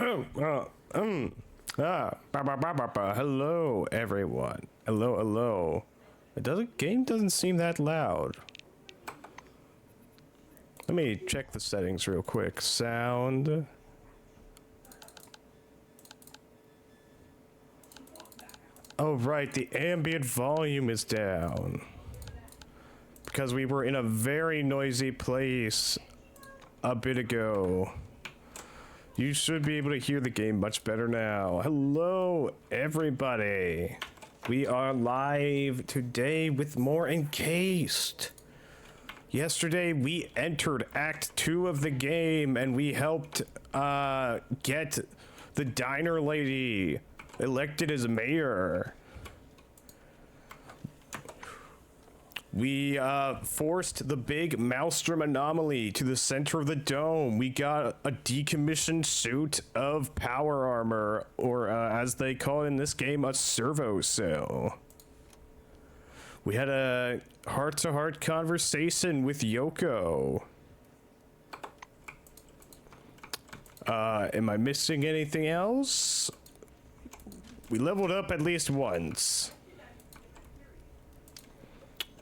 Hello, everyone. Hello. Game doesn't seem that loud. Let me check the settings real quick. Sound. Oh, right, the ambient volume is down. Because we were in a very noisy place a bit ago. You should be able to hear the game much better now. Hello, everybody. We are live today with more Encased. Yesterday, we entered Act 2 of the game, and we helped, get the diner lady elected as mayor. We, forced the big maelstrom anomaly to the center of the dome. We got a decommissioned suit of power armor, or, as they call it in this game, a servo cell. We had a heart-to-heart conversation with Yoko. Am I missing anything else? We leveled up at least once.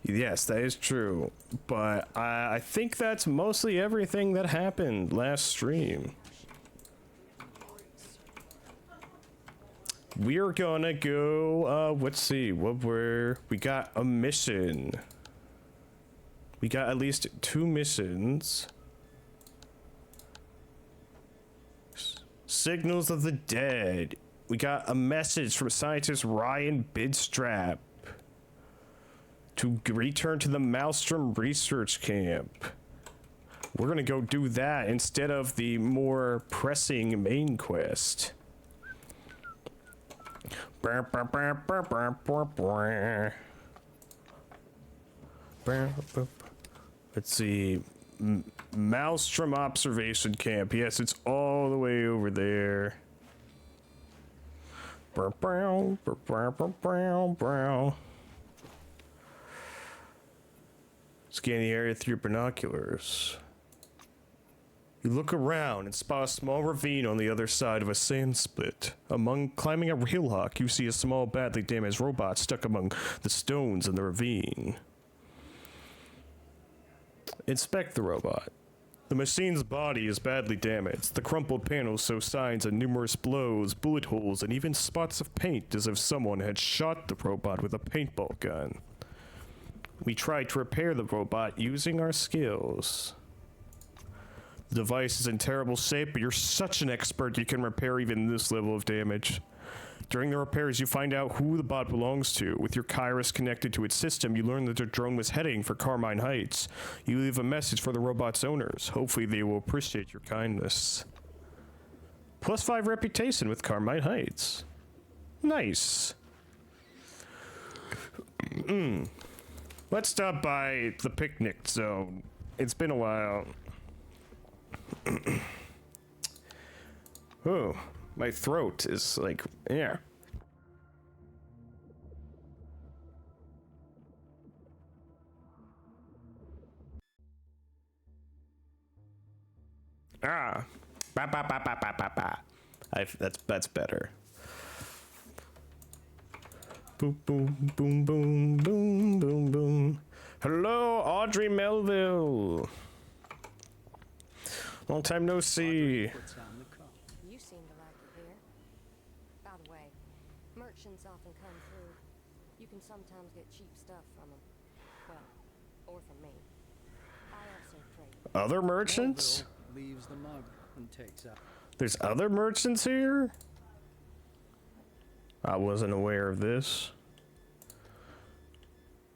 Yes, that is true. But I think that's mostly everything that happened last stream. We're gonna go, let's see, we got a mission. We got at least 2 missions. Signals of the Dead. We got a message from scientist Ryan Bidstrap to return to the Maelstrom Research Camp. We're gonna go do that instead of the more pressing main quest. Let's see. Maelstrom Observation Camp. Yes, it's all the way over there. Scan the area through your binoculars. You look around and spot a small ravine on the other side of a sand split. Climbing a hillock, you see a small, badly damaged robot stuck among the stones in the ravine. Inspect the robot. The machine's body is badly damaged. The crumpled panels show signs of numerous blows, bullet holes, and even spots of paint as if someone had shot the robot with a paintball gun. We tried to repair the robot using our skills. The device is in terrible shape, but you're such an expert you can repair even this level of damage. During the repairs, you find out who the bot belongs to. With your Kairos connected to its system, you learn that the drone was heading for Carmine Heights. You leave a message for the robot's owners. Hopefully they will appreciate your kindness. +5 reputation with Carmine Heights. Nice. Let's stop by the picnic zone. It's been a while. Oh, my throat is like, yeah. Ah, that's better. Boom, boom, boom, boom, boom, boom, boom. Hello, Audrey Melville. Long time no see. You seem to like it here. By the way, merchants often come through. You can sometimes get cheap stuff from them. Well, or from me. I also trade. Other merchants? Leaves the mug and takes out. There's other merchants here? I wasn't aware of this.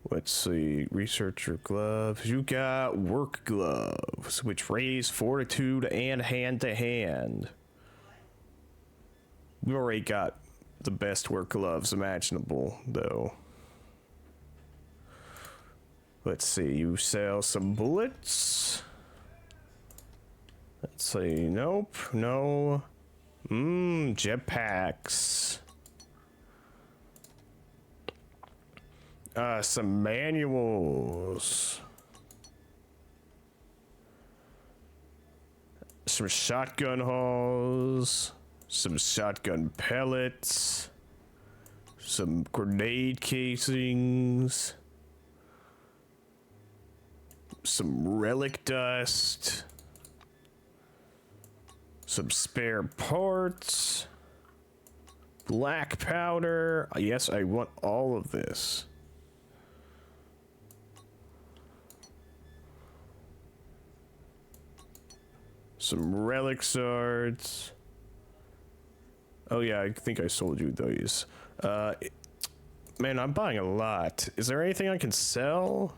Let's see, researcher gloves. You got work gloves, which raise fortitude and hand-to-hand. We already got the best work gloves imaginable, though. Let's see, you sell some bullets. Let's see, nope, no. Jetpacks. Some manuals. Some shotgun hulls. Some shotgun pellets. Some grenade casings. Some relic dust. Some spare parts. Black powder. Yes, I want all of this. Some relic shards. Oh yeah, I think I sold you these. Man, I'm buying a lot. Is there anything I can sell?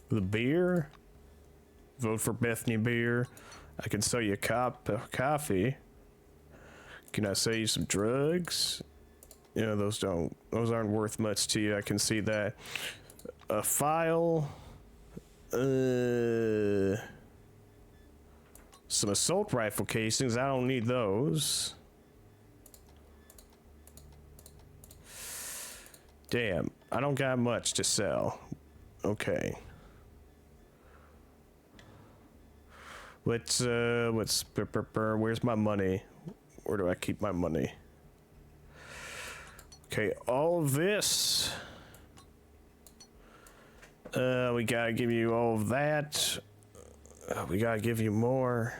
The beer? Vote for Bethany beer. I can sell you a cup of coffee. Can I sell you some drugs? You know, those aren't worth much to you. I can see that. A file. Some assault rifle casings. I don't need those. Damn, I don't got much to sell. Okay. Where's my money? Where do I keep my money? Okay, all of this. We gotta give you all of that. We gotta give you more.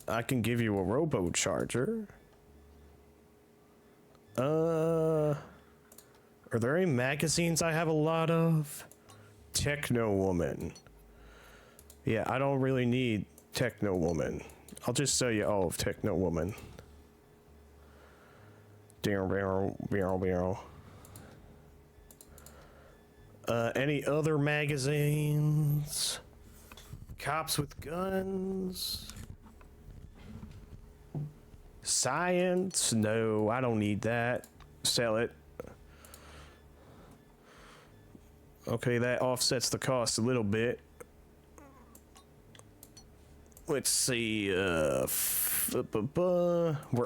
I can give you a robo charger. Are there any magazines I have a lot of? Techno Woman. Yeah, I don't really need Techno Woman. I'll just sell you all of Techno Woman. Any other magazines? Cops with guns? Science? No, I don't need that. Sell it. Okay, that offsets the cost a little bit. Let's see, we're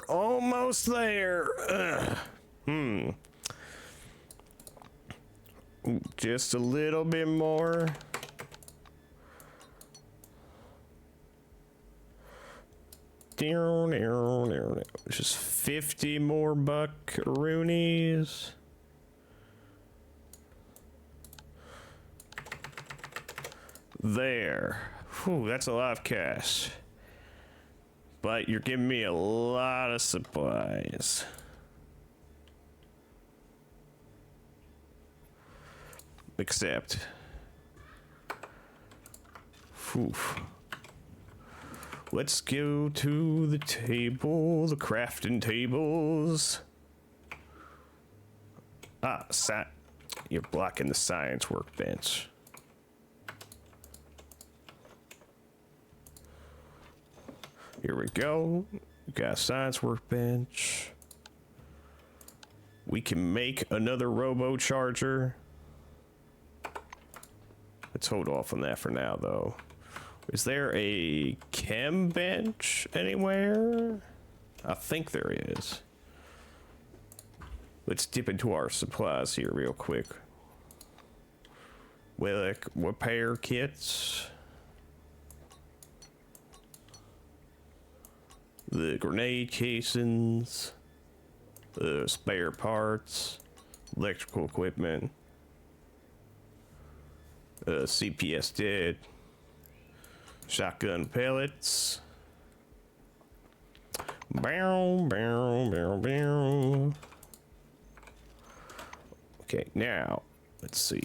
almost there. Just a little bit more. Just 50 more buckaroonies. There. Whew, that's a lot of cash. But you're giving me a lot of supplies. Except. Whew. Let's go to the table, the crafting tables. Ah, you're blocking the science workbench. Here we go. We got a science workbench. We can make another robo charger. Let's hold off on that for now, though. Is there a chem bench anywhere? I think there is. Let's dip into our supplies here real quick. Well, like repair kits. The grenade casings. The spare parts. Electrical equipment. CPS dead. Shotgun pellets. Bow, bow, bow, bow. Okay, now, let's see.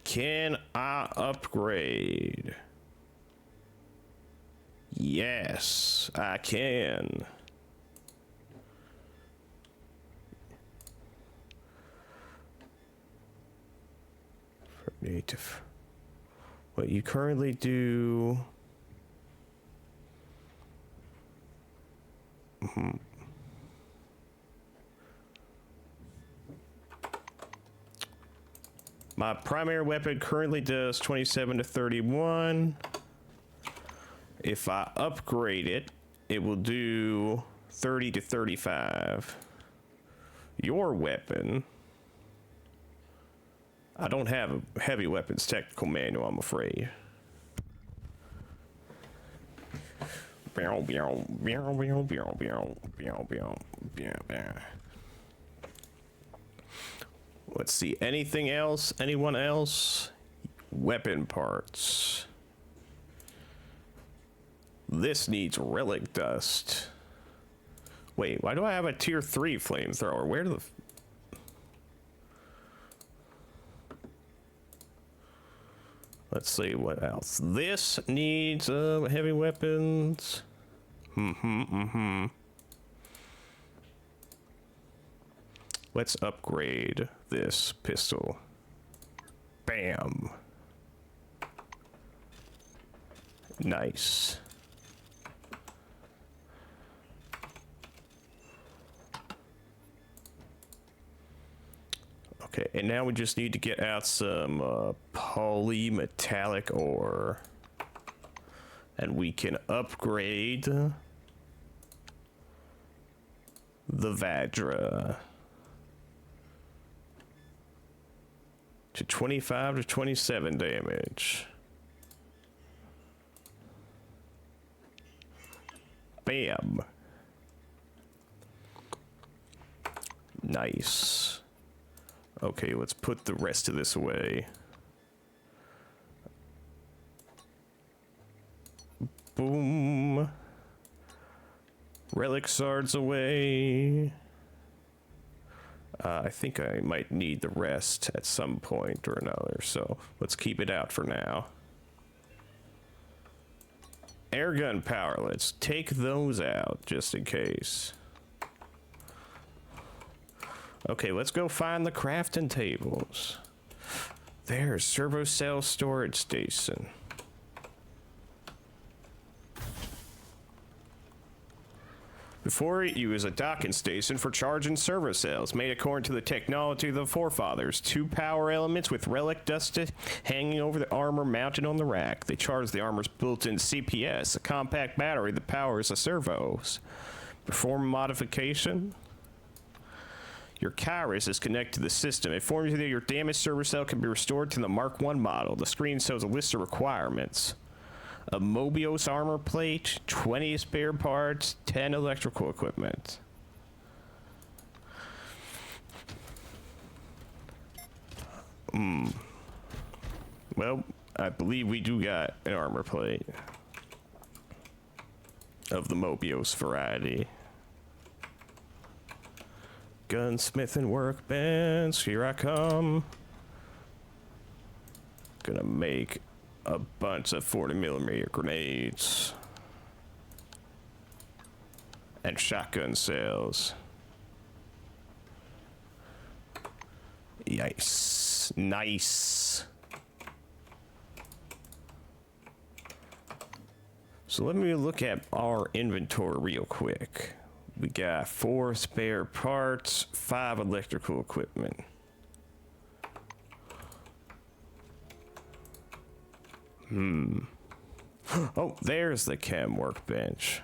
Can I upgrade? Yes, I can. For native. What you currently do. My primary weapon currently does 27 to 31. If I upgrade it, it will do 30 to 35. Your weapon. I don't have a heavy weapons technical manual, I'm afraid. Let's see. Anything else? Anyone else? Weapon parts. This needs relic dust. Wait, why do I have a tier 3 flamethrower? Where do the... Let's see what else. This needs heavy weapons. Let's upgrade this pistol. Bam. Nice. Okay, and now we just need to get out some polymetallic ore. And we can upgrade the Vadra to 25 to 27 damage. Bam. Nice. Okay, let's put the rest of this away. Boom. Relic shards away. I think I might need the rest at some point or another, so let's keep it out for now. Airgun power, let's take those out just in case. Okay, let's go find the crafting tables. There's servo cell storage station. Before it was a docking station for charging servo cells, made according to the technology of the forefathers. 2 power elements with relic dust hanging over the armor mounted on the rack. They charge the armor's built-in CPS, a compact battery that powers the servos. Perform modification. Your Kairos is connected to the system. It informs you that your damaged server cell can be restored to the Mark I model. The screen shows a list of requirements. A Mobius armor plate, 20 spare parts, 10 electrical equipment. Well, I believe we do got an armor plate of the Mobius variety. Gunsmith and workbench, here I come. Gonna make a bunch of 40mm grenades and shotgun cells. Yikes. Nice. So let me look at our inventory real quick. We got 4 spare parts, 5 electrical equipment. Oh, there's the chem workbench.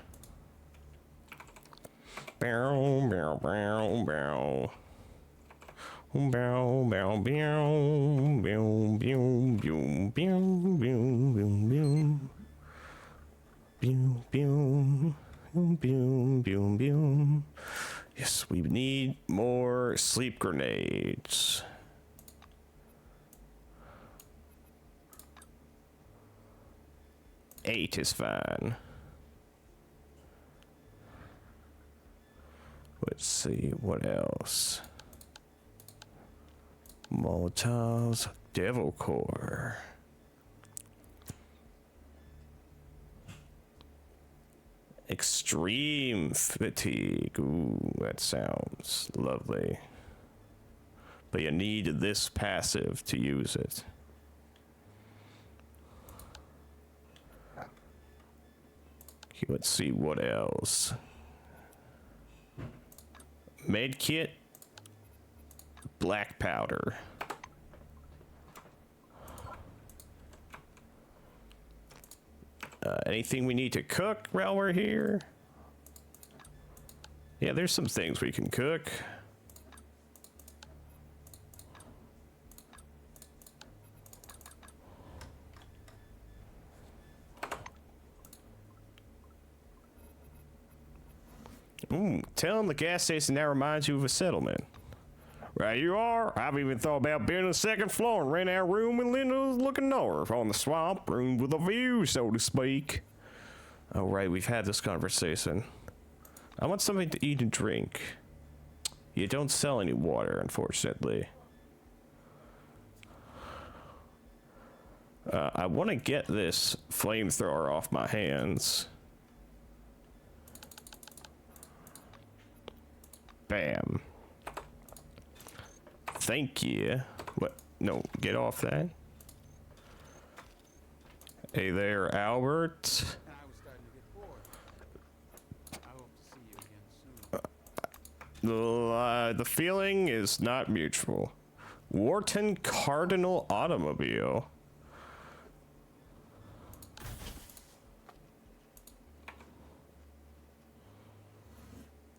Bow, bow, bow, bow. Bow, bow, bow, bow, bow, bow, bow, bow, bow, bow. Boom, boom, boom. Yes, we need more sleep grenades. Eight is fine. Let's see, what else? Molotovs, Devil Core. Extreme fatigue. Ooh, that sounds lovely. But you need this passive to use it. Okay, let's see what else. Medkit. Black powder. Anything we need to cook while we're here? Yeah, there's some things we can cook. Tell him the gas station now reminds you of a settlement. Right you are. I've even thought about building a second floor and rent our room with windows looking north on the swamp, room with a view, so to speak. Oh, right, we've had this conversation. I want something to eat and drink. You don't sell any water, unfortunately. I want to get this flamethrower off my hands. Bam. Thank you. What? No, get off that. Hey there, Albert. I was starting to get bored. I hope to see you again soon. The feeling is not mutual. Wharton Cardinal Automobile.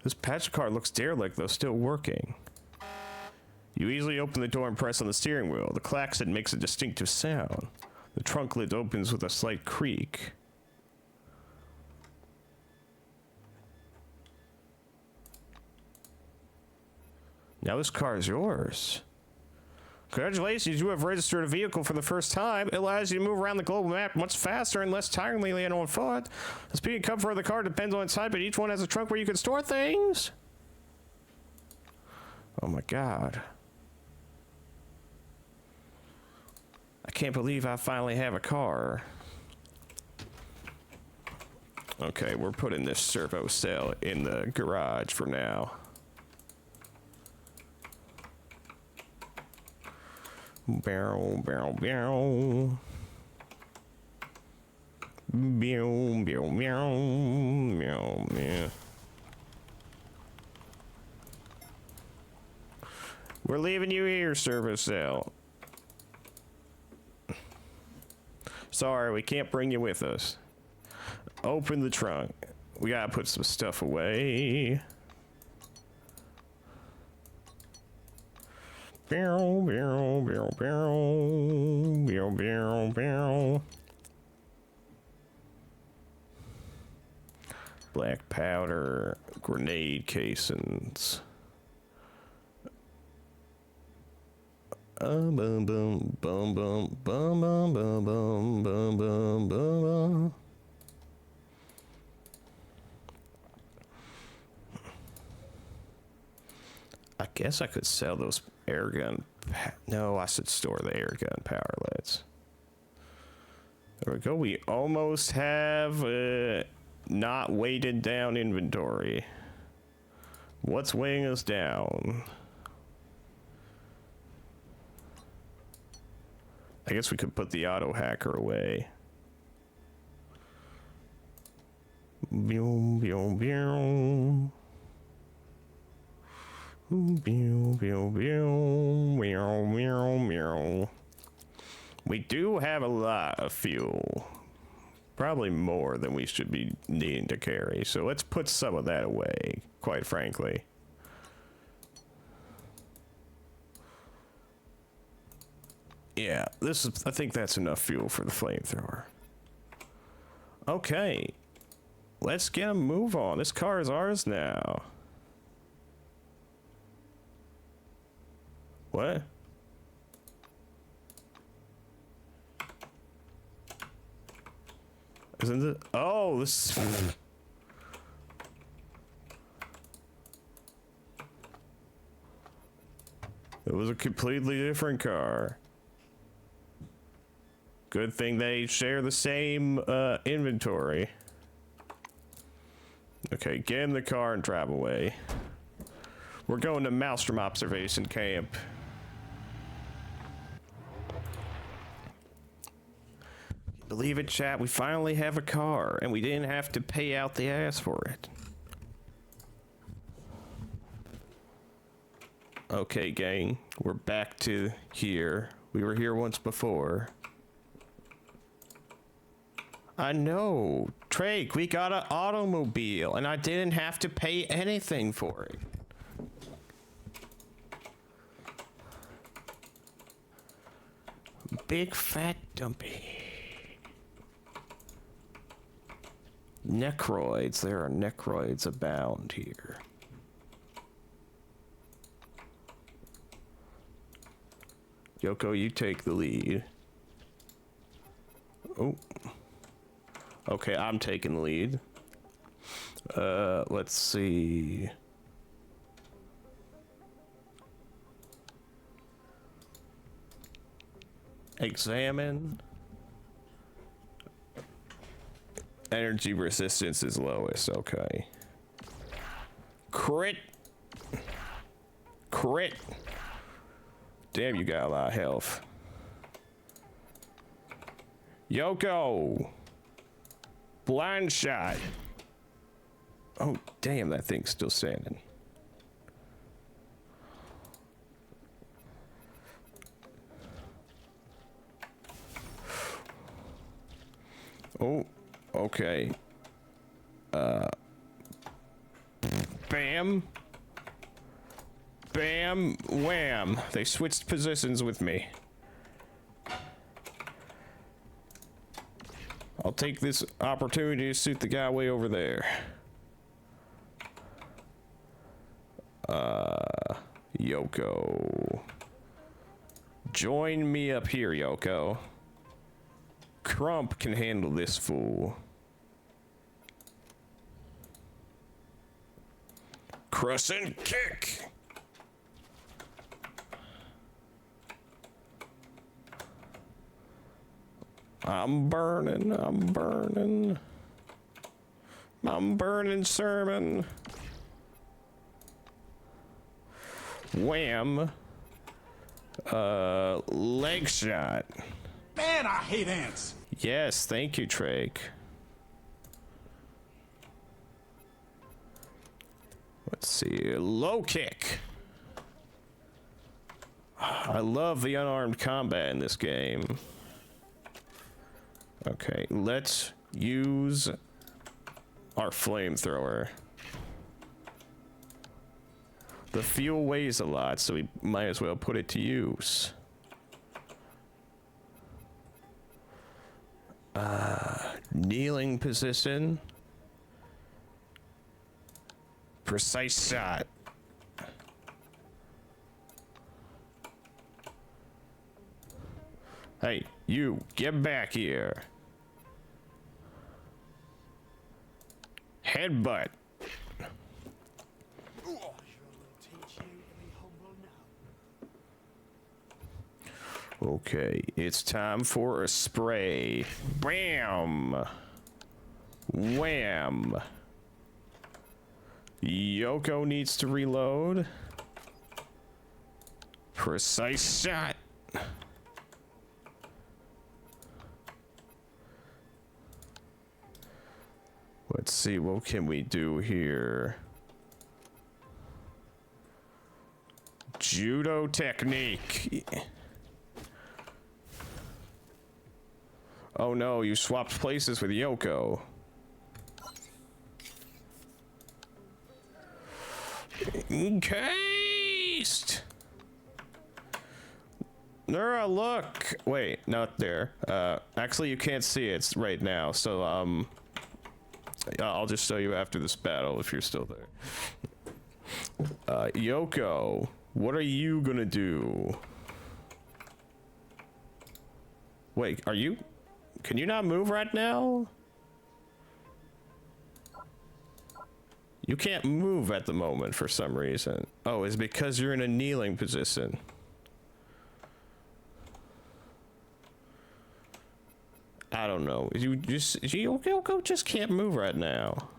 This patch car looks derelict, though still working. You easily open the door and press on the steering wheel. The klaxon makes a distinctive sound. The trunk lid opens with a slight creak. Now this car is yours. Congratulations, you have registered a vehicle for the first time. It allows you to move around the global map much faster and less tiringly than on foot. The speed and comfort of the car depends on its type, but each one has a trunk where you can store things. Oh my god. I can't believe I finally have a car. Okay, we're putting this servo cell in the garage for now. Barrel, barrel, barrel. Meow, meow, meow, meow, meow. We're leaving you here, servo cell. Sorry, we can't bring you with us. Open the trunk. We gotta put some stuff away. Barrel, barrel, barrel, barrel, barrel, barrel, barrel. Black powder, grenade casings. Bum bum bum bum bum bum bum bum bum bum bum bum. I guess I could sell those air gun. No, I should store the air gun powerlets. There we go. We almost have not weighted down inventory. What's weighing us down? I guess we could put the auto hacker away. Boom, boom, boom. We do have a lot of fuel. Probably more than we should be needing to carry. So let's put some of that away, quite frankly. Yeah, I think that's enough fuel for the flamethrower. Okay. Let's get a move on. This car is ours now. What? Isn't it? Oh, this. It was a completely different car. Good thing they share the same inventory. Okay, get in the car and drive away. We're going to Maelstrom Observation Camp. Believe it, chat, we finally have a car, and we didn't have to pay out the ass for it. Okay, gang, we're back to here. We were here once before. I know. Drake, we got an automobile, and I didn't have to pay anything for it. Big fat dumpy. Necroids. There are necroids abound here. Yoko, you take the lead. Oh. Okay, I'm taking the lead. Let's see. Examine. Energy resistance is lowest, okay. Crit. Crit. Damn, you got a lot of health. Yoko. Blind shot. Oh, damn, that thing's still standing. Oh, okay. Bam. Bam. Wham. They switched positions with me. I'll take this opportunity to shoot the guy way over there. Yoko. Join me up here, Yoko. Crump can handle this fool. Crescent kick! I'm burning, I'm burning. I'm burning sermon. Wham. Leg shot. Man, I hate ants. Yes, thank you, Drake. Let's see, low kick. I love the unarmed combat in this game. Okay, let's use our flamethrower. The fuel weighs a lot, so we might as well put it to use. Kneeling position. Precise shot. Hey, you, get back here. Headbutt. Okay, it's time for a spray. Bam! Wham! Yoko needs to reload. Precise shot. Let's see, what can we do here? Judo technique. Oh no, you swapped places with Yoko. Encased! Nura, look! Wait, not there. Actually, you can't see it right now, so, I'll just show you after this battle if you're still there. Yoko, what are you gonna do? Wait, are you... Can you not move right now? You can't move at the moment for some reason. Oh, it's because you're in a kneeling position. I don't know. You just can't move right now.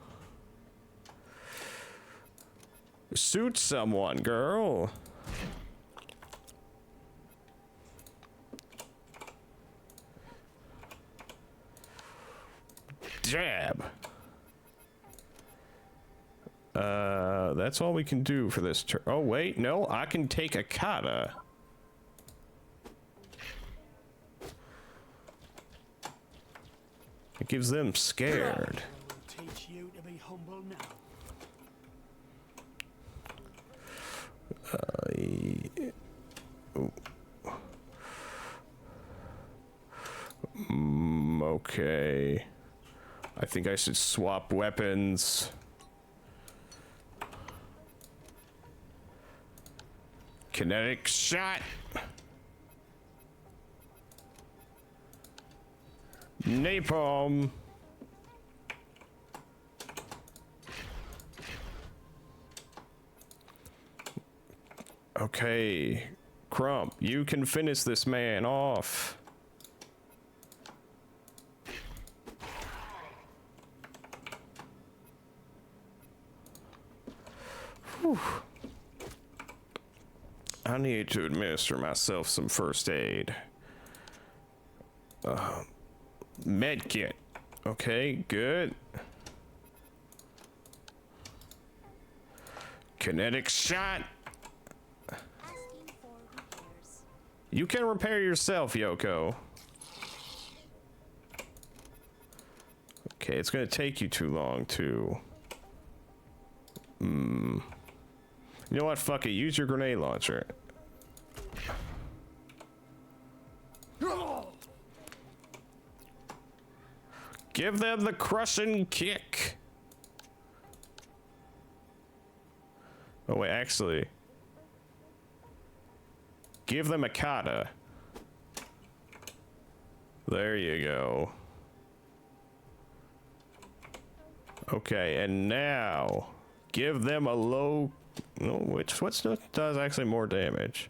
Shoot someone, girl. Jab. That's all we can do for this turn. Oh, wait, no, I can take a kata. It gives them scared. I will teach you to be humble now. Okay. I think I should swap weapons. Kinetic shot. Napalm. Okay, Crump, you can finish this man off. Whew. I need to administer myself some first aid. Med kit. Okay, good. Kinetic shot. Asking for repairs. You can repair yourself, Yoko. Okay, it's gonna take you too long to... You know what? Fuck it. Use your grenade launcher. Give them the crushing kick. Oh, wait, actually. Give them a kata. There you go. Okay, and now give them a low... No, what's does actually more damage?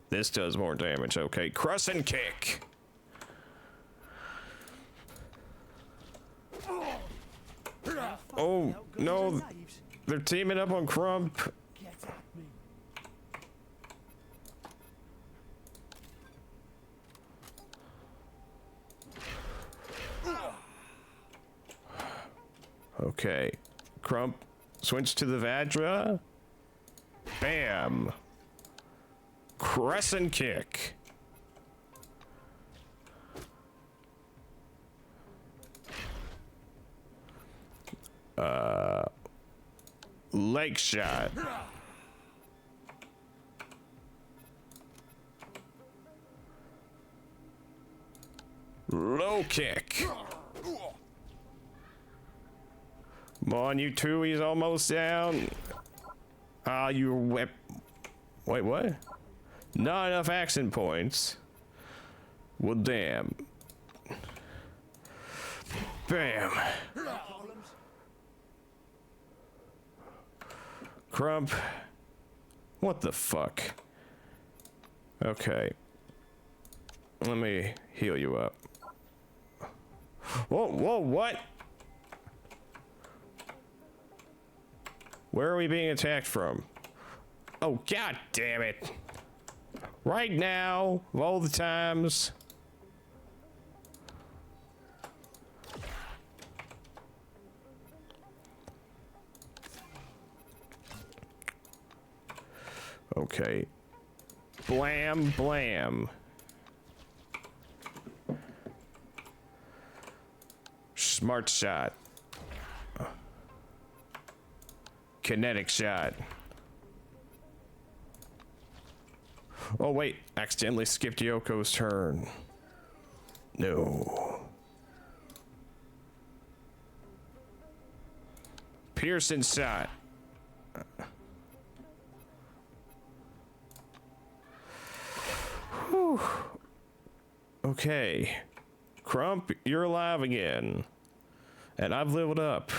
This does more damage. Okay, crushing kick. Oh, no. They're teaming up on Crump. Get at me. Okay. Crump, switch to the Vadra. Bam. Crescent kick. Leg shot. Low kick. Come on, you two, he's almost down. Ah, you whip. Wait, what? Not enough action points. Well, damn. Bam. Crump. What the fuck? Okay. Let me heal you up. Whoa, whoa, what? Where are we being attacked from? Oh, god damn it. Right now, of all the times. Okay. Blam, blam. Smart shot. Kinetic shot. Oh wait, accidentally skipped Yoko's turn. No. Pearson shot. Whew. Okay. Crump, you're alive again. And I've leveled up.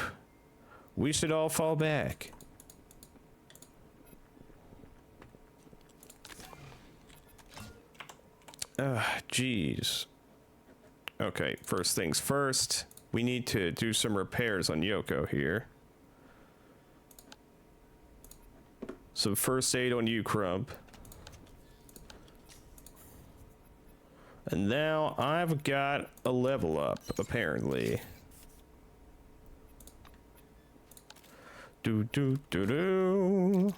We should all fall back. Jeez. Okay, first things first. We need to do some repairs on Yoko here. Some first aid on you, Crump. And now I've got a level up, apparently. Do do do do.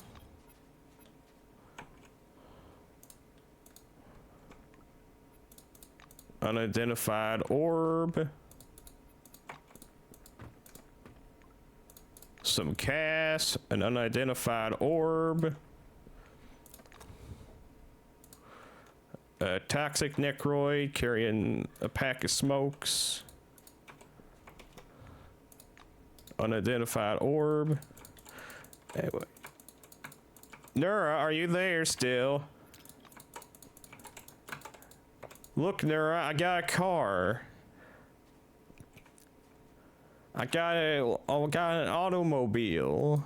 Unidentified orb. Some cash, an unidentified orb. A toxic necroid carrying a pack of smokes. Unidentified orb. Anyway. Nura, are you there still? Look, Nura, I got a car. I got an automobile.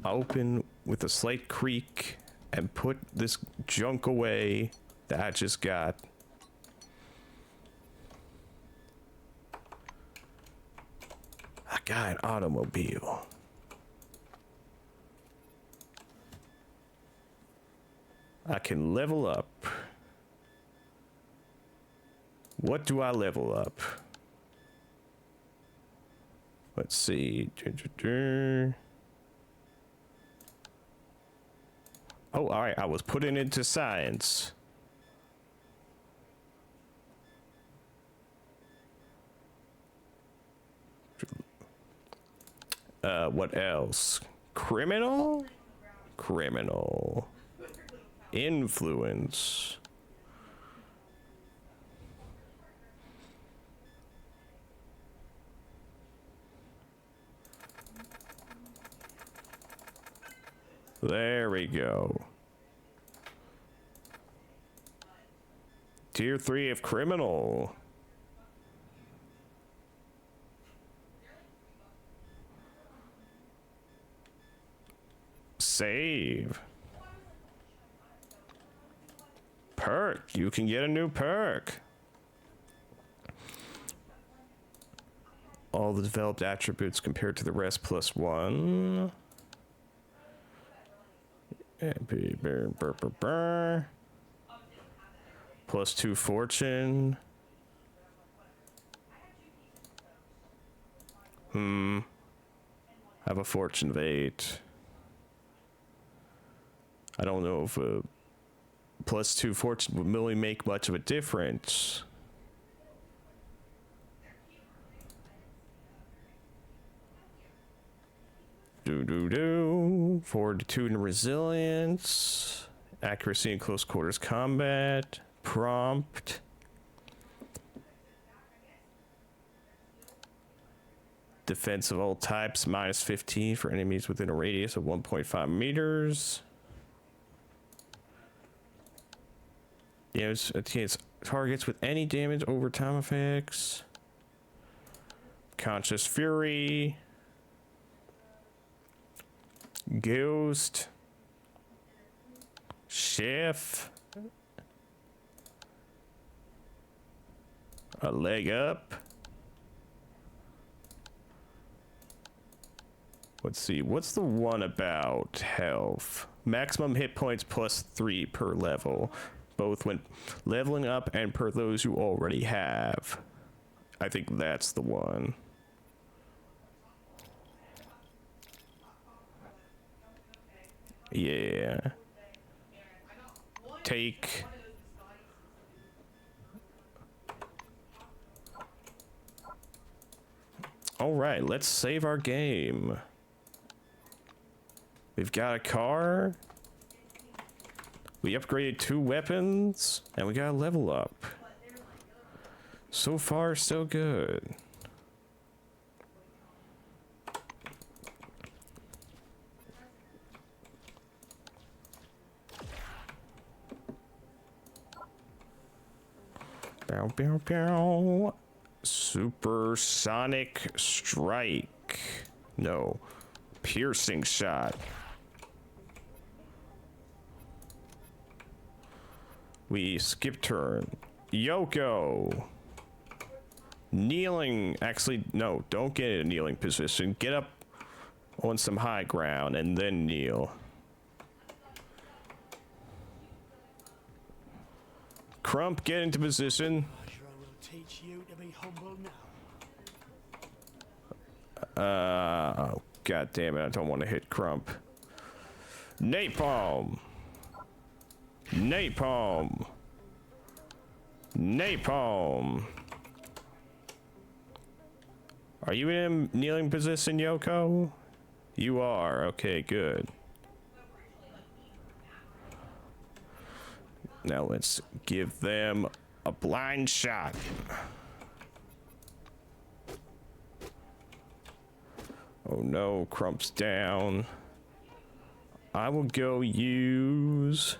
Open with a slight creak and put this junk away that I just got. I got an automobile. I can level up. What do I level up? Let's see. Oh, all right. I was putting into science. What else? Criminal? Criminal. Influence. There we go. Tier 3 of criminal. Save. Perk. You can get a new perk. All the developed attributes compared to the rest +1. +2 fortune. I have a fortune of 8. I don't know if a +2 fortune would really make much of a difference. Fortitude and resilience. Accuracy in close quarters combat. Prompt. Defense of all types -15 for enemies within a radius of 1.5 meters. Against targets with any damage over time effects. Conscious Fury. Ghost. Chef. A leg up. Let's see, what's the one about health? Maximum hit points +3 per level. Both when leveling up and per those you already have. I think that's the one. Yeah. Take. All right, let's save our game. We've got a car. We upgraded 2 weapons, and we got a level up. So far, so good. Bow, bow, bow. Supersonic strike. No. Piercing shot. We skip turn. Yoko. Kneeling. Actually, no, don't get in a kneeling position. Get up on some high ground and then kneel. Crump, get into position. I sure will teach you to be humble now. Oh, god damn it, I don't want to hit Crump. Napalm. Napalm. Napalm. Are you in a kneeling position, Yoko? You are. Okay, good. Now let's give them a blind shot. Oh no, Crump's down. I will go use...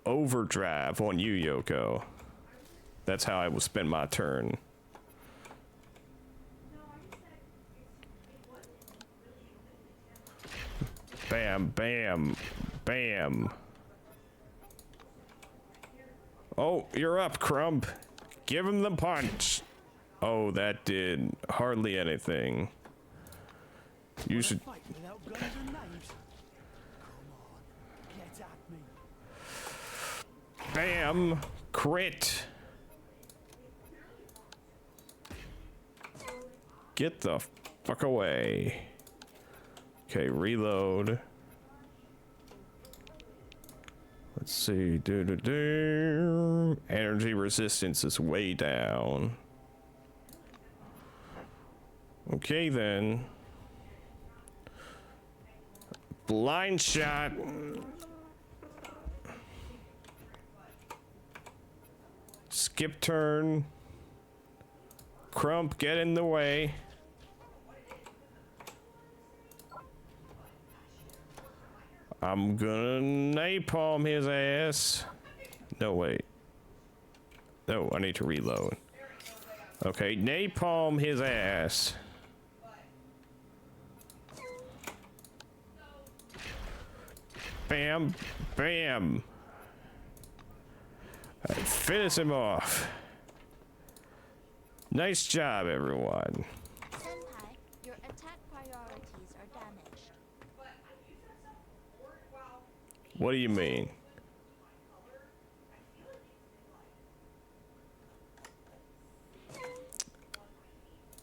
Overdrive on you, Yoko. That's how I will spend my turn. Bam, bam, bam. Oh, you're up, Crump. Give him the punch. Oh, that did hardly anything. You should... Fight without guns and knives. Come on, get at me. Bam! Crit! Get the fuck away. Okay, reload. Let's see. Energy resistance is way down. Okay then. Blind shot. Skip turn. Crump, get in the way. I'm gonna napalm his ass. No, wait. No, I need to reload. Okay, napalm his ass. Bam, bam. Finish him off. Nice job, everyone. Senpai, your attack priorities are damaged. What do you mean?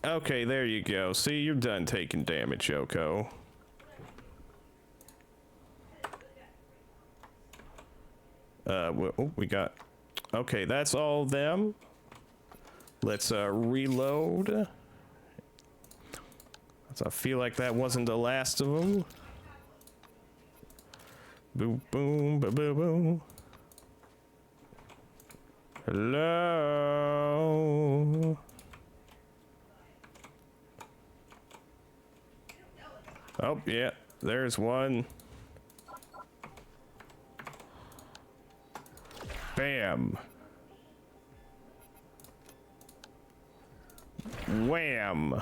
Okay, there you go. See, you're done taking damage, Yoko. We got... Okay, that's all of them. Let's reload. I feel like that wasn't the last of them. Boom, boom, boom, boom, boom. Hello. Oh, yeah, there's one. Bam. Wham.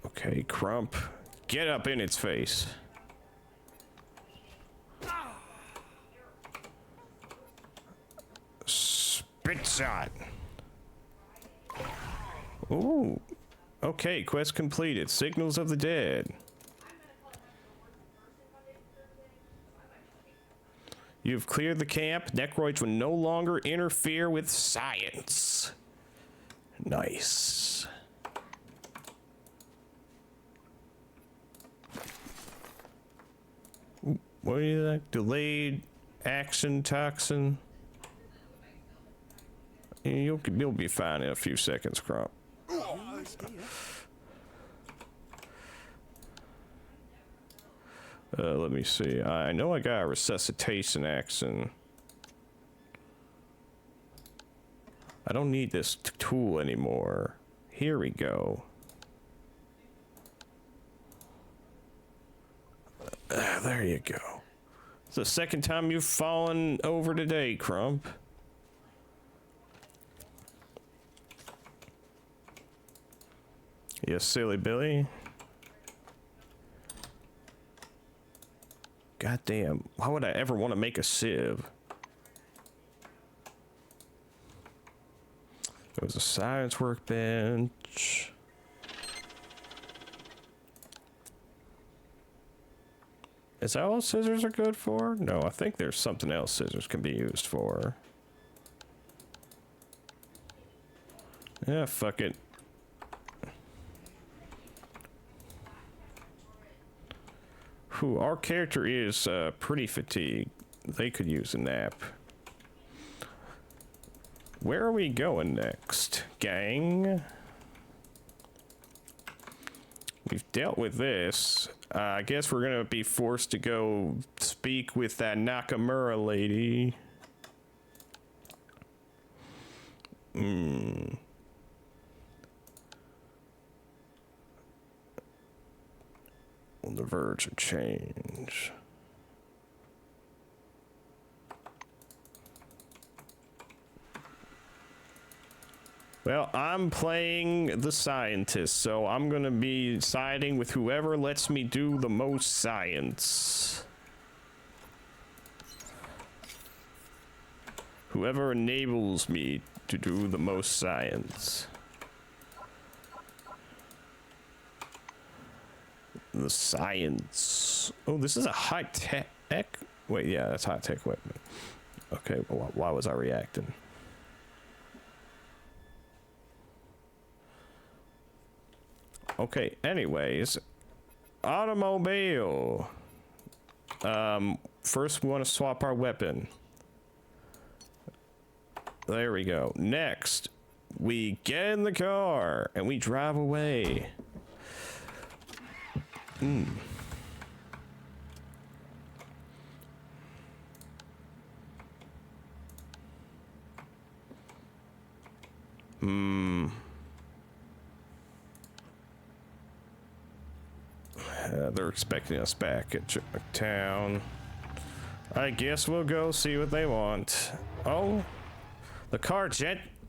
Okay, Crump. Get up in its face. Spit shot. Ooh. Okay, quest completed. Signals of the dead. You've cleared the camp. Necroids will no longer interfere with science. Nice. What do you like? Delayed action toxin. You'll be fine in a few seconds, Crump. Let me see. I know I got a resuscitation action. I don't need this tool anymore. Here we go. There you go. It's the second time you've fallen over today, Crump. You silly Billy. God damn, why would I ever want to make a sieve? It was a science workbench. Is that all scissors are good for? No, I think there's something else scissors can be used for. Yeah, fuck it. Whew, our character is pretty fatigued. They could use a nap. Where are we going next, gang? We've dealt with this. I guess we're gonna be forced to go speak with that Nakamura lady. On the verge of change. Well, I'm playing the scientist, so I'm gonna be siding with whoever lets me do the most science. Whoever enables me to do the most science. The science. Oh, this is a high-tech. Wait, yeah, that's high-tech equipment. Okay, well, why was I reacting? Okay, anyways. Automobile. First we want to swap our weapon. There we go. Next, we get in the car and we drive away. They're expecting us back at town. I guess we'll go see what they want. Oh, the car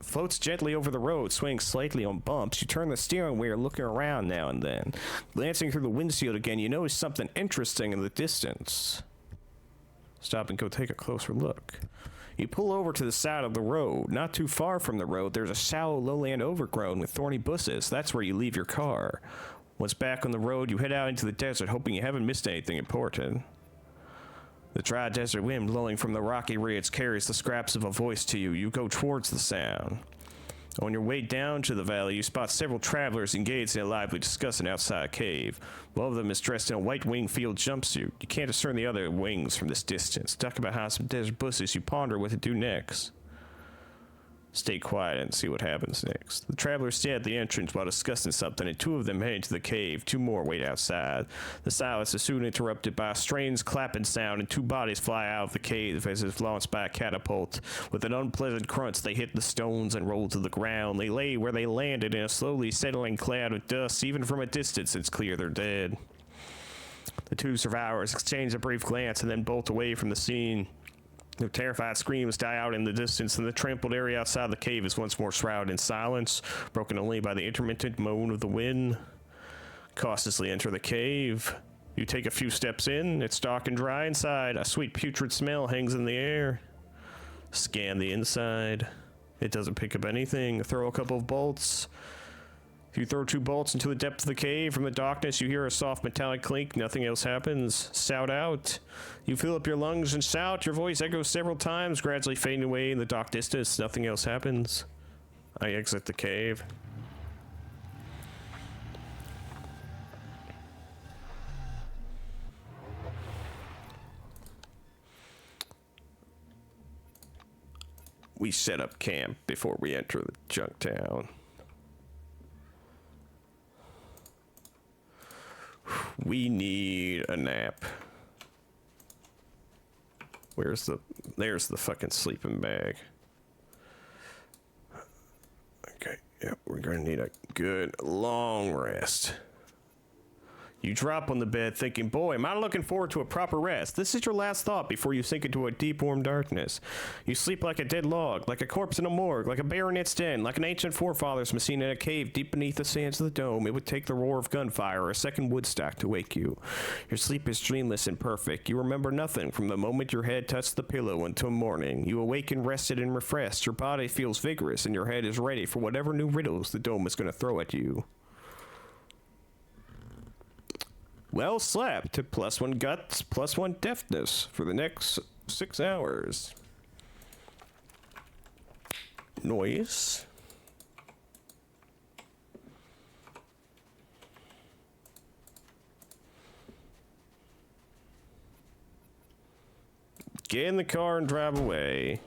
floats gently over the road, swaying slightly on bumps. You turn the steering wheel, looking around now and then. Glancing through the windshield again, you notice something interesting in the distance. Stop and go take a closer look. You pull over to the side of the road. Not too far from the road, there's a shallow lowland overgrown with thorny bushes. That's where you leave your car. Once back on the road, you head out into the desert, hoping you haven't missed anything important. The dry desert wind blowing from the rocky ridge carries the scraps of a voice to you. You go towards the sound. On your way down to the valley, you spot several travelers engaged in a lively discussion outside a cave. One of them is dressed in a white wing-field jumpsuit. You can't discern the other wings from this distance. Talking about how some desert bushes, you ponder what to do next. Stay quiet and see what happens next. The travelers stay at the entrance while discussing something, and two of them head into the cave. Two more wait outside. The silence is soon interrupted by a strange clapping sound, and two bodies fly out of the cave as if launched by a catapult. With an unpleasant crunch, they hit the stones and roll to the ground. They lay where they landed in a slowly settling cloud of dust. Even from a distance, it's clear they're dead. The two survivors exchange a brief glance and then bolt away from the scene. Their terrified screams die out in the distance, and the trampled area outside the cave is once more shrouded in silence, broken only by the intermittent moan of the wind. Cautiously enter the cave. You take a few steps in. It's dark and dry inside. A sweet putrid smell hangs in the air. Scan the inside. It doesn't pick up anything. Throw a couple of bolts. If you throw two bolts into the depth of the cave, from the darkness you hear a soft metallic clink. Nothing else happens. Shout out. You fill up your lungs and shout. Your voice echoes several times, gradually fading away in the dark distance. Nothing else happens. I exit the cave. We set up camp before we enter the junk town. We need a nap. There's the fucking sleeping bag. Okay, yeah, we're gonna need a good long rest. You drop on the bed thinking, boy, am I looking forward to a proper rest. This is your last thought before you sink into a deep, warm darkness. You sleep like a dead log, like a corpse in a morgue, like a bear in its den, like an ancient forefather's machine in a cave deep beneath the sands of the dome. It would take the roar of gunfire or a second Woodstock to wake you. Your sleep is dreamless and perfect. You remember nothing from the moment your head touched the pillow until morning. You awaken rested and refreshed. Your body feels vigorous and your head is ready for whatever new riddles the dome is going to throw at you. Well slept, +1 guts, +1 deftness for the next 6 hours. Noise. Get in the car and drive away.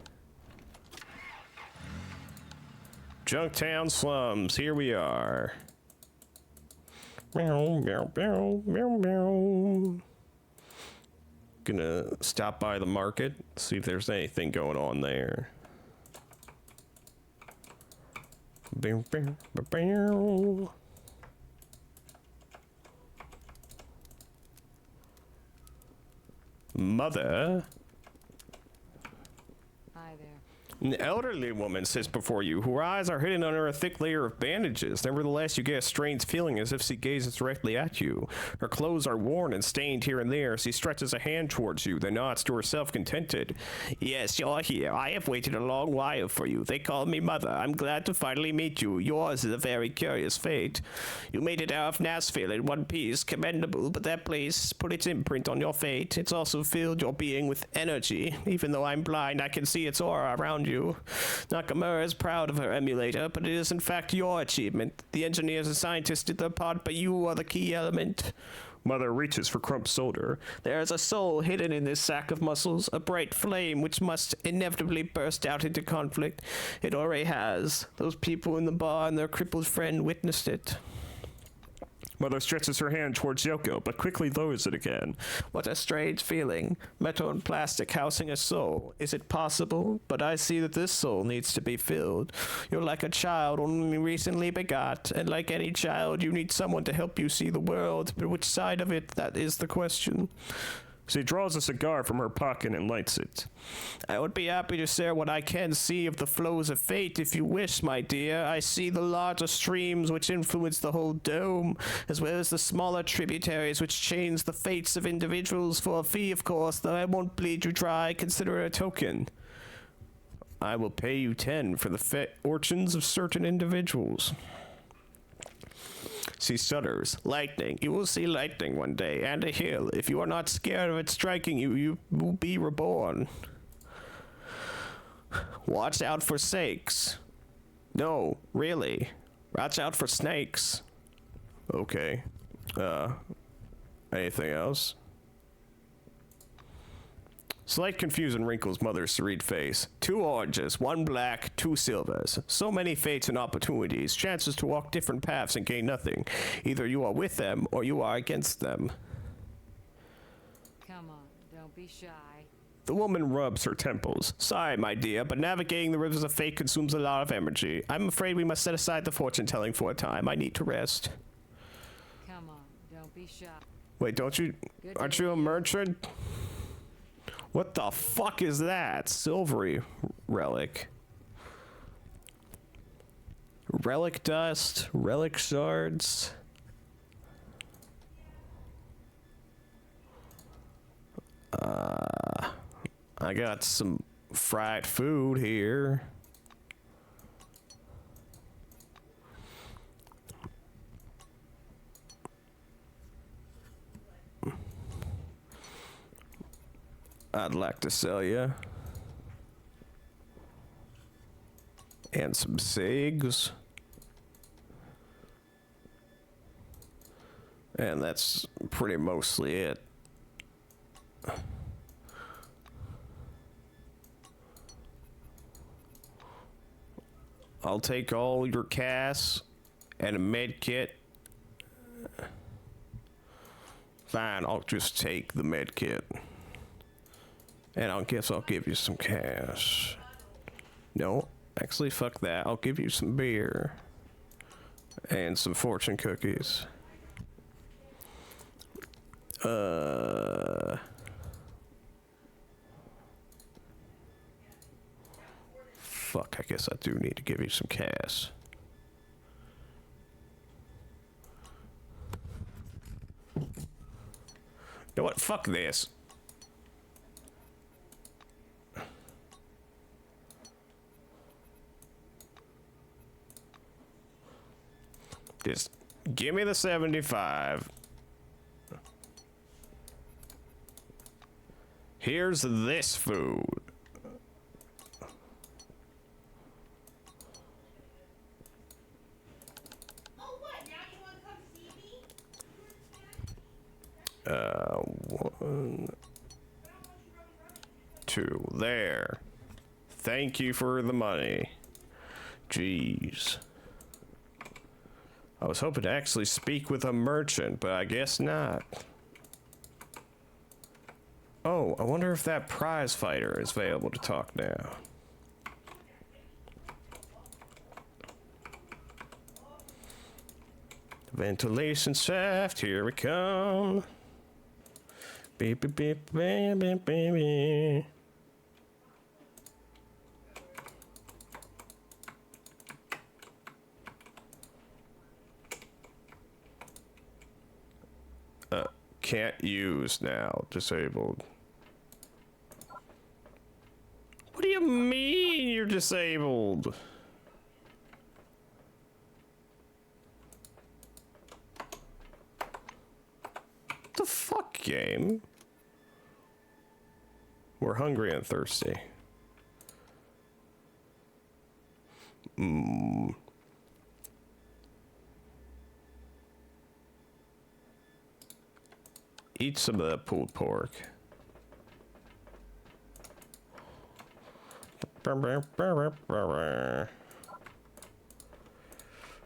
Junktown slums, here we are. Meow, meow, meow, meow, meow. Gonna stop by the market, see if there's anything going on there. Bow, bow, bow, bow. Mother? Hi there. An elderly woman sits before you, her eyes are hidden under a thick layer of bandages. Nevertheless, you get a strange feeling as if she gazes directly at you. Her clothes are worn and stained here and there. She stretches a hand towards you, then nods to herself contented. Yes, you're here. I have waited a long while for you. They call me Mother. I'm glad to finally meet you. Yours is a very curious fate. You made it out of Nashville in one piece. Commendable, but that place put its imprint on your fate. It's also filled your being with energy. Even though I'm blind, I can see its aura around you. Nakamura is proud of her emulator, but it is in fact your achievement. The engineers and scientists did their part, but you are the key element. Mother reaches for Crump's shoulder. There is a soul hidden in this sack of muscles, a bright flame which must inevitably burst out into conflict. It already has. Those people in the bar and their crippled friend witnessed it. Mother stretches her hand towards Yoko, but quickly lowers it again. What a strange feeling. Metal and plastic housing a soul. Is it possible? But I see that this soul needs to be filled. You're like a child only recently begot, and like any child, you need someone to help you see the world. But which side of it, that is the question. She draws a cigar from her pocket and lights it. I would be happy to share what I can see of the flows of fate if you wish, my dear. I see the larger streams which influence the whole dome, as well as the smaller tributaries which change the fates of individuals for a fee, of course, though I won't bleed you dry. Consider it a token. I will pay you 10 for the fortunes of certain individuals. She shudders. Lightning. You will see lightning one day, and a hill. If you are not scared of it striking you, you will be reborn. Watch out for snakes. No, really. Watch out for snakes. Okay. Anything else? Slight confusion wrinkles Mother's serene face. 2 oranges, 1 black, 2 silvers. So many fates and opportunities, chances to walk different paths and gain nothing. Either you are with them, or you are against them. Come on, don't be shy. The woman rubs her temples. Sorry, my dear, but navigating the rivers of fate consumes a lot of energy. I'm afraid we must set aside the fortune-telling for a time. I need to rest. Come on, don't be shy. Wait, aren't you a merchant? What the fuck is that? Silvery relic. Relic dust, relic shards. I got some fried food here. I'd like to sell you. And some cigs. And that's pretty mostly it. I'll take all your cash and a med kit. Fine, I'll just take the med kit. And I guess I'll give you some cash. No, actually, fuck that. I'll give you some beer. And some fortune cookies. Fuck, I guess I do need to give you some cash. You know what? Fuck this. Just give me the 75. Here's this food. Oh, what? Now you want to come see me? 1, 2. There. Thank you for the money. Jeez. I was hoping to actually speak with a merchant, but I guess not. Oh, I wonder if that prize fighter is available to talk now. Ventilation shaft, here we come. Beep, beep, beep, beep, beep, beep, beep. Can't use now. Disabled. What do you mean you're disabled? What the fuck, game? We're hungry and thirsty. Eat some of that pulled pork.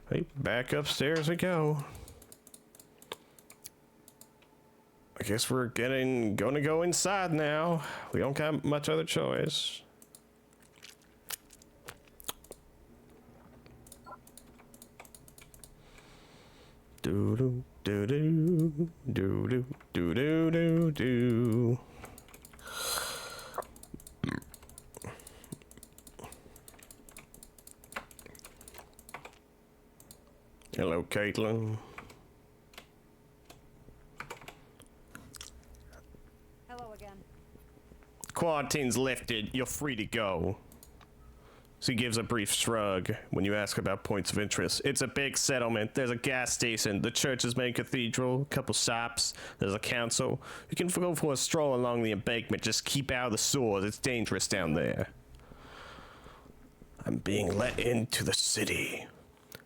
Hey, back upstairs we go. I guess we're gonna go inside now. We don't got much other choice. Do do do do do do do do do. Hello, Caitlin. Hello again. Quarantine's lifted. You're free to go. So he gives a brief shrug when you ask about points of interest. It's a big settlement. There's a gas station, the church's main cathedral, a couple shops, there's a council. You can go for a stroll along the embankment. Just keep out of the sewers. It's dangerous down there. I'm being let into the city.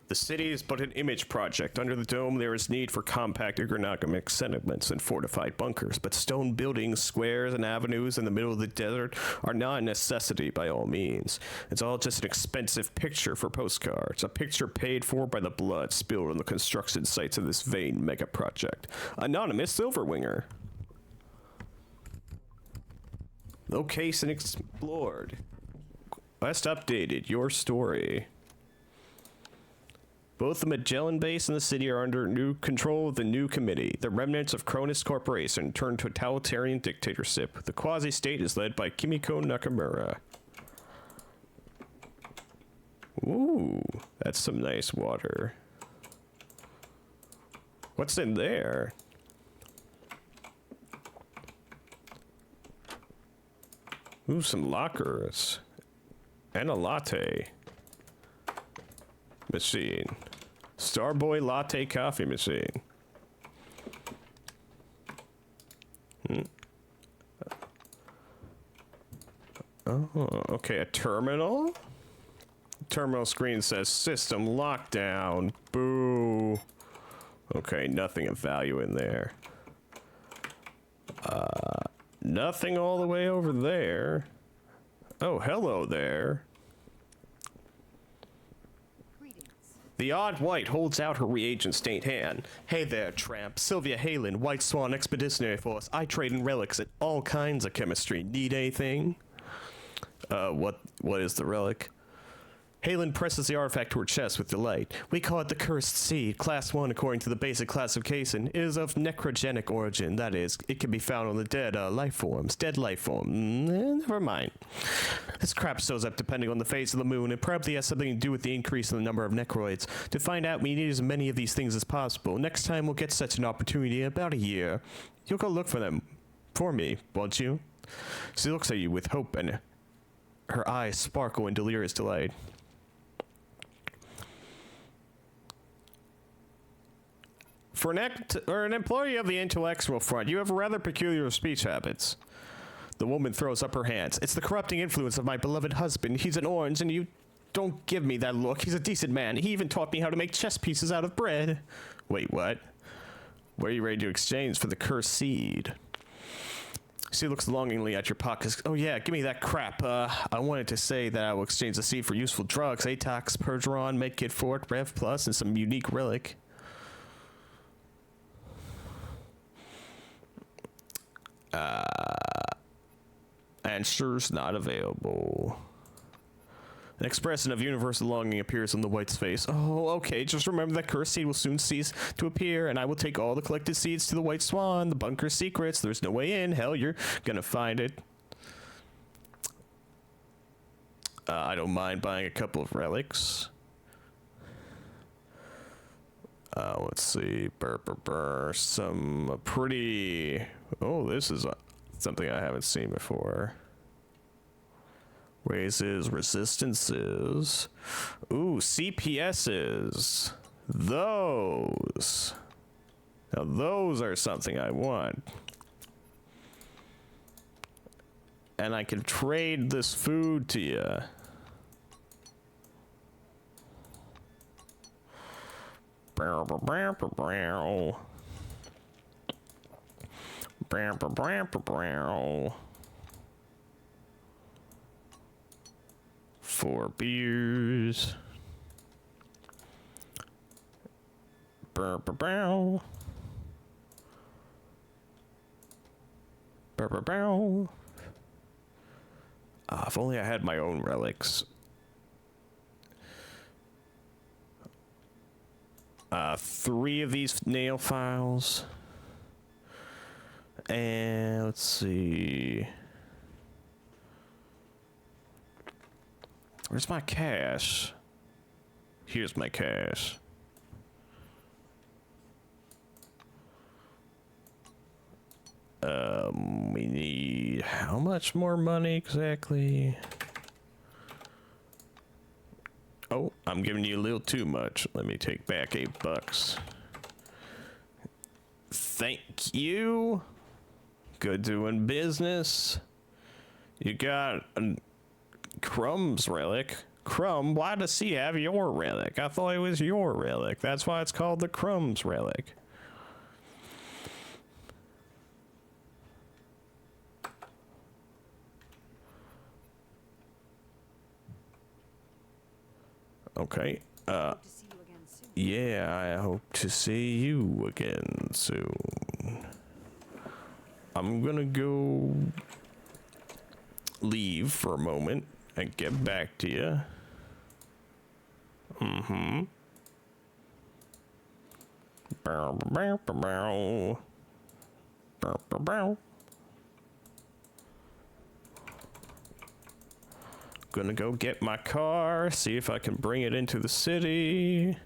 The city is but an image project. Under the dome, there is need for compact ergonomic settlements and fortified bunkers, but stone buildings, squares, and avenues in the middle of the desert are not a necessity by all means. It's all just an expensive picture for postcards, a picture paid for by the blood spilled on the construction sites of this vain mega project. Anonymous Silverwinger. Location explored. Quest updated. Your story. Both the Magellan base and the city are under new control of the new committee. The remnants of Cronus Corporation turned totalitarian dictatorship. The quasi-state is led by Kimiko Nakamura. Ooh, that's some nice water. What's in there? Ooh, some lockers. And a latte machine. Starboy latte coffee machine. Oh, okay, a terminal? Terminal screen says system lockdown. Boo. Okay, nothing of value in there. Nothing all the way over there. Oh, hello there. The odd white holds out her reagent-stained hand. Hey there, tramp. Sylvia Halen, White Swan Expeditionary Force. I trade in relics at all kinds of chemistry. Need anything? What is the relic? Halen presses the artifact to her chest with delight. We call it the Cursed Seed, Class 1 according to the basic classification. It is of necrogenic origin, that is, it can be found on the dead life forms. Dead life form. Never mind. This crap shows up depending on the phase of the moon. It probably has something to do with the increase in the number of necroids. To find out, we need as many of these things as possible. Next time we'll get such an opportunity in about a year. You'll go look for them. For me, won't you? She looks at you with hope and her eyes sparkle in delirious delight. For an employee of the intellectual front, you have rather peculiar speech habits. The woman throws up her hands. It's the corrupting influence of my beloved husband. He's an orange, and you don't give me that look. He's a decent man. He even taught me how to make chess pieces out of bread. Wait, what? What are you ready to exchange for the cursed seed? She looks longingly at your pockets. Oh yeah, give me that crap. I wanted to say that I will exchange the seed for useful drugs. Atox, Pergeron, Medkit Fort, Rev Plus, and some unique relic. Answers not available. An expression of universal longing appears on the white's face. Oh, okay, just remember that cursed seed will soon cease to appear, and I will take all the collected seeds to the White Swan, the bunker's secrets. There's no way in. Hell, you're gonna find it. I don't mind buying a couple of relics. Let's see. Some pretty... Oh, this is something I haven't seen before. Raises resistances. Ooh, CPSs. Those. Now those are something I want. And I can trade this food to you. Four beers. If only I had my own relics. 3 of these nail files. And let's see. Where's my cash? Here's my cash. We need how much more money exactly? Oh, I'm giving you a little too much. Let me take back $8. Thank you. Good doing business. You got a Crumb's relic. Crumb, why does he have your relic? I thought it was your relic. That's why it's called the Crumb's relic. Okay. Hope to see you again soon. Yeah, I hope to see you again soon. I'm gonna go leave for a moment and get back to you. Mm-hmm. Bow, bow, bow, bow. Bow, bow, bow. Gonna go get my car, see if I can bring it into the city.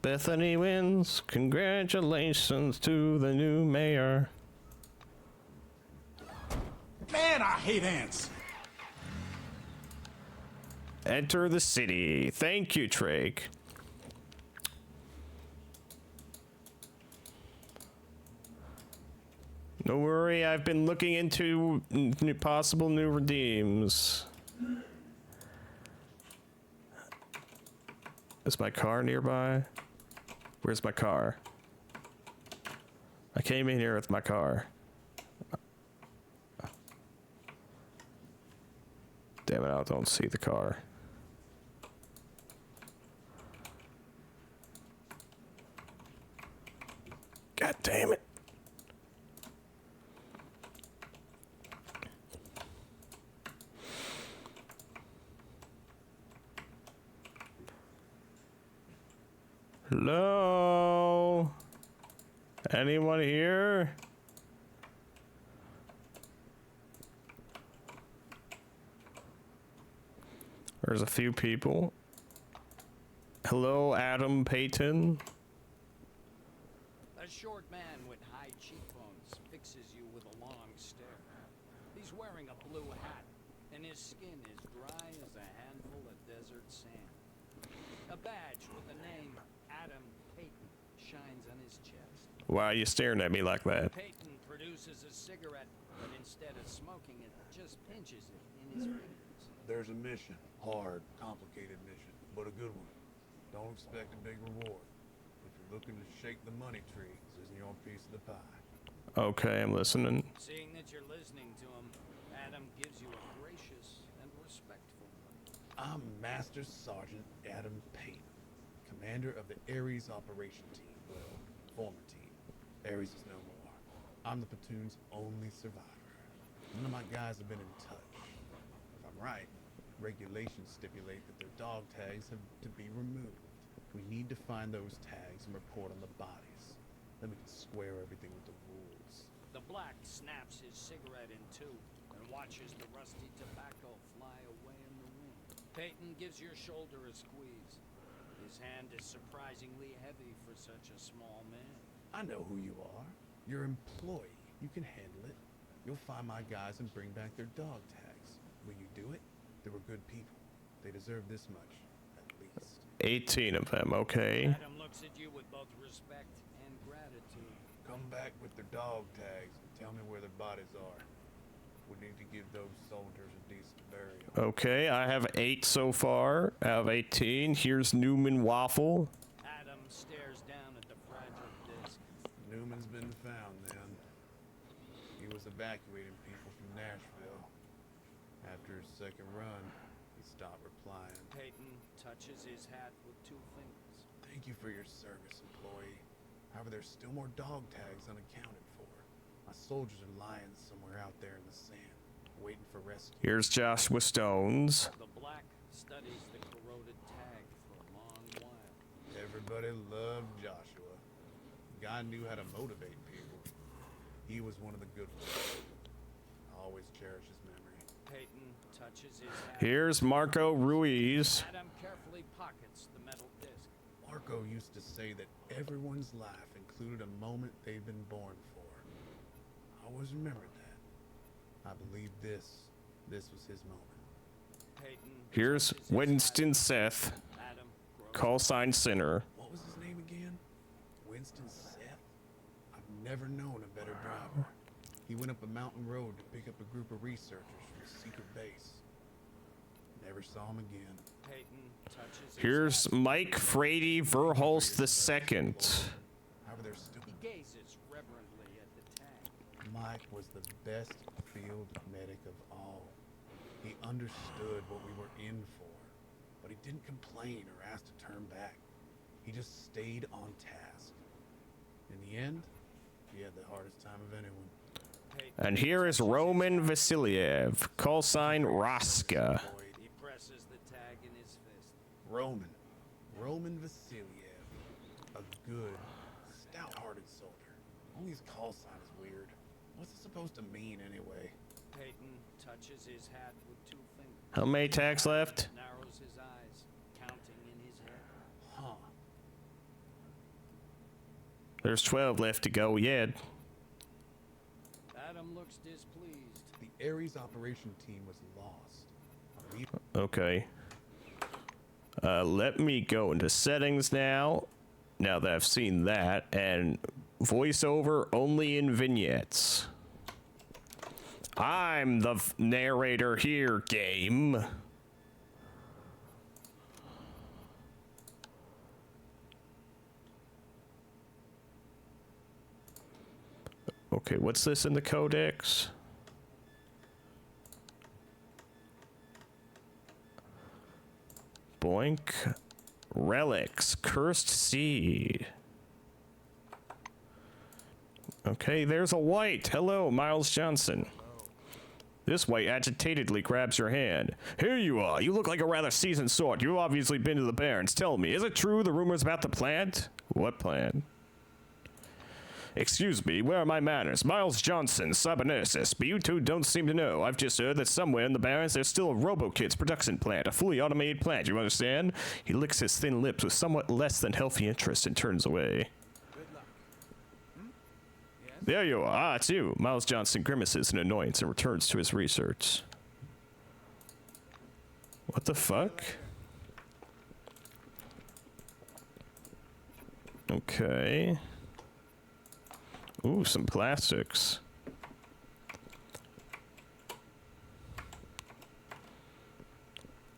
Bethany wins. Congratulations to the new mayor. Man, I hate ants. Enter the city. Thank you, Drake. No worry, I've been looking into possible new redeems. Is my car nearby? Where's my car? I came in here with my car. Damn it, I don't see the car. God damn it. Hello? Anyone here? There's a few people. Hello, Adam Payton. A short man with high cheekbones fixes you with a long stare. He's wearing a blue hat, and his skin is dry as a handful of desert sand. A badge with the name Adam Payton shines on his chest. Why are you staring at me like that? Payton produces a cigarette, but instead of smoking it, just pinches it in his fingers. There's a mission. Hard, complicated mission, but a good one. Don't expect a big reward. If you're looking to shake the money tree, this isn't your piece of the pie. Okay, I'm listening. Seeing that you're listening to him, Adam gives you a gracious and respectful look. I'm Master Sergeant Adam Payton, commander of the Ares Operation Team. Well, former team. Ares is no more. I'm the platoon's only survivor. None of my guys have been in touch. If I'm right, regulations stipulate that their dog tags have to be removed. We need to find those tags and report on the bodies. Then we can square everything with the rules. The black snaps his cigarette in two and watches the rusty tobacco fly away in the wind. Peyton gives your shoulder a squeeze. His hand is surprisingly heavy for such a small man. I know who you are. You're an employee. You can handle it. You'll find my guys and bring back their dog tags. Will you do it? They were good people. They deserve this much, at least. 18 of them, okay. Adam looks at you with both respect and gratitude. Come back with their dog tags and tell me where their bodies are. We need to give those soldiers a decent burial. Okay, I have 8 so far out of 18. Here's Newman Waffle. Adam stares down at the fragile disc. Newman's been found then. He was evacuating people from Nashville. After his second run, he stopped replying. Peyton touches his hat with 2 fingers. Thank you for your service, employee. However, there's still more dog tags unaccounted for. My soldiers are lying somewhere out there in the sand, waiting for rescue. Here's Joshua Stones. The black studies the corroded tag for a long while. Everybody loved Joshua. The guy knew how to motivate people. He was one of the good ones. I always cherish his memory. Peyton touches his hat. Here's Marco Ruiz. Adam carefully pockets the metal disc. Marco used to say that everyone's life included a moment they'd been born for. I always remembered that. I believe this was his moment. Peyton Here's touches his Winston hat. Seth, Adam grows call sign Sinner. What was his name again? Winston Seth? I've never known a better driver. He went up a mountain road to pick up a group of researchers from a secret base. Never saw him again. Peyton touches his Here's hat. Mike Frady Verhulst II. However, there's still... He gazes reverently at the tag. Mike was the best field medic of all. He understood what we were in for, but he didn't complain or ask to turn back. He just stayed on task. In the end, he had the hardest time of anyone. Peyton And here is Roman Vasiliev, call sign Raska. He presses the tag in his fist. Roman Vasiliev. A good, stout-hearted soldier. Only his call sign is weird. What's it supposed to mean anyway? Peyton touches his hat with 2 fingers. How many tags left? Narrows his eyes, counting in his head. Huh. There's 12 left to go yet. Adam looks displeased. The Ares operation team was lost. I believe Okay. Let me go into settings now. Now that I've seen that, and voiceover only in vignettes. I'm the narrator here, game. Okay, what's this in the codex? Boink. Relics. Cursed seed. Okay, there's a white. Hello, Miles Johnson. This white agitatedly grabs your hand. Here you are. You look like a rather seasoned sort. You've obviously been to the Barrens. Tell me, is it true the rumors about the plant? What plant? Excuse me, where are my manners? Miles Johnson, cyberneticist, but you two don't seem to know. I've just heard that somewhere in the Barrens there's still a RoboKids production plant, a fully automated plant, you understand? He licks his thin lips with somewhat less than healthy interest and turns away. Good luck. Yes? There you are. Ah, it's you. Miles Johnson grimaces in annoyance and returns to his research. What the fuck? Okay. Ooh, some plastics.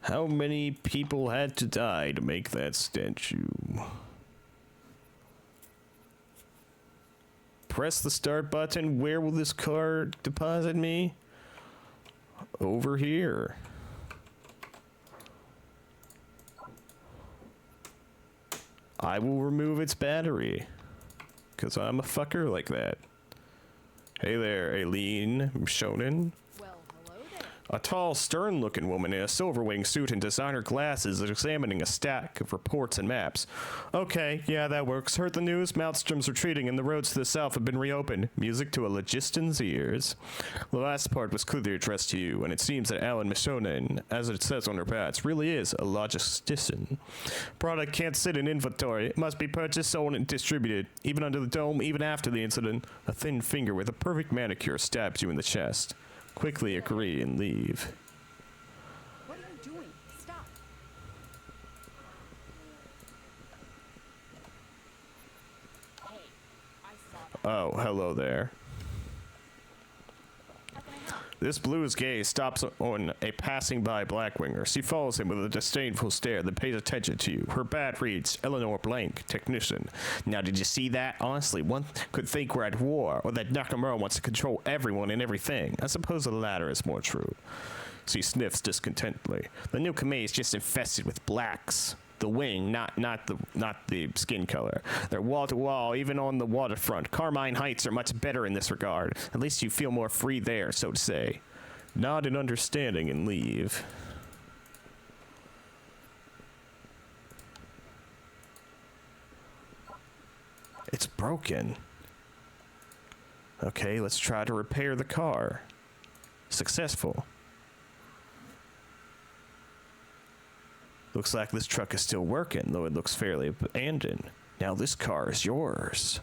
How many people had to die to make that statue? Press the start button. Where will this car deposit me? Over here. I will remove its battery. Because I'm a fucker like that. Hey there, Aileen Shonen. Well, hello there. A tall, stern-looking woman in a silver-winged suit and designer glasses is examining a stack of reports and maps. Okay, yeah, that works. Heard the news? Maelstrom's retreating and the roads to the south have been reopened. Music to a logistian's ears. The last part was clearly addressed to you, and it seems that Alan Mishonen, as it says on her badge, really is a logistician. Product can't sit in inventory. It must be purchased, sold, and distributed. Even under the dome, even after the incident, a thin finger with a perfect manicure stabs you in the chest. Quickly agree and leave. What are you doing? Stop. Hey, I saw that. Oh, hello there. How can I help? This blue's gaze stops on a passing by Blackwinger. She follows him with a disdainful stare, then pays attention to you. Her bat reads, Eleanor Blank, technician. Now, did you see that? Honestly, one could think we're at war, or that Nakamura wants to control everyone and everything. I suppose the latter is more true. She sniffs discontentedly. The new Kamei is just infested with blacks. The wing, not the skin color. They're wall to wall, even on the waterfront. Carmine Heights are much better in this regard. At least you feel more free there, so to say. Nod in understanding and leave. It's broken. Okay, let's try to repair the car. Successful. Looks like this truck is still working, though it looks fairly abandoned. Now this car is yours.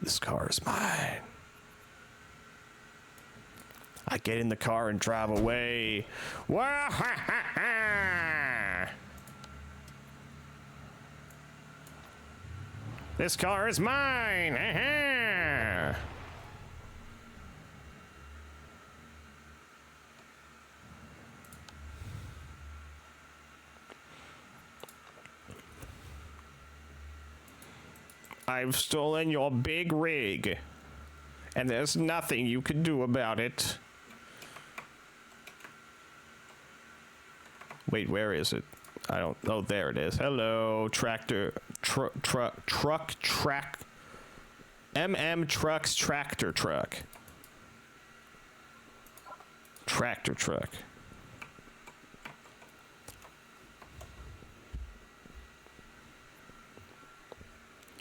This car is mine. I get in the car and drive away. Wah, ha, ha, ha. This car is mine. Ha, ha. I've stolen your big rig, and there's nothing you can do about it. Wait, where is it? I don't. Oh, there it is. Hello, tractor, truck, Trucks tractor truck. Tractor truck.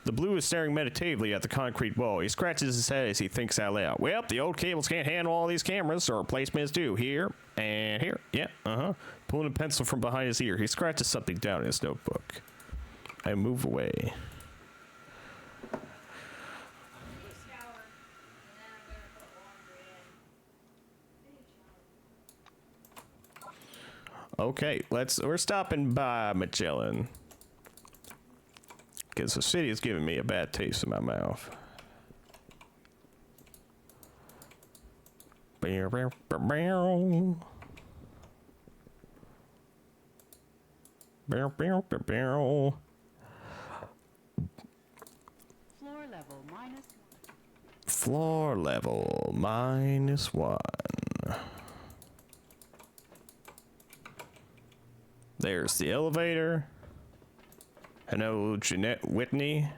The blue is staring meditatively at the concrete wall. He scratches his head as he thinks out loud. Well, the old cables can't handle all these cameras, so replacements do. Here and here. Yeah, Pulling a pencil from behind his ear, he scratches something down in his notebook. I move away. Okay, we're stopping by Magellan. Because the city is giving me a bad taste in my mouth. Floor level minus. Floor level -1. There's the elevator. Hello, Jeanette Whitney.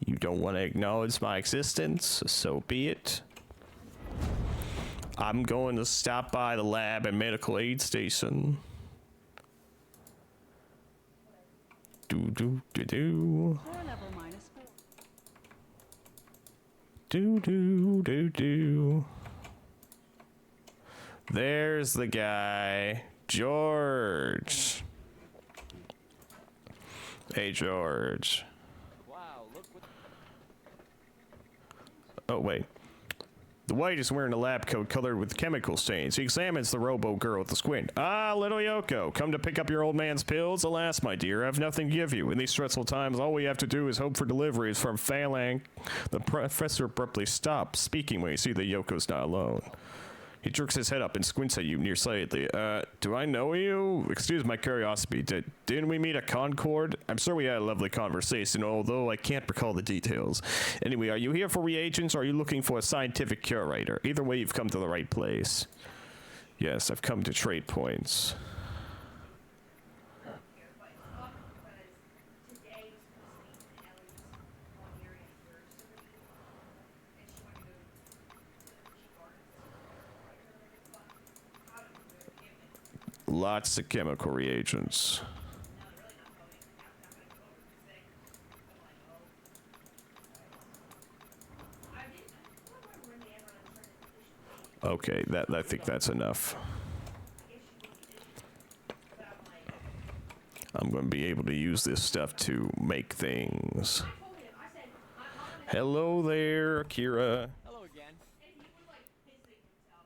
You don't want to acknowledge my existence, so be it. I'm going to stop by the lab and medical aid station. Do. Floor level -4. Do. There's the guy, George. Hey, George. Wow, look what... Oh, wait. The white is wearing a lab coat colored with chemical stains. He examines the robo girl with a squint. Ah, little Yoko, come to pick up your old man's pills? Alas, my dear, I have nothing to give you. In these stressful times, all we have to do is hope for deliveries from Phalang. The professor abruptly stops speaking when you see that Yoko's not alone. He jerks his head up and squints at you nearsightedly. Do I know you? Excuse my curiosity. Didn't we meet at Concord? I'm sure we had a lovely conversation, although I can't recall the details. Anyway, are you here for reagents or are you looking for a scientific curator? Either way, you've come to the right place. Yes, I've come to trade points. Lots of chemical reagents. Okay, I think that's enough. I'm going to be able to use this stuff to make things. Hello there, Akira. Hello again.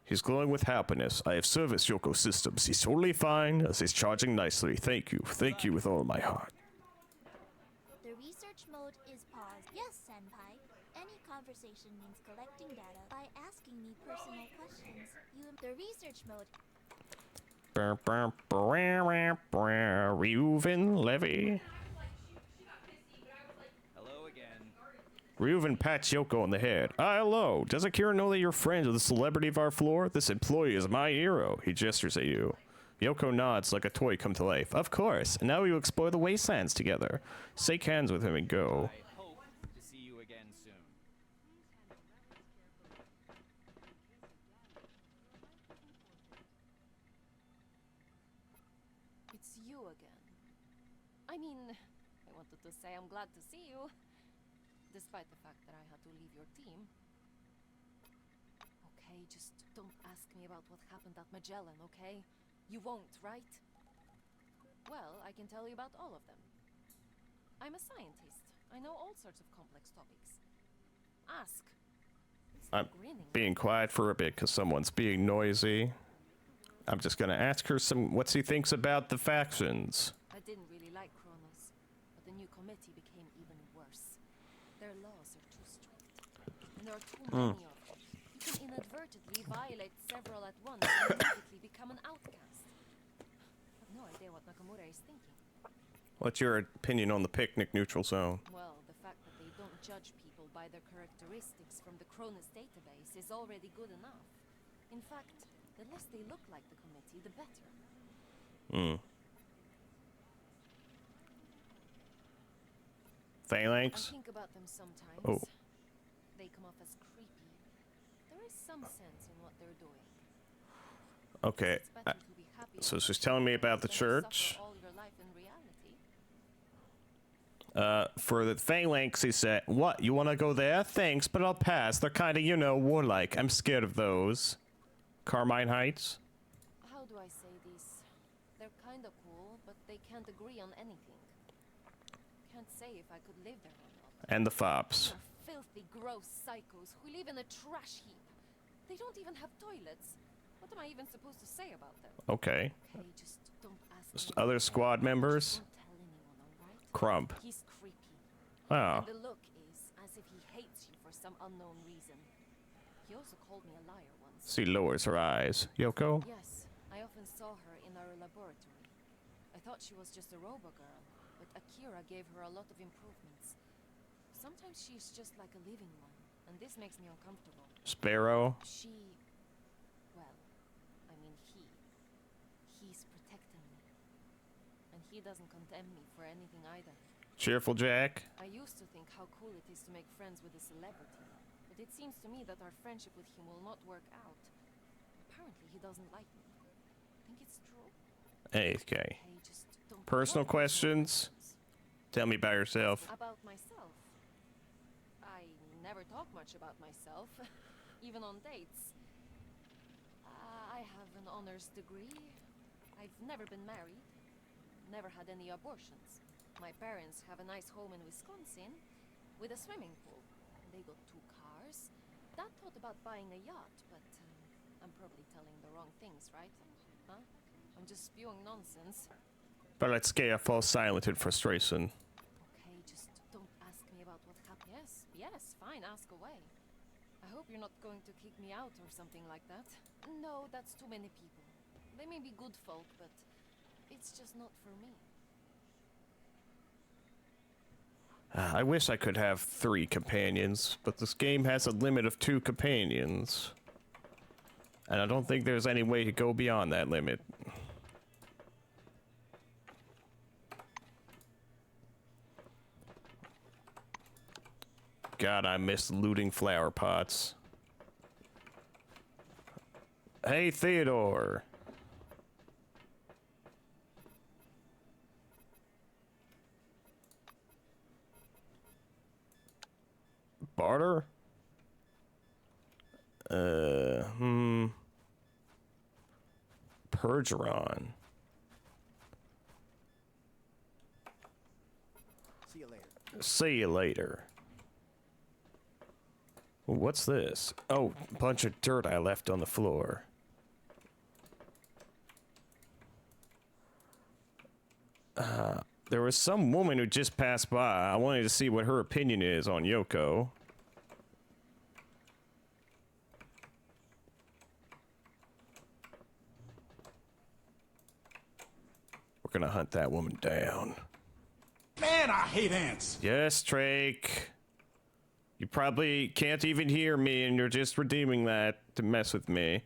He's glowing with happiness. I have serviced Yoko systems. He's totally fine, as he's charging nicely. Thank you. Thank you with all my heart. The research mode is paused. Yes, Senpai. Any conversation means collecting data by asking me personal questions. The research mode. Reuven Levy. Hello again. Reuven pats Yoko on the head. Ah, hello. Does Akira know that you're friends with the celebrity of our floor? This employee is my hero. He gestures at you. Yoko nods like a toy come to life. Of course. And now we will explore the wastelands together. Shake hands with him and go. I hope to see you again soon. It's you again. I mean, I wanted to say I'm glad to see you, despite the fact that I had to leave your team. Okay, just don't ask me about what happened at Magellan, okay? You won't, right? Well, I can tell you about all of them. I'm a scientist. I know all sorts of complex topics. Ask. I'm Stop grinning. being quiet for a bit because someone's being noisy. I'm just going to ask her what she thinks about the factions. I didn't really like Kronos, but the new committee became even worse. Their laws are too strict, and there are too many of them. You can inadvertently violate several at once and immediately become an outcast. I have no idea what Nakamura is thinking. What's your opinion on the picnic neutral zone? Well, the fact that they don't judge people by their characteristics from the Cronus database is already good enough. In fact, the less they look like the committee, the better. I Phalanx? think about them sometimes. Oh. They come off as creepy. There is some sense in what they're doing. Okay. It's better to be happy So with she's telling me about the than to suffer church. all your life in reality. For the Phalanx, he said, what, you want to go there? Thanks, but I'll pass. They're kind of, you know, warlike. I'm scared of those. Carmine Heights? How do I say this? They're kinda cool, but they can't agree on anything. Can't say if I could live there or not. And the Fops. They're filthy, gross psychos who live in a trash heap. They don't even have toilets. What am I even supposed to say about them? Okay. Okay, just don't ask Just me. other squad members? Don't tell anyone, alright? Crump. He's creepy. Oh. And the look is as if he hates you for some unknown reason. He also called me a liar once. She lowers her eyes. Yoko? Yes, I often saw her in our laboratory. I thought she was just a robo-girl, but Akira gave her a lot of improvements. Sometimes she's just like a living one, and this makes me uncomfortable. Sparrow? Well, I mean he's protecting me. And he doesn't condemn me for anything either. Cheerful Jack? I used to think how cool it is to make friends with a celebrity, but it seems to me that our friendship with him will not work out. Apparently he doesn't like me. Think it's true? Okay. Hey, just don't Personal put me on questions? Tell me about yourself. About myself. I never talk much about myself, even on dates. I have an honors degree. I've never been married. Never had any abortions. My parents have a nice home in Wisconsin with a swimming pool. They got 2 cars. Dad thought about buying a yacht, but I'm probably telling the wrong things, right? Huh? I'm just spewing nonsense. But let's fall silent in frustration. Okay, just don't ask me about what happened. Yes, fine, ask away. I hope you're not going to kick me out or something like that. No, that's too many people. They may be good folk, but it's just not for me. I wish I could have 3 companions, but this game has a limit of 2 companions. And I don't think there's any way to go beyond that limit. God, I miss looting flower pots. Hey, Theodore. Barter? Pergeron. See you later. See you later. What's this? Oh, a bunch of dirt I left on the floor. There was some woman who just passed by. I wanted to see what her opinion is on Yoko. We're gonna hunt that woman down. Man, I hate ants. Yes, Drake. You probably can't even hear me and you're just redeeming that to mess with me.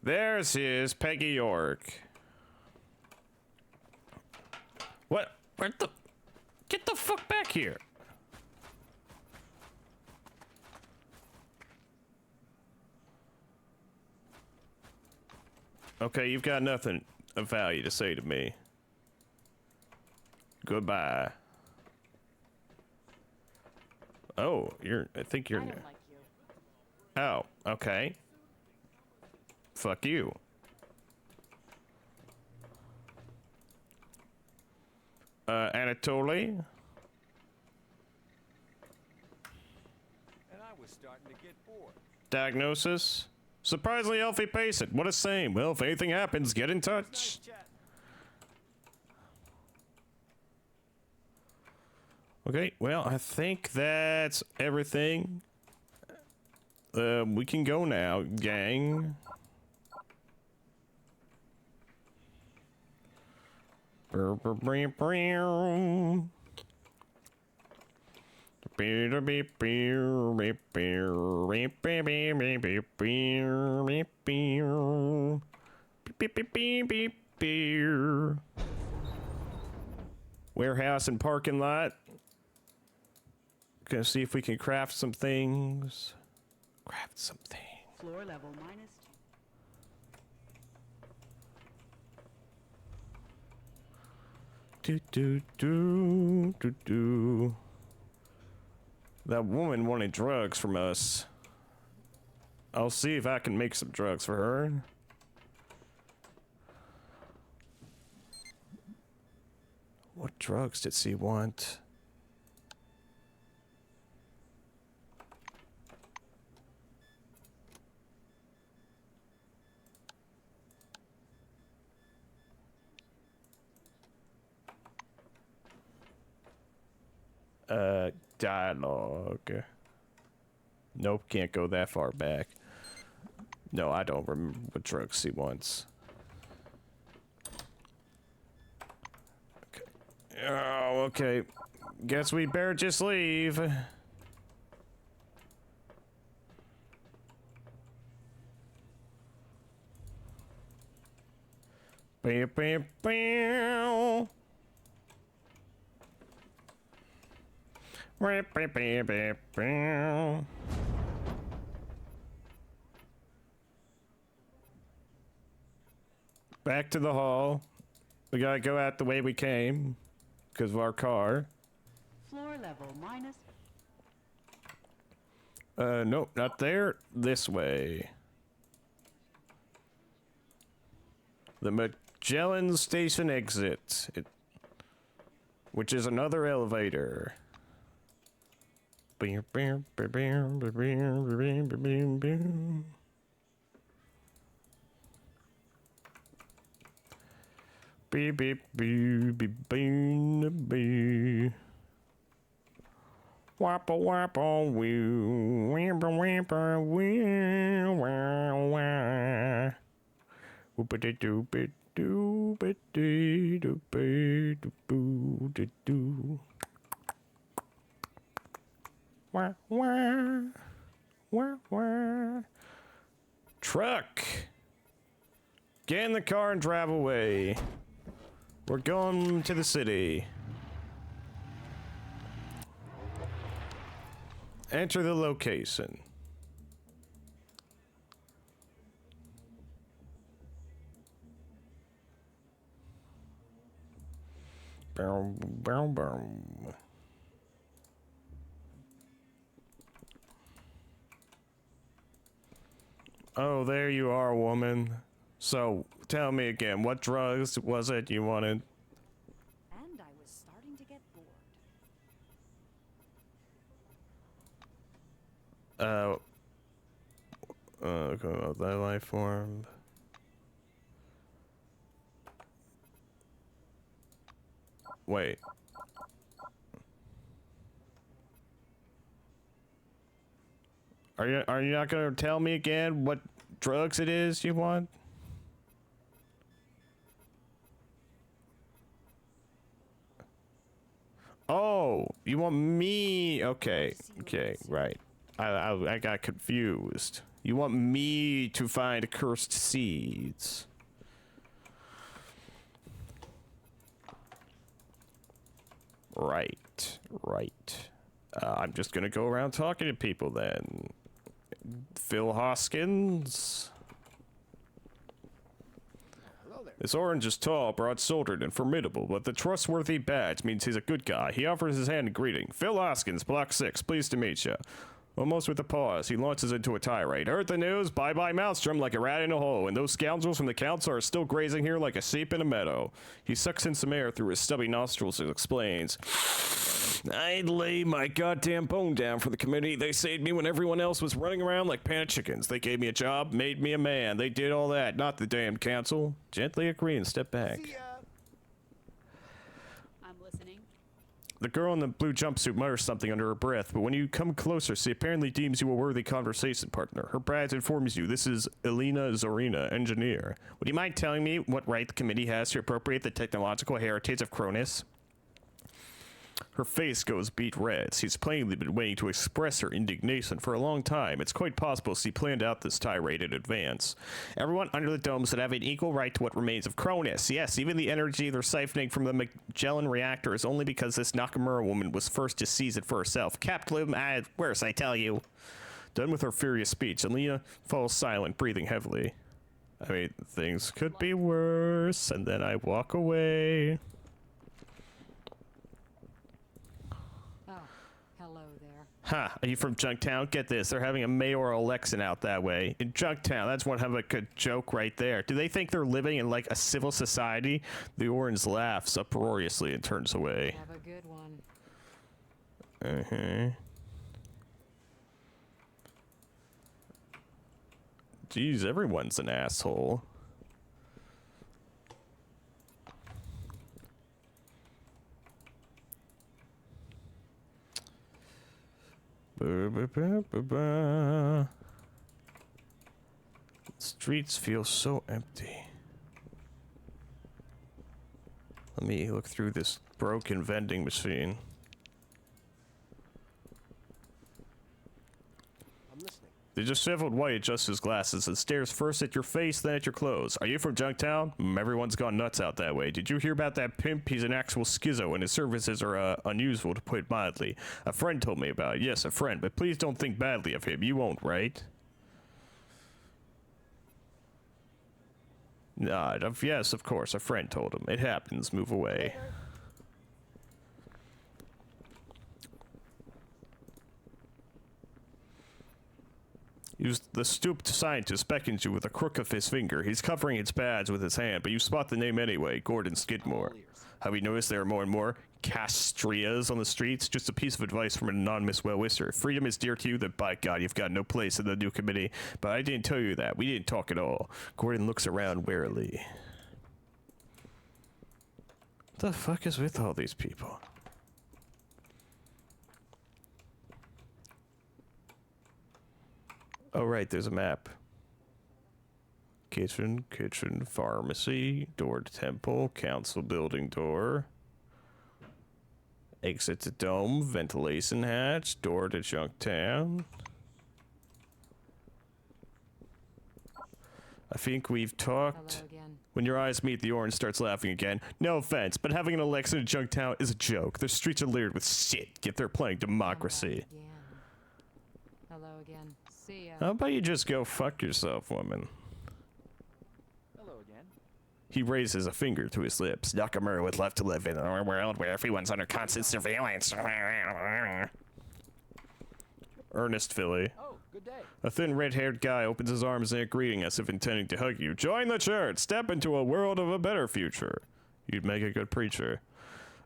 There she is, Peggy York. What? Where the? Get the fuck back here. Okay, you've got nothing of value to say to me. Goodbye. Oh, I think you're. I don't like you. Oh, okay. Fuck you. Anatoly? And I was starting to get bored. Diagnosis? Surprisingly healthy patient. What a shame. Well, if anything happens, get in touch. Nice chat. Okay, well, I think that's everything. We can go now, gang. Warehouse and parking lot. Gonna see if we can craft some things. Craft some things. Floor level -2. Do. That woman wanted drugs from us. I'll see if I can make some drugs for her. What drugs did she want? Dialogue. Nope, can't go that far back. No, I don't remember what drugs he wants. Okay. Oh, okay. Guess we better just leave. Bam, bam, bam. Back to the hall. We gotta go out the way we came because of our car. Floor level Nope, not there. This way. The Magellan Station exit. Which is another elevator. Beep, beep, beep, beep, beep, beep, beep, beep, beep. Beep, beep, beep, beep, beep, beep. Wappa, wappa, woo, wampa, wampa, woo, wow, wow. Whoopity-doopity, doopity, doopity, doopity, doo. Wah, wah, wah, wah. Truck! Get in the car and drive away. We're going to the city. Enter the location. Boom, boom, boom. Oh, there you are, woman. So, tell me again, what drugs was it you wanted? And I was starting to get bored. That life form. Wait. Are you not gonna tell me again what drugs it is you want? Oh, you want me? Okay, right. I got confused. You want me to find cursed seeds? Right. I'm just gonna go around talking to people then. Phil Hoskins. This orange is tall, broad-shouldered, and formidable, but the trustworthy badge means he's a good guy. He offers his hand in greeting. Phil Hoskins, Block 6, pleased to meet you. Almost with a pause, he launches into a tirade. Heard the news? Bye-bye Maelstrom like a rat in a hole, and those scoundrels from the council are still grazing here like a sheep in a meadow. He sucks in some air through his stubby nostrils and explains. I'd lay my goddamn bone down for the committee. They saved me when everyone else was running around like panic chickens. They gave me a job, made me a man. They did all that, not the damned council. Gently agree and step back. I'm listening. The girl in the blue jumpsuit mutters something under her breath, but when you come closer, she apparently deems you a worthy conversation partner. Her badge informs you this is Elena Zorina, engineer. Would you mind telling me what right the committee has to appropriate the technological heritage of Cronus? Her face goes beet red. She's plainly been waiting to express her indignation for a long time. It's quite possible she planned out this tirade in advance. Everyone under the dome should have an equal right to what remains of Cronus. Yes, even the energy they're siphoning from the Magellan reactor is only because this Nakamura woman was first to seize it for herself. Captain, where's I tell you? Done with her furious speech, Alina falls silent, breathing heavily. I mean, things could be worse, and then I walk away. Ha, are you from Junktown? Get this, they're having a mayoral election out that way. In Junktown, that's one hell of a good joke right there. Do they think they're living in like a civil society? The orange laughs uproariously and turns away. Have a good one. Jeez, everyone's an asshole. Streets feel so empty. Let me look through this broken vending machine. I'm listening. The disheveled white adjusts his glasses and stares first at your face, then at your clothes. Are you from Junktown? Everyone's gone nuts out that way. Did you hear about that pimp? He's an actual schizo, and his services are unusual, to put it mildly. A friend told me about it. Yes, a friend, but please don't think badly of him. You won't, right? Nod. Yes, of course, a friend told him. It happens. Move away. The stooped scientist beckons you with a crook of his finger. He's covering its badge with his hand, but you spot the name anyway, Gordon Skidmore. Have you noticed there are more and more castrias on the streets? Just a piece of advice from an anonymous well-wisher. If freedom is dear to you, then by God, you've got no place in the new committee. But I didn't tell you that. We didn't talk at all. Gordon looks around warily. What the fuck is with all these people? Oh, right, there's a map. Kitchen, pharmacy, door to temple, council building door. Exit to dome, ventilation hatch, door to Junktown. I think we've talked. Hello again. When your eyes meet, the orange starts laughing again. No offense, but having an election in Junktown is a joke. Their streets are littered with shit, yet they're playing democracy. Hello again. See ya. How about you just go fuck yourself, woman? Hello again. He raises a finger to his lips. Nakamura would love to live in a world where everyone's under constant surveillance. Ernest Philly. Oh, good day. A thin red-haired guy opens his arms in a greeting as if intending to hug you. Join the church! Step into a world of a better future. You'd make a good preacher.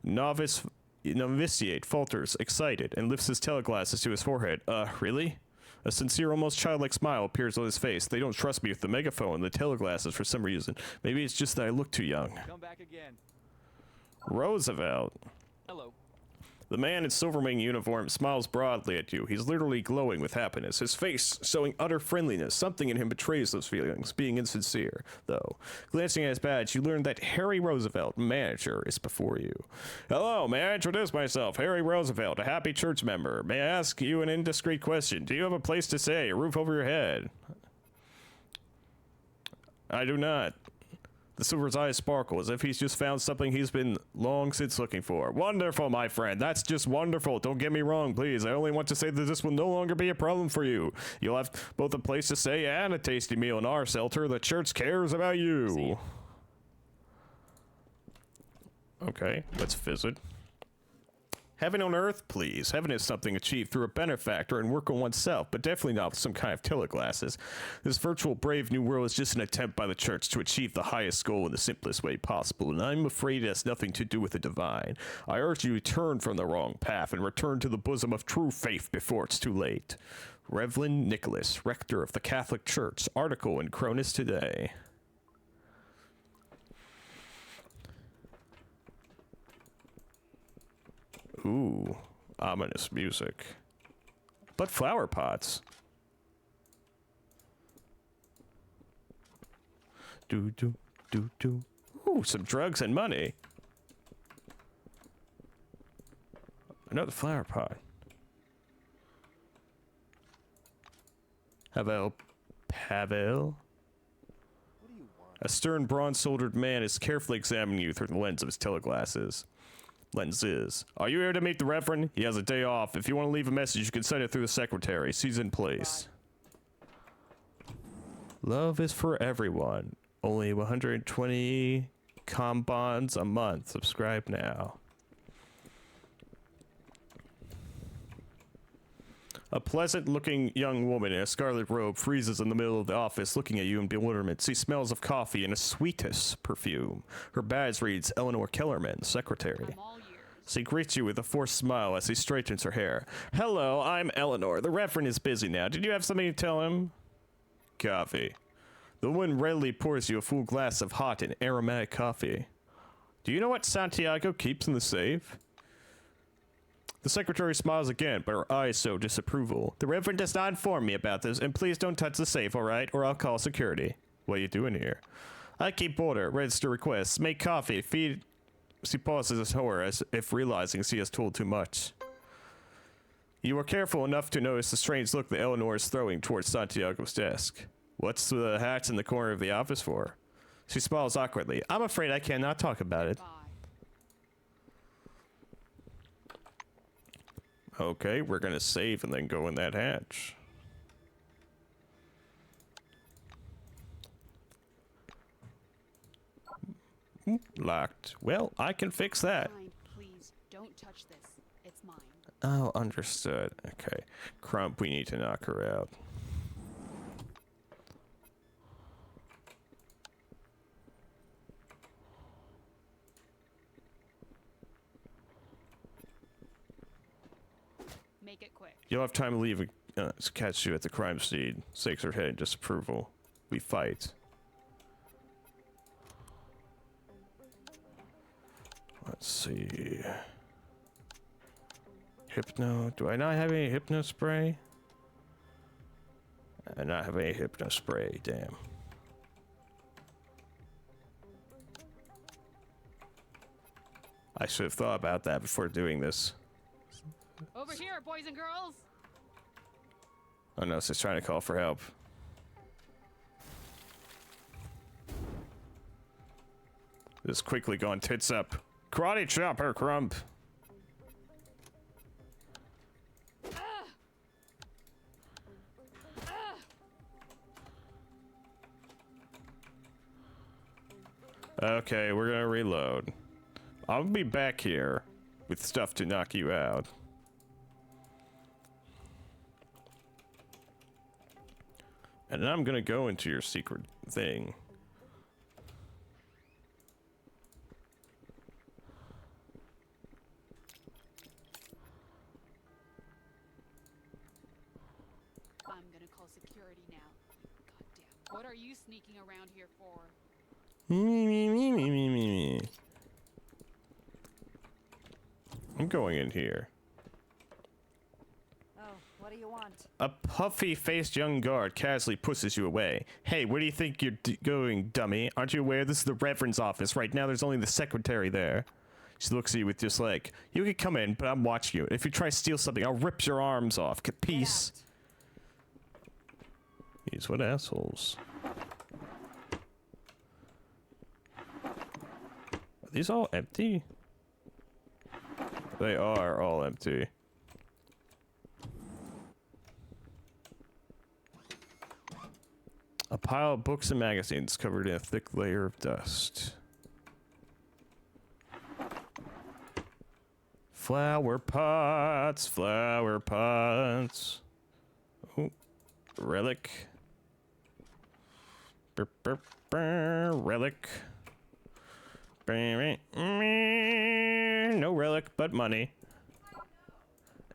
Novitiate falters, excited, and lifts his teleglasses to his forehead. Really? A sincere, almost childlike smile appears on his face. They don't trust me with the megaphone and the teleglasses for some reason. Maybe it's just that I look too young. Come back again. Roosevelt. Hello. The man in silverwing uniform smiles broadly at you. He's literally glowing with happiness, his face showing utter friendliness. Something in him betrays those feelings, being insincere, though. Glancing at his badge, you learn that Harry Roosevelt, manager, is before you. Hello, may I introduce myself? Harry Roosevelt, a happy church member. May I ask you an indiscreet question? Do you have a place to stay, a roof over your head? I do not. The silver's eyes sparkle as if he's just found something he's been long since looking for. Wonderful, my friend. That's just wonderful. Don't get me wrong, please. I only want to say that this will no longer be a problem for you. You'll have both a place to stay and a tasty meal in our shelter. The church cares about you. Okay, let's visit. Heaven on earth, please. Heaven is something achieved through a benefactor and work on oneself, but definitely not with some kind of teleglasses. This virtual brave new world is just an attempt by the church to achieve the highest goal in the simplest way possible, and I'm afraid it has nothing to do with the divine. I urge you to turn from the wrong path and return to the bosom of true faith before it's too late. Reverend Nicholas, rector of the Catholic Church. Article in Cronus Today. Ooh, ominous music. But flower pots. Do. Ooh, some drugs and money. Another flower pot. Pavel. A stern, bronze-shouldered man is carefully examining you through the lens of his teleglasses. Lenses. Are you here to meet the Reverend? He has a day off. If you want to leave a message, you can send it through the secretary. She's in place. Love is for everyone. Only 120 bonds a month. Subscribe now. A pleasant-looking young woman in a scarlet robe freezes in the middle of the office, looking at you in bewilderment. She smells of coffee and a sweetest perfume. Her badge reads Eleanor Kellerman, secretary. She greets you with a forced smile as she straightens her hair. Hello, I'm Eleanor. The Reverend is busy now. Did you have something to tell him? Coffee. The woman readily pours you a full glass of hot and aromatic coffee. Do you know what Santiago keeps in the safe? The secretary smiles again, but her eyes show disapproval. The Reverend does not inform me about this, and please don't touch the safe, alright? Or I'll call security. What are you doing here? I keep order, register requests, make coffee, feed... She pauses in horror as if realizing she has told too much. You are careful enough to notice the strange look that Eleanor is throwing towards Santiago's desk. What's the hat in the corner of the office for? She smiles awkwardly. I'm afraid I cannot talk about it. Okay, we're gonna save and then go in that hatch. Locked. Well, I can fix that. Please, don't touch this. It's mine. Oh, understood. Okay. Crump, we need to knock her out. make it quick. You'll have time to leave to catch you at the crime scene. Shakes her head in disapproval. We fight. Let's see. Hypno. Do I not have any hypno spray? I not have any hypno spray. Damn. I should have thought about that before doing this. Over here, boys and girls. Oh no, she's trying to call for help. This quickly gone tits up. Karate chop her, Crump. Okay, we're gonna reload. I'll be back here with stuff to knock you out. And I'm gonna go into your secret thing. I'm gonna call security now. Goddamn. What are you sneaking around here for? Me. I'm going in here. Oh, what do you want? A puffy-faced young guard casually pushes you away. Hey, where do you think you're going, dummy? Aren't you aware this is the Reverend's office? Right now there's only the secretary there. She looks at you with dislike. You can come in, but I'm watching you. If you try to steal something, I'll rip your arms off. Peace. These what assholes. Are these all empty? They are all empty. A pile of books and magazines covered in a thick layer of dust. Flower pots, flower pots. Oh, relic. Burr, burr, burr, relic. No relic, but money.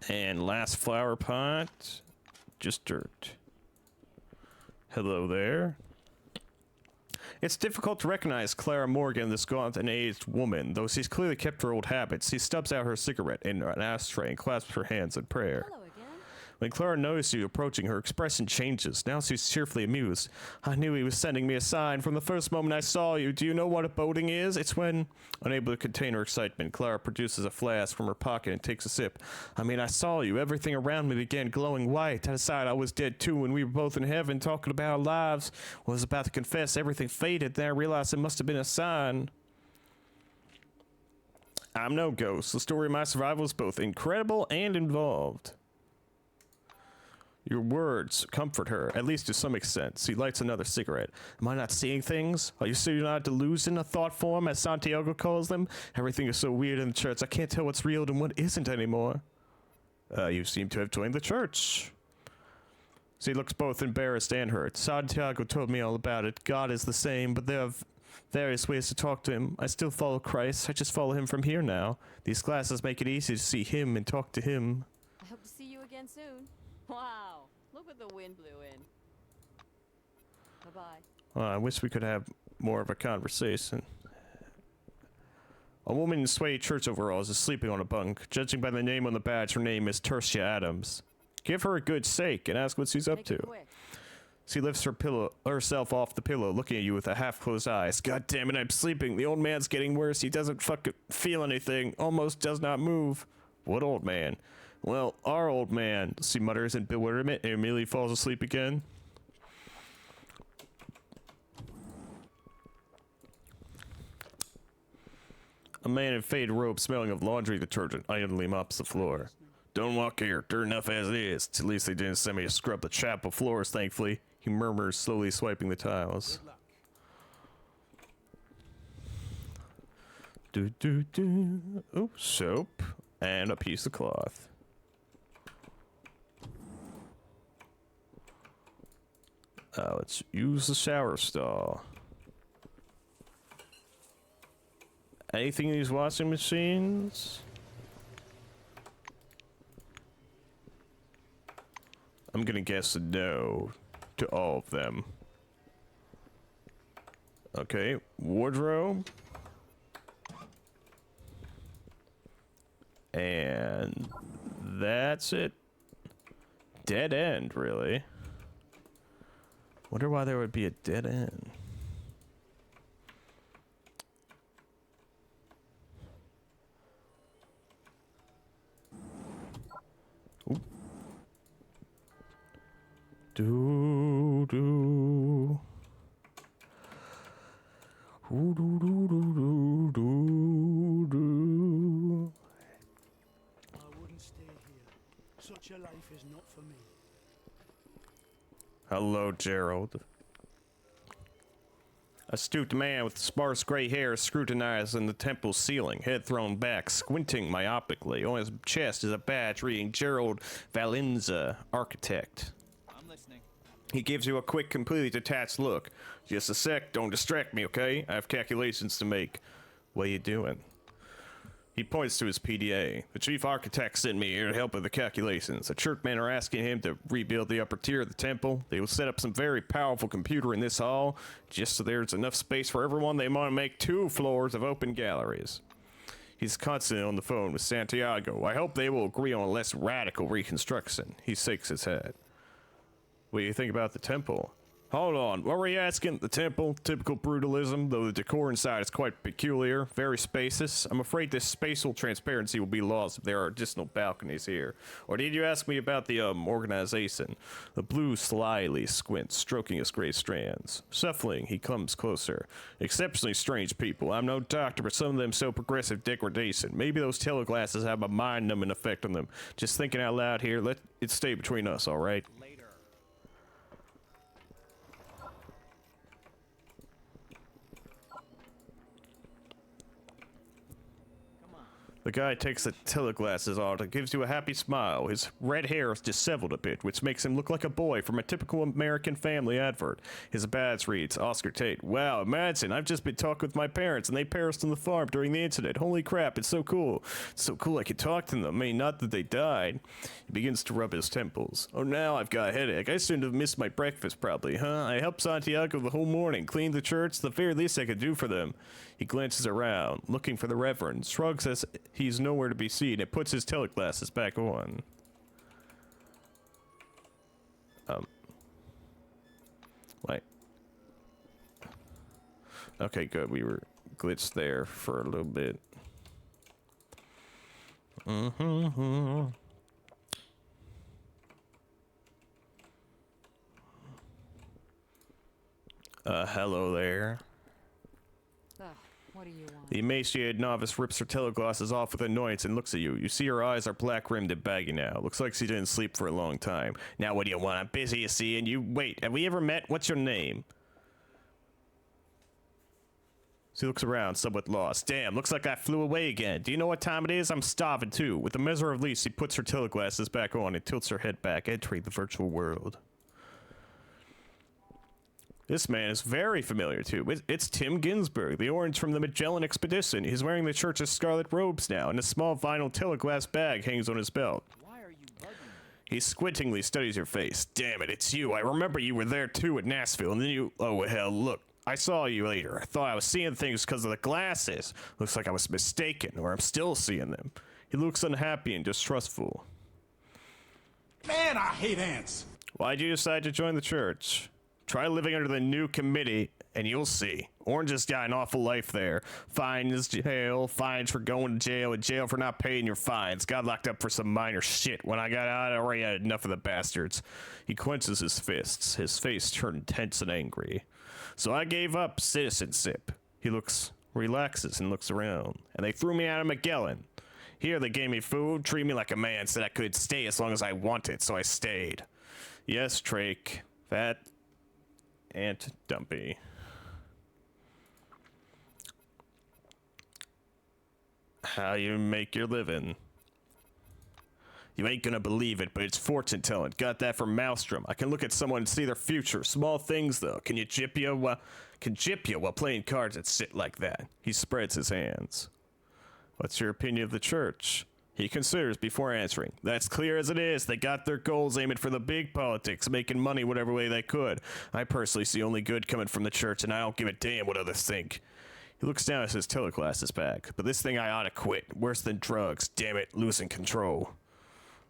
And last flower pot, just dirt. Hello there. It's difficult to recognize Clara Morgan, this gaunt and aged woman, though she's clearly kept her old habits. She stubs out her cigarette in an ashtray and clasps her hands in prayer. Hello again. When Clara noticed you approaching, her expression changes. Now she's cheerfully amused. I knew he was sending me a sign from the first moment I saw you. Do you know what a boating is? It's when, unable to contain her excitement, Clara produces a flask from her pocket and takes a sip. I mean, I saw you. Everything around me began glowing white. I decided I was dead too when we were both in heaven talking about our lives. I was about to confess everything faded. Then I realized it must have been a sign. I'm no ghost. The story of my survival is both incredible and involved. Your words comfort her, at least to some extent. She lights another cigarette. Am I not seeing things? Are you sure you're not a delusion, a thought form, as Santiago calls them? Everything is so weird in the church, I can't tell what's real and what isn't anymore. You seem to have joined the church. She looks both embarrassed and hurt. Santiago told me all about it. God is the same, but there are various ways to talk to him. I still follow Christ. I just follow him from here now. These glasses make it easy to see him and talk to him. I hope to see you again soon. Wow, look what the wind blew in. Bye-bye. I wish we could have more of a conversation. A woman in sweaty church overalls is sleeping on a bunk. Judging by the name on the badge, her name is Tertia Adams. Give her a good shake and ask what she's up to. She lifts herself off the pillow, looking at you with a half-closed eyes. God damn it, I'm sleeping. The old man's getting worse. He doesn't fucking feel anything. Almost does not move. What old man? Well, our old man. She mutters in bewilderment and immediately falls asleep again. A man in faded robe smelling of laundry detergent idly mops the floor. Don't walk here. Dirt enough as it is. At least they didn't send me to scrub the chapel floors, thankfully. He murmurs, slowly swiping the tiles. Oh, soap and a piece of cloth. Let's use the shower stall. Anything in these washing machines? I'm gonna guess a no to all of them. Okay, wardrobe. And that's it. Dead end, really. Wonder why there would be a dead end. Oop. Do do. Ooh, do do do do do. I wouldn't stay here. Such a life is not for me. Hello, Gerald. A stooped man with sparse gray hair scrutinizing the temple ceiling, head thrown back, squinting myopically. On his chest is a badge reading Gerald Valenza, architect. I'm listening. He gives you a quick, completely detached look. Just a sec, don't distract me, okay? I have calculations to make. What are you doing? He points to his PDA. The chief architect sent me here to help with the calculations. The churchmen are asking him to rebuild the upper tier of the temple. They will set up some very powerful computer in this hall, just so there's enough space for everyone. They want to make 2 floors of open galleries. He's constantly on the phone with Santiago. I hope they will agree on a less radical reconstruction. He shakes his head. What do you think about the temple? Hold on, what were you asking? The temple, typical brutalism, though the decor inside is quite peculiar, very spacious. I'm afraid this spatial transparency will be lost if there are additional balconies here. Or did you ask me about the, organization? The blue slyly squints, stroking his gray strands. Shuffling, he comes closer. Exceptionally strange people. I'm no doctor, but some of them show progressive degradation. Maybe those teleglasses have a mind-numbing effect on them. Just thinking out loud here, let it stay between us, alright? The guy takes the teleglasses off and gives you a happy smile. His red hair is disheveled a bit, which makes him look like a boy from a typical American family advert. His badge reads, Oscar Tate. Wow, imagine, I've just been talking with my parents, and they perished on the farm during the incident. Holy crap, it's so cool. It's so cool I could talk to them. I mean, not that they died. He begins to rub his temples. Oh, now I've got a headache. I shouldn't have missed my breakfast, probably, huh? I helped Santiago the whole morning, cleaned the church, the very least I could do for them. He glances around, looking for the Reverend, shrugs as he's nowhere to be seen, and puts his teleglasses back on. Like. Okay, good. We were glitched there for a little bit. Hello there. What do you want? The emaciated novice rips her teleglasses off with annoyance and looks at you. You see her eyes are black-rimmed and baggy now. Looks like she didn't sleep for a long time. Now what do you want? I'm busy, you see, and you... Wait, have we ever met? What's your name? She looks around, somewhat lost. Damn, looks like I flew away again. Do you know what time it is? I'm starving, too. With a measure of relief, she puts her teleglasses back on and tilts her head back, entering the virtual world. This man is very familiar, too. It's Tim Ginsburg, the orange from the Magellan Expedition. He's wearing the church's scarlet robes now, and a small vinyl teleglass bag hangs on his belt. Why are you bugging me? He squintingly studies your face. Damn it, it's you. I remember you were there, too, at Nashville, and then you... Oh, hell, look. I saw you later. I thought I was seeing things because of the glasses. Looks like I was mistaken, or I'm still seeing them. He looks unhappy and distrustful. Man, I hate ants. Why'd you decide to join the church? Try living under the new committee, and you'll see. Orange has got an awful life there. Fines, jail, fines for going to jail, and jail for not paying your fines. Got locked up for some minor shit. When I got out, I already had enough of the bastards. He clenches his fists. His face turned tense and angry. So I gave up citizenship. He relaxes and looks around. And they threw me out of Magellan. Here they gave me food, treated me like a man, said I could stay as long as I wanted, so I stayed. Yes, Drake. Fat Aunt Dumpy. How you make your living? You ain't gonna believe it, but it's fortune telling. Got that from Maelstrom. I can look at someone and see their future. Small things, though. Can gyp you while playing cards and shit like that. He spreads his hands. What's your opinion of the church? He considers before answering. That's clear as it is. They got their goals aiming for the big politics, making money whatever way they could. I personally see only good coming from the church, and I don't give a damn what others think. He looks down at his teleglasses back. But this thing I ought to quit. Worse than drugs. Damn it, losing control.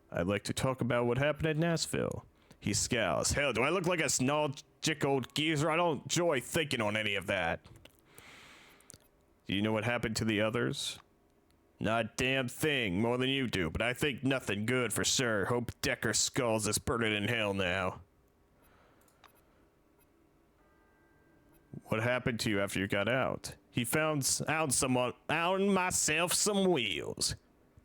I'd like to talk about what happened at Nashville. He scowls. Hell, do I look like a nostalgic old geezer? I don't enjoy thinking on any of that. Do you know what happened to the others? Not a damn thing, more than you do, but I think nothing good for sure. Hope Decker's skulls is burning in hell now. What happened to you after you got out? He found myself some wheels.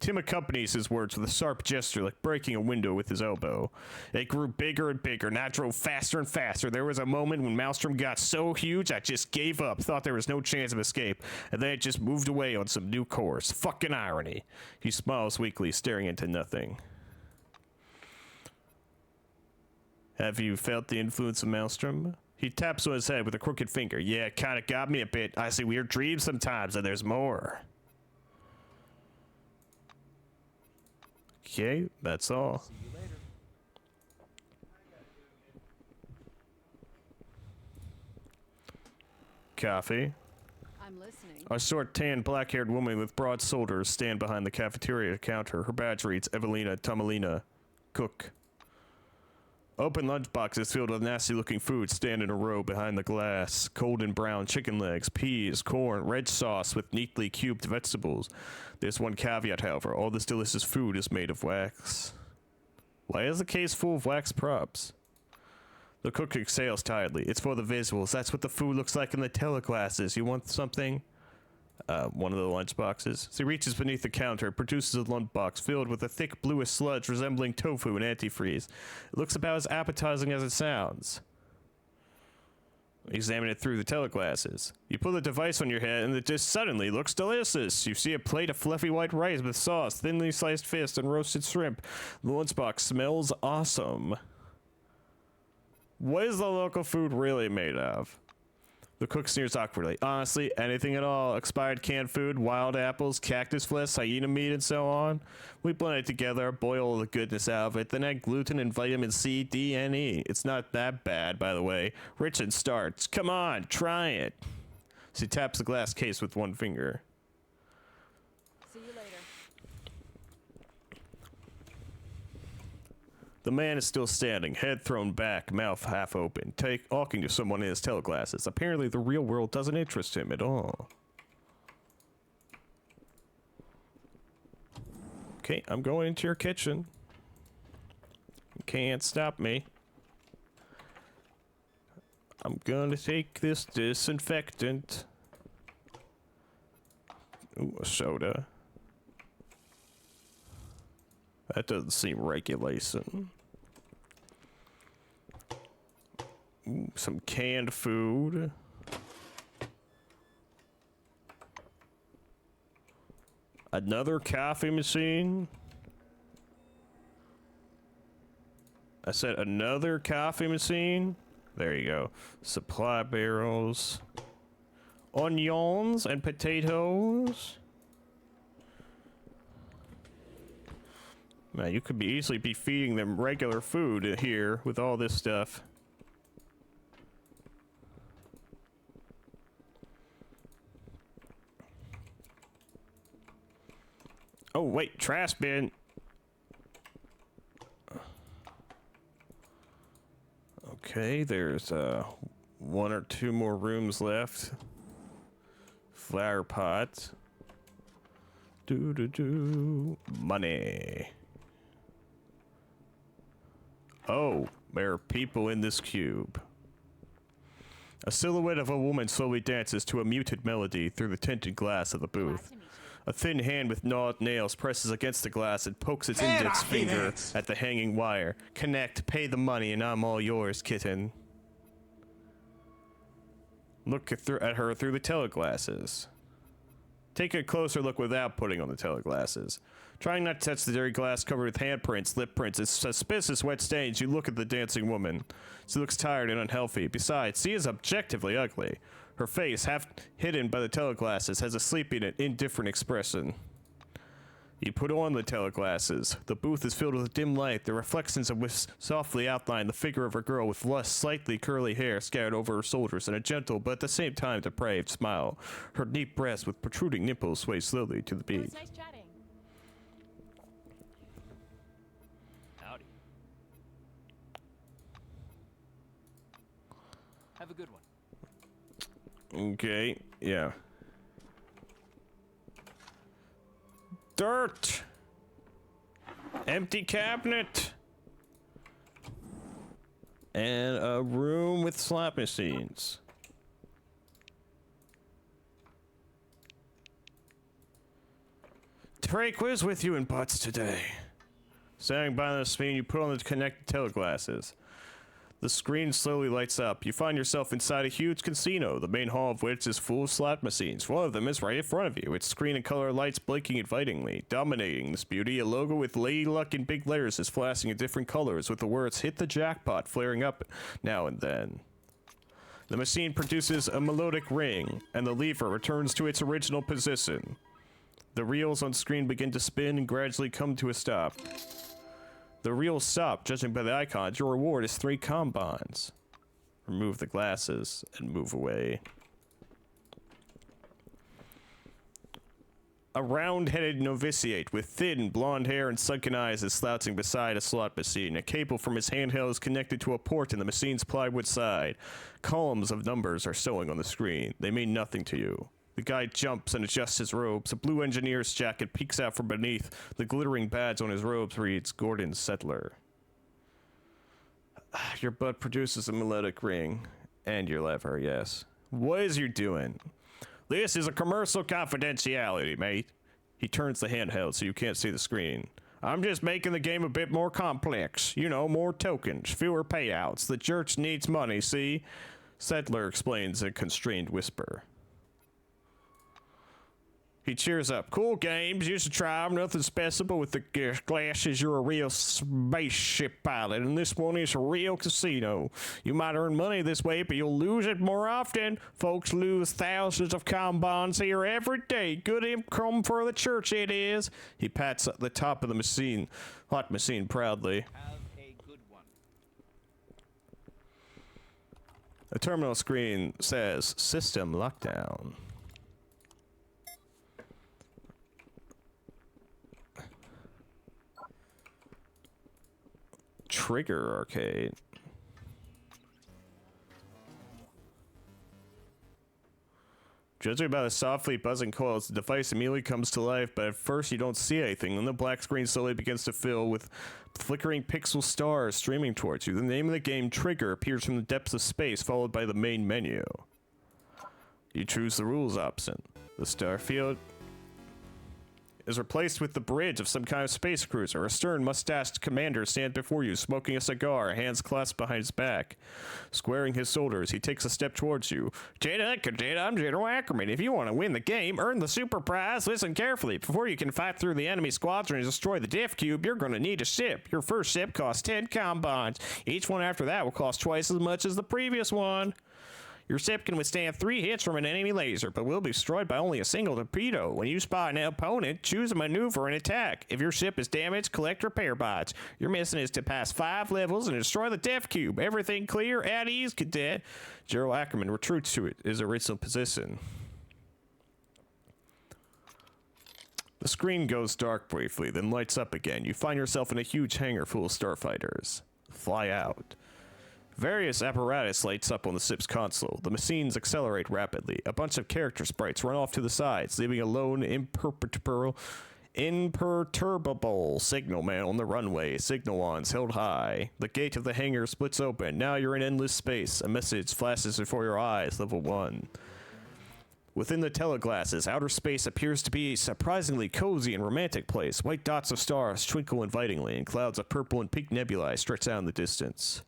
Tim accompanies his words with a sharp gesture like breaking a window with his elbow. It grew bigger and bigger, and I drove faster and faster. There was a moment when Maelstrom got so huge I just gave up, thought there was no chance of escape, and then it just moved away on some new course. Fucking irony. He smiles weakly, staring into nothing. Have you felt the influence of Maelstrom? He taps on his head with a crooked finger. Yeah, it kinda got me a bit. I see weird dreams sometimes, and there's more. Okay, that's all. See you later. Coffee. I'm listening. A short, tan, black-haired woman with broad shoulders stand behind the cafeteria counter. Her badge reads Evelina Tomalina, cook. Open lunchboxes filled with nasty-looking food stand in a row behind the glass. Golden brown chicken legs, peas, corn, red sauce with neatly cubed vegetables. There's one caveat, however. All this delicious food is made of wax. Why is the case full of wax props? The cook exhales tiredly. It's for the visuals. That's what the food looks like in the teleglasses. You want something? One of the lunch boxes. So he reaches beneath the counter, produces a lunch box filled with a thick bluish sludge resembling tofu and antifreeze. It looks about as appetizing as it sounds. Examine it through the teleglasses. You pull the device on your head and it just suddenly looks delicious. You see a plate of fluffy white rice with sauce, thinly sliced fish, and roasted shrimp. The lunchbox smells awesome. What is the local food really made of? The cook sneers awkwardly. Honestly, anything at all. Expired canned food, wild apples, cactus flesh, hyena meat, and so on. We blend it together, boil all the goodness out of it, then add gluten and vitamin C, D, and E. It's not that bad, by the way. Rich in starch. Come on, try it. She taps the glass case with one finger. See you later. The man is still standing, head thrown back, mouth half open, talking to someone in his teleglasses. Apparently the real world doesn't interest him at all. Okay, I'm going into your kitchen. You can't stop me. I'm gonna take this disinfectant. Ooh, a soda. That doesn't seem regulation. Ooh, some canned food. Another coffee machine. I said another coffee machine. There you go. Supply barrels. Onions and potatoes. Man, you could easily be feeding them regular food here with all this stuff. Oh, wait, trash bin. Okay, there's one or two more rooms left. Flower pot. Money. Oh, there are people in this cube. A silhouette of a woman slowly dances to a muted melody through the tinted glass of the booth. A thin hand with gnawed nails presses against the glass and pokes its index finger at the hanging wire. Connect, pay the money, and I'm all yours, kitten. Look at her through the teleglasses. Take a closer look without putting on the teleglasses. Trying not to touch the dirty glass covered with handprints, lip prints, and suspicious wet stains, you look at the dancing woman. She looks tired and unhealthy. Besides, she is objectively ugly. Her face, half hidden by the teleglasses, has a sleepy and indifferent expression. You put on the teleglasses. The booth is filled with dim light, the reflections of which softly outline the figure of a girl with lush, slightly curly hair scattered over her shoulders and a gentle but at the same time depraved smile. Her neat breast with protruding nipples sway slowly to the It beat. was nice chatting. Howdy. Have a good one. Okay, yeah. Dirt! Empty cabinet! And a room with slot machines. Trey quiz with you in butts today. Standing by the screen, you put on the connected teleglasses. The screen slowly lights up. You find yourself inside a huge casino, the main hall of which is full of slot machines. One of them is right in front of you, its screen and color lights blinking invitingly. Dominating this beauty, a logo with Lady Luck in big letters is flashing in different colors, with the words "Hit the Jackpot" flaring up now and then. The machine produces a melodic ring, and the lever returns to its original position. The reels on screen begin to spin and gradually come to a stop. The reels stop, judging by the icons. Your reward is 3 combines. Remove the glasses and move away. A round-headed novitiate with thin, blonde hair and sunken eyes is slouching beside a slot machine. A cable from his handheld is connected to a port in the machine's plywood side. Columns of numbers are showing on the screen. They mean nothing to you. The guy jumps and adjusts his robes. A blue engineer's jacket peeks out from beneath. The glittering badge on his robes reads Gordon Settler. Your butt produces a melodic ring. And your lever, yes. What is you doing? This is a commercial confidentiality, mate. He turns the handheld so you can't see the screen. I'm just making the game a bit more complex. You know, more tokens, fewer payouts. The church needs money, see? Settler explains in a constrained whisper. He cheers up. Cool games. You should try them. Nothing special, but with the glasses, you're a real spaceship pilot, and this one is a real casino. You might earn money this way, but you'll lose it more often. Folks lose thousands of combines here every day. Good income for the church, it is. He pats the top of the machine, hot machine, proudly. Have a good one. A terminal screen says, System Lockdown. Trigger Arcade. Judging by the softly buzzing coils, the device immediately comes to life, but at first you don't see anything. Then the black screen slowly begins to fill with flickering pixel stars streaming towards you. The name of the game, Trigger, appears from the depths of space, followed by the main menu. You choose the rules option. The star field is replaced with the bridge of some kind of space cruiser. A stern, mustached commander stands before you, smoking a cigar, hands clasped behind his back. Squaring his shoulders, he takes a step towards you. Jada, I'm General Ackerman. If you want to win the game, earn the super prize, listen carefully. Before you can fight through the enemy squadron and destroy the Diff Cube, you're going to need a ship. Your first ship costs 10 combines. Each one after that will cost twice as much as the previous one. Your ship can withstand 3 hits from an enemy laser, but will be destroyed by only a single torpedo. When you spot an opponent, choose a maneuver and attack. If your ship is damaged, collect repair bots. Your mission is to pass 5 levels and destroy the Death Cube. Everything clear? At ease, cadet. General Ackerman retreats to his original position. The screen goes dark briefly, then lights up again. You find yourself in a huge hangar full of starfighters. Fly out. Various apparatus lights up on the ship's console. The machines accelerate rapidly. A bunch of character sprites run off to the sides, leaving a lone, imperturbable signal man on the runway. Signal wands held high. The gate of the hangar splits open. Now you're in endless space. A message flashes before your eyes. Level 1. Within the teleglasses, outer space appears to be a surprisingly cozy and romantic place. White dots of stars twinkle invitingly, and clouds of purple and pink nebulae stretch out in the distance.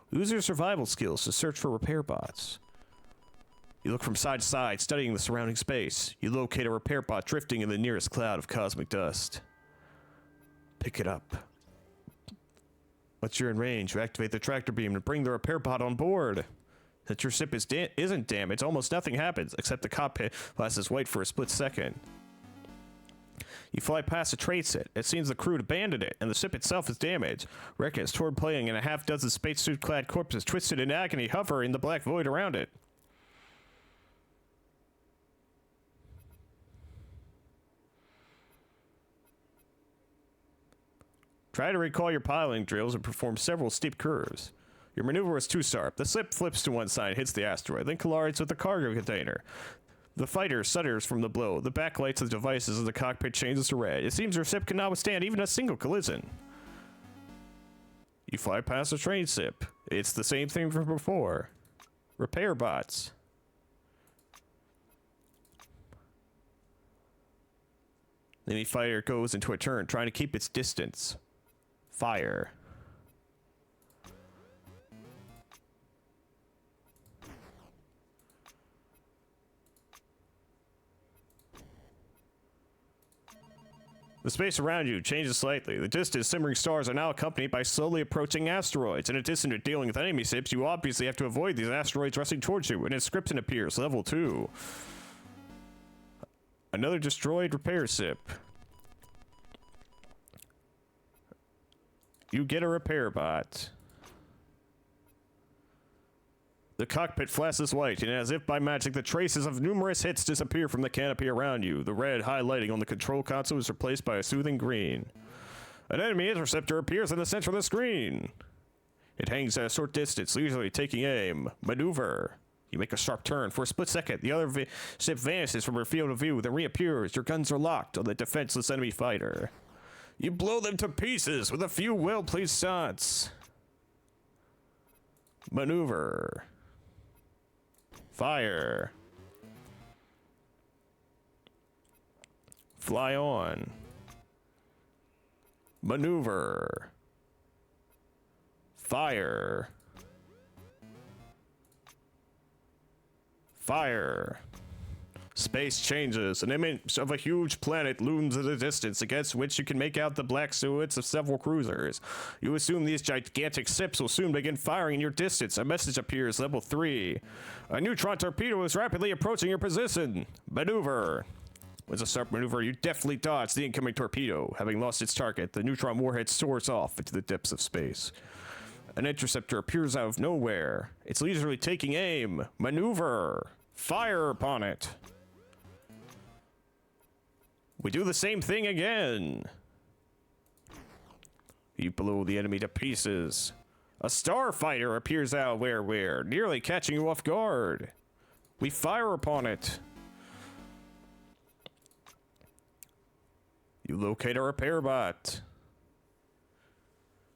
Use your survival skills to search for repair bots. You look from side to side, studying the surrounding space. You locate a repair bot drifting in the nearest cloud of cosmic dust. Pick it up. Once you're in range, you activate the tractor beam and bring the repair bot on board. Since your ship isn't damaged, almost nothing happens, except the cockpit flashes white for a split second. You fly past a trade set. It seems the crew had abandoned it, and the ship itself is damaged. Wreckage torn playing and a half-dozen spacesuit-clad corpses twisted in agony hover in the black void around it. Try to recall your piloting drills and perform several steep curves. Your maneuver was too sharp. The ship flips to one side and hits the asteroid, then collides with the cargo container. The fighter shudders from the blow. The backlights of the devices in the cockpit changes to red. It seems your ship cannot withstand even a single collision. You fly past a train ship. It's the same thing from before. Repair bots. The enemy fighter goes into a turn, trying to keep its distance. Fire. The space around you changes slightly. The distant simmering stars are now accompanied by slowly approaching asteroids. In addition to dealing with enemy ships, you obviously have to avoid these asteroids rushing towards you. An inscription appears, level 2. Another destroyed repair ship. You get a repair bot. The cockpit flashes white, and as if by magic, the traces of numerous hits disappear from the canopy around you. The red highlighting on the control console is replaced by a soothing green. An enemy interceptor appears in the center of the screen. It hangs at a short distance, leisurely taking aim. Maneuver. You make a sharp turn. For a split second, the other ship vanishes from your field of view, then reappears. Your guns are locked on the defenseless enemy fighter. You blow them to pieces with a few well-placed shots. Maneuver. Fire. Fly on. Maneuver. Fire. Fire. Space changes. An image of a huge planet looms in the distance, against which you can make out the black silhouettes of several cruisers. You assume these gigantic ships will soon begin firing in your distance. A message appears, level 3. A neutron torpedo is rapidly approaching your position. Maneuver. With a sharp maneuver, you deftly dodge the incoming torpedo. Having lost its target, the neutron warhead soars off into the depths of space. An interceptor appears out of nowhere. It's leisurely taking aim. Maneuver. Fire upon it. We do the same thing again. You blow the enemy to pieces. A starfighter appears out of nowhere, nearly catching you off guard. We fire upon it. You locate a repair bot.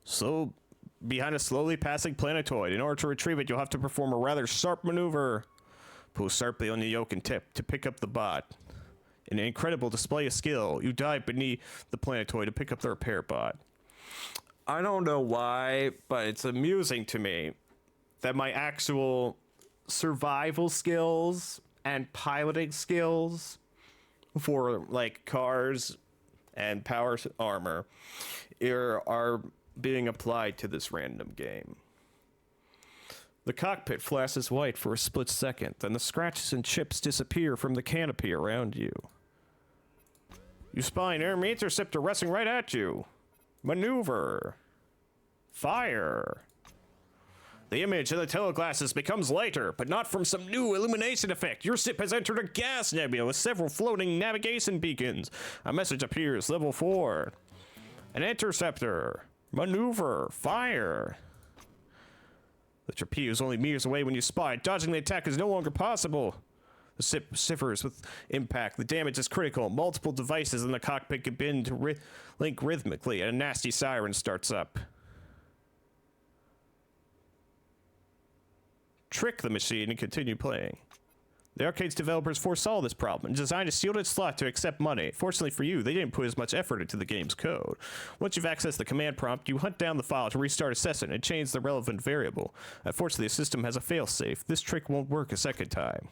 So, behind a slowly passing planetoid. In order to retrieve it, you'll have to perform a rather sharp maneuver. Pull sharply on the yoke and tip to pick up the bot. In an incredible display of skill, you dive beneath the planetoid to pick up the repair bot. I don't know why, but it's amusing to me that my actual survival skills and piloting skills for, like, cars and power armor are being applied to this random game. The cockpit flashes white for a split second, then the scratches and chips disappear from the canopy around you. You spy an enemy interceptor rushing right at you. Maneuver. Fire. The image in the teleglasses becomes lighter, but not from some new illumination effect. Your ship has entered a gas nebula with several floating navigation beacons. A message appears, level 4. An interceptor. Maneuver. Fire. The torpedo is only meters away when you spy. Dodging the attack is no longer possible. The ship shivers with impact. The damage is critical. Multiple devices in the cockpit begin to link rhythmically, and a nasty siren starts up. Trick the machine and continue playing. The arcade's developers foresaw this problem and designed a shielded slot to accept money. Fortunately for you, they didn't put as much effort into the game's code. Once you've accessed the command prompt, you hunt down the file to restart a session and change the relevant variable. Unfortunately, the system has a failsafe. This trick won't work a second time.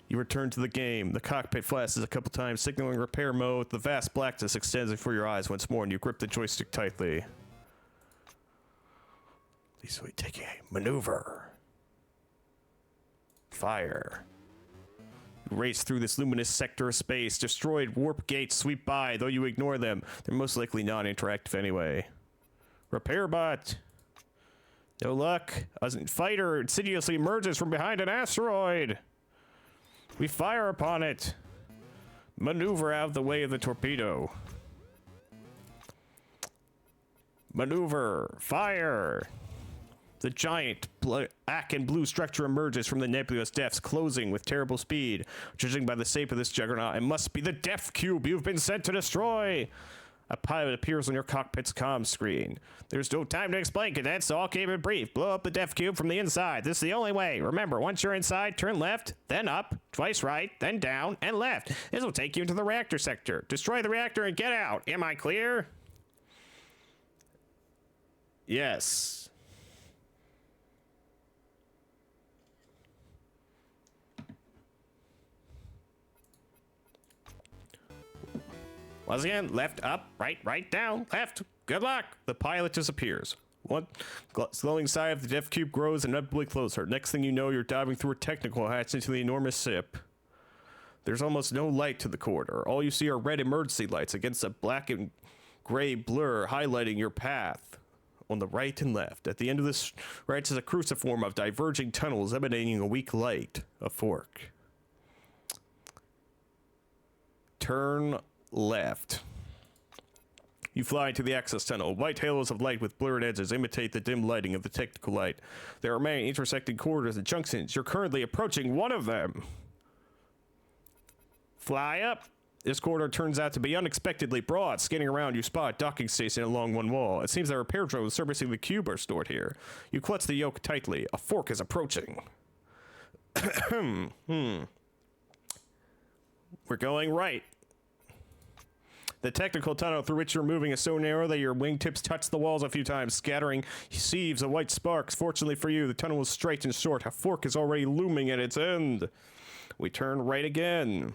You return to the game. The cockpit flashes a couple times, signaling repair mode. The vast blackness extends before your eyes once more, and you grip the joystick tightly. Easily taking a maneuver. Fire. race through this luminous sector of space. Destroyed warp gates sweep by, though you ignore them. They're most likely non-interactive anyway. Repair bot. No luck. A fighter insidiously emerges from behind an asteroid. We fire upon it. Maneuver out of the way of the torpedo. Maneuver. Fire. The giant black and blue structure emerges from the nebulous depths, closing with terrible speed. Judging by the shape of this juggernaut, it must be the Death Cube you've been sent to destroy. A pilot appears on your cockpit's comm screen. There's no time to explain, cadets, so I'll keep it brief. Blow up the Death Cube from the inside. This is the only way. Remember, once you're inside, turn left, then up, twice right, then down, and left. This will take you into the reactor sector. Destroy the reactor and get out. Am I clear? Yes. Once again, left, up, right, down, left. Good luck. The pilot disappears. One glowing side of the Death Cube grows and inevitably closer. Next thing you know, you're diving through a technical hatch into the enormous ship. There's almost no light to the corridor. All you see are red emergency lights against a black and gray blur highlighting your path on the right and left. At the end of this right is a cruciform of diverging tunnels emanating a weak light. A fork. Turn left. You fly into the access tunnel. White halos of light with blurred edges imitate the dim lighting of the technical light. There are many intersecting corridors and junctions. You're currently approaching one of them. Fly up. This corridor turns out to be unexpectedly broad. Scanning around, you spot a docking station along one wall. It seems that repair drones servicing the cube are stored here. You clutch the yoke tightly. A fork is approaching. We're going right. The technical tunnel through which you're moving is so narrow that your wingtips touch the walls a few times, scattering sieves of white sparks. Fortunately for you, the tunnel is straight and short. A fork is already looming at its end. We turn right again.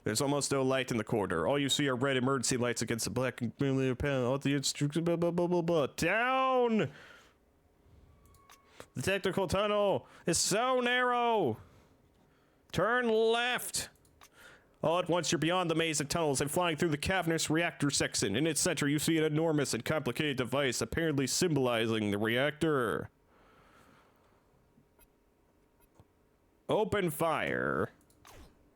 There's almost no light in the corridor. All you see are red emergency lights against the black and blue panel. All the instructions, blah, blah, blah, blah, blah. Down! The technical tunnel is so narrow. Turn left. All at once, you're beyond the maze of tunnels and flying through the cavernous reactor section. In its center, you see an enormous and complicated device, apparently symbolizing the reactor. Open fire.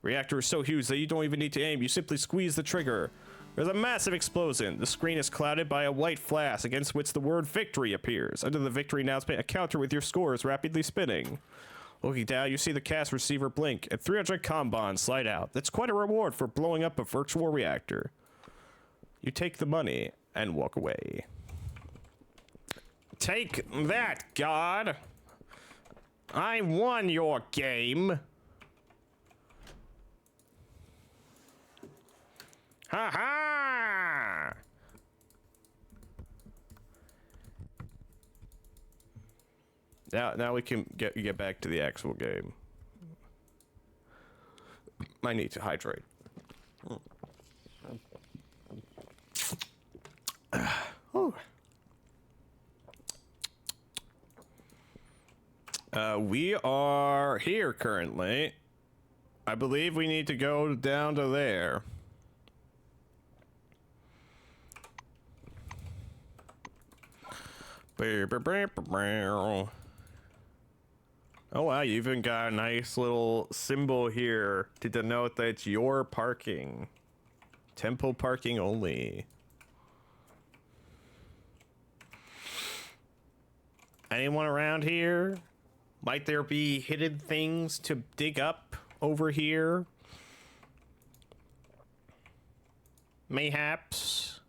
Reactor is so huge that you don't even need to aim. You simply squeeze the trigger. There's a massive explosion. The screen is clouded by a white flash against which the word victory appears. Under the victory announcement, a counter with your score is rapidly spinning. Looking down, you see the cast receiver blink, and 300 comm bonds slide out. That's quite a reward for blowing up a virtual reactor. You take the money and walk away. Take that, God! I won your game! Ha ha! Now we can get back to the actual game. I need to hydrate. We are here currently. I believe we need to go down to there. Oh wow, you even got a nice little symbol here to denote that it's your parking. Temple parking only. Anyone around here? Might there be hidden things to dig up over here? Mayhaps.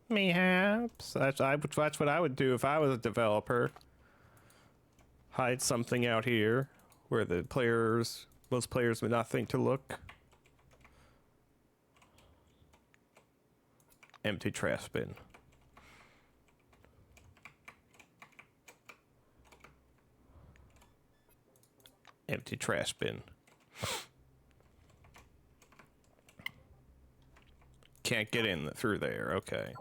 Mayhaps. That's what I would do if I was a developer. Hide something out here where the most players would not think to look. Empty trash bin. Empty trash bin. Can't get in through there, okay.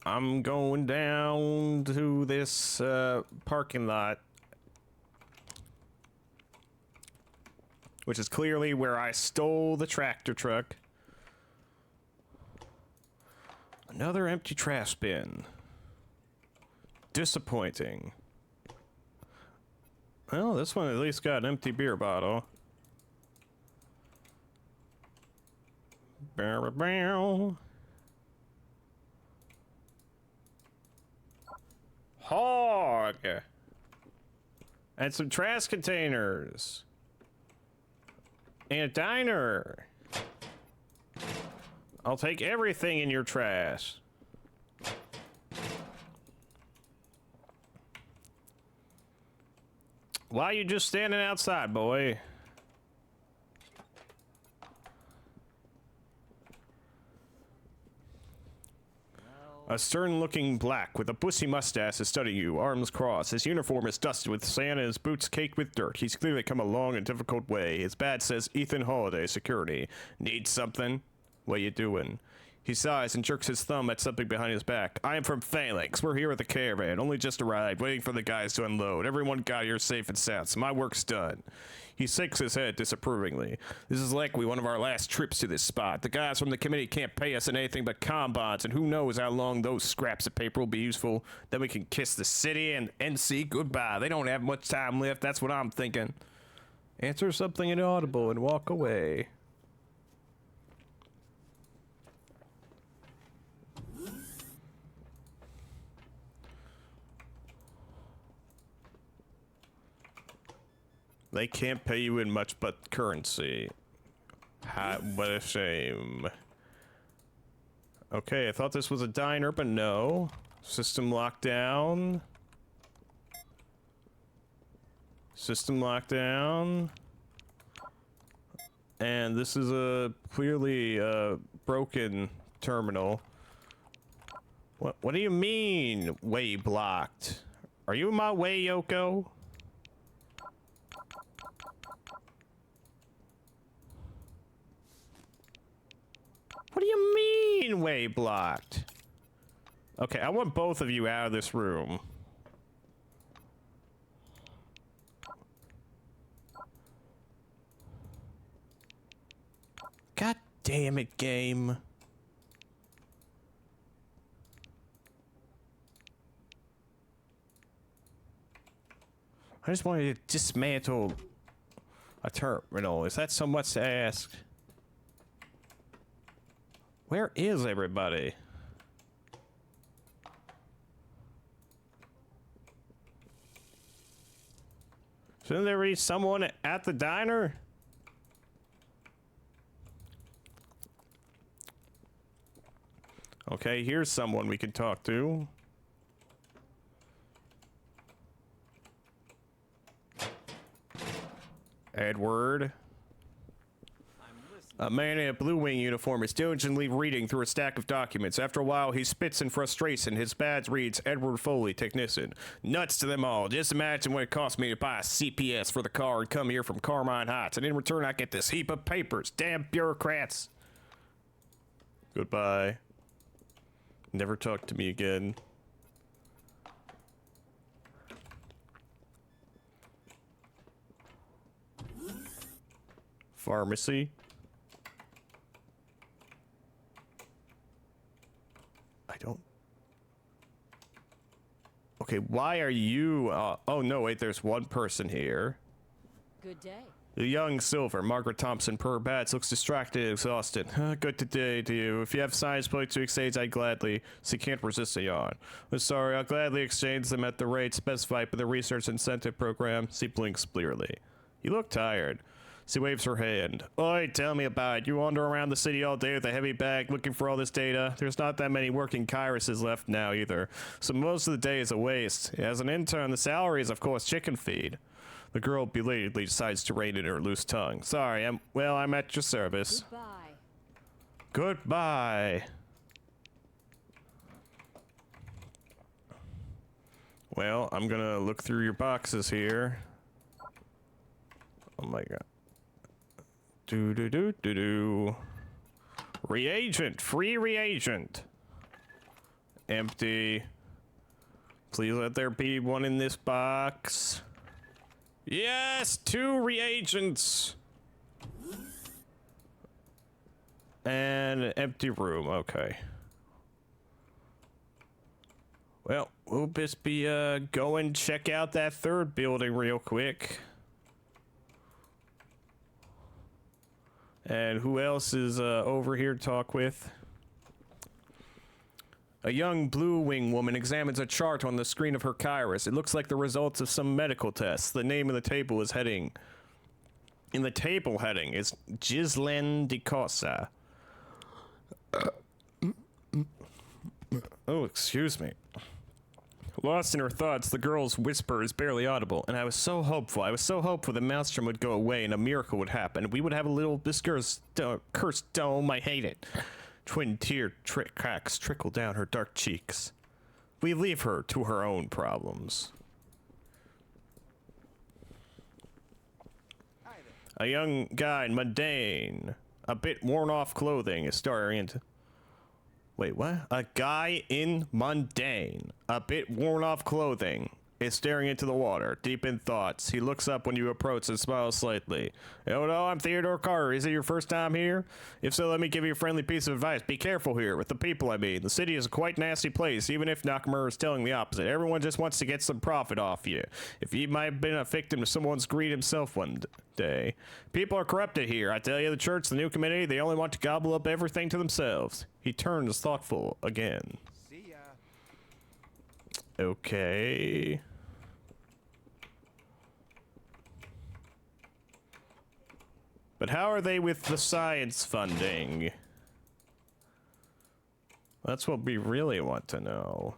I'm going down to this parking lot. which is clearly where I stole the tractor truck. Another empty trash bin. Disappointing. Well, this one at least got an empty beer bottle. Bow, bow. Hog! And some trash containers. And a diner. I'll take everything in your trash. Why are you just standing outside, boy? A stern-looking black with a bushy mustache is studying you, arms crossed. His uniform is dusted with sand and his boots caked with dirt. He's clearly come a long and difficult way. His badge says Ethan Holiday, Security. Need something? What you doing? He sighs and jerks his thumb at something behind his back. I am from Phalanx. We're here at the caravan. Only just arrived, waiting for the guys to unload. Everyone got here safe and sound, so my work's done. He shakes his head disapprovingly. This is likely one of our last trips to this spot. The guys from the committee can't pay us in anything but combines, and who knows how long those scraps of paper will be useful. Then we can kiss the city and NC goodbye. They don't have much time left, that's what I'm thinking. Answer something inaudible and walk away. They can't pay you in much but currency. What a shame. Okay, I thought this was a diner, but no. System lockdown. System lockdown. And this is a clearly broken terminal. What do you mean, way blocked? Are you in my way, Yoko? What do you mean, way blocked? Okay, I want both of you out of this room. God damn it, game. I just wanted to dismantle a terminal. Is that so much to ask? Where is everybody? Shouldn't there be someone at the diner? Okay, here's someone we can talk to. Edward. A man in a blue wing uniform is diligently reading through a stack of documents. After a while, he spits in frustration. His badge reads, Edward Foley, technician. Nuts to them all. Just imagine what it cost me to buy a CPS for the car and come here from Carmine Heights. And in return, I get this heap of papers. Damn bureaucrats. Goodbye. Never talk to me again. Pharmacy. I don't... Okay, why are you... oh, no, wait, there's one person here. Good day. The young Silver, Margaret Thompson, per badge, looks distracted and exhausted. Good day to you. If you have science points to exchange, I'd gladly. She can't resist a yawn. I'm sorry, I'll gladly exchange them at the rate specified by the research incentive program. She blinks blearily. You look tired. She waves her hand. Oi, tell me about it. You wander around the city all day with a heavy bag looking for all this data. There's not that many working Kyruses left now either, so most of the day is a waste. As an intern, the salary is of course chicken feed. The girl belatedly decides to rein in her loose tongue. Sorry, I'm at your service. Goodbye. Goodbye. Well, I'm gonna look through your boxes here. Oh my god. Do. Reagent, free reagent. Empty. Please let there be one in this box. Yes, 2 reagents. and an empty room. Okay. Well, we'll just be going check out that third building real quick. And who else is over here to talk with? A young blue wing woman examines a chart on the screen of her Kairos. It looks like the results of some medical tests. The name of the table is heading. In the table heading is Ghislaine de Cosa. Oh, excuse me. Lost in her thoughts, the girl's whisper is barely audible, and I was so hopeful. I was so hopeful the maelstrom would go away and a miracle would happen. We would have a little, this girl's cursed dome. I hate it. Twin tear cracks trickle down her dark cheeks. We leave her to her own problems. A young guy in mundane, a bit worn off clothing is staring into... Wait, what? A guy in mundane, a bit worn off clothing, is staring into the water, deep in thoughts. He looks up when you approach and smiles slightly. Oh no, I'm Theodore Carter. Is it your first time here? If so, let me give you a friendly piece of advice. Be careful here with the people I mean. The city is a quite nasty place, even if Nakamura is telling the opposite. Everyone just wants to get some profit off you. If you might have been a victim to someone's greed himself one day. People are corrupted here. I tell you, the church, the new committee, they only want to gobble up everything to themselves. He turns thoughtful again. See ya. Okay. But how are they with the science funding? That's what we really want to know.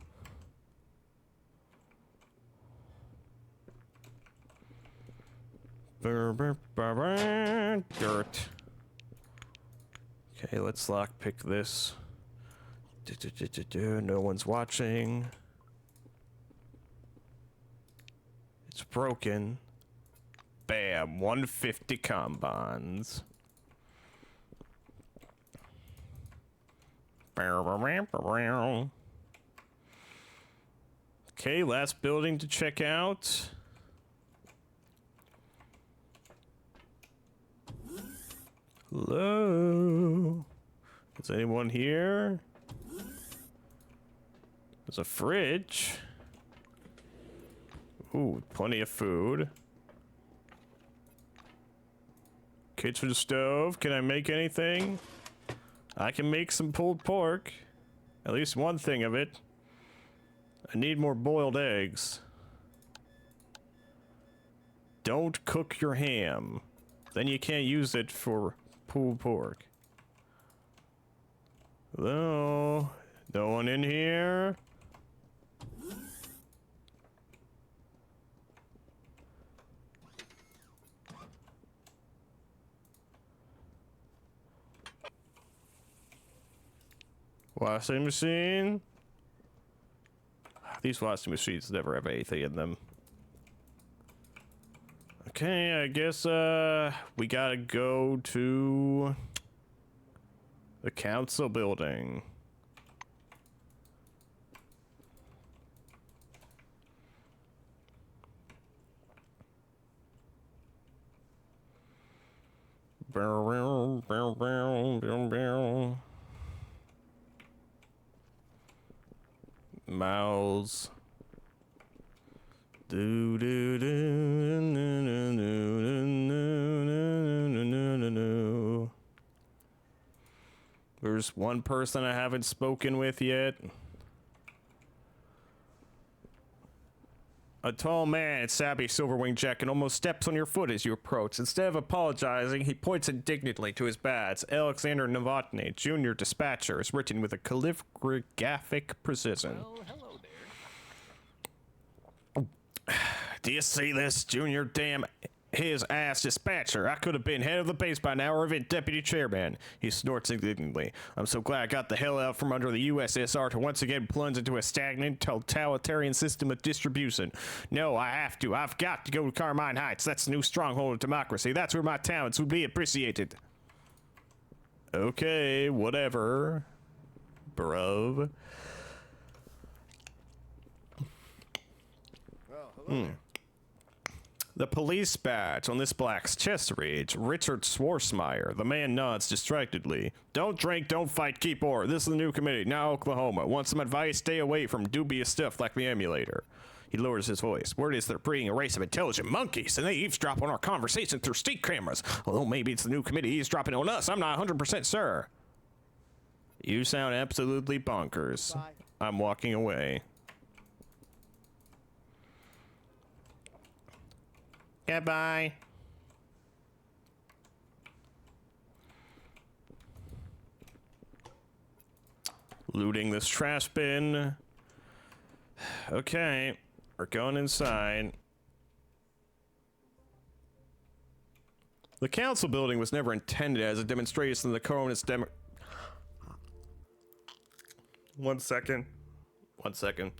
Dirt. Okay, let's lockpick this. No one's watching. It's broken. Bam, 150 combines. Okay, last building to check out. Hello? Is anyone here? There's a fridge. Ooh, plenty of food. Kitchen stove. Can I make anything? I can make some pulled pork. At least one thing of it. I need more boiled eggs. Don't cook your ham. Then you can't use it for pulled pork. Hello? No one in here? Washing machine? These washing machines never have anything in them. Okay, I guess, we gotta go to the council building. Mouse. Do do do no no no no no no. There's one person I haven't spoken with yet. A tall man in sappy silver-winged jacket almost steps on your foot as you approach. Instead of apologizing, he points indignantly to his badge. Alexander Novotny, Junior Dispatcher, is written with a calligraphic precision. Well, hello there. Do you see this, Junior? Damn his ass dispatcher. I could have been head of the base by now or even deputy chairman. He snorts indignantly. I'm so glad I got the hell out from under the USSR to once again plunge into a stagnant, totalitarian system of distribution. No, I have to. I've got to go to Carmine Heights. That's the new stronghold of democracy. That's where my talents would be appreciated. Okay, whatever. Bruv. Well, hello there. The police badge on this black's chest reads, Richard Swarsmeyer. The man nods distractedly. Don't drink, don't fight, keep order. This is the new committee, now Oklahoma. Want some advice? Stay away from dubious stuff like the emulator. He lowers his voice. Word is they're breeding a race of intelligent monkeys, and they eavesdrop on our conversation through street cameras. Although maybe it's the new committee eavesdropping on us, I'm not 100% sure. You sound absolutely bonkers. Bye. I'm walking away. Goodbye. Looting this trash bin. Okay, we're going inside. The council building was never intended as a demonstration of the Coronus demo. 1 second. 1 second.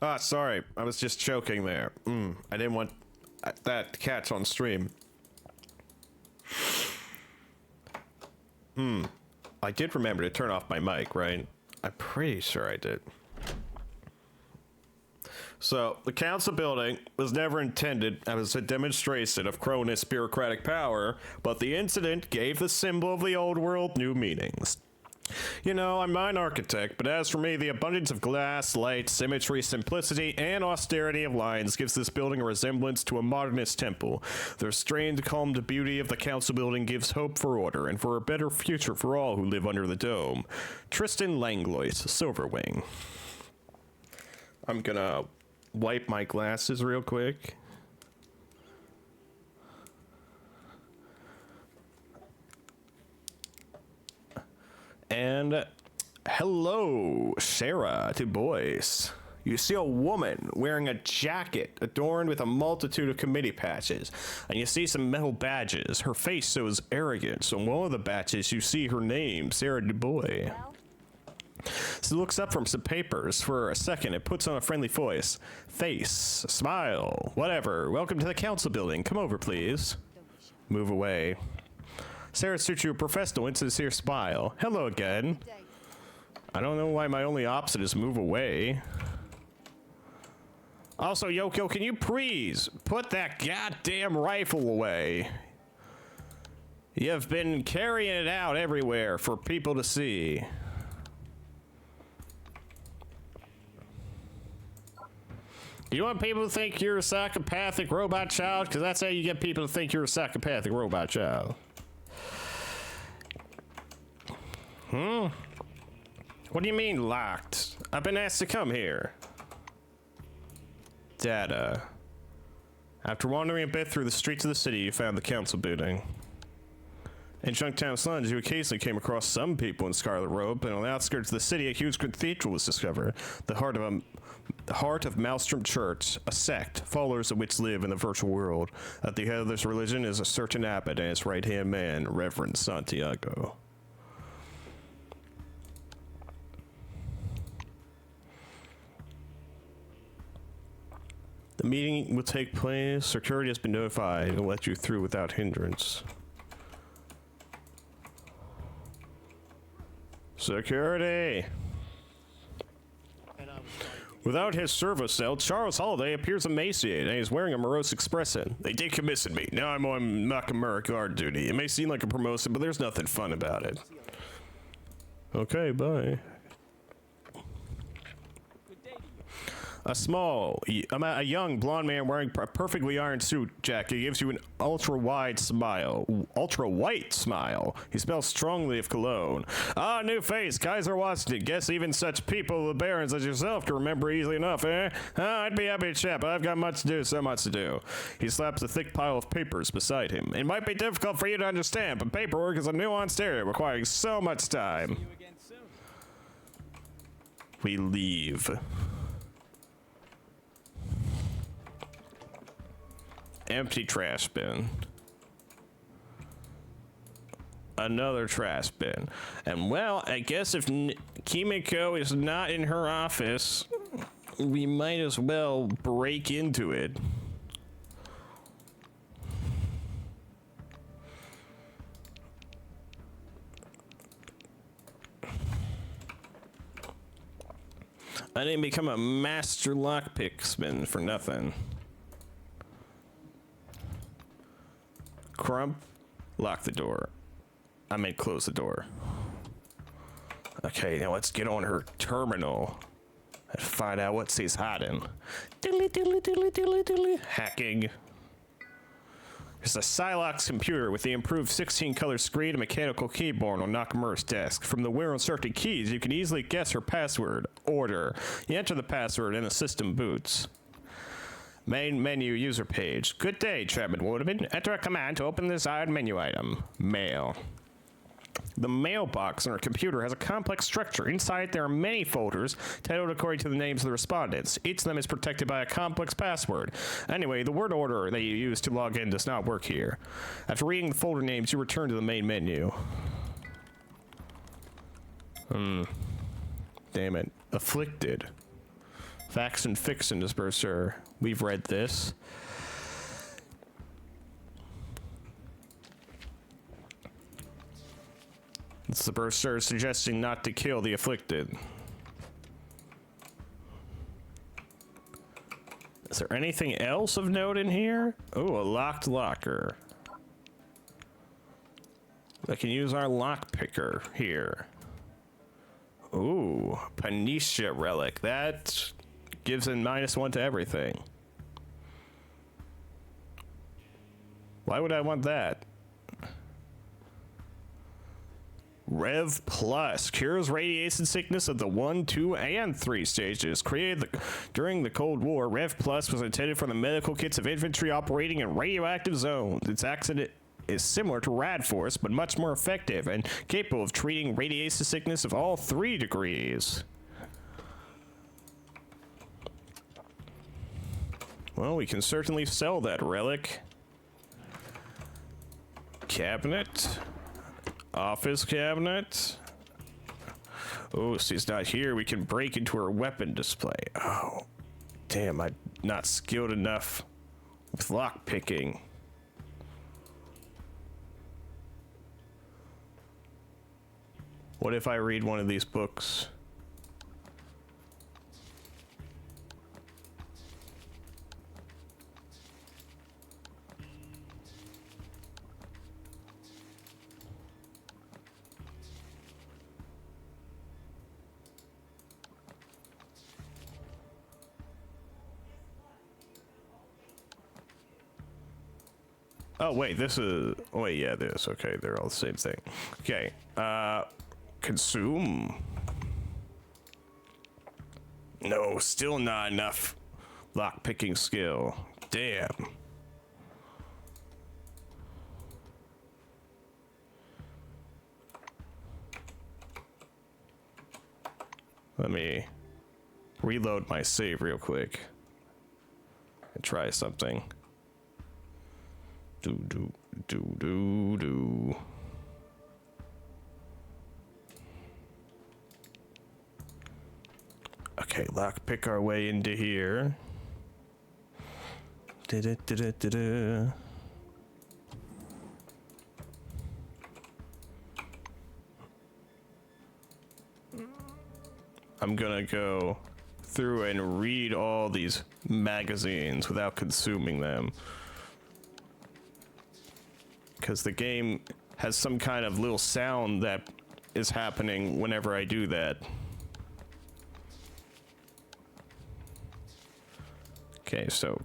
Ah, sorry. I was just joking there. I didn't want that to catch on stream. I did remember to turn off my mic, right? I'm pretty sure I did. So, the council building was never intended as a demonstration of Cronus bureaucratic power, but the incident gave the symbol of the old world new meanings. You know, I'm not an architect, but as for me, the abundance of glass, light, symmetry, simplicity, and austerity of lines gives this building a resemblance to a modernist temple. The restrained, calmed beauty of the council building gives hope for order and for a better future for all who live under the dome. Tristan Langlois, Silverwing. I'm gonna wipe my glasses real quick. And hello, Sarah Du Bois. You see a woman wearing a jacket adorned with a multitude of committee patches, and you see some metal badges. Her face shows arrogance. On one of the badges, you see her name, Sarah Du Bois. She looks up from some papers for a second and puts on a friendly voice. Face, smile, whatever. Welcome to the council building. Come over, please. Move away. Sarah shoots you a professional, insincere smile. Hello again. I don't know why my only option is move away. Also, Yoko, can you please put that goddamn rifle away? You've been carrying it out everywhere for people to see. You want people to think you're a psychopathic robot child? Because that's how you get people to think you're a psychopathic robot child. What do you mean locked? I've been asked to come here. Data. After wandering a bit through the streets of the city, you found the council building. In Junktown Slums, you occasionally came across some people in scarlet robe, and on the outskirts of the city, a huge cathedral was discovered. The heart of Maelstrom Church, a sect, followers of which live in the virtual world. At the head of this religion is a certain abbot and his right-hand man, Reverend Santiago. The meeting will take place. Security has been notified and will let you through without hindrance. Security! Without his servo cell, Charles Holiday appears emaciated and he's wearing a morose expression. They decommissioned me. Now I'm on Nakamura guard duty. It may seem like a promotion, but there's nothing fun about it. Okay, bye. A young blonde man wearing a perfectly ironed suit jacket gives you an ultra-white smile. He smells strongly of cologne. Ah, new face, Kaiser Washington. Guess even such people, the barons as yourself, can remember easily enough, eh? I'd be happy to chat, but I've got much to do, so much to do. He slaps a thick pile of papers beside him. It might be difficult for you to understand, but paperwork is a nuanced area requiring so much time. We leave. Empty trash bin. Another trash bin. And well, I guess if Kimiko is not in her office, we might as well break into it. I didn't become a master lockpicksman for nothing. Crump, lock the door. I meant close the door. Okay, now let's get on her terminal and find out what she's hiding. Diddly, diddly, diddly, diddly, diddly. Hacking. There's a Silox computer with the improved 16-color screen and mechanical keyboard on Nakamura's desk. From the well-instructed keys, you can easily guess her password. Order. You enter the password and the system boots. Main menu user page. Good day, Chapman Woodman. Enter a command to open the desired menu item. Mail. The mailbox on our computer has a complex structure. Inside there are many folders titled according to the names of the respondents. Each of them is protected by a complex password. Anyway, the word order that you use to log in does not work here. After reading the folder names, you return to the main menu. Damn it. Afflicted. Facts and Fiction Disperser. We've read this. The Disperser is suggesting not to kill the afflicted. Is there anything else of note in here? Oh, a locked locker. I can use our lock picker here. Ooh, Panisha relic. That gives a -1 to everything. Why would I want that? Rev Plus cures radiation sickness of the 1, 2, and 3 stages. Created during the Cold War, Rev Plus was intended for the medical kits of infantry operating in radioactive zones. Its accident is similar to Radforce, but much more effective and capable of treating radiation sickness of all 3 degrees. Well, we can certainly sell that relic. Cabinet. Office cabinet. Oh, she's not here. We can break into her weapon display. Oh, damn, I'm not skilled enough with lock picking. What if I read one of these books? Oh, wait, this is... Oh, wait, yeah, this. Okay, they're all the same thing. Okay, consume. No, still not enough lock-picking skill. Damn. Let me reload my save real quick and try something. Do. Okay, lockpick our way into here. I'm gonna go through and read all these magazines without consuming them. Because the game has some kind of little sound that is happening whenever I do that. Okay, so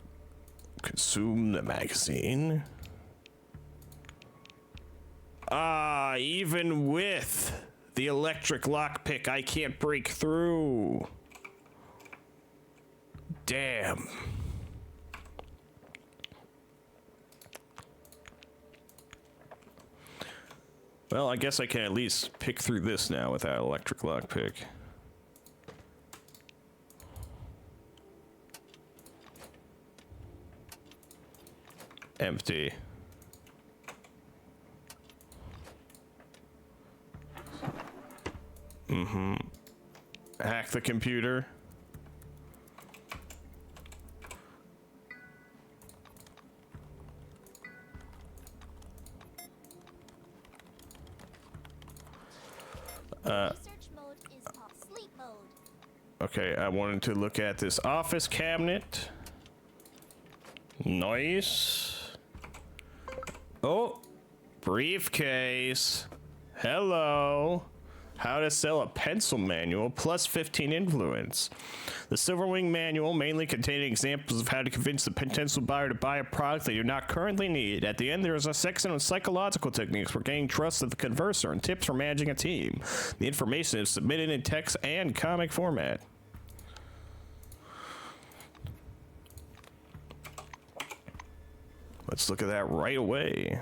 consume the magazine. Ah, even with the electric lockpick, I can't break through. Damn. Well, I guess I can at least pick through this now without electric lockpick. Empty. Hack the computer. Research mode is sleep mode. Okay, I wanted to look at this office cabinet. Nice. Oh, briefcase. Hello. How to sell a pencil manual plus 15 influence. The Silverwing manual mainly containing examples of how to convince the potential buyer to buy a product they do not currently need. At the end, there is a section on psychological techniques for gaining trust of the converser and tips for managing a team. The information is submitted in text and comic format. Let's look at that right away.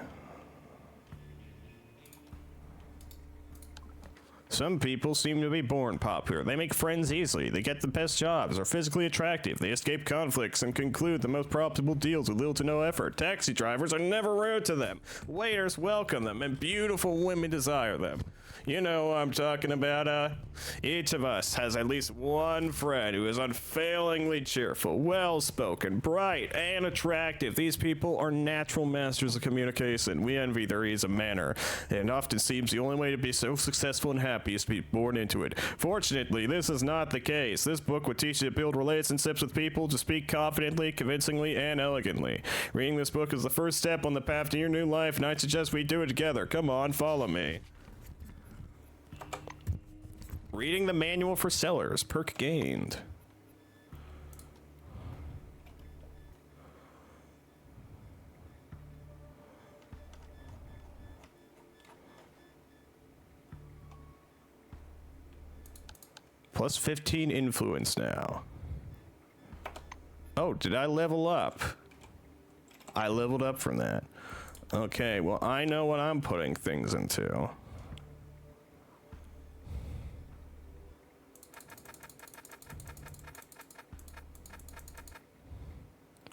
Some people seem to be born popular. They make friends easily. They get the best jobs, are physically attractive. They escape conflicts and conclude the most profitable deals with little to no effort. Taxi drivers are never rude to them. Waiters welcome them, and beautiful women desire them. You know what I'm talking about, Each of us has at least one friend who is unfailingly cheerful, well-spoken, bright, and attractive. These people are natural masters of communication. We envy their ease of manner, and often seems the only way to be so successful and happy is to be born into it. Fortunately, this is not the case. This book would teach you to build relationships with people, to speak confidently, convincingly, and elegantly. Reading this book is the first step on the path to your new life, and I suggest we do it together. Come on, follow me. Reading the manual for sellers. Perk gained. Plus 15 influence now. Oh, did I level up? I leveled up from that. Okay, well, I know what I'm putting things into.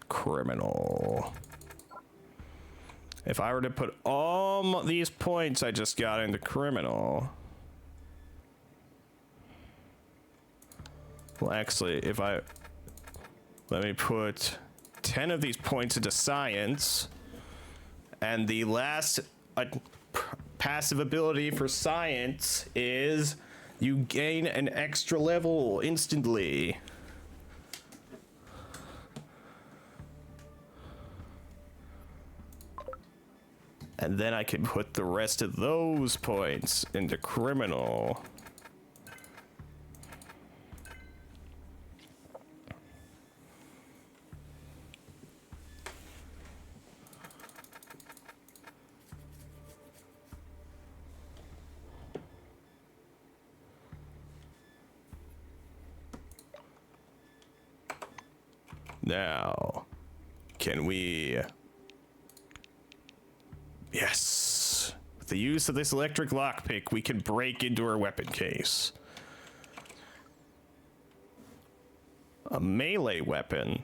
Criminal. If I were to put all these points I just got into criminal. Well, actually, if I... Let me put 10 of these points into science. And the last passive ability for science is you gain an extra level instantly. And then I can put the rest of those points into criminal. Now, can we... Yes. With the use of this electric lockpick, we can break into her weapon case. A melee weapon.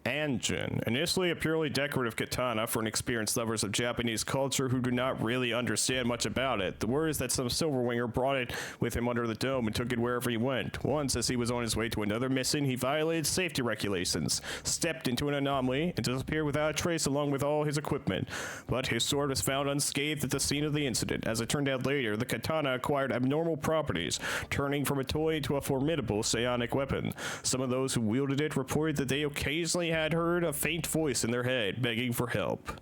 Anjin, initially a purely decorative katana for inexperienced lovers of Japanese culture who do not really understand much about it. The word is that some Silverwinger brought it with him under the dome and took it wherever he went. Once, as he was on his way to another mission, he violated safety regulations, stepped into an anomaly, and disappeared without a trace along with all his equipment. But his sword was found unscathed at the scene of the incident. As it turned out later, the katana acquired abnormal properties, turning from a toy into a formidable psionic weapon. Some of those who wielded it reported that they occasionally had heard a faint voice in their head begging for help.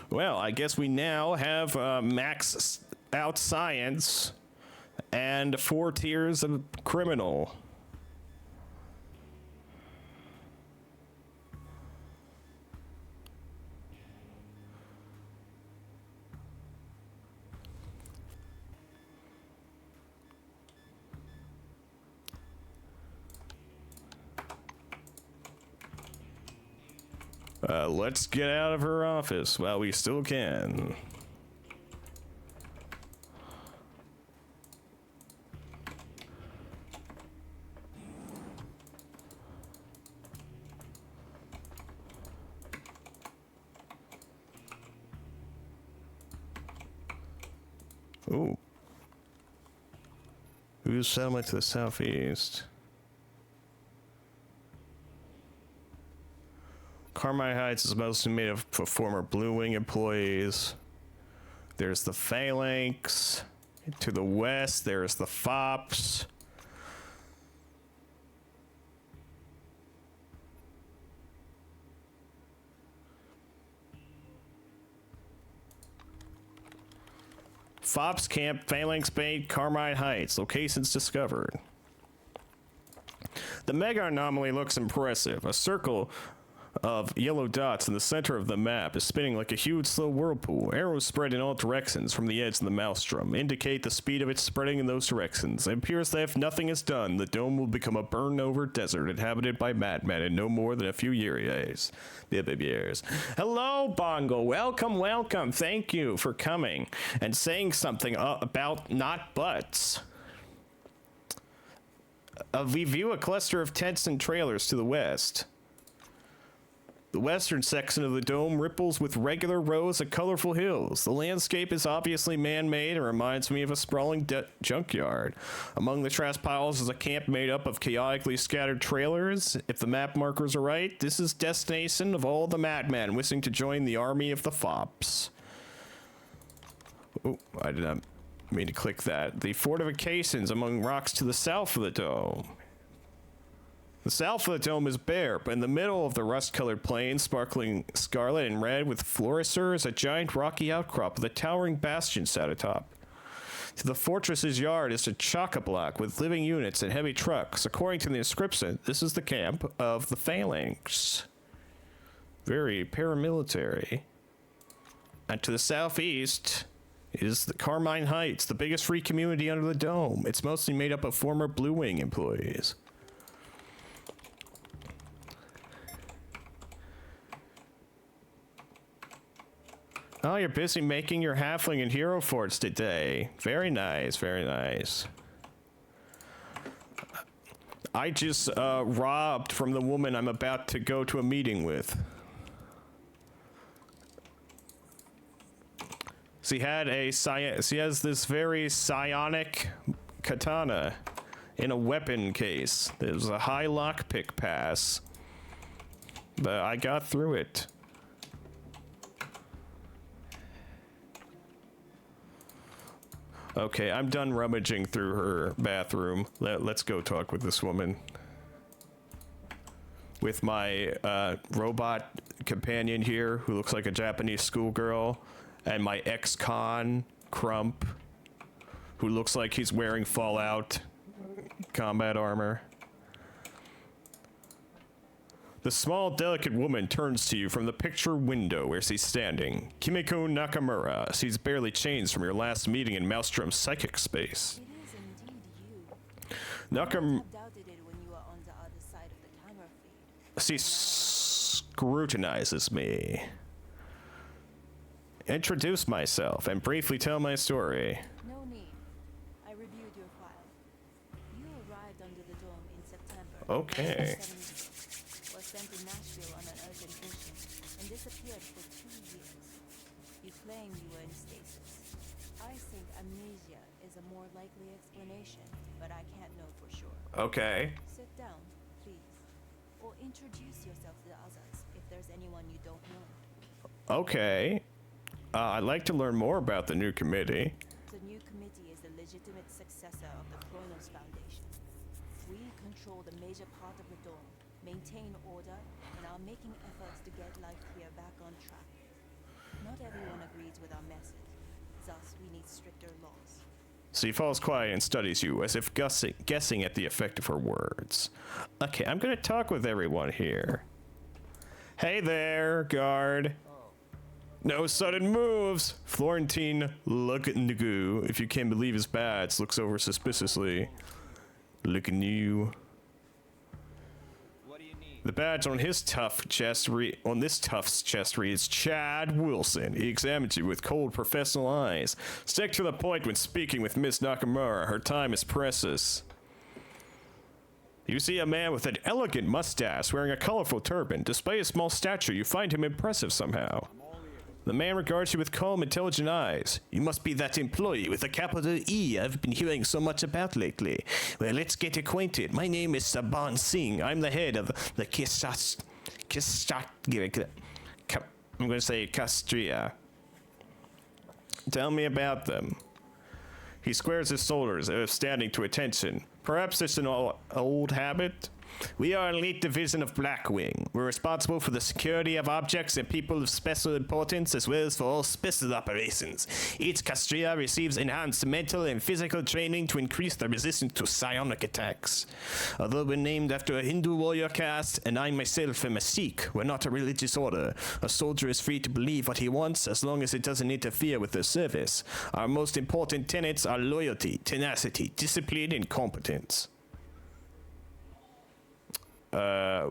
Well, I guess we now have max out science and 4 tiers of criminal. Let's get out of her office while we still can. Ooh. Who's settlement to the southeast? Carmine Heights is mostly made up of former Blue Wing employees. There's the Phalanx. To the west, there's the Fops. Fops Camp, Phalanx Bait, Carmine Heights. Locations discovered. The mega anomaly looks impressive. A circle of yellow dots in the center of the map is spinning like a huge slow whirlpool. Arrows spread in all directions from the edge of the maelstrom indicate the speed of its spreading in those directions. It appears that if nothing is done, the dome will become a burned-over desert inhabited by madmen in no more than a few years. Hello, Bongo. Welcome, welcome. Thank you for coming and saying something about not butts. We view a cluster of tents and trailers to the west. The western section of the dome ripples with regular rows of colorful hills. The landscape is obviously man-made and reminds me of a sprawling junkyard. Among the trash piles is a camp made up of chaotically scattered trailers. If the map markers are right, this is destination of all the madmen wishing to join the army of the Fops. Oh, I did not mean to click that. The fortifications among rocks to the south of the dome. The south of the dome is bare, but in the middle of the rust-colored plain, sparkling scarlet and red with fluorescer, is a giant rocky outcrop with a towering bastion set atop. To the fortress's yard is a chock-a-block with living units and heavy trucks. According to the inscription, this is the camp of the Phalanx. Very paramilitary. And to the southeast is the Carmine Heights, the biggest free community under the dome. It's mostly made up of former Blue Wing employees. Oh, you're busy making your halfling and hero forts today. Very nice, very nice. I just robbed from the woman I'm about to go to a meeting with. She has this very psionic katana in a weapon case. There's a high lockpick pass, but I got through it. Okay, I'm done rummaging through her bathroom. Let's go talk with this woman. With my robot companion here, who looks like a Japanese schoolgirl, and my ex-con, Crump, who looks like he's wearing Fallout combat armor. The small, delicate woman turns to you from the picture window where she's standing. Kimiko Nakamura. She's barely changed from your last meeting in Maelstrom's psychic space. It is indeed you. Nakam. Doubted it when you were on the other side of the camera feed. She scrutinizes me. Introduce myself and briefly tell my story. No need. I reviewed your file. You arrived under the dome in September. Okay. 1970. Was sent to Nashville on an urgent mission and disappeared for 2 years. You claim you were in stasis. I think amnesia is a more likely explanation, but I can't know for sure. Okay. Sit down, please. Or introduce yourself to the others if there's anyone you don't know. Okay. I'd like to learn more about the new committee. The new committee is the legitimate successor of the Kronos Foundation. We control the major part of the dome, maintain order, and are making efforts to get life here back on track. Not everyone agrees with our method, thus we need stricter laws. She falls quiet and studies you, as if guessing at the effect of her words. Okay, I'm gonna talk with everyone here. Hey there, guard. No sudden moves! Florentine Lucknagoo, if you can believe his badge, looks over suspiciously. Look at you. What do you need? The badge on his tough chest this tough's chest reads Chad Wilson. He examines you with cold professional eyes. Stick to the point when speaking with Miss Nakamura. Her time is precious. You see a man with an elegant mustache wearing a colorful turban. Despite his small stature, you find him impressive somehow. The man regards you with calm, intelligent eyes. You must be that employee with a capital E I've been hearing so much about lately. Well, let's get acquainted. My name is Saban Singh. I'm the head of the I'm going to say Castria. Tell me about them. He squares his shoulders as if standing to attention. Perhaps it's an old habit? We are an elite division of Blackwing. We're responsible for the security of objects and people of special importance, as well as for all special operations. Each Castria receives enhanced mental and physical training to increase their resistance to psionic attacks. Although we're named after a Hindu warrior caste, and I myself am a Sikh, we're not a religious order. A soldier is free to believe what he wants, as long as it doesn't interfere with their service. Our most important tenets are loyalty, tenacity, discipline, and competence.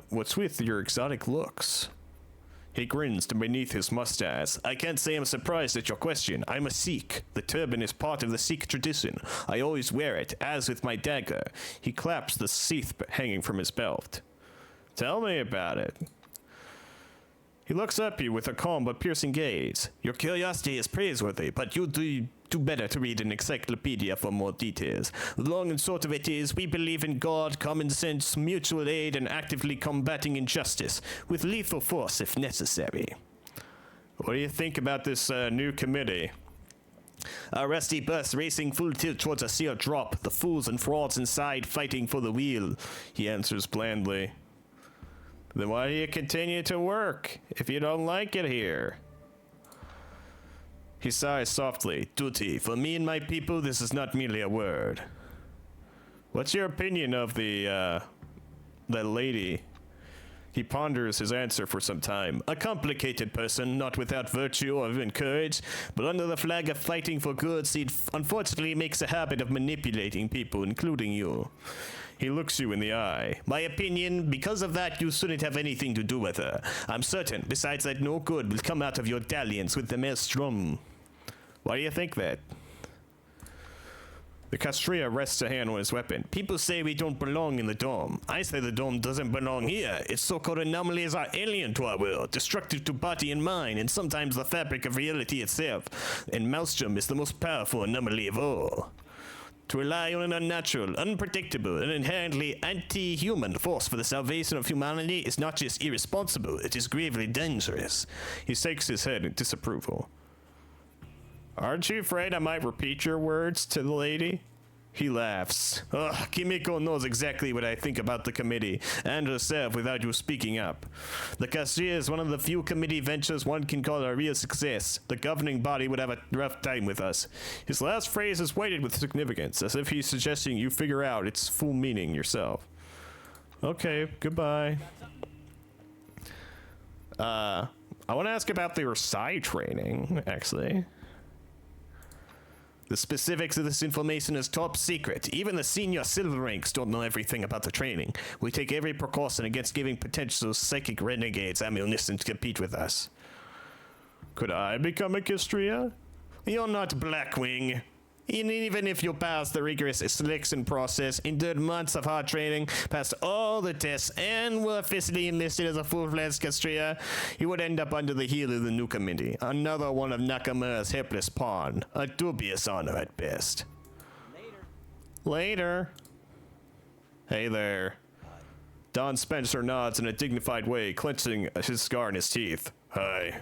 What's with your exotic looks? He grins beneath his mustache. I can't say I'm surprised at your question. I'm a Sikh. The turban is part of the Sikh tradition. I always wear it, as with my dagger. He claps the sheath hanging from his belt. Tell me about it. He looks up at you with a calm but piercing gaze. Your curiosity is praiseworthy, but you do better to read an encyclopedia for more details. The long and short of it is, we believe in God, common sense, mutual aid, and actively combating injustice, with lethal force if necessary. What do you think about this new committee? A rusty bus racing full tilt towards a sealed drop, the fools and frauds inside fighting for the wheel, he answers blandly. Then why do you continue to work, if you don't like it here? He sighs softly. Duty. For me and my people, this is not merely a word. What's your opinion of that lady? He ponders his answer for some time. A complicated person, not without virtue or even courage, but under the flag of fighting for good, she unfortunately makes a habit of manipulating people, including you. He looks you in the eye. My opinion, because of that, you shouldn't have anything to do with her. I'm certain, besides that no good will come out of your dalliance with the Maelstrom. Why do you think that? The Castria rests a hand on his weapon. People say we don't belong in the dome. I say the dome doesn't belong here. Its so-called anomalies are alien to our world, destructive to body and mind, and sometimes the fabric of reality itself. And Maelstrom is the most powerful anomaly of all. To rely on an unnatural, unpredictable, and inherently anti-human force for the salvation of humanity is not just irresponsible, it is gravely dangerous. He shakes his head in disapproval. Aren't you afraid I might repeat your words to the lady? He laughs. Ugh, Kimiko knows exactly what I think about the committee, and herself without you speaking up. The Castria is one of the few committee ventures one can call a real success. The governing body would have a rough time with us. His last phrase is weighted with significance, as if he's suggesting you figure out its full meaning yourself. Okay, goodbye. I want to ask about their psi training, actually. The specifics of this information is top secret. Even the senior silver ranks don't know everything about the training. We take every precaution against giving potential psychic renegades ammunition to compete with us. Could I become a Castria? You're not Blackwing. Even if you pass the rigorous selection process, endured months of hard training, passed all the tests, and were officially enlisted as a full-fledged Castria, you would end up under the heel of the new committee. Another one of Nakamura's helpless pawn. A dubious honor at best. Later. Hey there. Don Spencer nods in a dignified way, clenching his cigar in his teeth. Hi.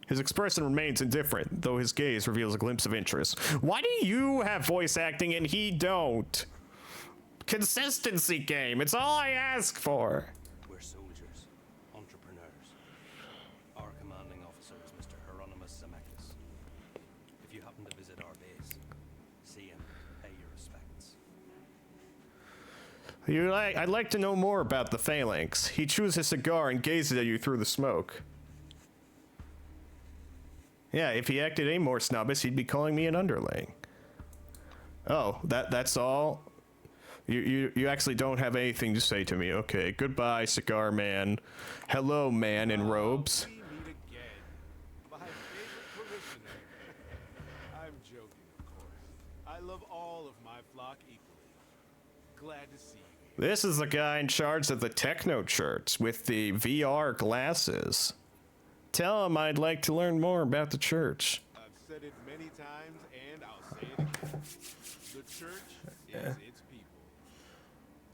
His expression remains indifferent, though his gaze reveals a glimpse of interest. Why do you have voice acting and he don't? Consistency game, it's all I ask for. We're soldiers, entrepreneurs. Our commanding officer is Mr. Hieronymus Zemeckis. If you happen to visit our base, see him, pay your respects. I'd like to know more about the Phalanx. He chews his cigar and gazes at you through the smoke. Yeah, if he acted any more snobbish, he'd be calling me an underling. Oh, that's all? You actually don't have anything to say to me. Okay, goodbye, cigar man. Hello, man in robes. We meet again. My favorite parishioner. I'm joking, of course. I love all of my flock equally. Glad to see you here. This is the guy in charge of the techno church with the VR glasses. Tell him I'd like to learn more about the church. I've said it many times, and I'll say it again. The church is its people.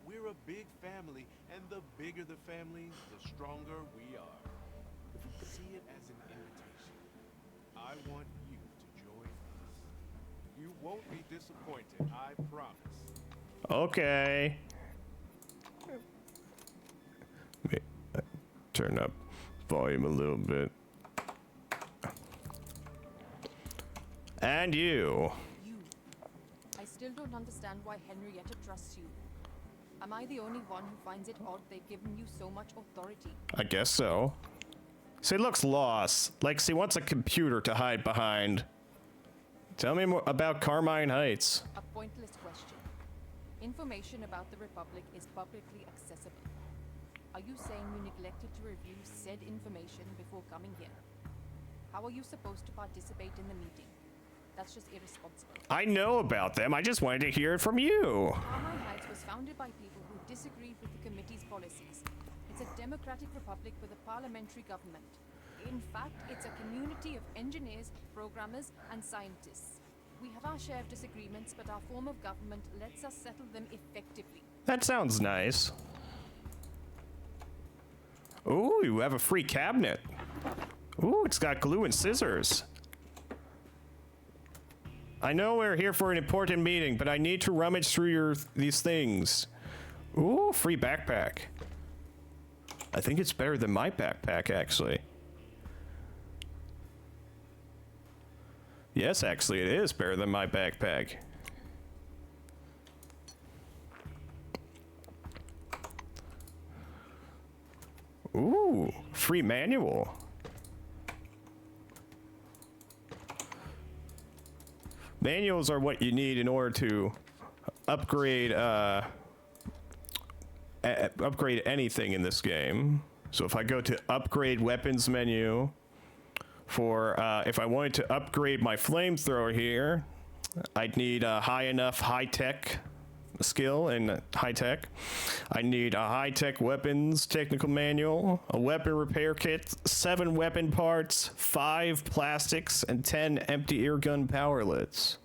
We're a big family, and the bigger the family, the stronger we are. See it as an invitation. I want you to join us. You won't be disappointed, I promise. Okay. Turn up volume a little bit. And you. You. I still don't understand why Henrietta trusts you. Am I the only one who finds it odd they've given you so much authority? I guess so. She looks lost, like she wants a computer to hide behind. Tell me more about Carmine Heights. A pointless question. Information about the Republic is publicly accessible. Are you saying you neglected to review said information before coming here? How are you supposed to participate in the meeting? That's just irresponsible. I know about them. I just wanted to hear it from you. Carmine Heights was founded by people who disagreed with the committee's policies. It's a democratic republic with a parliamentary government. In fact, it's a community of engineers, programmers, and scientists. We have our share of disagreements, but our form of government lets us settle them effectively. That sounds nice. Ooh, you have a free cabinet. Ooh, it's got glue and scissors. I know we're here for an important meeting, but I need to rummage through these things. Ooh, free backpack. I think it's better than my backpack, actually. Yes, actually, it is better than my backpack. Ooh, free manual. Manuals are what you need in order to upgrade upgrade anything in this game. So if I go to upgrade weapons menu, for if I wanted to upgrade my flamethrower here, I'd need a high-tech skill and high-tech. I need a high-tech weapons technical manual, a weapon repair kit, 7 weapon parts, 5 plastics, and 10 empty airgun powerlets.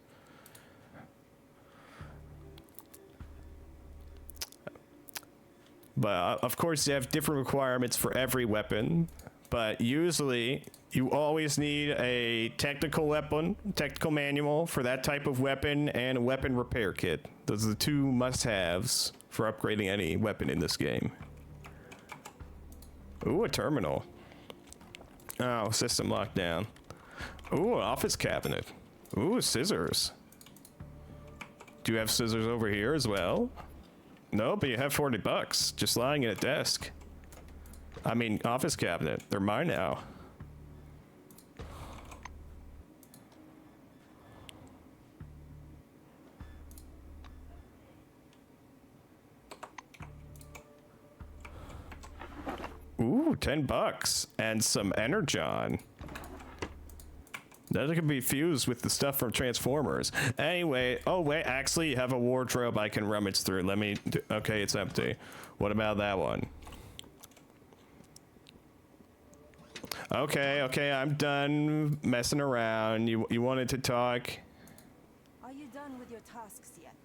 But of course, you have different requirements for every weapon. But usually, you always need a technical manual for that type of weapon, and a weapon repair kit. Those are the 2 must-haves for upgrading any weapon in this game. Ooh, a terminal. Oh, system lockdown. Ooh, an office cabinet. Ooh, scissors. Do you have scissors over here as well? No, but you have $40 just lying in a desk. I mean, office cabinet. They're mine now. Ooh, $10 and some energon. That can be fused with the stuff from Transformers. Anyway, oh wait, actually you have a wardrobe I can rummage through. Let me, okay, it's empty. What about that one? Okay, I'm done messing around. You wanted to talk? Are you done with your tasks yet?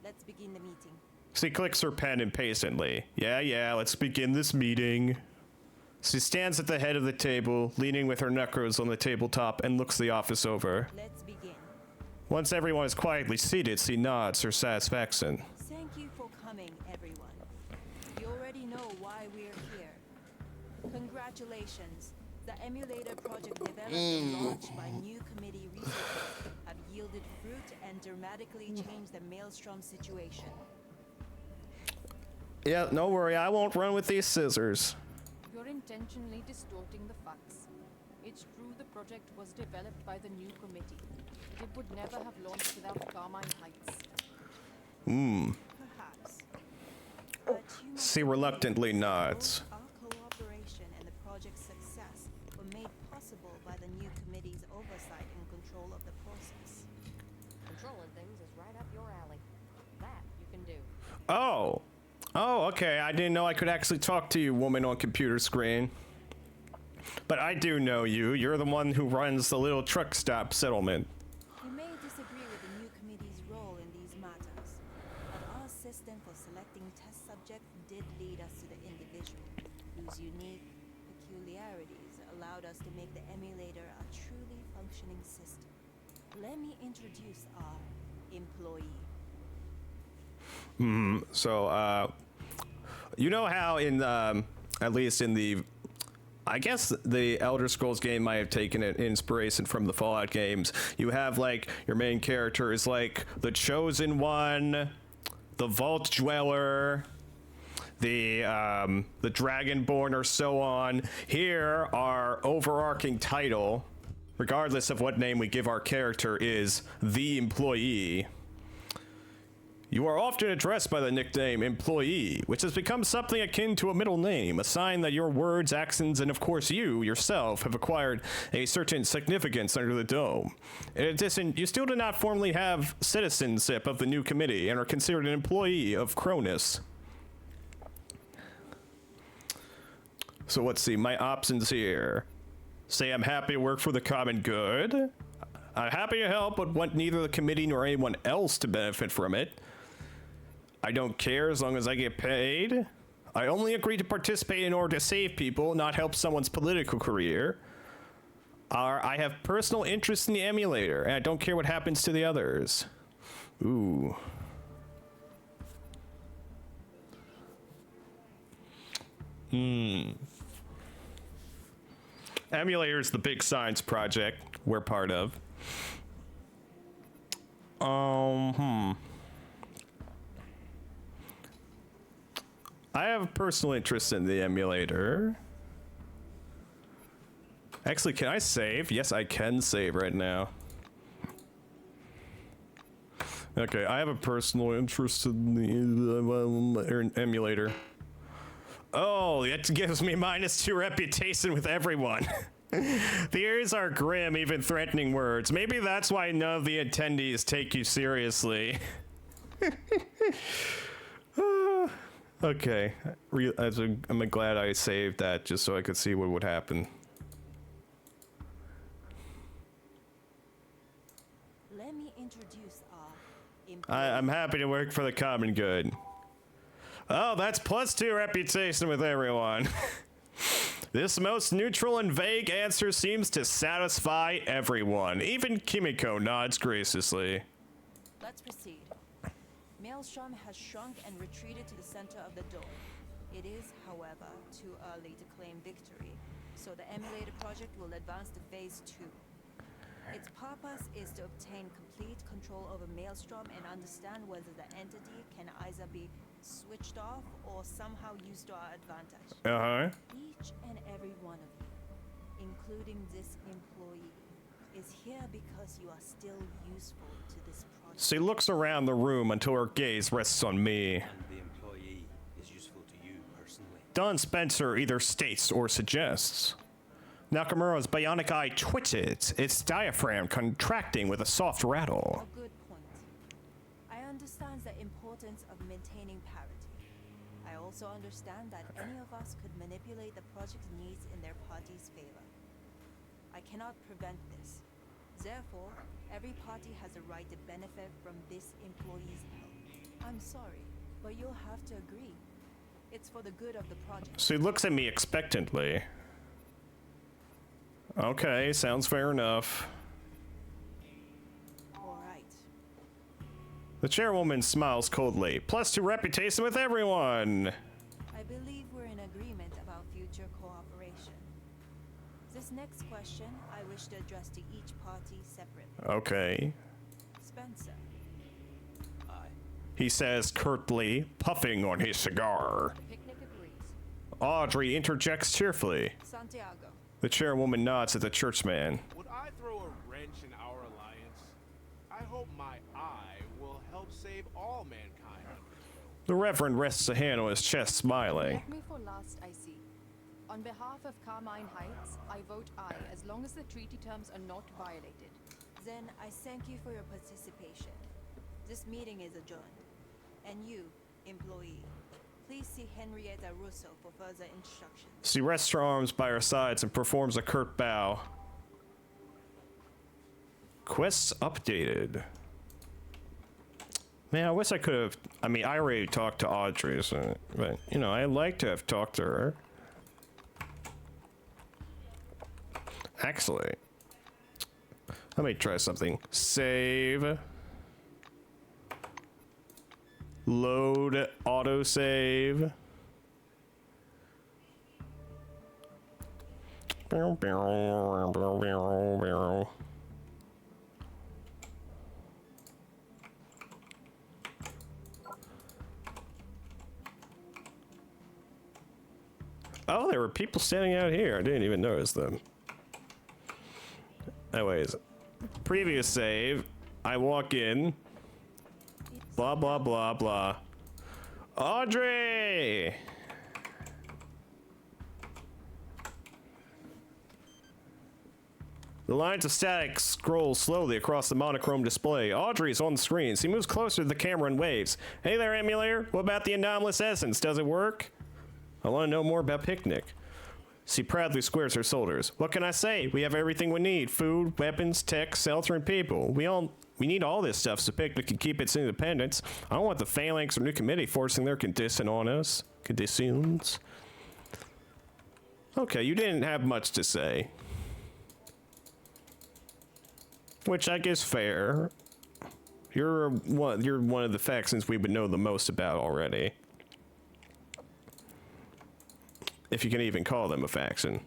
Let's begin the meeting. She clicks her pen impatiently. Yeah, let's begin this meeting. She stands at the head of the table, leaning with her knuckles on the tabletop, and looks the office over. Let's begin. Once everyone is quietly seated, she nods her satisfaction. Thank you for coming, everyone. You already know why we're here. Congratulations. The emulator project developed and launched by new committee researchers have yielded fruit and dramatically changed the Maelstrom situation. Yeah, no worry, I won't run with these scissors. You're intentionally distorting the facts. It's true the project was developed by the new committee. It would never have launched without Carmine Heights. Perhaps. But you She reluctantly nods. our cooperation and the project's success were made possible by the new committee's oversight and control of the process. Controlling things is right up your alley. That you can do. Oh, Oh, okay. I didn't know I could actually talk to you, woman on computer screen. But I do know you. You're the one who runs the little truck stop settlement. You may disagree with the new committee's role in these matters, but our system for selecting test subjects did lead us to the individual whose unique peculiarities allowed us to make the emulator a truly functioning system. Let me introduce our employee. So, you know how in, at least in the, I guess the Elder Scrolls game might have taken an inspiration from the Fallout games. You have, like, your main character is, like, the Chosen One, the Vault Dweller, the Dragonborn, or so on. Here, our overarching title, regardless of what name we give our character, is the employee. You are often addressed by the nickname employee, which has become something akin to a middle name, a sign that your words, actions, and of course you, yourself, have acquired a certain significance under the dome. In addition, you still do not formally have citizenship of the new committee and are considered an employee of Cronus. So let's see, my options here. Say I'm happy to work for the common good. I'm happy to help, but want neither the committee nor anyone else to benefit from it. I don't care as long as I get paid. I only agree to participate in order to save people, not help someone's political career. I have personal interest in the emulator, and I don't care what happens to the others. Ooh. Emulator is the big science project we're part of. I have a personal interest in the emulator. Actually, can I save? Yes, I can save right now. Okay, I have a personal interest in the emulator. Oh, that gives me -2 reputation with everyone. The ears are grim, even threatening words. Maybe that's why none of the attendees take you seriously. Okay, I'm glad I saved that just so I could see what would happen. Let me introduce our I'm happy to work for the common good. Oh, that's +2 reputation with everyone. This most neutral and vague answer seems to satisfy everyone. Even Kimiko nods graciously. Let's proceed. Maelstrom has shrunk and retreated to the center of the dome. It is, however, too early to claim victory, so the emulator project will advance to phase 2. Its purpose is to obtain complete control over Maelstrom and understand whether the entity can either be switched off or somehow used to our advantage. Each and every one of you, including this employee, is here because you are still useful to this project. She looks around the room until her gaze rests on me. And the employee is useful to you personally. Don Spencer either states or suggests. Nakamura's bionic eye twitches, its diaphragm contracting with a soft rattle. A good point. I understand the importance of maintaining parity. I also understand that any of us could manipulate the project's needs in their party's favor. I cannot prevent this. Therefore, every party has a right to benefit from this employee's help. I'm sorry, but you'll have to agree. It's for the good of the project. She looks at me expectantly. Okay, sounds fair enough. All right. The chairwoman smiles coldly. +2 reputation with everyone. I believe we're in agreement about future cooperation. This next question I wish to address to each party separately. Okay. Spencer. Aye. He says curtly, puffing on his cigar. Picnic agrees. Audrey interjects cheerfully. Santiago. The chairwoman nods at the churchman. Would I throw a wrench in our alliance? I hope my eye will help save all mankind under the dome. The Reverend rests a hand on his chest, smiling. Let me for last, I see. On behalf of Carmine Heights, I vote aye as long as the treaty terms are not violated. Then I thank you for your participation. This meeting is adjourned. And you, employee, Please see Henrietta Russo for further instructions. She rests her arms by her sides and performs a curt bow. Quests updated. Man, I wish I could have. I mean, I already talked to Audrey, so, but you know, I'd like to have talked to her. Actually, let me try something. Save. Load autosave. Oh, there were people standing out here. I didn't even notice them. Anyways, previous save. I walk in. Blah, blah, blah, blah. Audrey! The lines of static scroll slowly across the monochrome display. Audrey's on the screen. She moves closer to the camera and waves. Hey there, emulator. What about the anomalous essence? Does it work? I want to know more about Picnic. She proudly squares her shoulders. What can I say? We have everything we need. Food, weapons, tech, shelter, and people. We need all this stuff so Picnic can keep its independence. I don't want the phalanx or new committee forcing their condition on us. Conditions. Okay, you didn't have much to say. Which I guess fair. You're one of the factions we would know the most about already. If you can even call them a faction.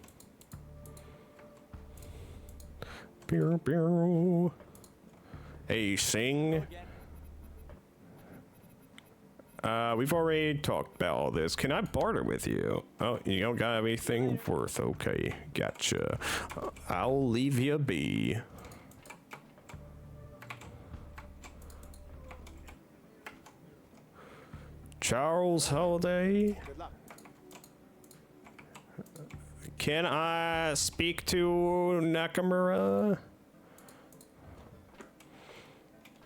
Hey, Sing. We've already talked about all this. Can I barter with you? Oh, you don't got anything worth? Okay, gotcha. I'll leave you be. Charles Holiday? Can I speak to Nakamura?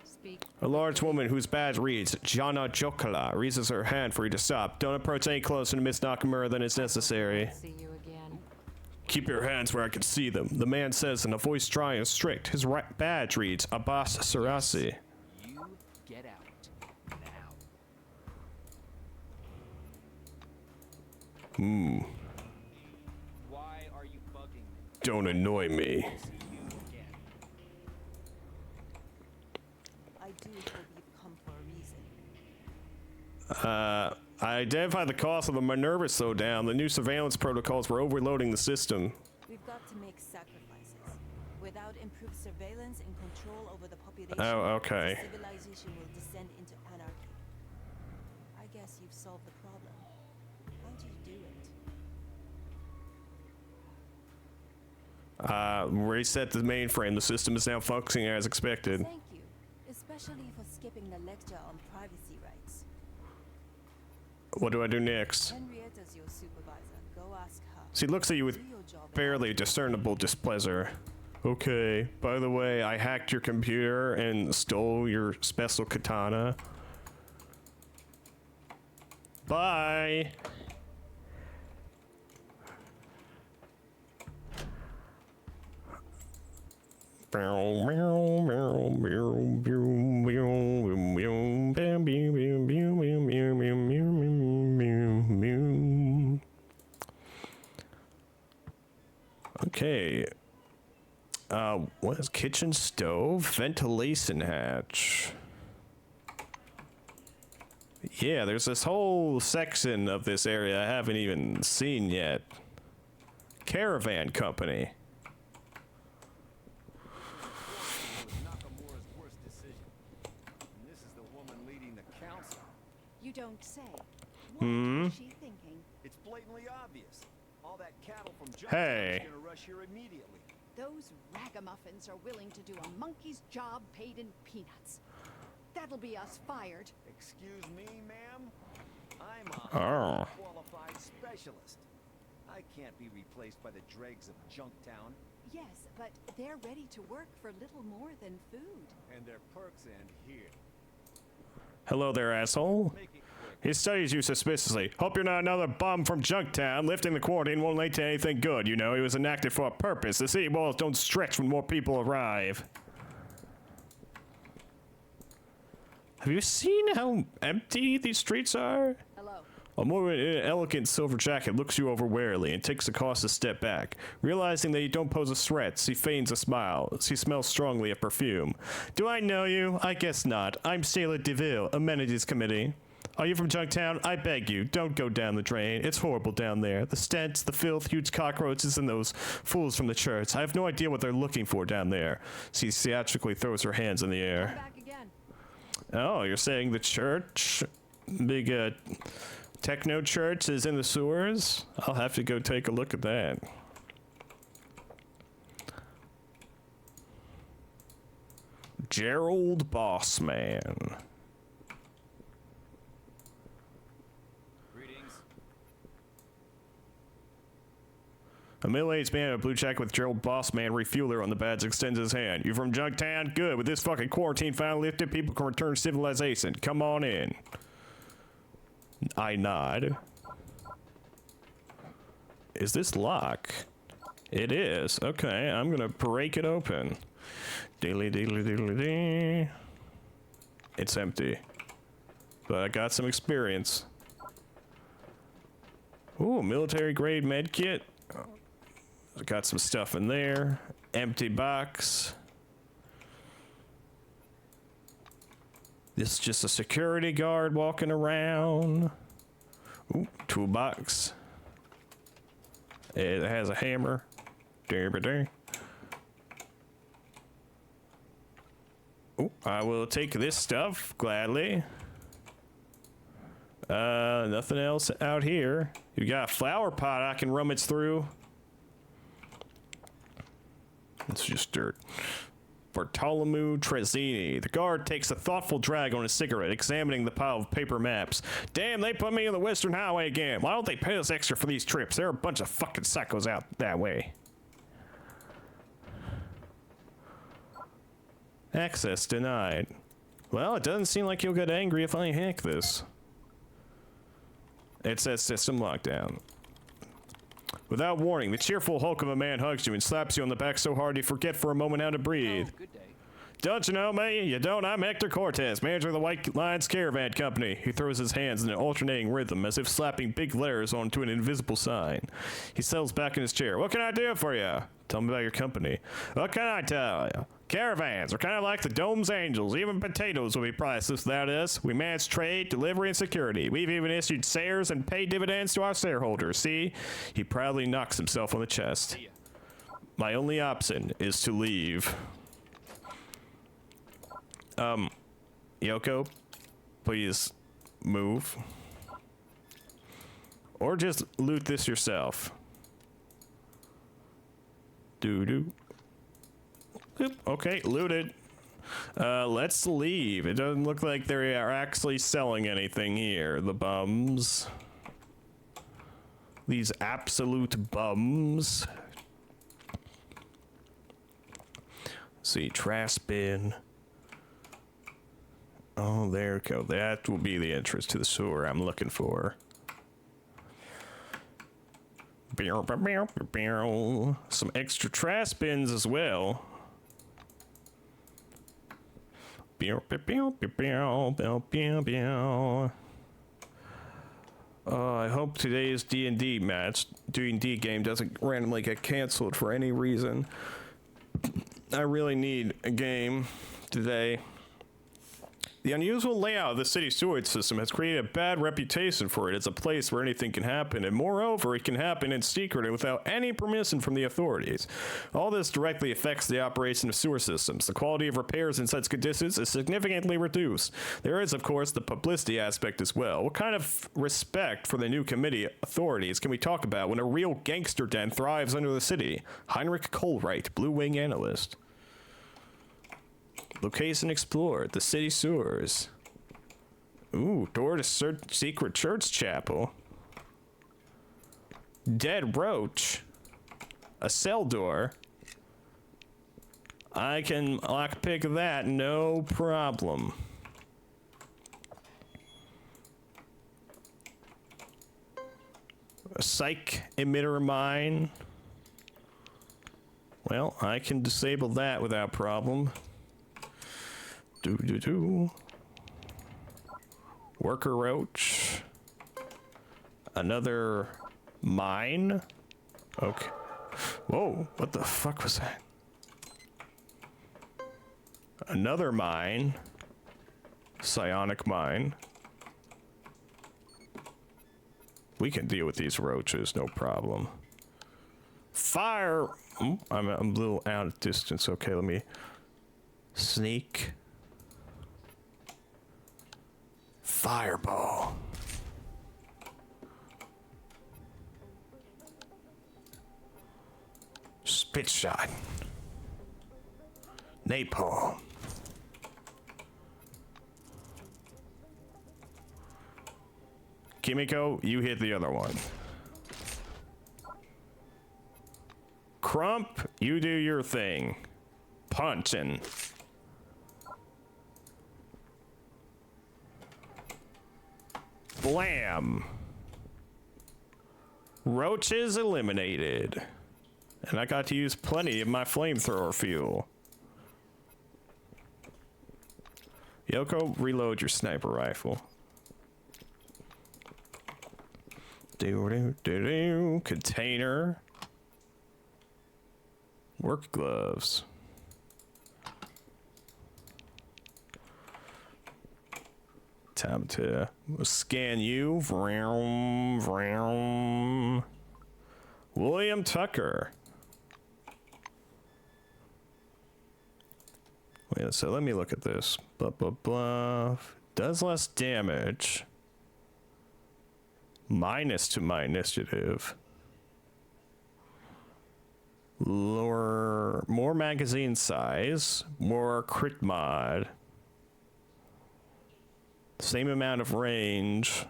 Speak. A large woman whose badge reads Jana Jokala raises her hand for you to stop. Don't approach any closer to Miss Nakamura than is necessary. See you again. Keep your hands where I can see them, the man says in a voice dry and strict. His badge reads Abbas Sarasi. You get out now. Why are you bugging me? Don't annoy me. I do hope you've come for a reason. I identified the cause of the Minerva slowdown. The new surveillance protocols were overloading the system. We've got to make sacrifices. Without improved surveillance and control over the population, Oh, okay. civilization will descend into anarchy. I guess you've solved the problem. How do you do it? Reset the mainframe. The system is now functioning as expected. Thank you, especially for skipping the lecture on privacy rights. What do I do next? Henrietta's your supervisor. Go ask her. She looks at you with Do your job. barely discernible displeasure. Okay, by the way, I hacked your computer and stole your special katana. Bye. Okay. What is kitchen stove? Ventilation hatch. Yeah, there's this whole section of this area I haven't even seen yet. Caravan company. Nakamura's worst decision. And this is the woman leading the council. You don't say. What is she thinking? It's blatantly obvious. All that cattle from Hey. is gonna rush here immediately. Those ragamuffins are willing to do a monkey's job paid in peanuts. That'll be us fired. Excuse me, ma'am? I'm a Oh. qualified specialist. I can't be replaced by the dregs of Junktown. Yes, but they're ready to work for little more than food. And their perks end here. Hello there, asshole. Make it quick. He studies you suspiciously. Hope you're not another bum from Junktown. Lifting the quarantine won't lead to anything good, you know. He was enacted for a purpose. The city walls don't stretch when more people arrive. Have you seen how empty these streets are? Hello. A woman in an elegant silver jacket looks you over warily and takes a cautious step back. Realizing that you don't pose a threat, she feigns a smile. She smells strongly of perfume. Do I know you? I guess not. I'm Sailor DeVille, Amenities Committee. Are you from Junktown? I beg you, don't go down the drain. It's horrible down there. The stench, the filth, huge cockroaches, and those fools from the church. I have no idea what they're looking for down there. She theatrically throws her hands in the air. Back again. Oh, you're saying the church? Big, techno church is in the sewers? I'll have to go take a look at that. Gerald Bossman. A middle-aged man in a blue jacket with Gerald Bossman refueler on the badge extends his hand. You from Junktown? Good. With this fucking quarantine finally lifted, people can return to civilization. Come on in. I nod. Is this lock? It is. Okay, I'm gonna break it open. Deedly deedly deedly dee. It's empty. But I got some experience. Ooh, military grade med kit. Got some stuff in there. Empty box. This is just a security guard walking around. Ooh, toolbox. It has a hammer. Ooh, I will take this stuff gladly. Nothing else out here. You got a flower pot I can rummage through. It's just dirt. Bartolomeu Trezzini. The guard takes a thoughtful drag on his cigarette, examining the pile of paper maps. Damn, they put me on the Western Highway again. Why don't they pay us extra for these trips? There are a bunch of fucking psychos out that way. Access denied. Well, it doesn't seem like you'll get angry if I hack this. It says system lockdown. Without warning, the cheerful hulk of a man hugs you and slaps you on the back so hard you forget for a moment how to breathe. Oh, good day. Don't you know me? You don't? I'm Hector Cortez, manager of the White Lions Caravan Company. He throws his hands in an alternating rhythm as if slapping big letters onto an invisible sign. He settles back in his chair. What can I do for you? Tell me about your company. What can I tell you? Caravans are kind of like the Dome's Angels. Even potatoes will be priceless without us. We manage trade, delivery, and security. We've even issued shares and paid dividends to our shareholders. See? He proudly knocks himself on the chest. My only option is to leave. Yoko, please move. Or just loot this yourself. Doo-doo. Okay, looted. Let's leave. It doesn't look like they are actually selling anything here, the bums. These absolute bums. Let's see, trash bin. Oh, there we go. That will be the entrance to the sewer I'm looking for. Some extra trash bins as well. I hope today's D&D match, D&D game, doesn't randomly get canceled for any reason. I really need a game today. The unusual layout of the city sewage system has created a bad reputation for it as a place where anything can happen, and moreover, it can happen in secret and without any permission from the authorities. All this directly affects the operation of sewer systems. The quality of repairs in such conditions is significantly reduced. There is, of course, the publicity aspect as well. What kind of respect for the new committee authorities can we talk about when a real gangster den thrives under the city? Heinrich Kohlreit, Blue Wing Analyst. Location explored, the city sewers. Ooh, door to secret church chapel. Dead roach. A cell door. I can lockpick that, no problem. psych emitter mine. Well, I can disable that without problem. Worker roach. Another mine. Okay. Whoa, what the fuck was that? Another mine. Psionic mine. We can deal with these roaches, no problem. Fire! I'm a little out of distance. Okay, let me sneak. Fireball. Spit shot. Napalm. Kimiko, you hit the other one. Crump, you do your thing. Punching. Blam. Roaches eliminated. And I got to use plenty of my flamethrower fuel. Yoko, reload your sniper rifle. Container. Work gloves. Time to scan you. Vroom, vroom. William Tucker. Wait, so let me look at this. Blah, blah, blah. Does less damage. Minus to my initiative. Lower, more magazine size. More crit mod. Same amount of range.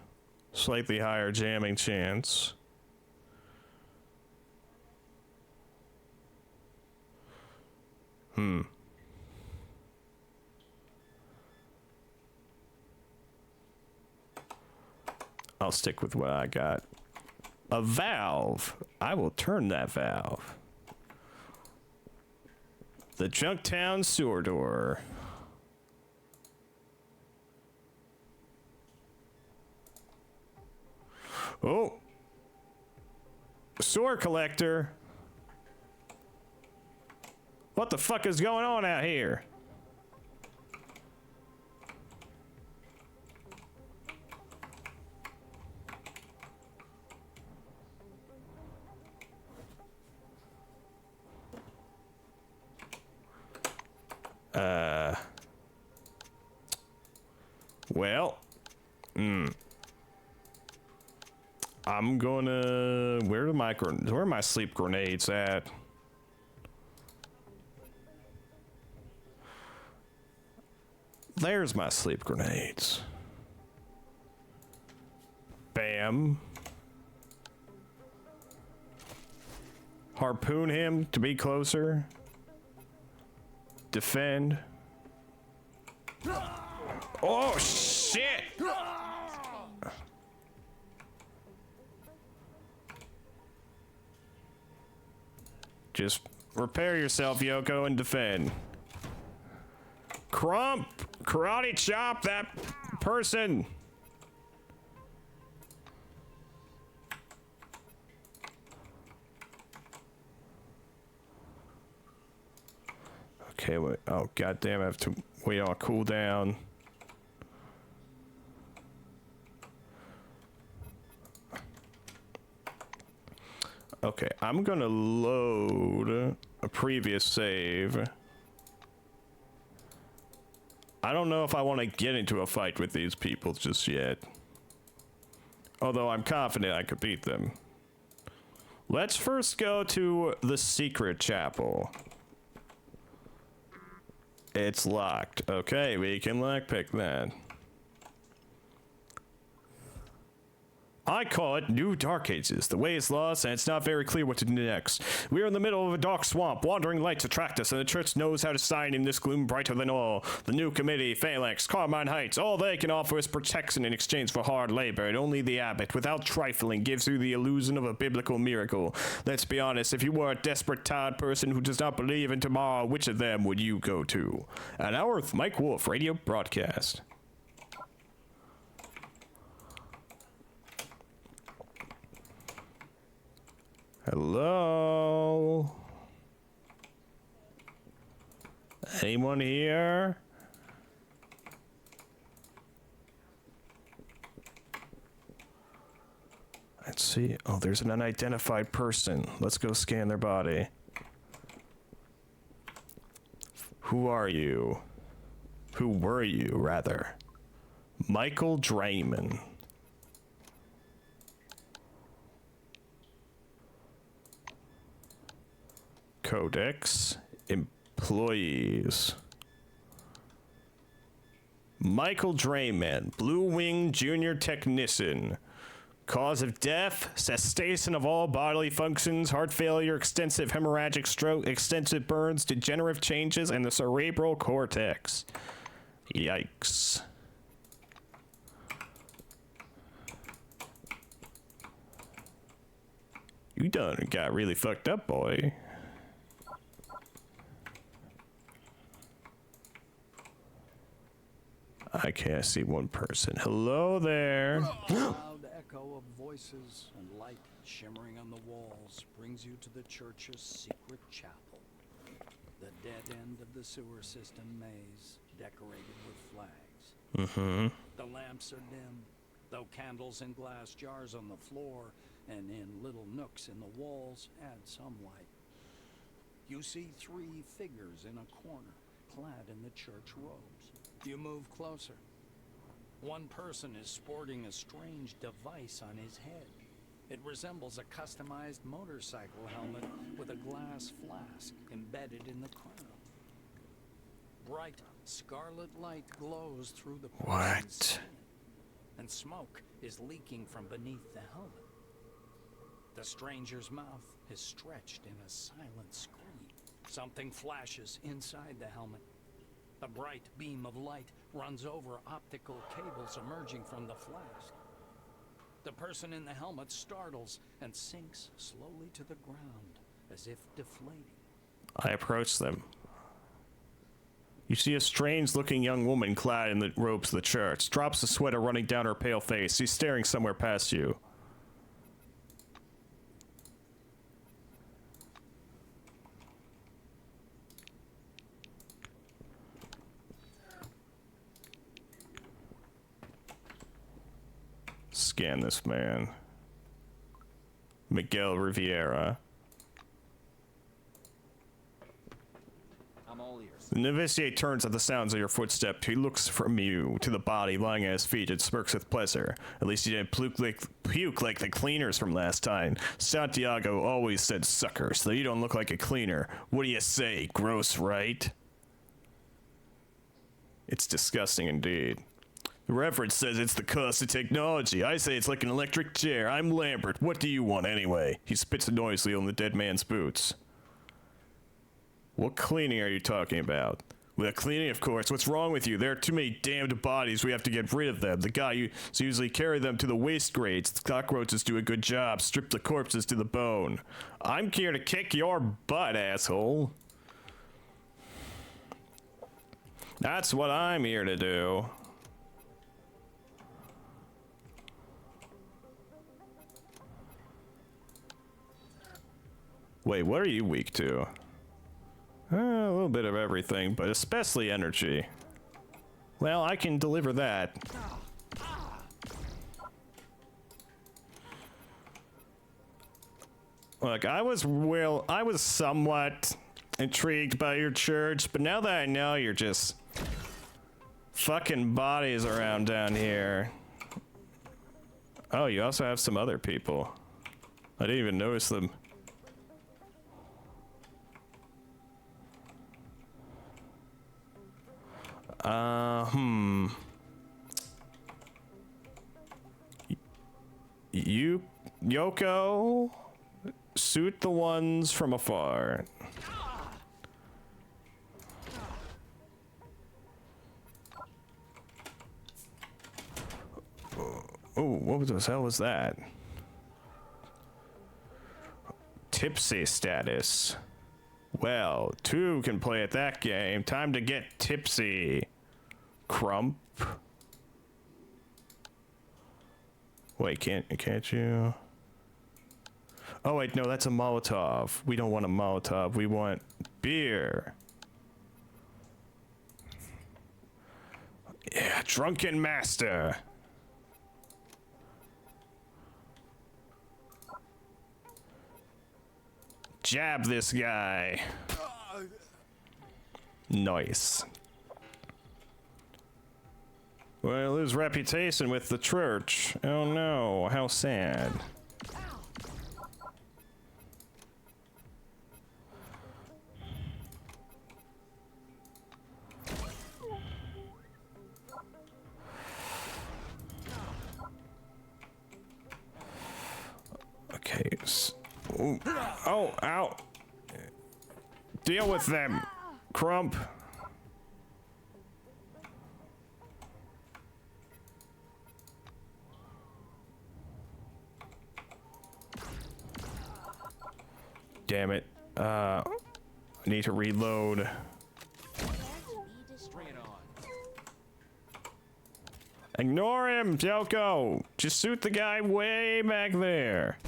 Slightly higher jamming chance. I'll stick with what I got. A valve. I will turn that valve. The Junktown sewer door. Oh. Sewer collector. What the fuck is going on out here? Well, I'm gonna, where are my sleep grenades at? There's my sleep grenades. Bam. Harpoon him to be closer. Defend. Oh, shit! Just repair yourself, Yoko, and defend. Crump! Karate chop that person! Okay, wait. Oh, goddamn, I have to wait on cooldown. Okay, I'm gonna load a previous save. I don't know if I want to get into a fight with these people just yet. Although I'm confident I could beat them. Let's first go to the secret chapel. It's locked. Okay, we can lockpick that. I I call it New Dark Ages. The way is lost, and it's not very clear what to do next. We are in the middle of a dark swamp. Wandering lights attract us, and the church knows how to shine in this gloom brighter than all. The new committee, Phalanx, Carmine Heights, all they can offer is protection in exchange for hard labor, and only the abbot, without trifling, gives you the illusion of a biblical miracle. Let's be honest, if you were a desperate, tired person who does not believe in tomorrow, which of them would you go to? An hour with Mike Wolf radio broadcast. Hello? Anyone here? Let's see. Oh, there's an unidentified person. Let's go scan their body. Who are you? Who were you, rather? Michael Drayman. Codex. Employees. Michael Drayman, Blue Wing Junior Technician. Cause of death, cessation of all bodily functions, heart failure, extensive hemorrhagic stroke, extensive burns, degenerative changes in the cerebral cortex. Yikes. You done got really fucked up, boy. I can't see one person. Hello there. Loud echo of voices and light shimmering on the walls brings you to the church's secret chapel. The dead end of the sewer system maze, decorated with flags. Mm-hmm. The lamps are dim, though candles in glass jars on the floor and in little nooks in the walls add some light. You see 3 figures in a corner, clad in the church robes. You move closer. One person is sporting a strange device on his head. It resembles a customized motorcycle helmet with a glass flask embedded in the crown. Bright scarlet light glows through the person's skin, and smoke is leaking from beneath the helmet. The stranger's mouth is stretched in a silent scream. Something flashes inside the helmet. A bright beam of light runs over optical cables emerging from the flask. The person in the helmet startles and sinks slowly to the ground, as if deflating. I approach them. You see a strange-looking young woman clad in the robes of the church. Drops of sweat are running down her pale face. She's staring somewhere past you. Scan this man. Miguel Riviera. I'm all ears. The novitiate turns at the sounds of your footstep. He looks from you to the body lying at his feet and smirks with pleasure. At least he didn't puke like the cleaners from last time. Santiago always said sucker, so you don't look like a cleaner. What do you say? Gross, right? It's disgusting indeed. The Reverend says it's the cost of technology. I say it's like an electric chair. I'm Lambert. What do you want anyway? He spits noisily on the dead man's boots. What cleaning are you talking about? Well, cleaning, of course. What's wrong with you? There are too many damned bodies. We have to get rid of them. The guy usually carry them to the waste grades. The cockroaches do a good job. Strip the corpses to the bone. I'm here to kick your butt, asshole. That's what I'm here to do. Wait, what are you weak to? A little bit of everything, but especially energy. Well, I can deliver that. Look, I was somewhat intrigued by your church, but now that I know you're just fucking bodies around down here. Oh, you also have some other people. I didn't even notice them. You, Yoko, shoot the ones from afar. Oh, what the hell was that? Tipsy status. Well, two can play at that game. Time to get tipsy. Crump. Wait, can't you? Oh wait, no, that's a Molotov. We don't want a Molotov. We want beer. Yeah, drunken master. Jab this guy. Nice. Well, his reputation with the church. Oh no, how sad. Okay. Ooh. Oh, ow. Deal with them, Crump. Damn it. I need to reload. Ignore him, Yoko. Just shoot the guy way back there.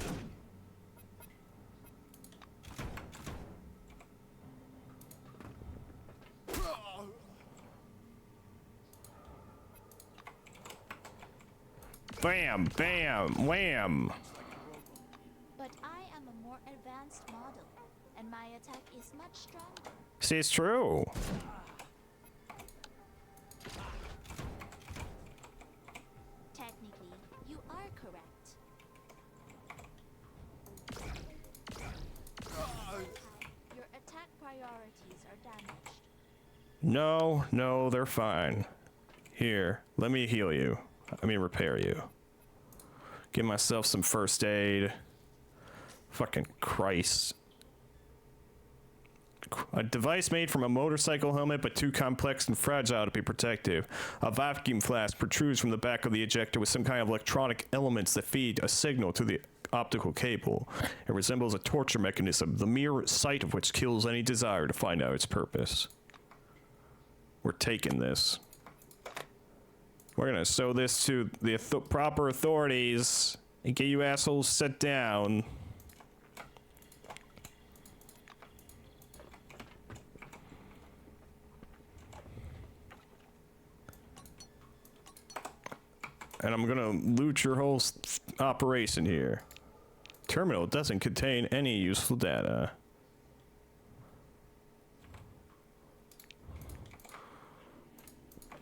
Bam, bam, wham. But I am a more advanced model, and my attack is much stronger. See, it's true. Technically, you are correct. Your attack priorities are damaged. No, they're fine. Here, let me heal you. I mean, repair you. Give myself some first aid. Fucking Christ. A device made from a motorcycle helmet, but too complex and fragile to be protective. A vacuum flask protrudes from the back of the ejector with some kind of electronic elements that feed a signal to the optical cable. It resembles a torture mechanism, the mere sight of which kills any desire to find out its purpose. We're taking this. We're gonna show this to the proper authorities and get you assholes set down. And I'm gonna loot your whole operation here. Terminal doesn't contain any useful data.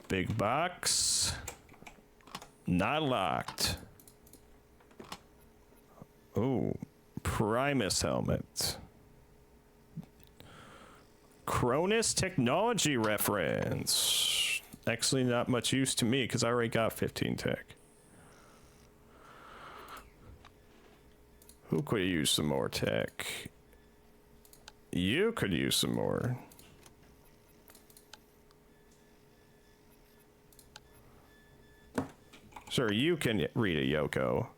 Big box. Not locked. Oh, Primus helmet. Cronus technology reference. Actually, not much use to me because I already got 15 tech. Who could use some more tech? You could use some more. Sure, you can read it, Yoko.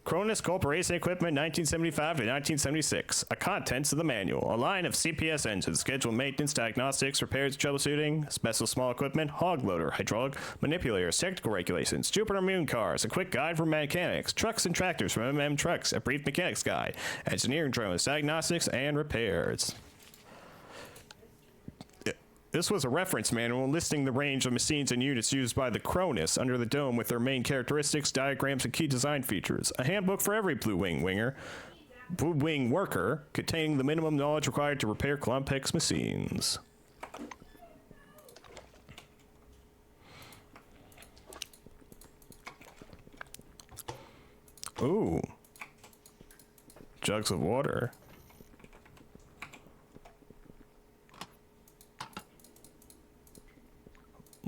Cronus Corporation Equipment 1975 to 1976. A contents of the manual. A line of CPS engines, scheduled maintenance, diagnostics, repairs, troubleshooting, special small equipment, hog loader, hydraulic manipulators, technical regulations, Jupiter Moon cars, a quick guide for mechanics, trucks and tractors from MM Trucks, a brief mechanics guide, engineering drones, diagnostics, and repairs. This was a reference manual listing the range of machines and units used by the Cronus under the dome with their main characteristics, diagrams, and key design features. A handbook for every Blue Wing worker, containing the minimum knowledge required to repair complex machines. Ooh. Jugs of water.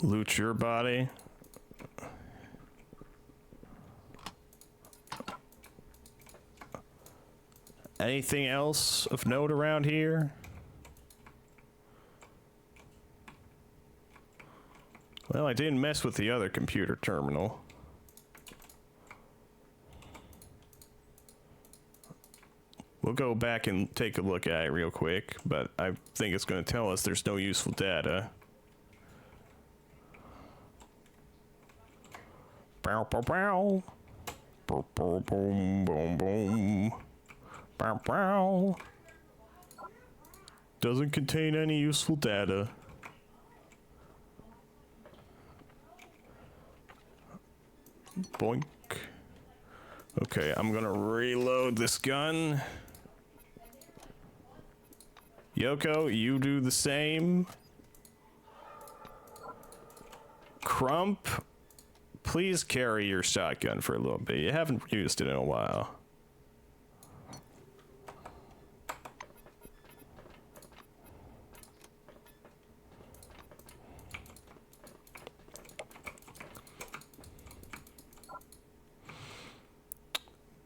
Loot your body. Anything else of note around here? Well, I didn't mess with the other computer terminal. We'll go back and take a look at it real quick, but I think it's going to tell us there's no useful data. Bow, bow, bow. Boom, boom, boom, boom, boom. Bow, bow. Doesn't contain any useful data. Boink. Okay, I'm gonna reload this gun. Yoko, you do the same. Crump, please carry your shotgun for a little bit. You haven't used it in a while.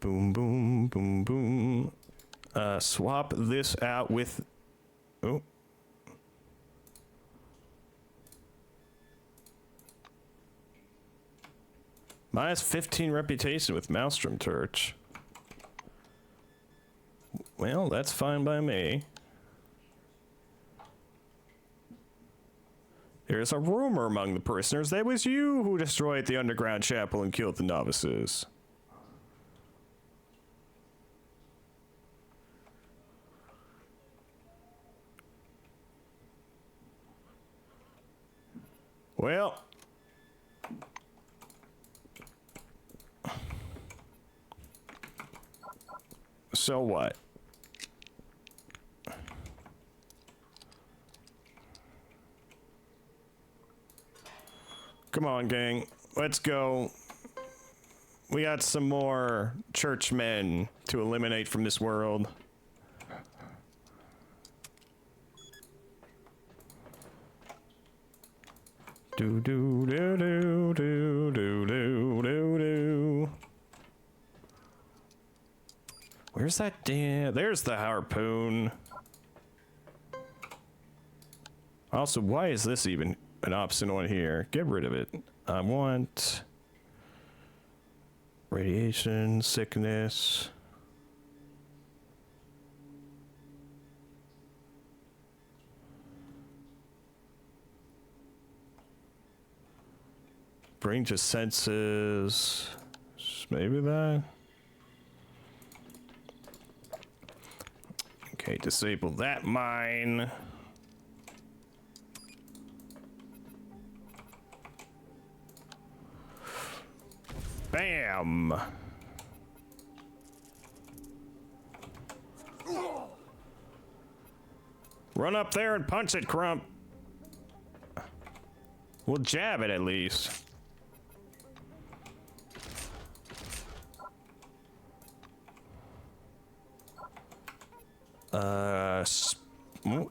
Boom, boom, boom, boom. Swap this out with... Oh. Minus 15 reputation with Maelstrom Church. Well, that's fine by me. There's a rumor among the prisoners that it was you who destroyed the underground chapel and killed the novices. Well, so what? Come on, gang. Let's go. We got some more churchmen to eliminate from this world. Do do do do do do do do do. Where's that damn? There's the harpoon. Also, why is this even an option on here? Get rid of it. I want radiation, sickness. Bring to senses. Maybe that. Okay, disable that mine. Bam! Run up there and punch it, Crump. We'll jab it at least.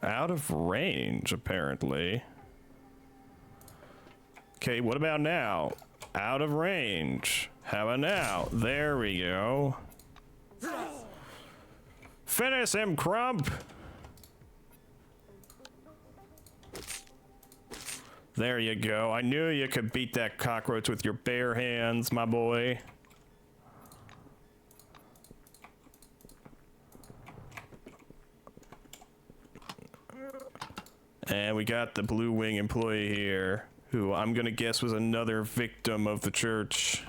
Out of range, apparently. Okay, what about now? Out of range. How about now? There we go. Finish him, Crump! There you go. I knew you could beat that cockroach with your bare hands, my boy. And we got the Blue Wing employee here, who I'm gonna guess was another victim of the church.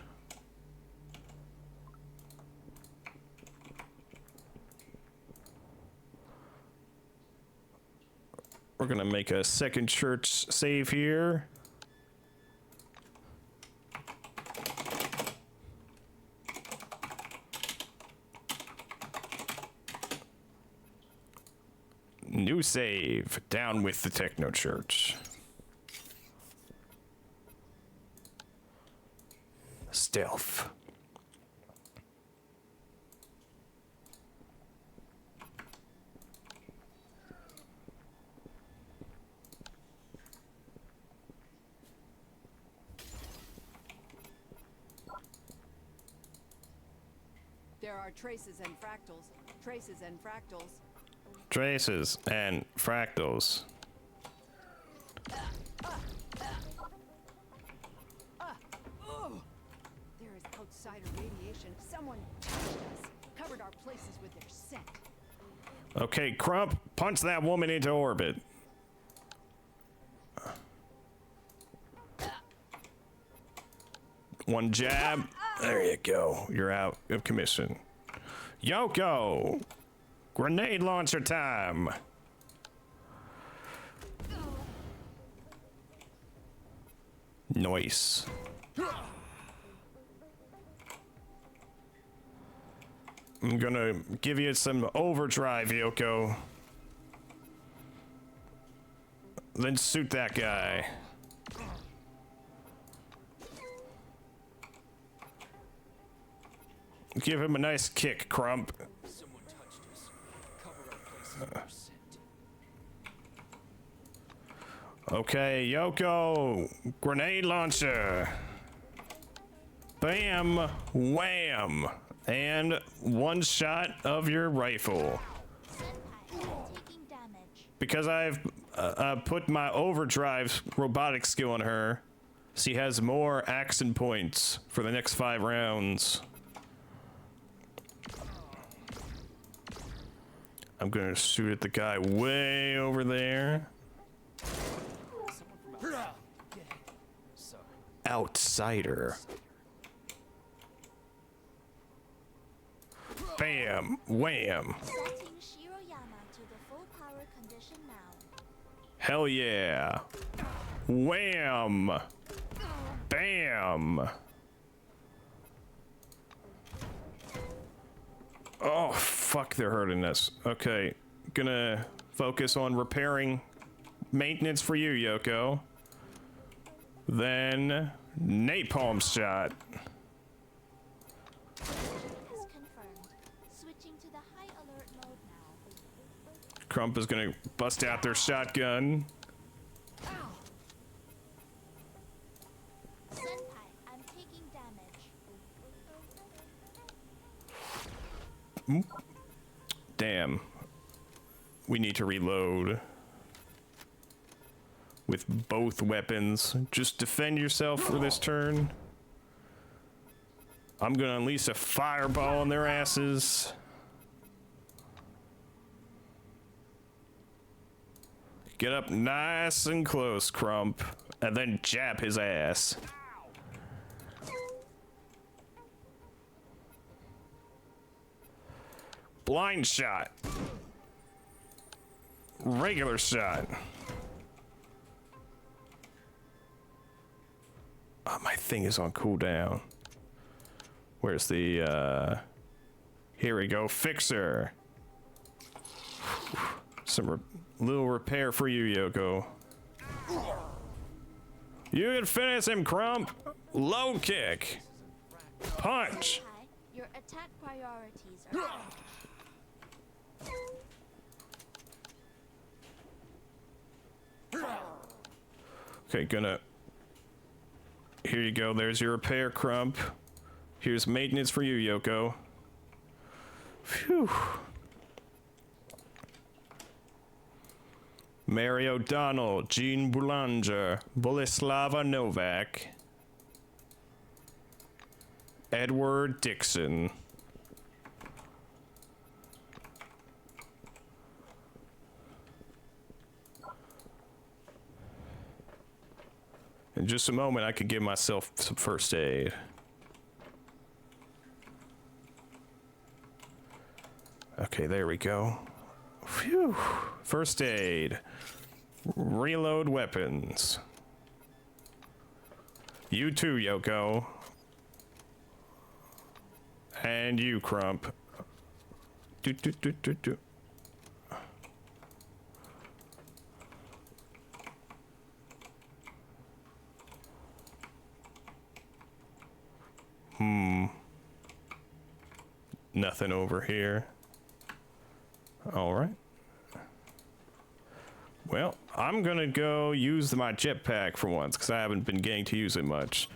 We're gonna make a second church save here. New save. Down with the Techno Church. Stealth. There are traces and fractals. Traces and fractals. Traces and fractals. There is outsider radiation. Someone touched us. Covered our places with their scent. Okay, Crump, punch that woman into orbit. One jab. There you go. You're out of commission. Yoko! Grenade launcher time! Nice. I'm gonna give you some overdrive, Yoko. Then shoot that guy. Give him a nice kick, Crump. Someone touched us. Cover our places with their scent. Okay, Yoko. Grenade launcher. Bam. Wham. And one shot of your rifle. Taking damage. Because I've put my overdrive robotic skill on her, she has more action points for the next 5 rounds. I'm gonna shoot at the guy way over there. Outsider. Bam! Wham! Setting Shiroyama to the full power condition now. Hell yeah! Wham! Bam! Oh, fuck, they're hurting us. Okay, gonna focus on repairing maintenance for you, Yoko. Then, napalm shot. Is confirmed. Switching to the high alert mode now. Crump is gonna bust out their shotgun. Senpai, I'm taking damage. Damn. We need to reload. With both weapons. Just defend yourself for this turn. I'm gonna unleash a fireball on their asses. Get up nice and close, Crump. And then jab his ass. Blind shot. Regular shot. Oh, my thing is on cooldown. Where's the, here we go, fixer. Some little repair for you, Yoko. You can finish him, Crump. Low kick. Punch. Senpai, your attack priorities are Okay, gonna... Here you go, there's your repair, Crump. Here's maintenance for you, Yoko. Phew. Mary O'Donnell, Jean Boulanger, Boleslava Novak, Edward Dixon. In just a moment, I could give myself some first aid. Okay, there we go. Phew. First aid. Reload weapons. You too, Yoko. And you, Crump. Do. Nothing over here. All right. Well, I'm gonna go use my jetpack for once, because I haven't been getting to use it much.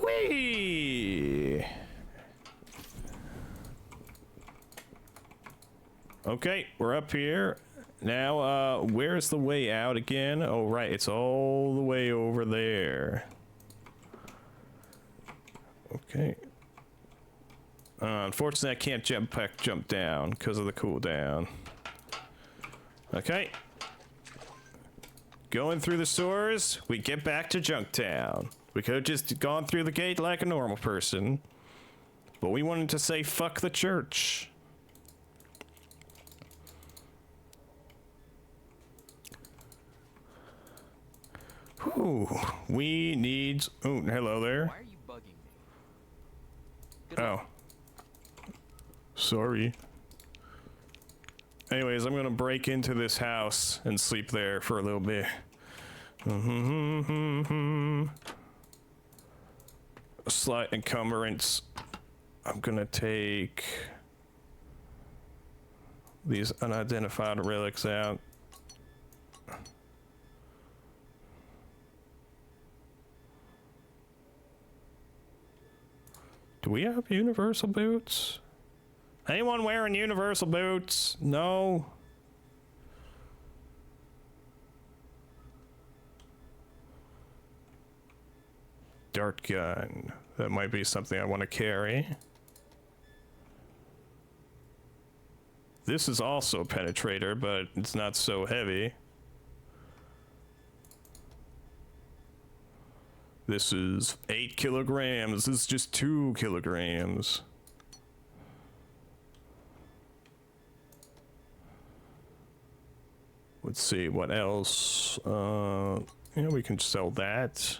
Whee! Okay, we're up here. Now, where's the way out again? Oh, right, it's all the way over there. Okay. Unfortunately, I can't jump down because of the cooldown. Okay. Going through the sewers, we get back to Junktown. We could have just gone through the gate like a normal person, but we wanted to say fuck the church. Whew, we need... Oh, hello there. Why are you bugging me? Oh. Sorry. Anyways, I'm gonna break into this house and sleep there for a little bit. A slight encumbrance. I'm gonna take these unidentified relics out. Do we have universal boots? Anyone wearing universal boots? No. Dart gun. That might be something I want to carry. This is also a penetrator, but it's not so heavy. This is 8 kilograms. This is just 2 kilograms. Let's see, what else? Yeah, we can sell that.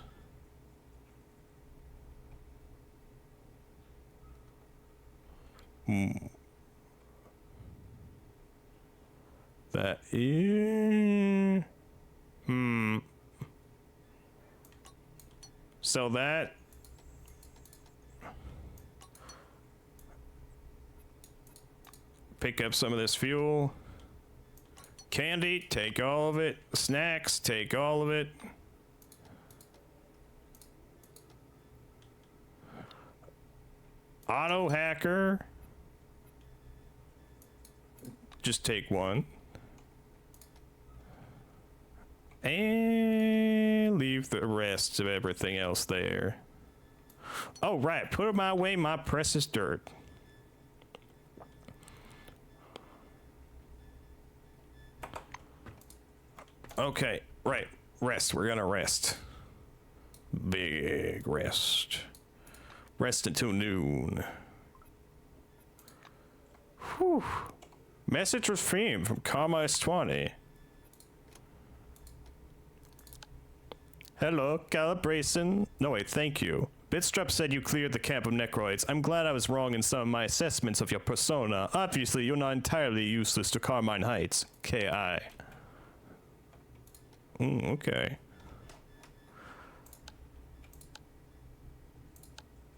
That is... Sell that. Pick up some of this fuel. Candy, take all of it. Snacks, take all of it. Auto hacker. Just take one. And leave the rest of everything else there. Oh, right. Put away my precious dirt. Okay, right. Rest. We're gonna rest. Big rest. Rest until noon. Whew. Message received from Karma 20. Hello, calibration. No, wait, thank you. Bitstrap said you cleared the camp of Necroids. I'm glad I was wrong in some of my assessments of your persona. Obviously, you're not entirely useless to Carmine Heights. K.I. Okay.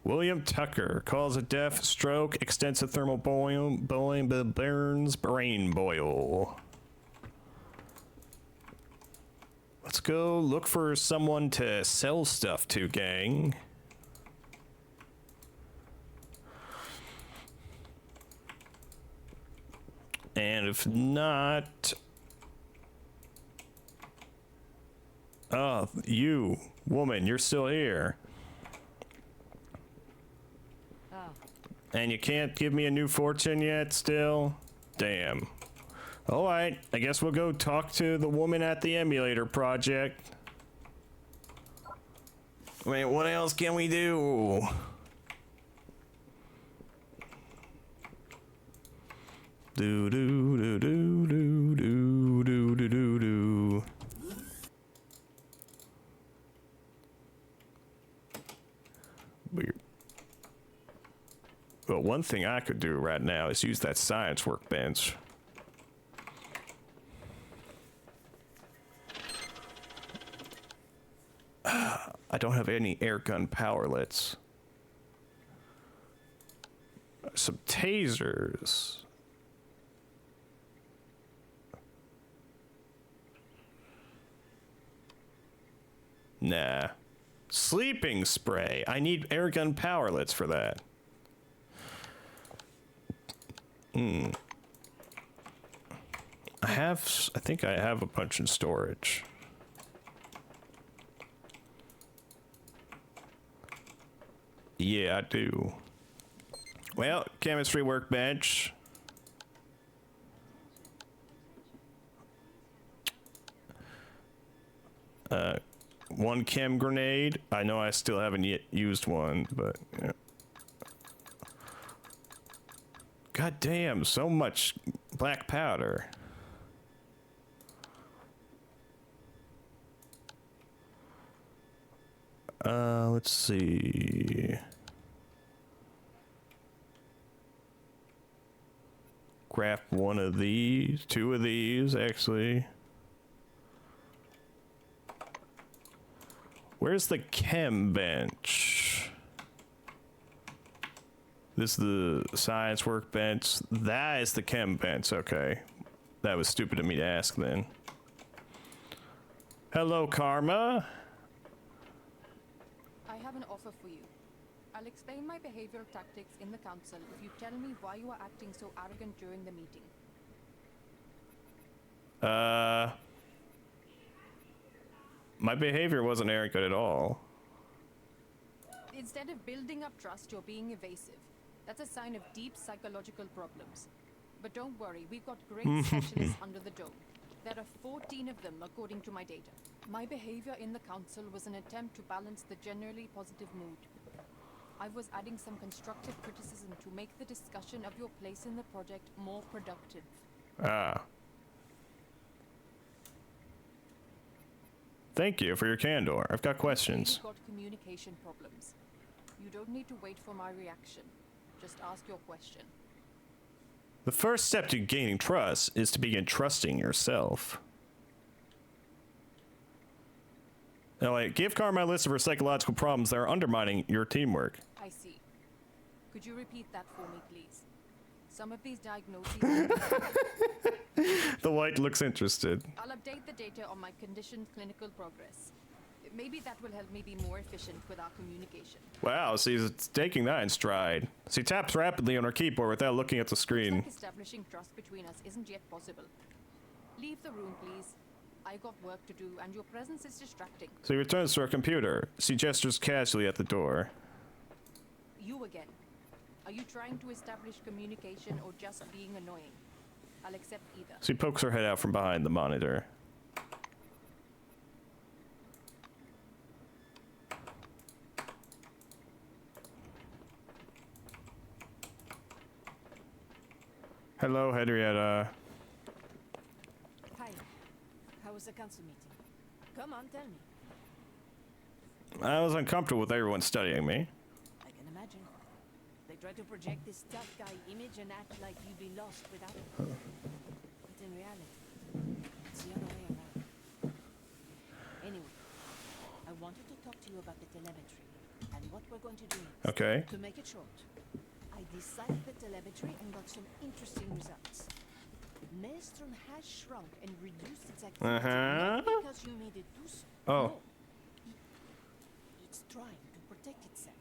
William Tucker, cause of death, stroke, extensive thermal burns, brain boil. Let's go look for someone to sell stuff to, gang. And if not... Oh, you, woman, you're still here. Oh. And you can't give me a new fortune yet, still? Damn. Alright, I guess we'll go talk to the woman at the emulator project. Wait, what else can we do? Do do do do do do do do do do. Weird. Well, one thing I could do right now is use that science workbench. I don't have any airgun powerlets. Some tasers. Nah. Sleeping spray. I need airgun powerlets for that. I think I have a bunch in storage. Yeah, I do. Well, chemistry workbench. One chem grenade. I know I still haven't yet used one, but yeah. God damn, so much black powder. Let's see. Craft one of these, two of these, actually. Where's the chem bench? This is the science workbench. That is the chem bench, okay. That was stupid of me to ask then. Hello, Karma. I have an offer for you. I'll explain my behavioral tactics in the council if you tell me why you are acting so arrogant during the meeting. My behavior wasn't arrogant at all. Instead of building up trust, you're being evasive. That's a sign of deep psychological problems. But don't worry, we've got great specialists under the dome. There are 14 of them, according to my data. My behavior in the council was an attempt to balance the generally positive mood. I was adding some constructive criticism to make the discussion of your place in the project more productive. Ah. Thank you for your candor. I've got questions. You've got communication problems. You don't need to wait for my reaction. Just ask your question. The first step to gaining trust is to begin trusting yourself. Now, like, give Karma a list of her psychological problems that are undermining your teamwork. I see. Could you repeat that for me, please? Some of these diagnoses... The White looks interested. I'll update the data on my conditioned clinical progress. Maybe that will help me be more efficient with our communication. Wow, she's taking that in stride. She taps rapidly on her keyboard without looking at the screen. Looks like establishing trust between us isn't yet possible. Leave the room, please. I got work to do, and your presence is distracting. So he returns to her computer. She gestures casually at the door. You again. Are you trying to establish communication or just being annoying? I'll accept either. She pokes her head out from behind the monitor. Hello, Henrietta. Hi. How was the council meeting? Come on, tell me. I was uncomfortable with everyone studying me. I can imagine. They try to project this tough guy image and act like you'd be lost without him. But in reality, it's the other way around. Anyway, I wanted to talk to you about the telemetry and what we're going to do next. Okay. To make it short, I decided the telemetry and got some interesting results. Maelstrom has shrunk and reduced its activity not because you made it do so. Oh. No. It's trying to protect itself.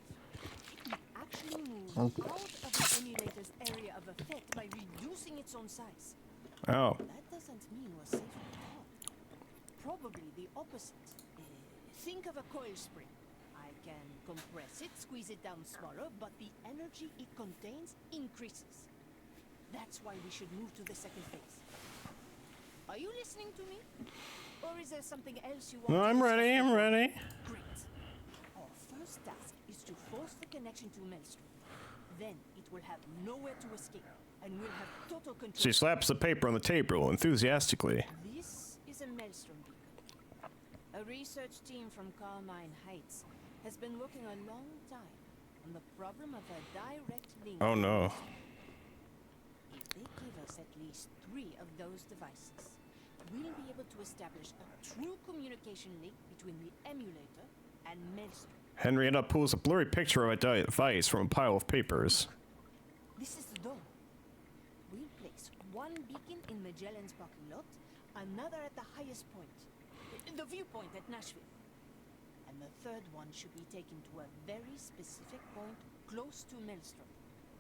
It actually moved out of the emulator's area of effect by reducing its own size. Oh. That doesn't mean we're safe at all. Probably the opposite. Think of a coil spring. I can compress it, squeeze it down smaller, but the energy it contains increases. That's why we should move to the second phase. Are you listening to me? Or is there something else you want No, to I'm discuss ready, I'm with me? ready. Great. Our first task is to force the connection to Maelstrom. Then it will have nowhere to escape, and we'll have total control. She slaps the paper on the table enthusiastically. This is a Maelstrom beacon. A research team from Carmine Heights has been working a long time on the problem of a direct link. Oh no. If they give us at least 3 of those devices, we'll be able to establish a true communication link between the emulator and Maelstrom. Henrietta pulls a blurry picture of a device from a pile of papers. This is the dome. We'll place one beacon in Magellan's parking lot, another at the highest point, the viewpoint at Nashville. And the third one should be taken to a very specific point close to Maelstrom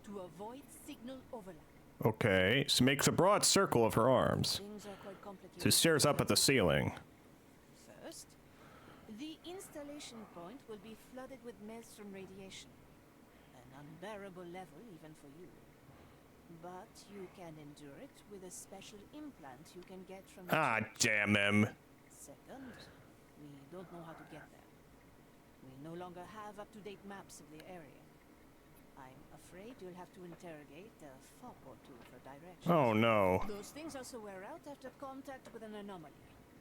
to avoid signal overlap. Okay, she makes a broad circle of her arms. Things are quite complicated. She stares up at the ceiling. First, the installation point will be flooded with maelstrom radiation. An unbearable level even for you. But you can endure it with a special implant you can get from the Ah, church. damn him. Second, we don't know how to get there. We no longer have up-to-date maps of the area. I'm afraid you'll have to interrogate a fop or two for directions. Oh no. Those things also wear out after contact with an anomaly.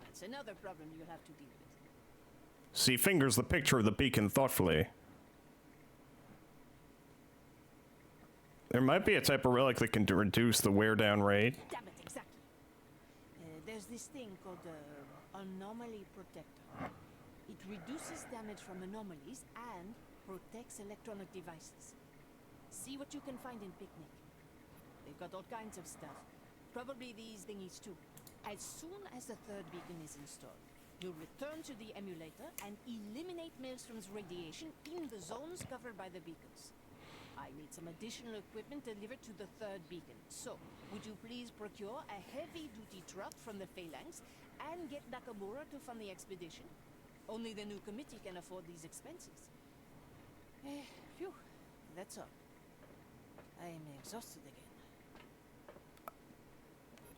That's another problem you'll have to deal with. She fingers the picture of the beacon thoughtfully. There might be a type of relic that can reduce the wear-down rate. Damn it, exactly. There's this thing called the Anomaly Protector. It reduces damage from anomalies and protects electronic devices. See what you can find in Picnic. They've got all kinds of stuff. Probably these thingies too. As soon as the third beacon is installed, you'll return to the emulator and eliminate Maelstrom's radiation in the zones covered by the beacons. I need some additional equipment delivered to the third beacon. So, would you please procure a heavy-duty truck from the Phalanx and get Nakamura to fund the expedition? Only the new committee can afford these expenses. Phew, that's all. I am exhausted again.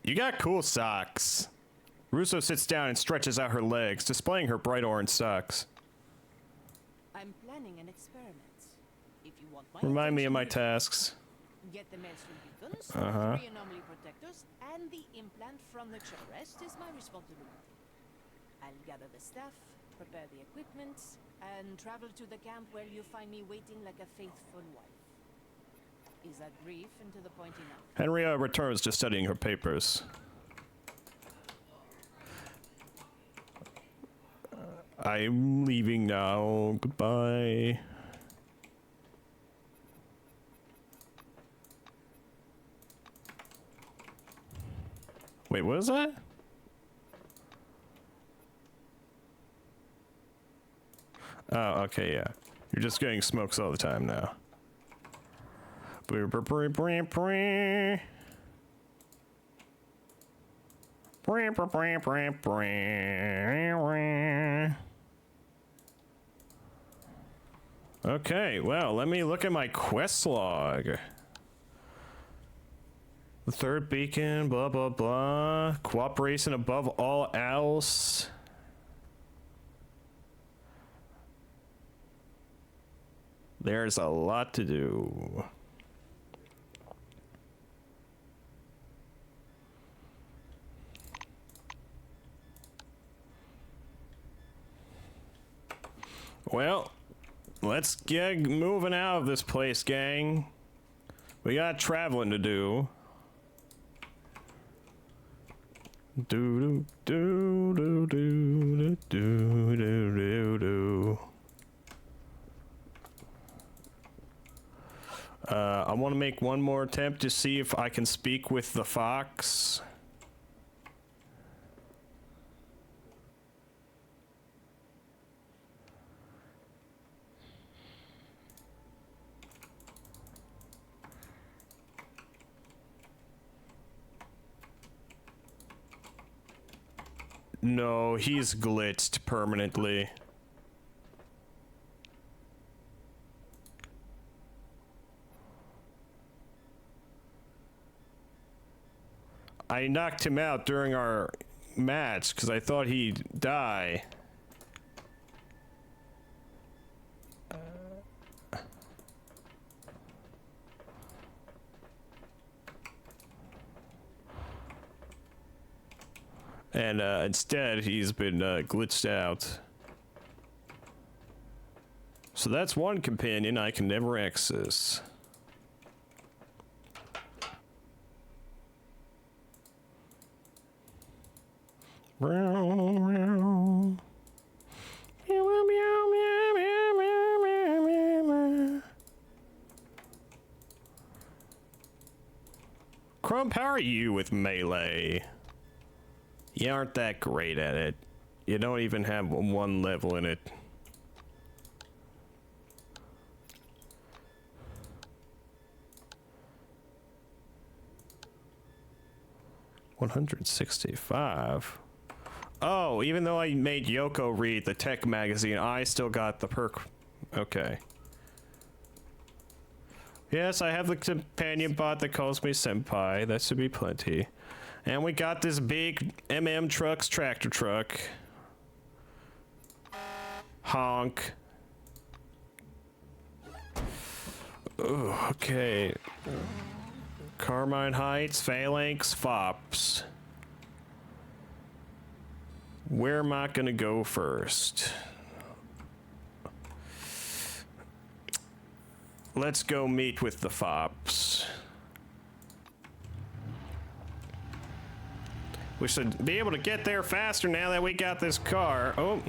You got cool socks. Russo sits down and stretches out her legs, displaying her bright orange socks. I'm planning an experiment. If you want my Remind me of my attention, tasks. get the Maelstrom beacons, Uh-huh. 3 anomaly protectors, and the implant from the church. Rest is my responsibility. I'll gather the staff, prepare the equipment, and travel to the camp where you find me waiting like a faithful wife. Is that brief and to the point enough? Henrietta returns to studying her papers. I'm leaving now. Goodbye. Wait, what is that? Oh, okay, yeah. You're just getting smokes all the time now. Okay, well, let me look at my quest log. The third beacon, blah, blah, blah. Cooperation above all else. There's a lot to do. Well, let's get moving out of this place, gang. We got traveling to do. Do do do do do do do do do. I want to make one more attempt to see if I can speak with the fox. No, he's glitched permanently. I knocked him out during our match because I thought he'd die. And instead, he's been glitched out. So that's one companion I can never access. Crump, how are you with melee? You aren't that great at it. You don't even have one level in it. 165. Oh, even though I made Yoko read the tech magazine, I still got the perk. Okay. Yes, I have the companion bot that calls me senpai. That should be plenty. And we got this big Trucks tractor truck. Honk. Ooh, okay. Carmine Heights, Phalanx, Fops. Where am I gonna go first? Let's go meet with the Fops. We should be able to get there faster now that we got this car. Oh.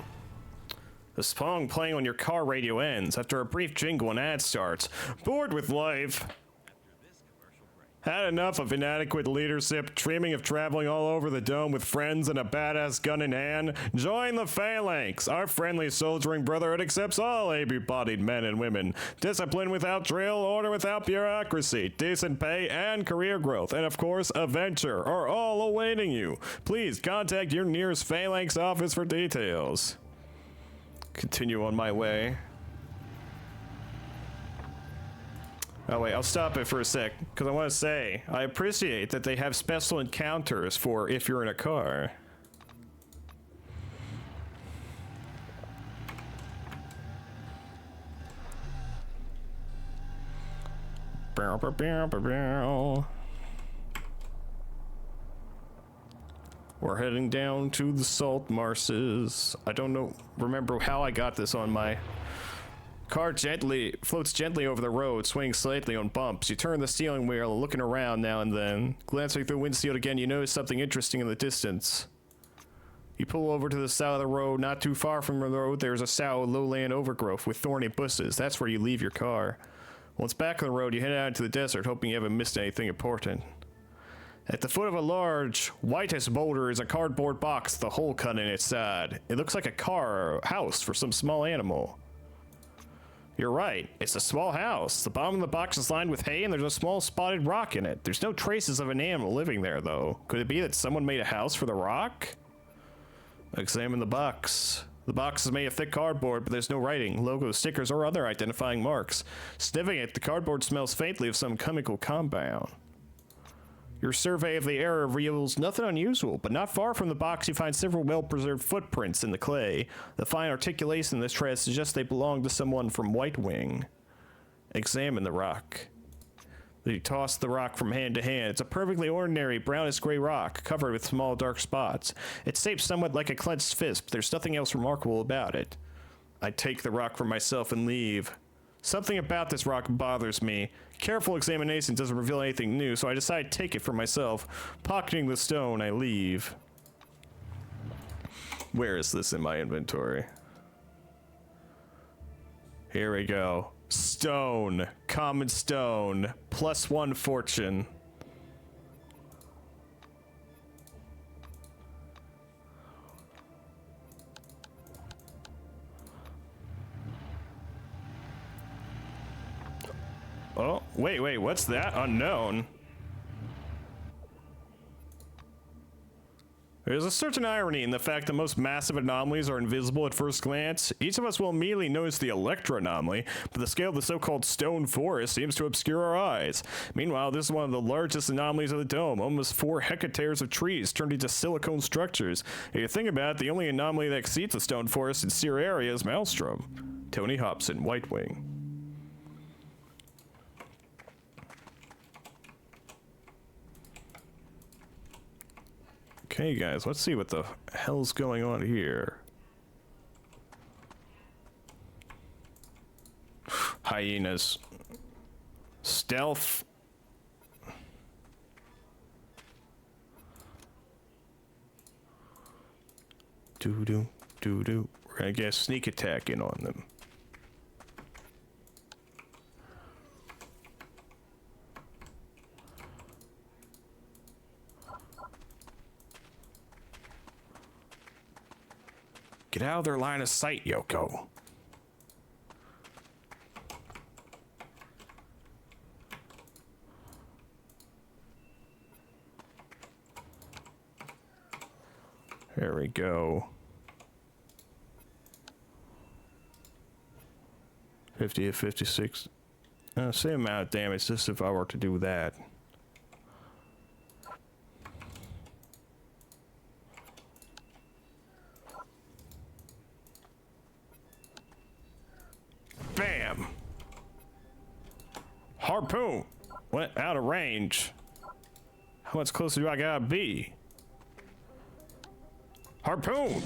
The song playing on your car radio ends after a brief jingle and ad starts. Bored with life? Had enough of inadequate leadership, dreaming of traveling all over the dome with friends and a badass gun in hand? Join the Phalanx! Our friendly soldiering brotherhood accepts all able-bodied men and women. Discipline without drill, order without bureaucracy, decent pay and career growth, and of course, adventure are all awaiting you. Please contact your nearest Phalanx office for details. Continue on my way. Oh wait, I'll stop it for a sec, because I want to say, I appreciate that they have special encounters for if you're in a car. We're heading down to the salt marshes. I don't remember how I got this on my... Car floats gently over the road, swaying slightly on bumps. You turn the steering wheel, looking around now and then. Glancing through the windshield again, you notice something interesting in the distance. You pull over to the side of the road. Not too far from the road, there's a sow lowland overgrowth with thorny bushes. That's where you leave your car. Once back on the road, you head out into the desert, hoping you haven't missed anything important. At the foot of a large, whitish boulder is a cardboard box with a hole cut in its side. It looks like a car or house for some small animal. You're right, it's a small house. The bottom of the box is lined with hay and there's a small spotted rock in it. There's no traces of an animal living there though. Could it be that someone made a house for the rock? Examine the box. The box is made of thick cardboard, but there's no writing, logos, stickers, or other identifying marks. Sniffing it, the cardboard smells faintly of some chemical compound. Your survey of the area reveals nothing unusual, but not far from the box you find several well-preserved footprints in the clay. The fine articulation in this tread suggests they belong to someone from White Wing. Examine the rock. You toss the rock from hand to hand. It's a perfectly ordinary brownish-gray rock, covered with small dark spots. It's shaped somewhat like a clenched fist, but there's nothing else remarkable about it. I take the rock for myself and leave. Something about this rock bothers me. Careful examination doesn't reveal anything new, so I decide to take it for myself. Pocketing the stone, I leave. Where is this in my inventory? Here we go. Stone. Common stone. +1 fortune. Oh, wait, what's that? Unknown. There's a certain irony in the fact that most massive anomalies are invisible at first glance. Each of us will immediately notice the Electra anomaly, but the scale of the so-called stone forest seems to obscure our eyes. Meanwhile, this is one of the largest anomalies of the dome. Almost 4 hectares of trees turned into silicone structures. If you think about it, the only anomaly that exceeds the stone forest in sheer area is Maelstrom. Tony Hobson, White Wing. Okay, guys, let's see what the hell's going on here. Hyenas. Stealth. Doo-doo, doo-doo. We're gonna get a sneak attack in on them. Get out of their line of sight, Yoko. There we go. 50 to 56. Same amount of damage, just if I were to do that. Bam! Harpoon! Went out of range. How much closer do I gotta be? Harpoon!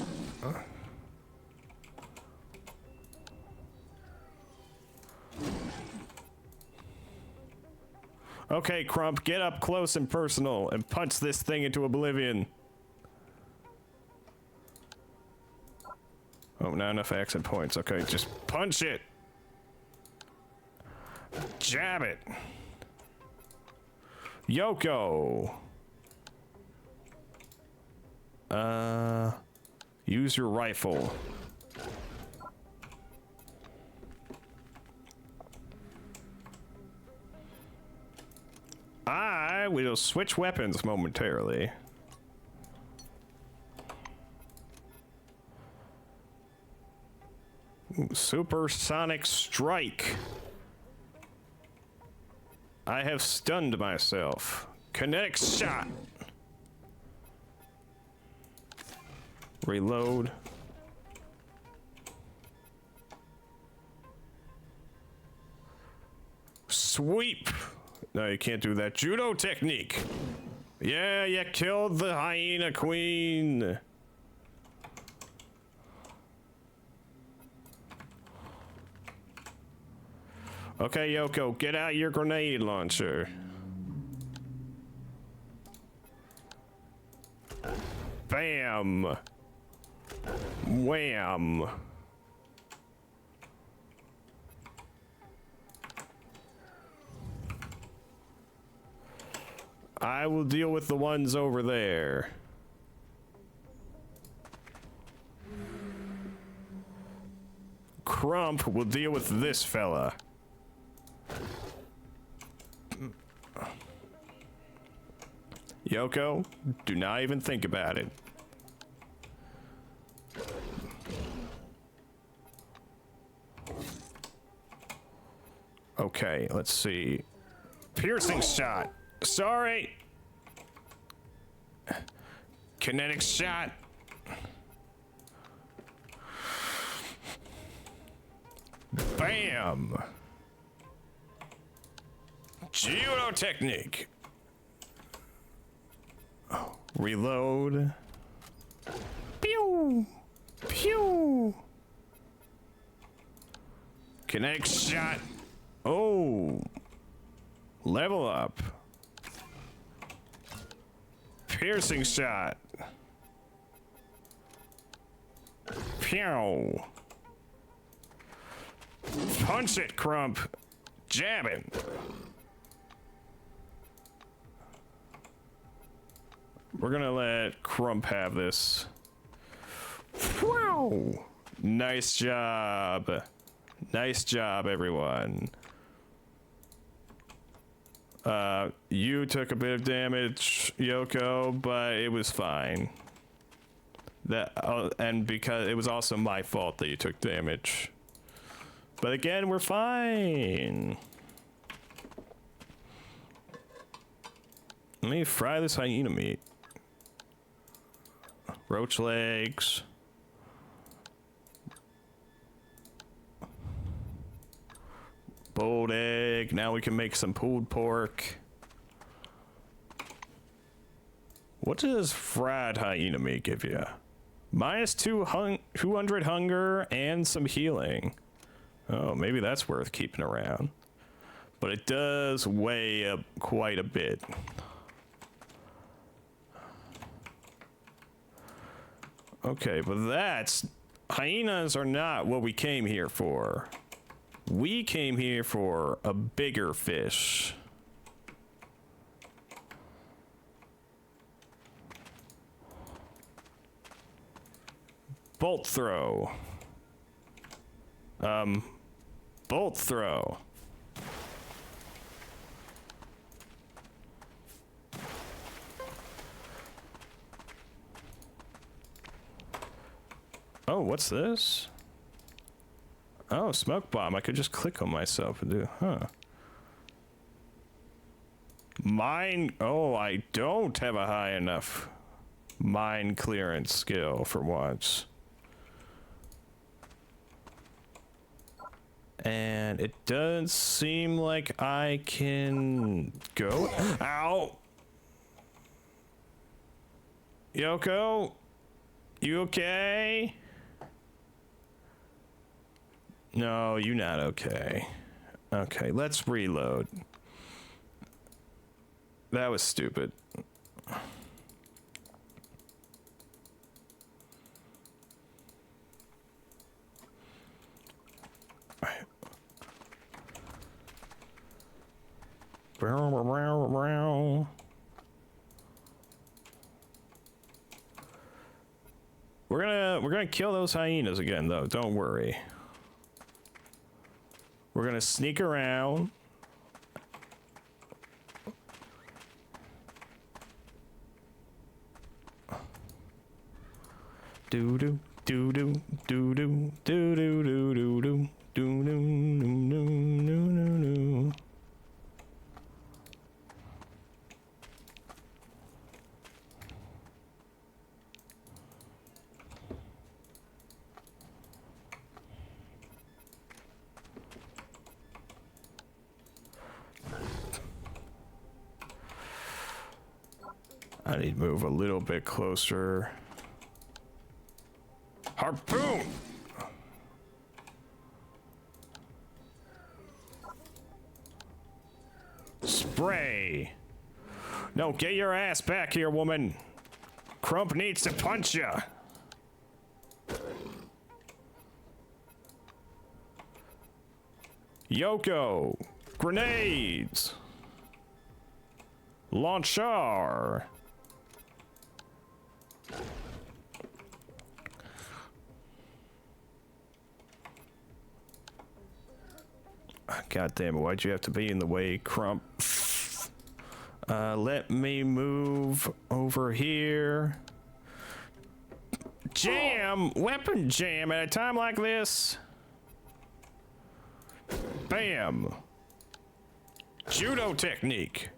Okay, Crump, get up close and personal and punch this thing into oblivion. Oh, not enough accent points. Okay, just punch it. Jab it. Yoko. Use your rifle. I will switch weapons momentarily. Ooh, supersonic strike. I have stunned myself. Kinetic shot. Reload. Sweep. No, you can't do that. Judo technique. Yeah, you killed the hyena queen. Okay, Yoko, get out your grenade launcher. Bam. Wham. I will deal with the ones over there. Crump will deal with this fella. Yoko, do not even think about it. Okay, let's see. Piercing shot. Sorry. Kinetic shot. Bam. Judo technique. Reload. Pew. Pew. Kinetic shot. Oh. Level up. Piercing shot. Pew. Punch it, Crump. Jab it. We're gonna let Crump have this. Wow. Nice job. Nice job, everyone. You took a bit of damage, Yoko, but it was fine. And because it was also my fault that you took damage. But again, we're fine. Let me fry this hyena meat. Roach legs. Boiled egg. Now we can make some pulled pork. What does fried hyena meat give you? Minus 200 hunger and some healing. Oh, maybe that's worth keeping around. But it does weigh up quite a bit. Okay, but hyenas are not what we came here for. We came here for a bigger fish. Bolt throw. Bolt throw. Oh, what's this? Oh, smoke bomb. I could just click on myself and do, huh? Mine. Oh, I don't have a high enough mine clearance skill for once. And it does seem like I can go. Ow! Yoko? You okay? No, you're not okay. Okay, let's reload. That was stupid. We're gonna kill those hyenas again, though. Don't worry. We're gonna sneak around. Do do do do do do do do do do do do do do. I need to move a little bit closer. Harpoon! Spray! No, get your ass back here, woman! Crump needs to punch ya! Yoko! Grenades! Launcher! God damn it, why'd you have to be in the way, Crump? Let me move over here. Jam! Weapon jam at a time like this. Bam! Judo technique.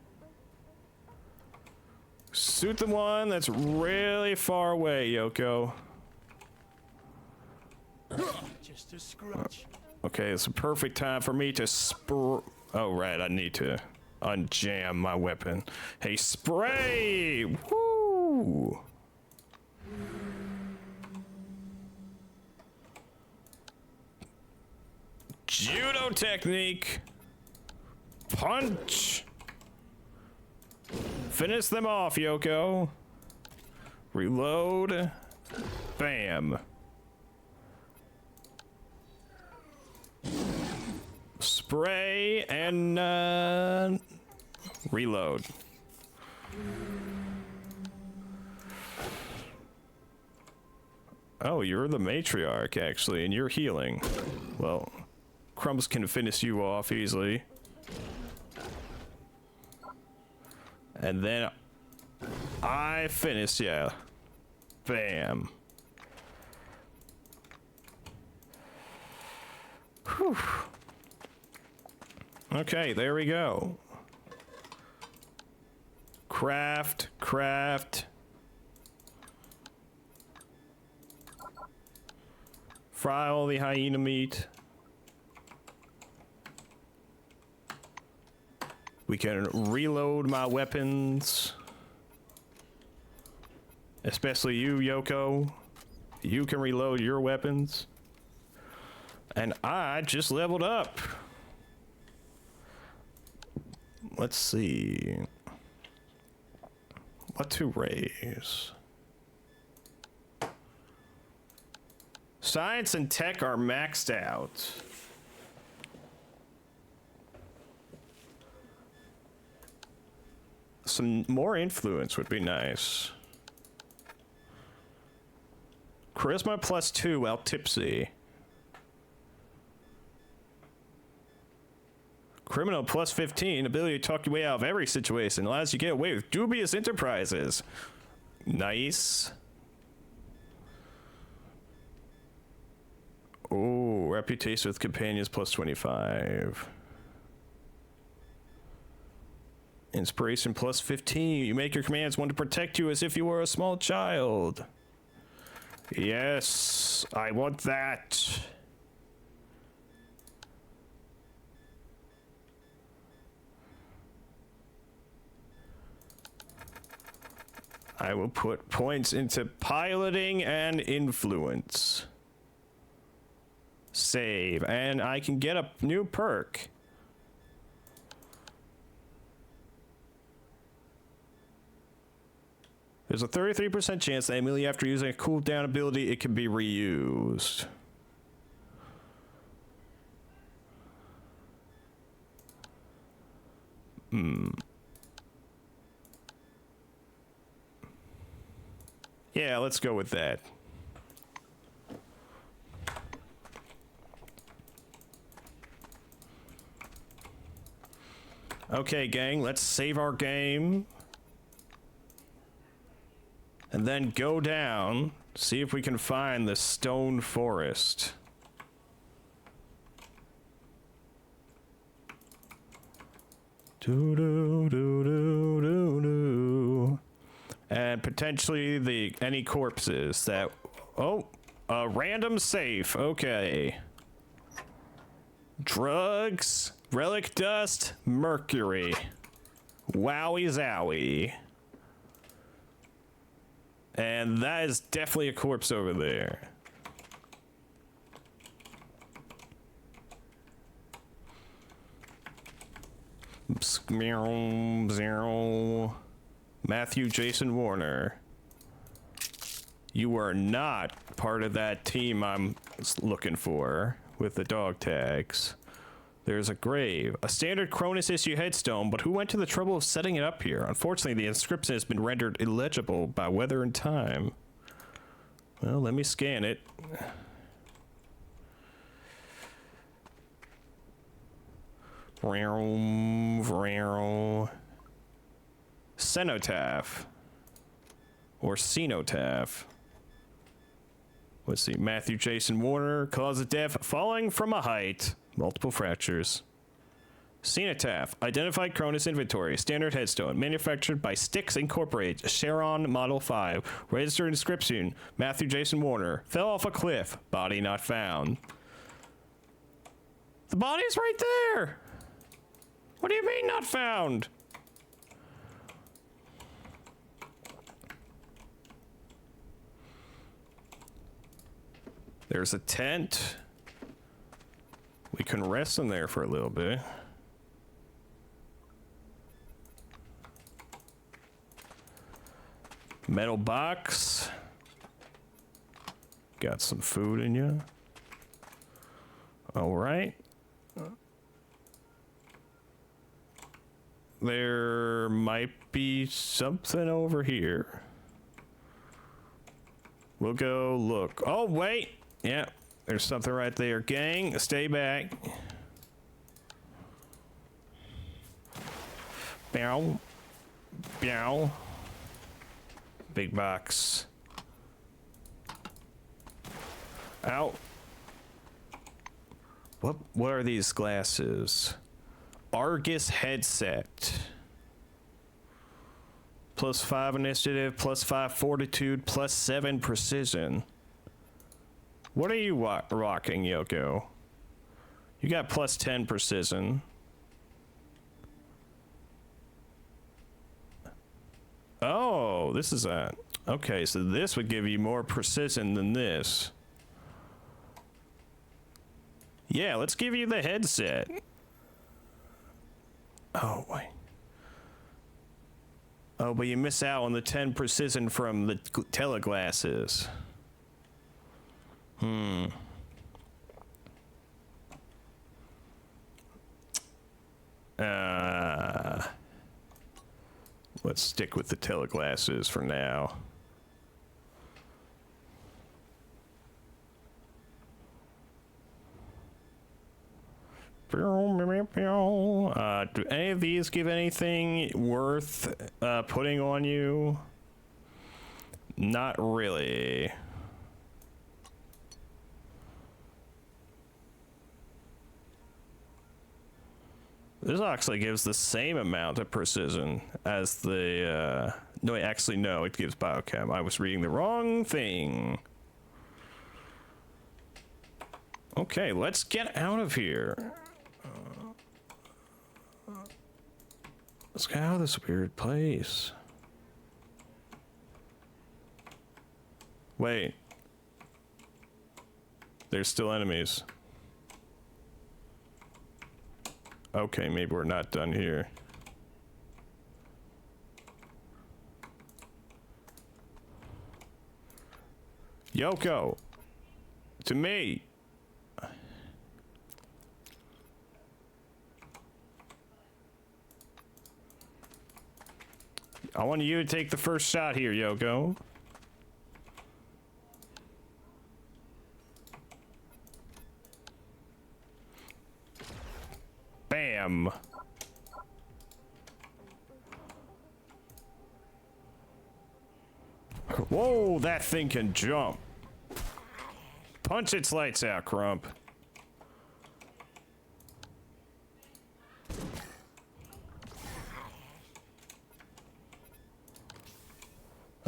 Shoot the one that's really far away, Yoko. Just a scratch. Okay, it's a perfect time for me to oh, right, I need to unjam my weapon. Hey, spray! Woo! Judo technique! Punch! Finish them off, Yoko. Reload. Bam. Spray and reload. Oh, you're the matriarch, actually, and you're healing. Well, Crumbs can finish you off easily. And then I finish, yeah. Bam. Whew. Okay, there we go. Craft, craft. Fry all the hyena meat. We can reload my weapons. Especially you, Yoko. You can reload your weapons. And I just leveled up. Let's see. What to raise? Science and tech are maxed out. Some more influence would be nice. Charisma +2 while tipsy. Criminal +15, ability to talk your way out of every situation, allows you to get away with dubious enterprises. Nice. Oh, reputation with companions plus 25. Inspiration plus 15. You make your commands one to protect you as if you were a small child. Yes, I want that. I will put points into piloting and influence. Save, and I can get a new perk. There's a 33% chance that immediately after using a cooldown ability, it can be reused. Yeah, let's go with that. Okay, gang, let's save our game. And then go down, see if we can find the stone forest. Do. And potentially any corpses that... Oh, a random safe, okay. Drugs, relic dust, mercury. Wowie zowie. And that is definitely a corpse over there. Zero. Matthew Jason Warner. You are not part of that team I'm looking for with the dog tags. There's a grave, a standard Cronus issue headstone, but who went to the trouble of setting it up here? Unfortunately, the inscription has been rendered illegible by weather and time. Well, let me scan it. Cenotaph. Or cenotaph. Let's see, Matthew Jason Warner, cause of death, falling from a height. Multiple fractures. Cenotaph, identified Cronus inventory, standard headstone, manufactured by Styx Incorporated, Sharon Model 5, registered inscription, Matthew Jason Warner, fell off a cliff, body not found. The body's right there! What do you mean not found? There's a tent. We can rest in there for a little bit. Metal box. Got some food in you. All right. There might be something over here. We'll go look. Oh, wait. Yeah. There's something right there. Gang, stay back. Bow. Bow. Big box. Ow. What are these glasses? Argus headset. +5 initiative, +5 fortitude, +7 precision. What are you rocking, Yoko? You got +10 precision. Oh, this is a... Okay, so this would give you more precision than this. Yeah, let's give you the headset. Oh, wait. Oh, but you miss out on the 10 precision from the teleglasses. Let's stick with the teleglasses for now. Do any of these give anything worth putting on you? Not really. This actually gives the same amount of precision as the, no, actually, no, it gives biochem. I was reading the wrong thing. Okay, let's get out of here. Let's get out of this weird place. Wait. There's still enemies. Okay, maybe we're not done here. Yoko! To me! I want you to take the first shot here, Yoko. Bam. Whoa, that thing can jump. Punch its lights out, Crump.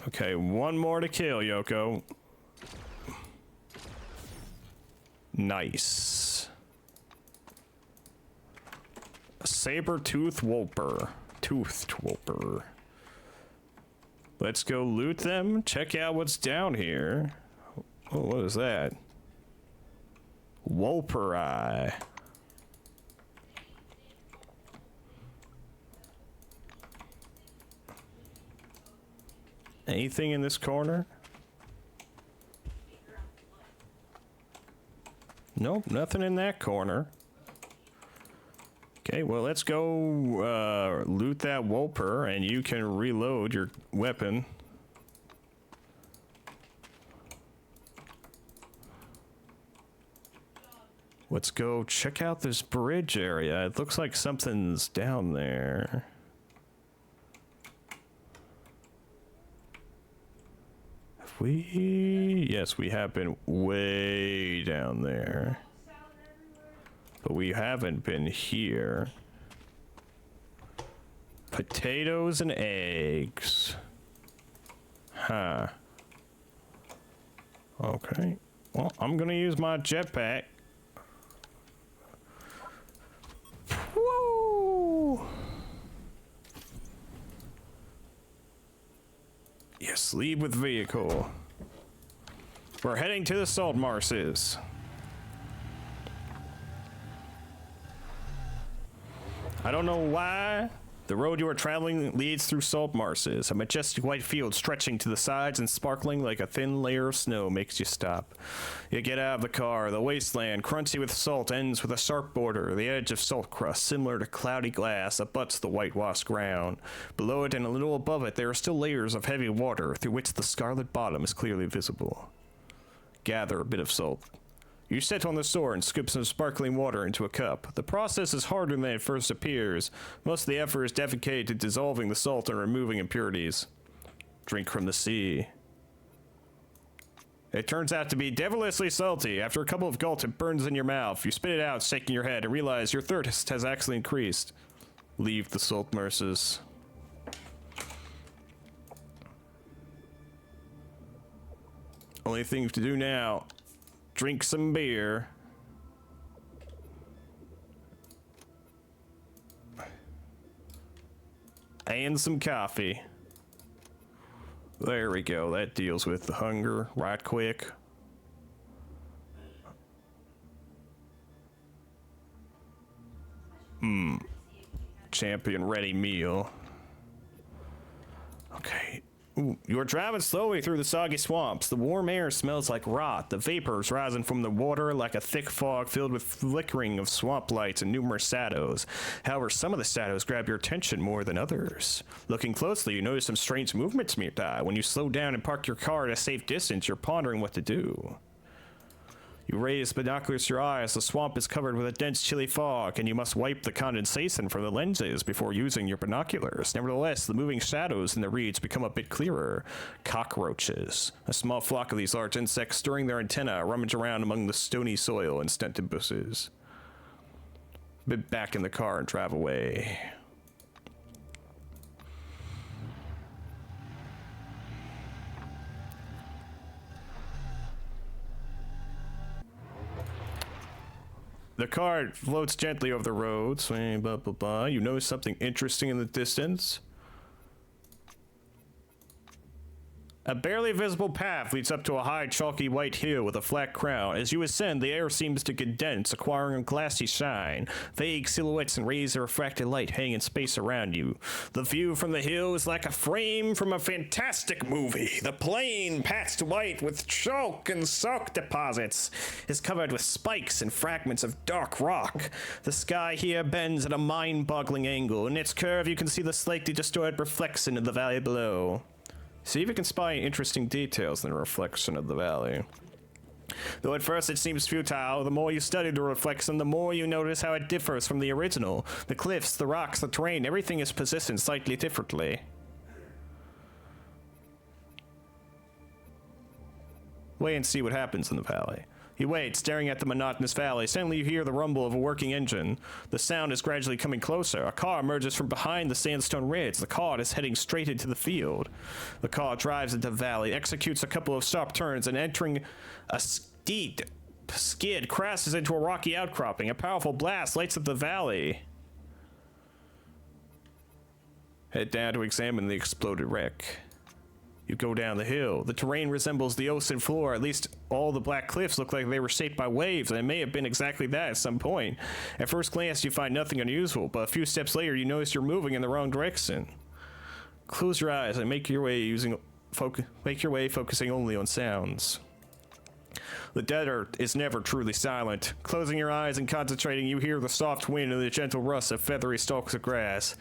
Okay, one more to kill, Yoko. Nice. A saber-tooth wolper. Toothed wolper. Let's go loot them. Check out what's down here. Oh, what is that? Wolper eye. Anything in this corner? Nope, nothing in that corner. Okay, well, let's go loot that Wolper, and you can reload your weapon. Let's go check out this bridge area. It looks like something's down there. Have we? Yes, we have been way down there. But we haven't been here. Potatoes and eggs. Huh. Okay. Well, I'm gonna use my jetpack. Woo! Yes, leave with vehicle. We're heading to the salt marshes. I don't know why. The road you are traveling leads through salt marshes. A majestic white field stretching to the sides and sparkling like a thin layer of snow makes you stop. You get out of the car. The wasteland, crunchy with salt, ends with a sharp border. The edge of salt crust, similar to cloudy glass, abuts the whitewashed ground. Below it and a little above it, there are still layers of heavy water through which the scarlet bottom is clearly visible. Gather a bit of salt. You sit on the shore and scoop some sparkling water into a cup. The process is harder than it first appears. Most of the effort is dedicated to dissolving the salt and removing impurities. Drink from the sea. It turns out to be devilishly salty. After a couple of gulps, it burns in your mouth. You spit it out, shaking your head, and realize your thirst has actually increased. Leave the salt marshes. Only thing to do now. Drink some beer. And some coffee. There we go. That deals with the hunger right quick. Champion ready meal. Okay. Ooh, you're driving slowly through the soggy swamps. The warm air smells like rot. The vapors rising from the water like a thick fog filled with flickering of swamp lights and numerous shadows. However, some of the shadows grab your attention more than others. Looking closely, you notice some strange movements nearby. When you slow down and park your car at a safe distance, you're pondering what to do. You raise binoculars to your eyes. The swamp is covered with a dense, chilly fog, and you must wipe the condensation from the lenses before using your binoculars. Nevertheless, the moving shadows in the reeds become a bit clearer. Cockroaches. A small flock of these large insects, stirring their antennae, rummage around among the stony soil and stunted bushes. back in the car and drive away. The car floats gently over the road, swaying blah blah blah. You notice something interesting in the distance. A barely visible path leads up to a high, chalky white hill with a flat crown. As you ascend, the air seems to condense, acquiring a glassy shine. Vague silhouettes and rays of refracted light hang in space around you. The view from the hill is like a frame from a fantastic movie. The plain, patched white with chalk and sock deposits, is covered with spikes and fragments of dark rock. The sky here bends at a mind-boggling angle. In its curve, you can see the slightly distorted reflection of the valley below. See if you can spy interesting details in the reflection of the valley. Though at first it seems futile, the more you study the reflection, the more you notice how it differs from the original. The cliffs, the rocks, the terrain, everything is positioned slightly differently. Wait and see what happens in the valley. You wait, staring at the monotonous valley. Suddenly you hear the rumble of a working engine. The sound is gradually coming closer. A car emerges from behind the sandstone ridge. The car is heading straight into the field. The car drives into the valley, executes a couple of sharp turns, and entering a skid crashes into a rocky outcropping. A powerful blast lights up the valley. Head down to examine the exploded wreck. You go down the hill. The terrain resembles the ocean floor. At least all the black cliffs look like they were shaped by waves, and it may have been exactly that at some point. At first glance, you find nothing unusual, but a few steps later, you notice you're moving in the wrong direction. Close your eyes and make your way focusing only on sounds. The desert is never truly silent. Closing your eyes and concentrating, you hear the soft wind and the gentle rust of feathery stalks of grass.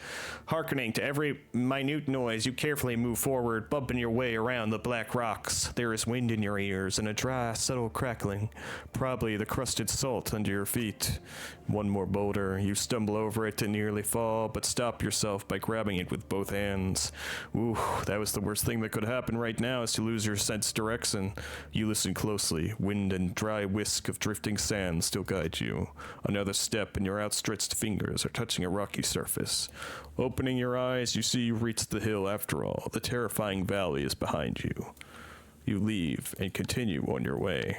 Hearkening to every minute noise, you carefully move forward, bumping your way around the black rocks. There is wind in your ears and a dry, subtle crackling. Probably the crusted salt under your feet. One more boulder. You stumble over it and nearly fall, but stop yourself by grabbing it with both hands. Ooh, that was the worst thing that could happen right now, is to lose your sense of direction. You listen closely. Wind and dry whisk of drifting sand still guide you. Another step and your outstretched fingers are touching a rocky surface. Opening your eyes, you see you've reached the hill after all. The terrifying valley is behind you. You leave and continue on your way.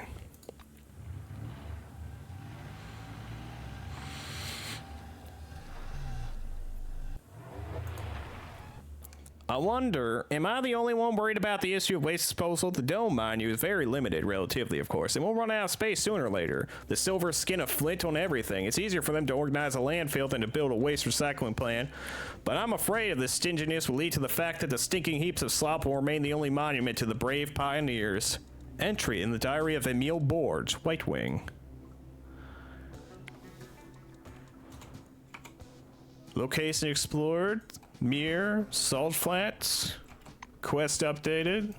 I wonder, am I the only one worried about the issue of waste disposal? The dome, mind you, is very limited, relatively, of course, and we'll run out of space sooner or later. The silver skin of flint on everything. It's easier for them to organize a landfill than to build a waste recycling plant. But I'm afraid of this stinginess will lead to the fact that the stinking heaps of slop will remain the only monument to the brave pioneers. Entry in the diary of Emil Borge, White Wing. Location explored. Mere, Salt Flats, quest updated.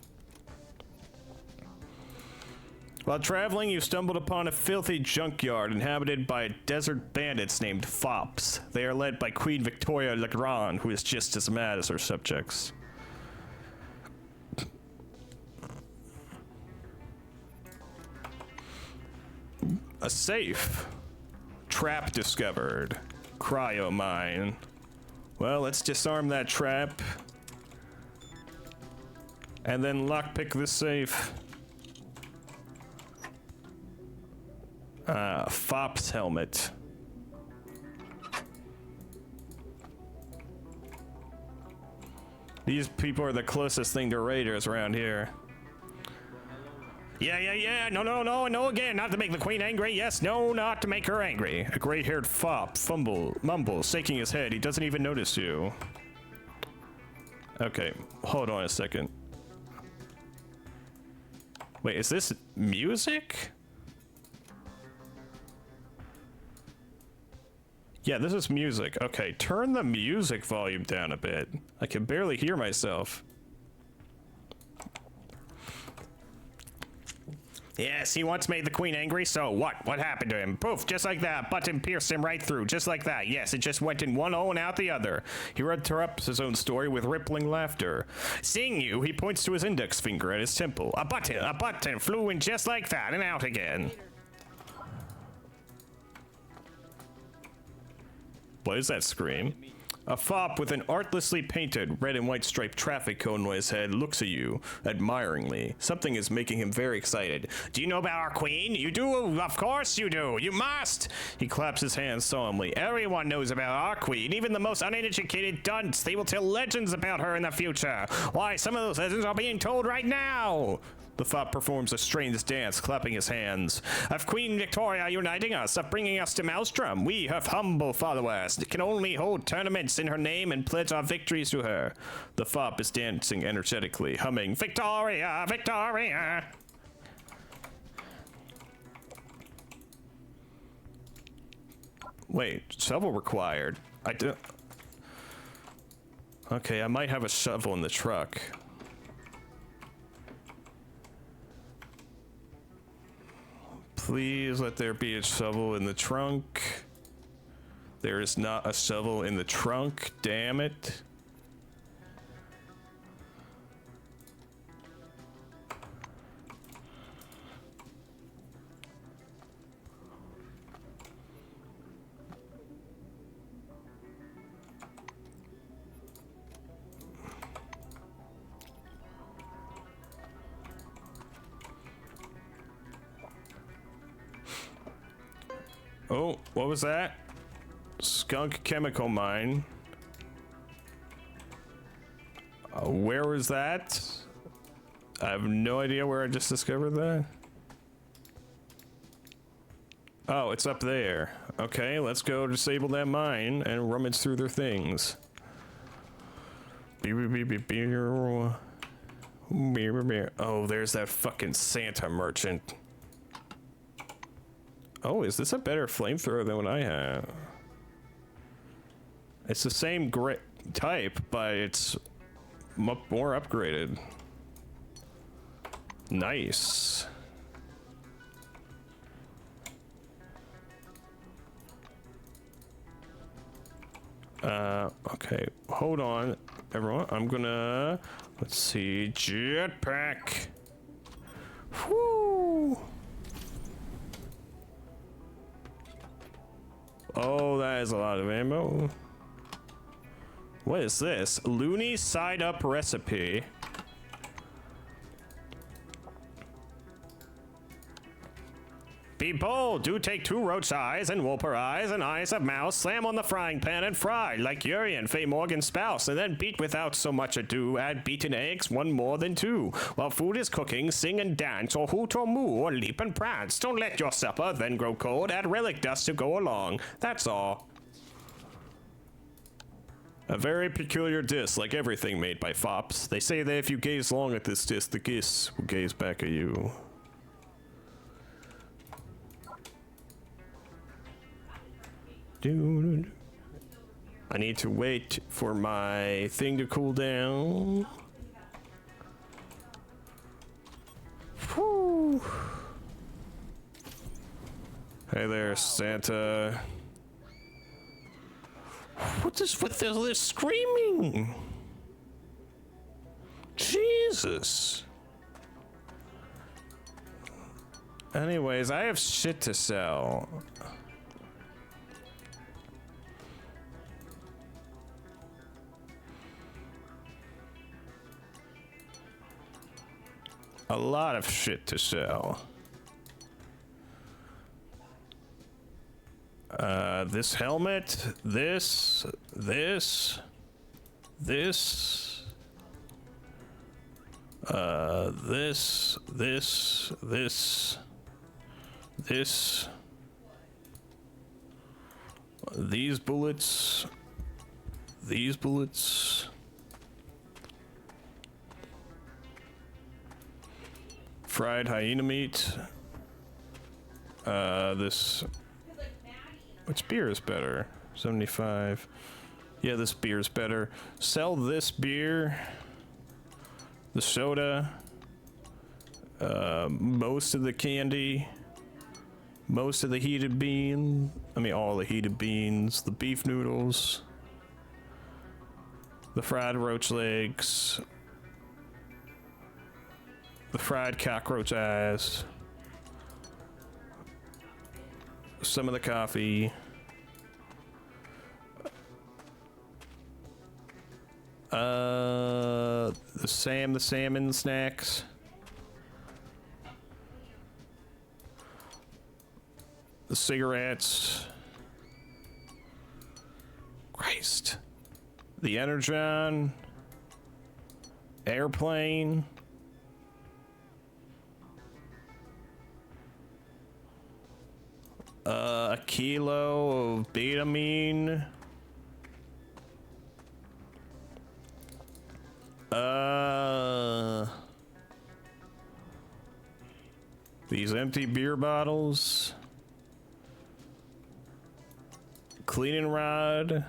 While traveling, you stumbled upon a filthy junkyard inhabited by desert bandits named Fops. They are led by Queen Victoria Legrand, who is just as mad as her subjects. A safe. Trap discovered. Cryo mine. Well, let's disarm that trap. And then lockpick the safe. Fops helmet. These people are the closest thing to raiders around here. Yeah. No again. Not to make the queen angry. Yes, no, not to make her angry. A gray-haired fop mumbles, shaking his head. He doesn't even notice you. Okay, hold on a second. Wait, is this music? Yeah, this is music. Okay, turn the music volume down a bit. I can barely hear myself. Yes, he once made the queen angry, so what? What happened to him? Poof, just like that. Button pierced him right through, just like that. Yes, it just went in one hole and out the other. He interrupts his own story with rippling laughter. Seeing you, he points to his index finger at his temple. A button flew in just like that and out again. What is that scream? A fop with an artlessly painted red and white striped traffic cone on his head looks at you admiringly. Something is making him very excited. Do you know about our queen? You do? Of course you do. You must. He claps his hands solemnly. Everyone knows about our queen, even the most uneducated dunce. They will tell legends about her in the future. Why, some of those legends are being told right now. The fop performs a strange dance, clapping his hands. Of Queen Victoria uniting us, of bringing us to Maelstrom, we, her humble followers, can only hold tournaments in her name and pledge our victories to her. The fop is dancing energetically, humming, Victoria, Victoria! Wait, shovel required. I do. Okay, I might have a shovel in the truck. Please let there be a shovel in the trunk. There is not a shovel in the trunk, damn it. Oh, what was that? Skunk chemical mine. Where was that? I have no idea where I just discovered that. Oh, it's up there. Okay, let's go disable that mine and rummage through their things. Oh, there's that fucking Santa merchant. Oh, is this a better flamethrower than what I have? It's the same type, but it's more upgraded. Nice. Okay, hold on, everyone. I'm gonna, let's see, jetpack. Whoo! Oh, that is a lot of ammo. What is this? Looney side up recipe. Be bold, do take 2 roach eyes and wolper eyes and eyes of mouse, slam on the frying pan and fry, like Urian, Fay Morgan's spouse, and then beat without so much ado, add beaten eggs, 1 more than 2. While food is cooking, sing and dance, or hoot or moo, or leap and prance. Don't let your supper then grow cold, add relic dust to go along. That's all. A very peculiar diss, like everything made by fops. They say that if you gaze long at this diss, the geese will gaze back at you. I need to wait for my thing to cool down. Whew. Hey there, Santa. What is with this screaming? Jesus. Anyways, I have shit to sell. A lot of shit to sell. This helmet, this, this, this, these bullets, fried hyena meat, this, which beer is better? 75. Yeah, this beer's better. Sell this beer, the soda, most of the candy, most of the heated bean, all the heated beans, the beef noodles, the fried roach legs, the fried cockroach eyes, some of the coffee, The salmon snacks. The cigarettes. Christ. The Energon. Airplane. A kilo of betamine. These empty beer bottles. Cleaning rod.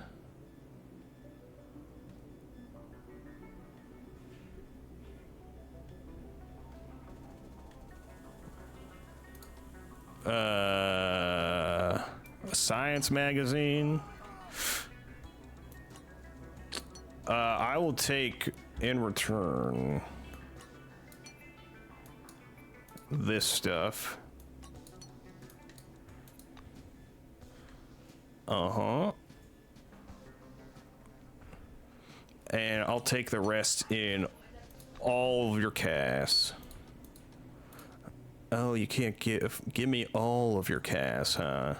A science magazine. I will take in return this stuff. And I'll take the rest in all of your cash. Oh, you can't give me all of your cash, huh?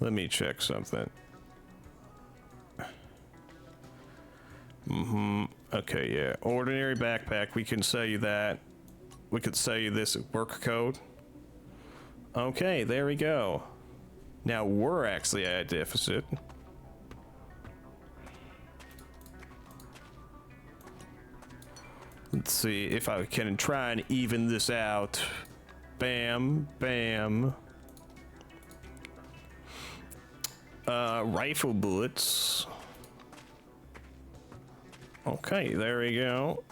Let me check something. Okay, yeah. Ordinary backpack, we can sell you that. We could sell you this work code. Okay, there we go. Now we're actually at a deficit. Let's see if I can try and even this out. Bam, bam. Rifle bullets. Okay, there we go.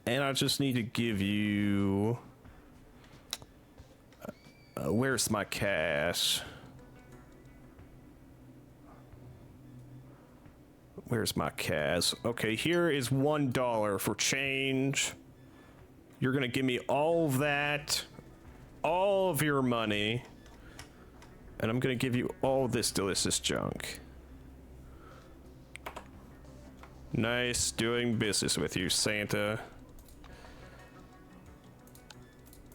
And I just need to give you... where's my cash? Where's my cash? Okay, here is $1 for change. You're gonna give me all of that. All of your money. And I'm gonna give you all this delicious junk. Nice doing business with you, Santa.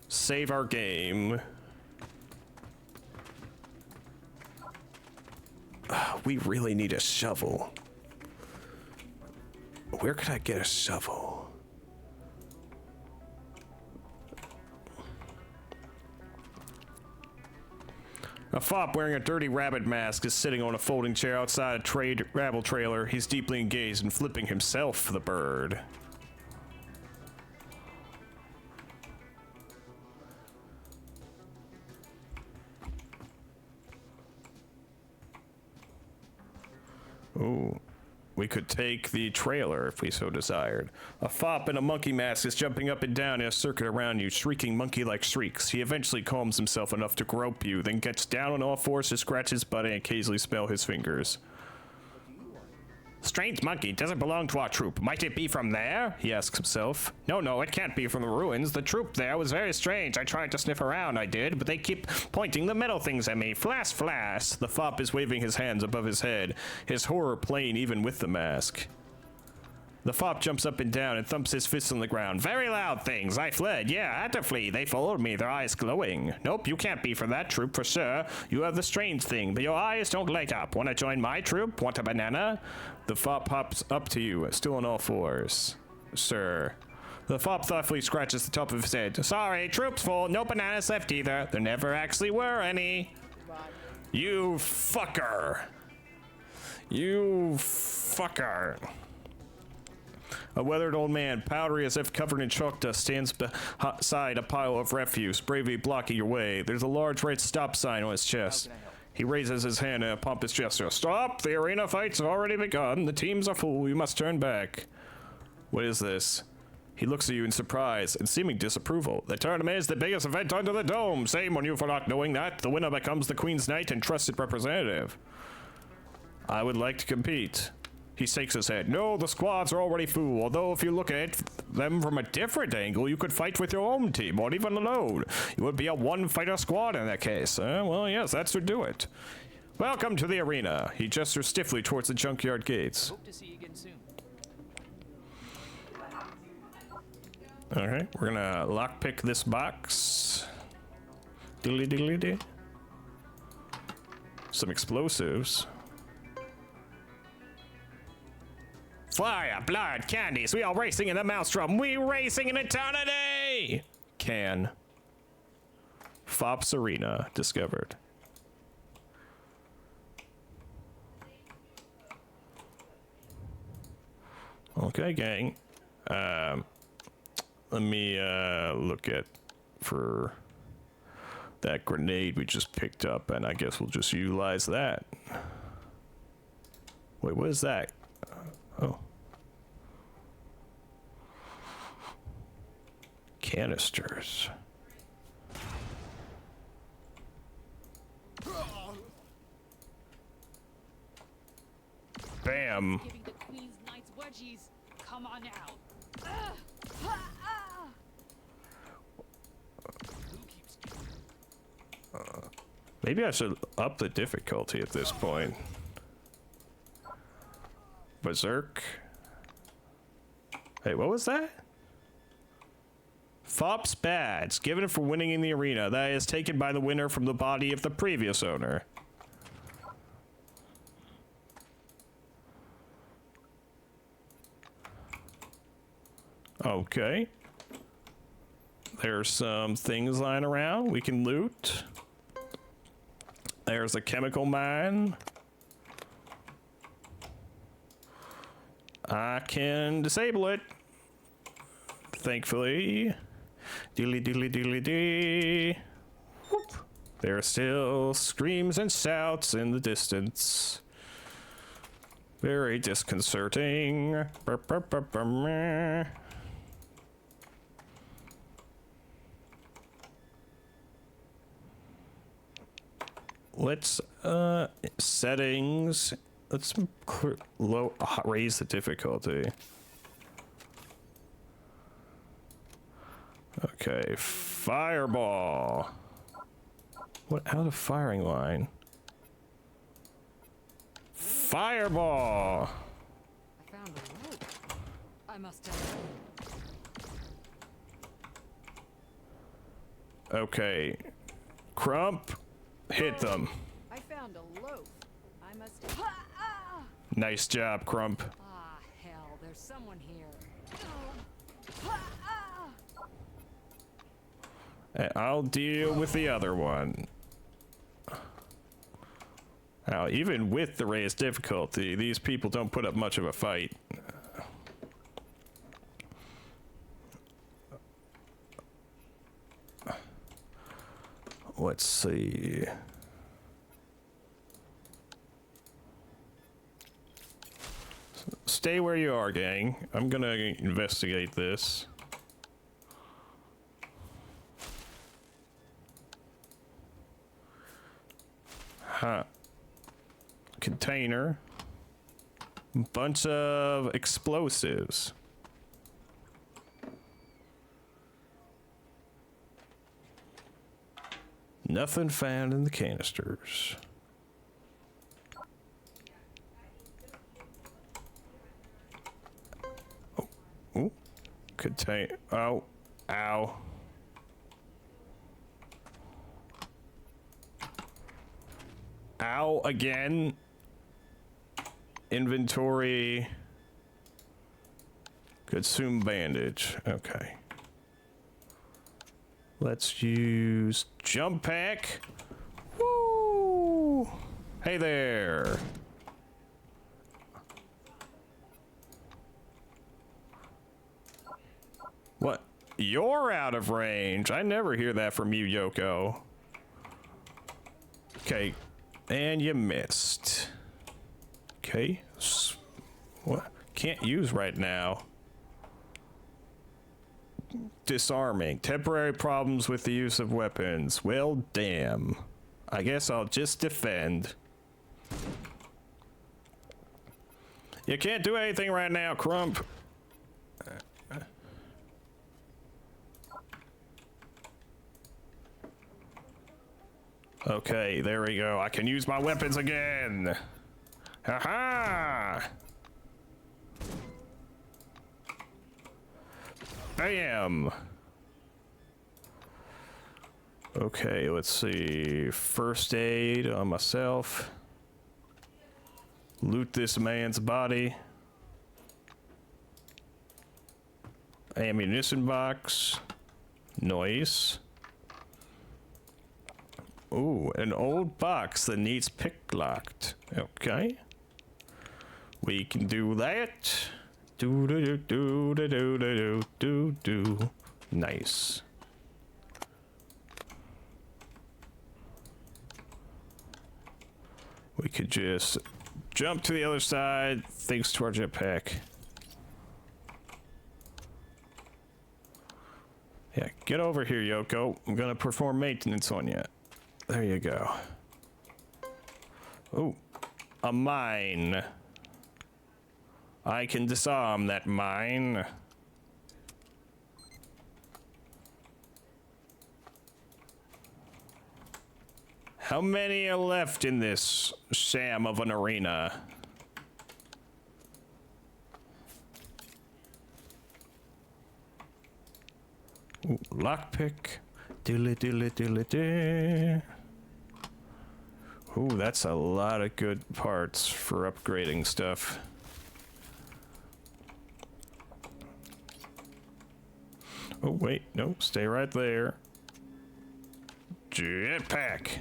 Save our game. We really need a shovel. Where could I get a shovel? A fop wearing a dirty rabbit mask is sitting on a folding chair outside a rabble trailer. He's deeply engaged in flipping himself the bird. Ooh. We could take the trailer if we so desired. A fop in a monkey mask is jumping up and down in a circuit around you, shrieking monkey-like shrieks. He eventually calms himself enough to grope you, then gets down on all fours to scratch his butt and occasionally smell his fingers. Strange monkey, does it belong to our troop? Might it be from there? He asks himself. No, it can't be from the ruins. The troop there was very strange. I tried to sniff around, I did, but they keep pointing the metal things at me. Flash, flash. The fop is waving his hands above his head, his horror plain even with the mask. The fop jumps up and down and thumps his fists on the ground. Very loud things. I fled. Yeah, I had to flee. They followed me, their eyes glowing. Nope, you can't be from that troop for sure. You have the strange thing, but your eyes don't light up. Want to join my troop? Want a banana? The fop hops up to you, still on all fours. Sir. The fop thoughtfully scratches the top of his head. Sorry, troop's full. No bananas left either. There never actually were any. You fucker. You fucker. A weathered old man, powdery as if covered in chalk dust, stands beside a pile of refuse, bravely blocking your way. There's a large red stop sign on his chest. He raises his hand in a pompous gesture. Stop! The arena fights have already begun. The teams are full. You must turn back. What is this? He looks at you in surprise and seeming disapproval. The tournament is the biggest event under the dome. Shame on you for not knowing that. The winner becomes the Queen's Knight and trusted representative. I would like to compete. He shakes his head. No, the squads are already full. Although if you look at them from a different angle, you could fight with your own team, or even alone. You would be a one-fighter squad in that case. Well, yes, that should do it. Welcome to the arena. He gestures stiffly towards the junkyard gates. Hope to see you again soon. Okay, we're gonna lockpick this box. Diddly diddly dee. Some explosives. Fire, blood, candies, we are racing in the maelstrom. We racing in eternity! Can. Fops Arena discovered. Okay, gang. Let me look at for that grenade we just picked up, and I guess we'll just utilize that. Wait, what is that? Oh. Canisters. Bam. Giving the Queen's Knights wedgies. Come on now. Maybe I should up the difficulty at this point. Berserk. Hey, what was that? Fops badge, given for winning in the arena. That is taken by the winner from the body of the previous owner. Okay. There's some things lying around we can loot. There's a chemical mine. I can disable it. Thankfully. Diddly diddly diddly dee. Whoop. There are still screams and shouts in the distance. Very disconcerting. Burp, burp, burp, burp, meh. Let's settings. Let's raise the difficulty. Okay, fireball. What out of firing line? Fireball. I found a rope. I must have. Okay, Crump, hit them. I found a loaf. I must. Nice job, Crump. Ah, hell! There's someone here. I'll deal with the other one. Now, even with the raised difficulty, these people don't put up much of a fight. Let's see. Stay where you are, gang. I'm gonna investigate this. Huh. Container. Bunch of explosives. Nothing found in the canisters. Oh, oh. Contain. Oh, ow. Ow again. Inventory. Consume bandage. Okay. Let's use jump pack. Woo! Hey there. What? You're out of range. I never hear that from you, Yoko. Okay. And you missed. Okay. What? Can't use right now. Disarming. Temporary problems with the use of weapons. Well, damn. I guess I'll just defend. You can't do anything right now, Crump. Okay, there we go. I can use my weapons again. Haha! Bam! Okay, let's see. First aid on myself. Loot this man's body. Ammunition box. Nice. Ooh, an old box that needs pick-locked. Okay. We can do that. Do. Nice. We could just jump to the other side, thanks to our jetpack. Yeah, get over here, Yoko. I'm gonna perform maintenance on you. There you go. Oh, a mine. I can disarm that mine. How many are left in this sham of an arena? Ooh, lockpick. Dilly. Ooh, that's a lot of good parts for upgrading stuff. Oh, wait, no, stay right there. Jetpack.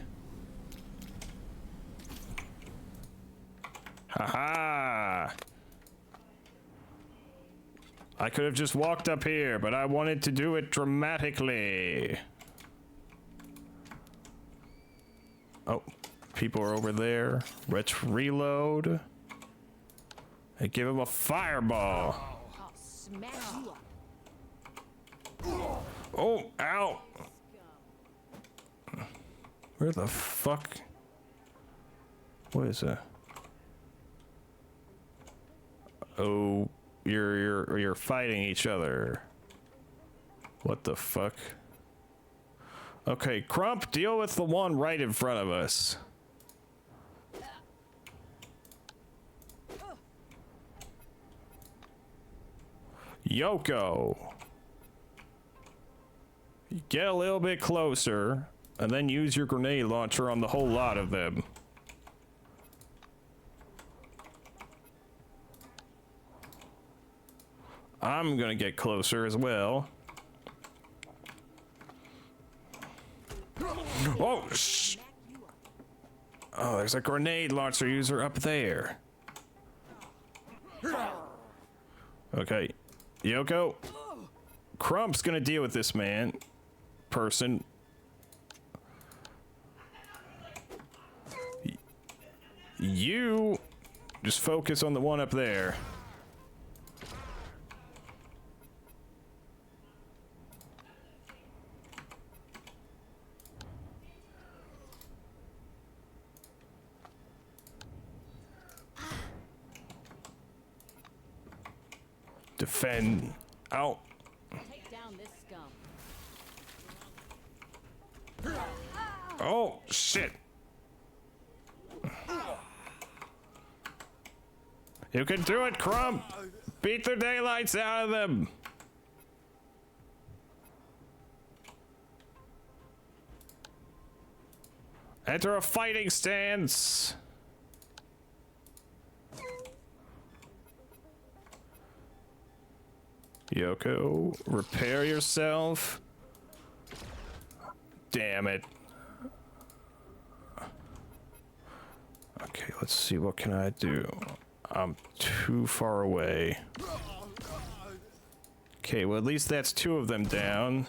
Haha. I could have just walked up here, but I wanted to do it dramatically. Oh, people are over there. Let's reload. And give him a fireball. I'll smash you up. Oh, ow. Where the fuck? What is that? Oh, you're fighting each other. What the fuck? Okay, Crump, deal with the one right in front of us. Yoko. Get a little bit closer, and then use your grenade launcher on the whole lot of them. I'm gonna get closer as well. Oh, shh! Oh, there's a grenade launcher user up there. Okay, Yoko. Crump's gonna deal with this person. You just focus on the one up there. Defend. Out. Take down this scum. Oh, shit. You can do it, Crump. Beat the daylights out of them. Enter a fighting stance. Yoko, repair yourself. Damn it. Okay, let's see, what can I do? I'm too far away. Okay, well at least that's two of them down.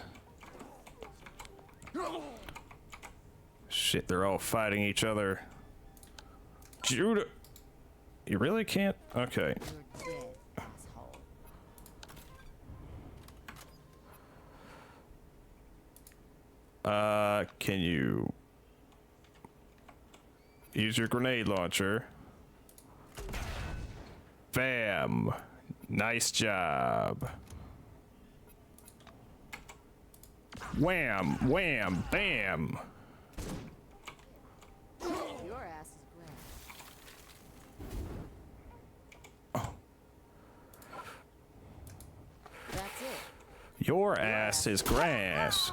Shit, they're all fighting each other. Judah! You really can't? Okay. Can you use your grenade launcher? Bam. Nice job. Wham, wham, bam. Your ass is grand. That's it. Your ass is grass.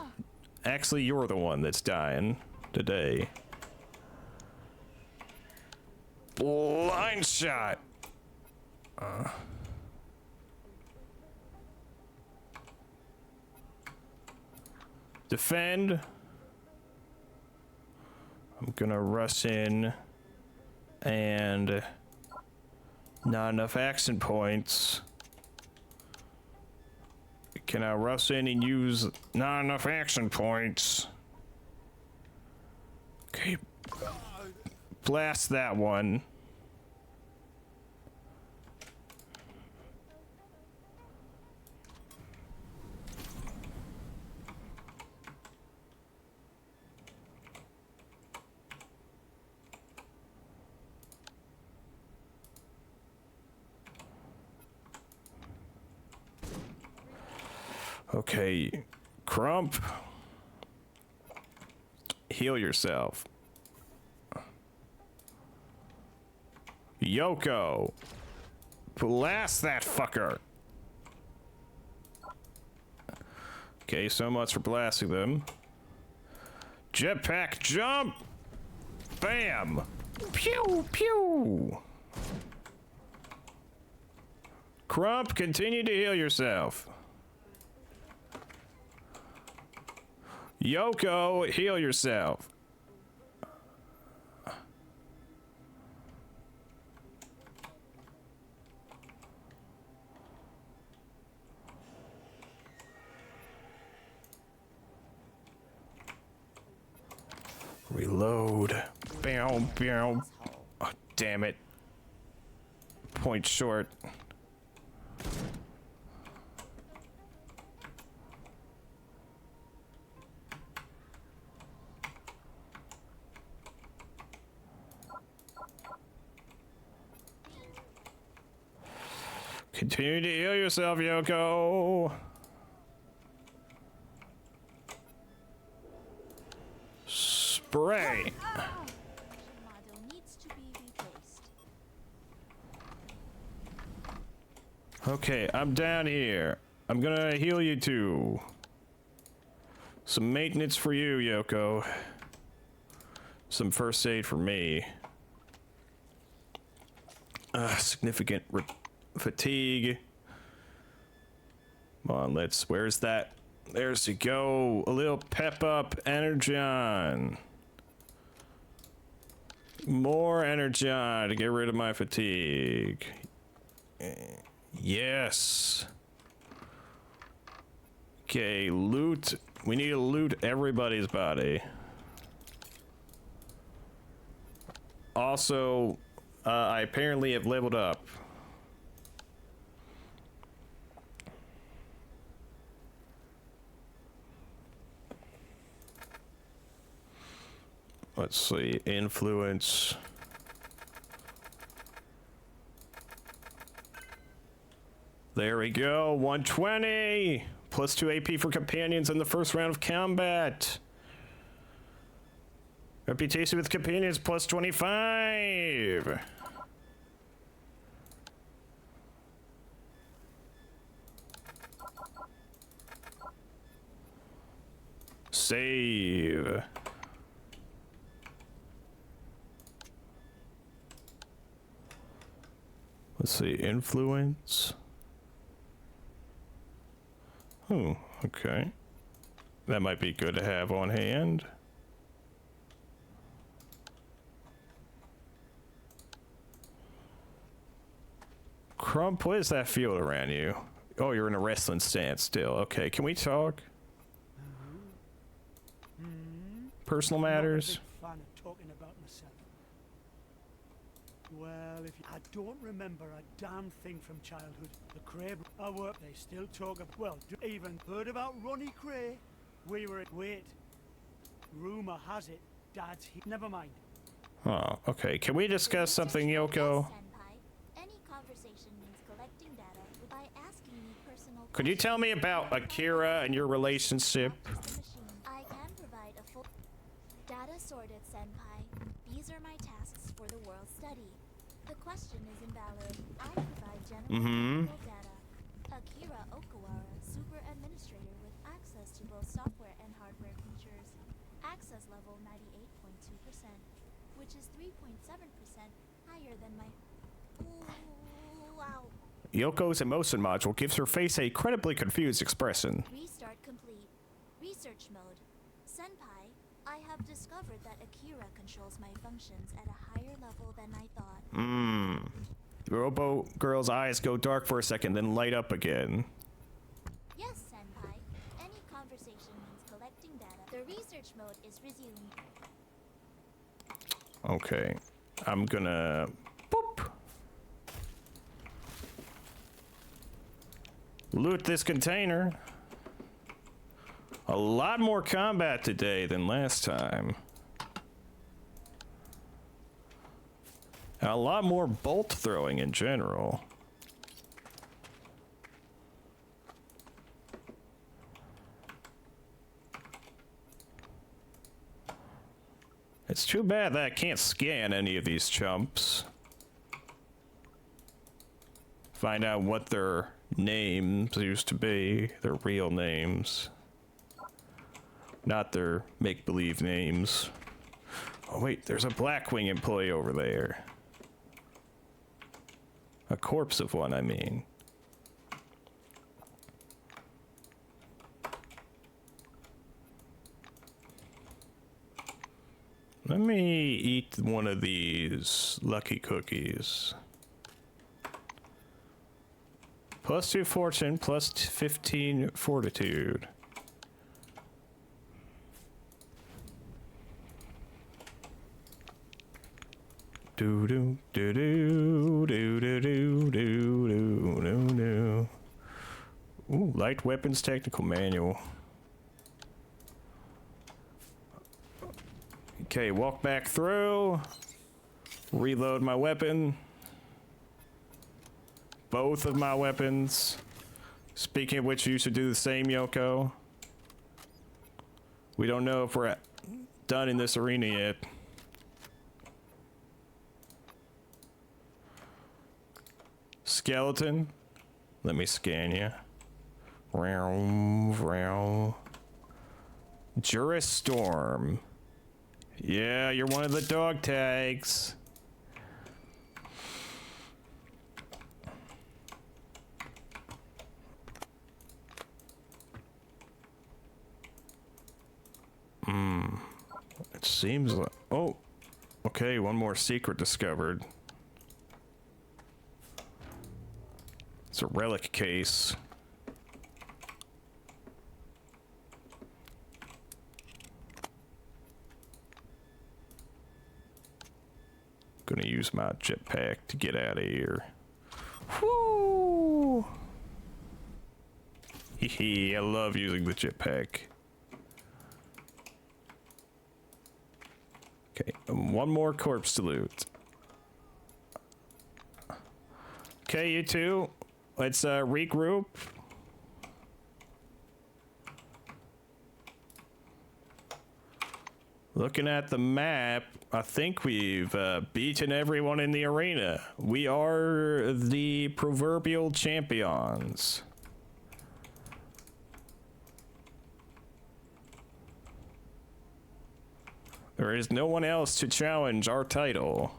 Actually, you're the one that's dying today. Blind shot. Defend. I'm gonna rush in and not enough action points. Can I rush in and use not enough action points? Okay. Blast that one. Okay, Crump, heal yourself. Yoko, blast that fucker. Okay, so much for blasting them. Jetpack jump! Bam! Pew, pew! Crump, continue to heal yourself. Yoko, heal yourself. Reload. Bam, bam. Oh, damn it. Point short. Continue to heal yourself, Yoko. Spray. Model needs to be replaced. Okay, I'm down here. I'm gonna heal you too. Some maintenance for you, Yoko. Some first aid for me. Significant fatigue. Come on, let's. Where's that? There's you go. A little pep up, Energon. More Energon to get rid of my fatigue. Yes. Okay, loot. We need to loot everybody's body. Also, I apparently have leveled up. Let's see, influence. There we go, 120! Plus 2 AP for companions in the first round of combat. Reputation with companions plus 25! Save. Let's see, influence. Oh, okay. That might be good to have on hand. Crump, what does that feel around you? Oh, you're in a wrestling stance still. Okay, can we talk? Personal matters? I'm not a big fan of talking about myself. Well, I don't remember a damn thing from childhood. The Cray, I work, they still talk about, well, even heard about Ronnie Cray? We were at, wait, rumor has it, Dad's here. Never mind. Oh, okay. Can we discuss something, Yoko? Senpai. Any conversation collecting data by asking me personal Could you tell me about Akira and your relationship? I can provide a full data sorted, Senpai. These are my tasks for the world study. The question is invalid. I provide general technical data. Akira Okawara, super administrator with access to both software and hardware features. Access level 98.2%, which is 3.7% higher than my. Ooh, wow. Yoko's emotion module gives her face a credibly confused expression. Restart complete. Research mode. Senpai, I have discovered that Akira controls my functions at a higher level than I thought. Robo Girl's eyes go dark for a second, then light up again. Yes, Senpai. Any conversation means collecting data. The research mode is resumed. Okay. I'm gonna... Boop! Loot this container. A lot more combat today than last time. And a lot more bolt throwing in general. It's too bad that I can't scan any of these chumps. Find out what their names used to be, their real names. Not their make-believe names. Oh wait, there's a Blackwing employee over there. A corpse of one, I mean. Let me eat one of these lucky cookies. Plus 2 fortune, plus 15 fortitude. Do do do do do do do do do do do. Ooh, light weapons technical manual. Okay, walk back through. Reload my weapon. Both of my weapons. Speaking of which, you should do the same, Yoko. We don't know if we're done in this arena yet. Skeleton. Let me scan you. Juristorm. Yeah, you're one of the dog tags. It seems like... Oh, okay, one more secret discovered. It's a relic case. Gonna use my jetpack to get out of here. Whoo! Hee, I love using the jetpack. Okay, one more corpse to loot. Okay, you two, let's regroup. Looking at the map, I think we've beaten everyone in the arena. We are the proverbial champions. There is no one else to challenge our title.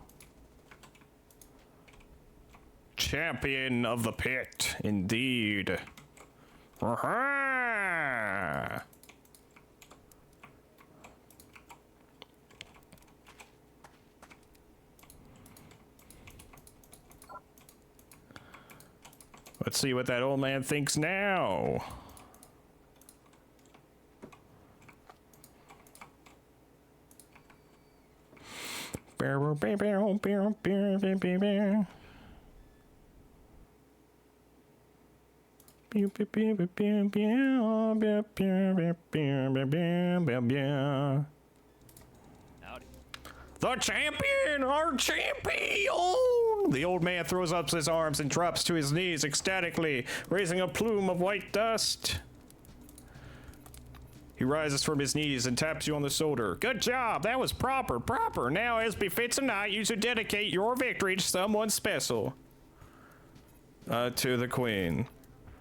Champion of the pit, indeed. Aha! Let's see what that old man thinks now. The champion! Our champion! The old man throws up his arms and drops to his knees ecstatically, raising a plume of white dust. He rises from his knees and taps you on the shoulder. Good job! That was proper, proper! Now, as befits a knight, you should dedicate your victory to someone special. To the queen.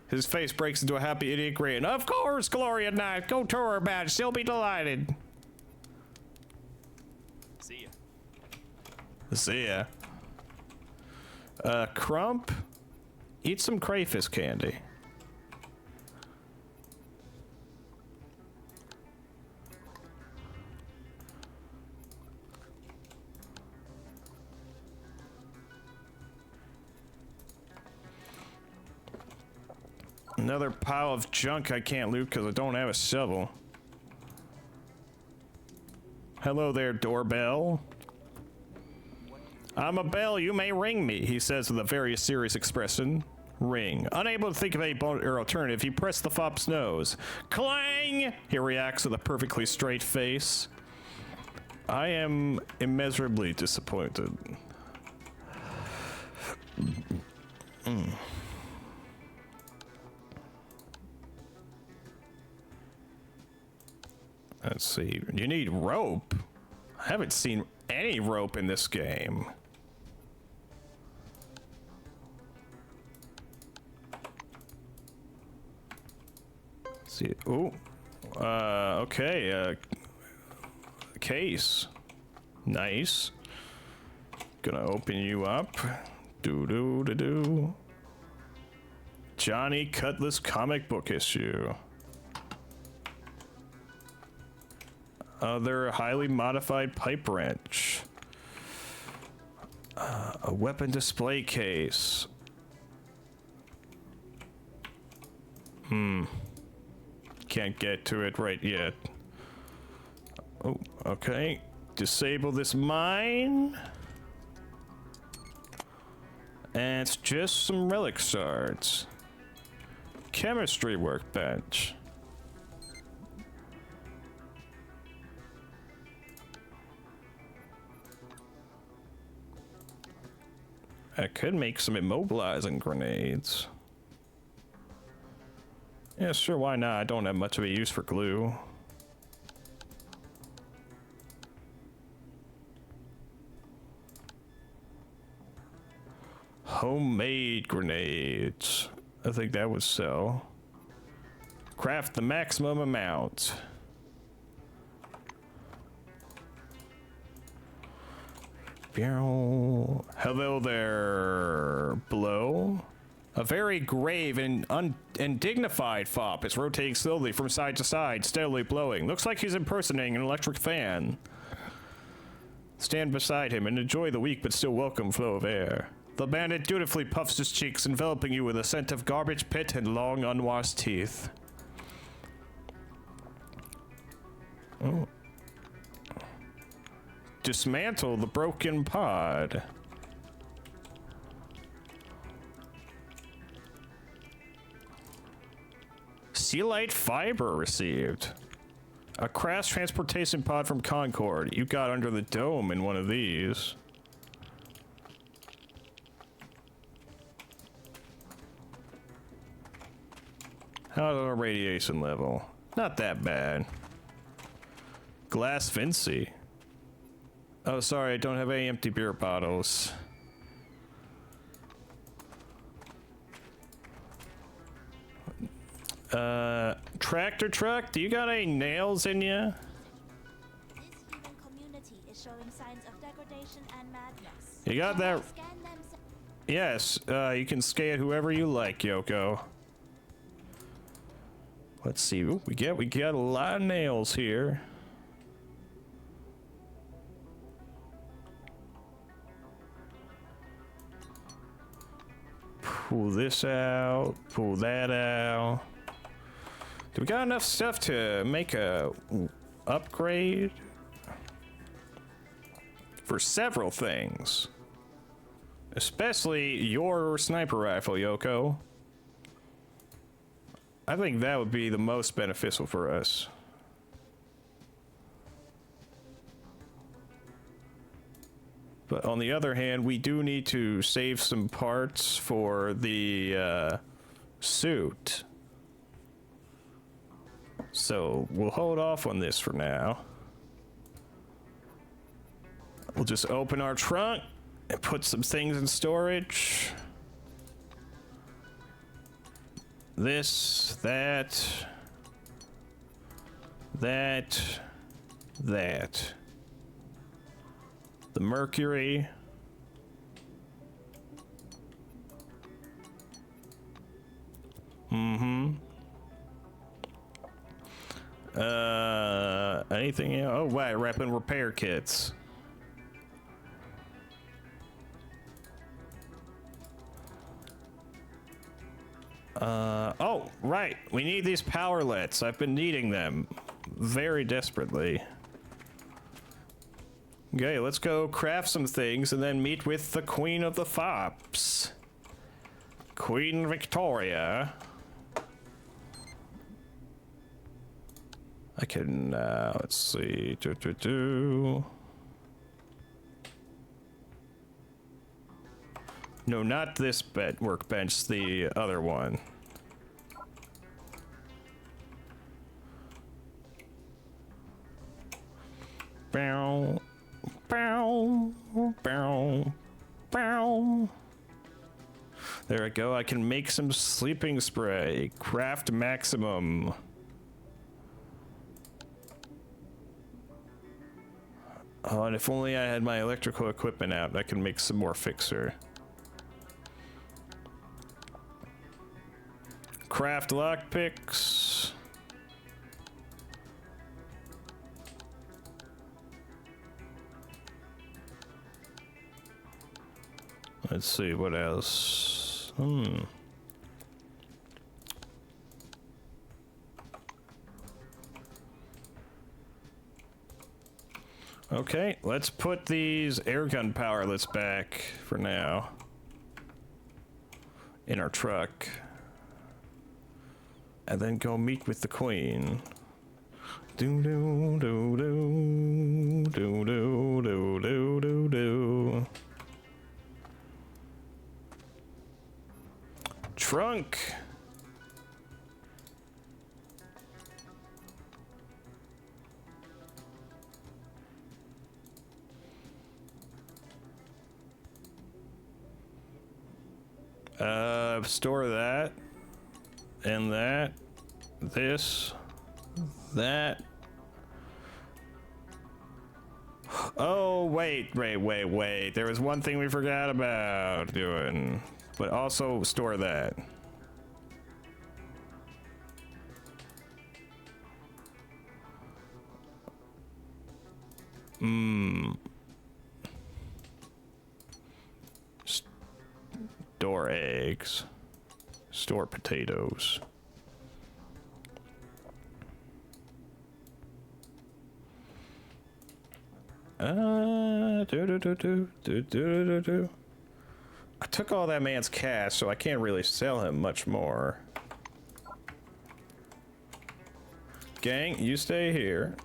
His face breaks into a happy idiot grin. Of course, Gloria Knight! Go tell her about it, she'll be delighted. See ya. See ya. Crump? Eat some crayfish candy. Another pile of junk I can't loot because I don't have a shovel. Hello there, doorbell. I'm a bell, you may ring me, he says with a very serious expression. Ring. Unable to think of any better alternative, he pressed the fop's nose. Clang! He reacts with a perfectly straight face. I am immeasurably disappointed. Let's see. You need rope? I haven't seen any rope in this game. Let's see. Ooh. Okay. Case. Nice. Gonna open you up. Do. Johnny Cutlass comic book issue. Other highly modified pipe wrench. A weapon display case. Can't get to it right yet. Oh, okay. Disable this mine. And it's just some relic shards. Chemistry workbench. I could make some immobilizing grenades. Yeah, sure, why not? I don't have much of a use for glue. Homemade grenades. I think that would sell. Craft the maximum amount. Hello there, Blow. A very grave and dignified fop is rotating slowly from side to side, steadily blowing. Looks like he's impersonating an electric fan. Stand beside him and enjoy the weak but still welcome flow of air. The bandit dutifully puffs his cheeks, enveloping you with a scent of garbage pit and long unwashed teeth. Oh. Dismantle the broken pod. Sealite fiber received. A crash transportation pod from Concord. You got under the dome in one of these. How's our radiation level? Not that bad. Glass Vinci. Oh, sorry, I don't have any empty beer bottles. Tractor truck, do you got any nails in you? This human community is showing signs of degradation and madness. You got that? Scan them. Yes, you can scan whoever you like, Yoko. Let's see. Ooh, we got a lot of nails here. Pull this out, pull that out. Do we got enough stuff to make a upgrade? For several things. Especially your sniper rifle, Yoko. I think that would be the most beneficial for us. But on the other hand, we do need to save some parts for the suit. So we'll hold off on this for now. We'll just open our trunk and put some things in storage. This, that, that. The mercury. Anything else? Oh, right, wrapping repair kits. Oh, right. We need these powerlets. I've been needing them very desperately. Okay, let's go craft some things and then meet with the Queen of the Fops. Queen Victoria. I can, let's see. No, not this workbench, the other one. Bow, bow, bow, bow. There we go. I can make some sleeping spray. Craft maximum. Oh, and if only I had my electrical equipment out, I could make some more fixer. Craft lockpicks. Let's see, what else? Okay, let's put these airgun powerlets back for now. In our truck. And then go meet with the Queen. Do do do do do do do do do do. Trunk. Store that. And that. This. That. Oh, wait. There was one thing we forgot about doing. But also store that. Store eggs. Store potatoes. I took all that man's cash, so I can't really sell him much more. Gang, you stay here.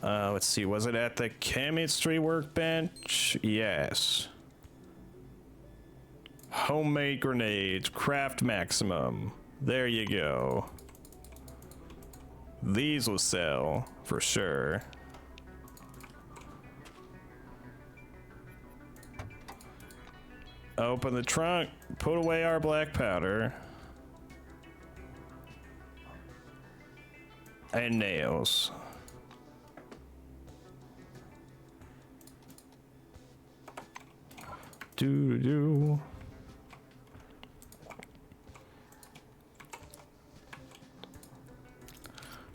Let's see, was it at the chemistry workbench? Yes. Homemade grenades, craft maximum. There you go. These will sell, for sure. Open the trunk, put away our black powder. And nails. Do.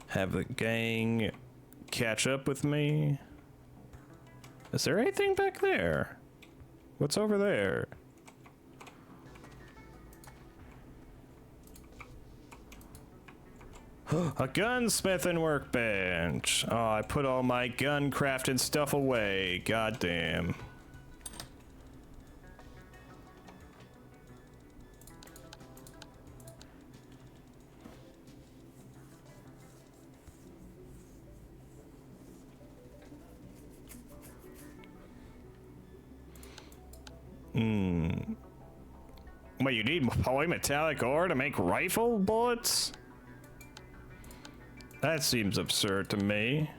Have the gang catch up with me. Is there anything back there? What's over there? A gunsmithing workbench. Oh, I put all my gun crafted stuff away. God damn. Wait, you need polymetallic ore to make rifle bullets? That seems absurd to me.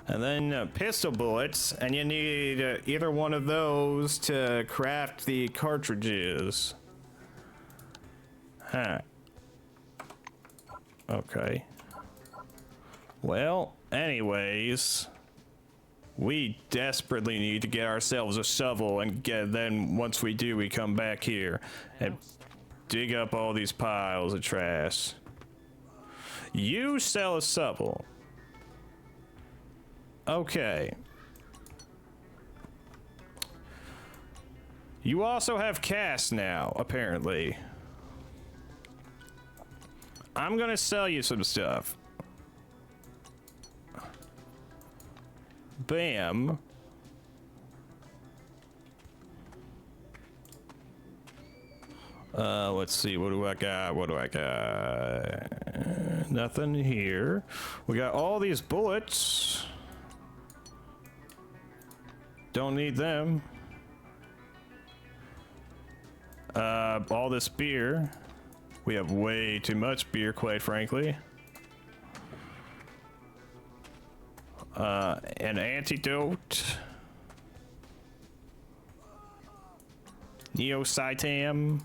And then pistol bullets, and you need either one of those to craft the cartridges. Huh. Okay. Well, anyways, we desperately need to get ourselves a shovel, and then once we do, we come back here and dig up all these piles of trash. You sell a shovel. Okay. You also have cast now, apparently. I'm gonna sell you some stuff. Bam. Let's see, what do I got? What do I got? Nothing here. We got all these bullets. Don't need them. All this beer. We have way too much beer, quite frankly. An antidote. Neocytam.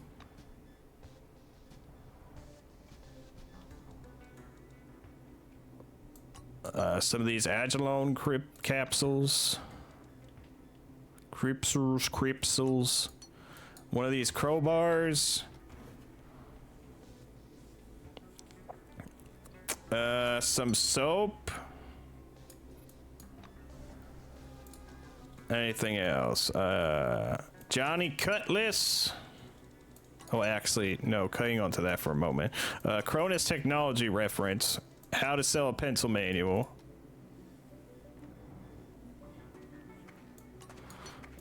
Some of these Agilone capsules. Cripsels. One of these crowbars. Some soap. Anything else? Johnny Cutlass. Oh, actually, no, cutting onto that for a moment. Cronus Technology reference. How to sell a pencil manual.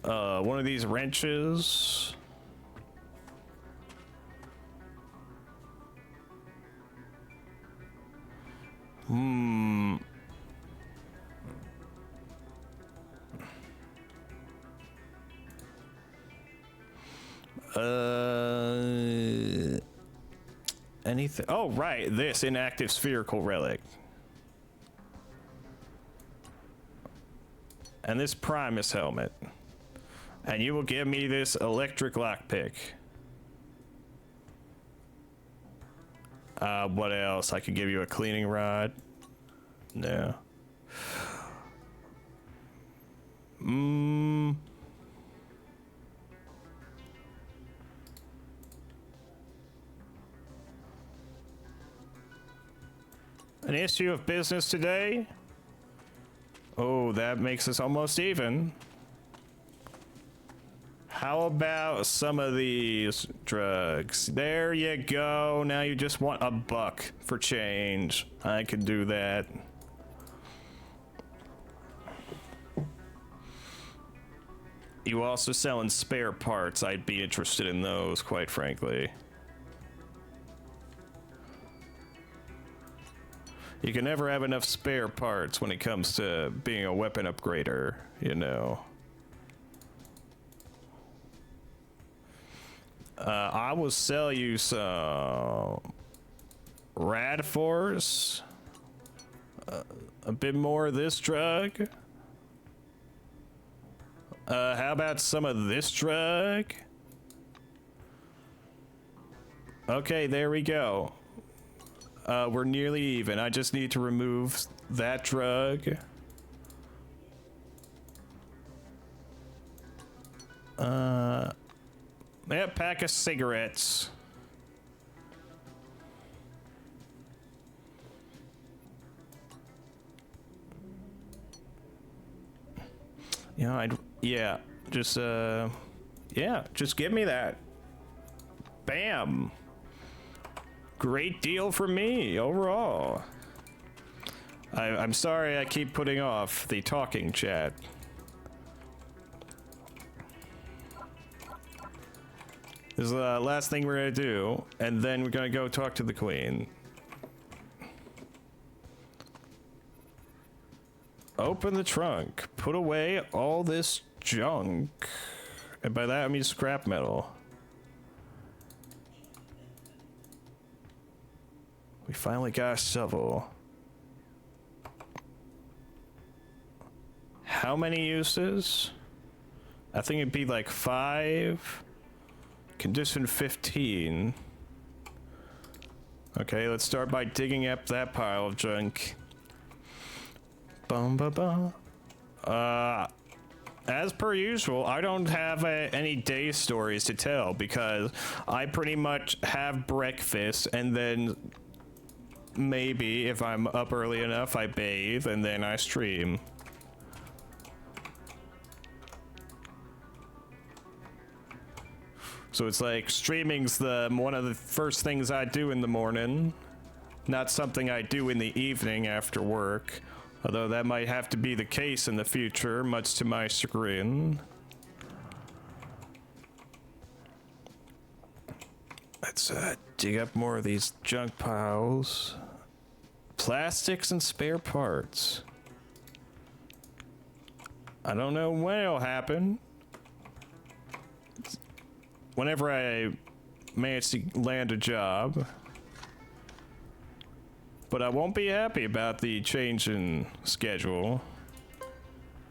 One of these wrenches. Anything? Oh, right. This inactive spherical relic. And this Primus helmet. And you will give me this electric lockpick. What else? I could give you a cleaning rod. No. An issue of business today? Oh, that makes us almost even. How about some of these drugs? There you go. Now you just want $1 for change. I could do that. You also selling spare parts. I'd be interested in those, quite frankly. You can never have enough spare parts when it comes to being a weapon upgrader, you know. I will sell you some Rad Force, a bit more of this drug. How about some of this drug? Okay, there we go. We're nearly even. I just need to remove that drug. That pack of cigarettes. You know, just give me that. Bam. Great deal for me overall. I'm sorry I keep putting off the talking chat. This is the last thing we're gonna do, and then we're gonna go talk to the queen. Open the trunk. Put away all this junk. And by that I mean scrap metal. We finally got a shovel. How many uses? I think it'd be like 5. Condition 15. Okay, let's start by digging up that pile of junk. Bum ba ba. As per usual, I don't have any day stories to tell because I pretty much have breakfast and then maybe if I'm up early enough, I bathe and then I stream. So it's like streaming's one of the first things I do in the morning, not something I do in the evening after work, although that might have to be the case in the future, much to my chagrin. Let's dig up more of these junk piles. Plastics and spare parts. I don't know when it'll happen. Whenever I manage to land a job. But I won't be happy about the change in schedule.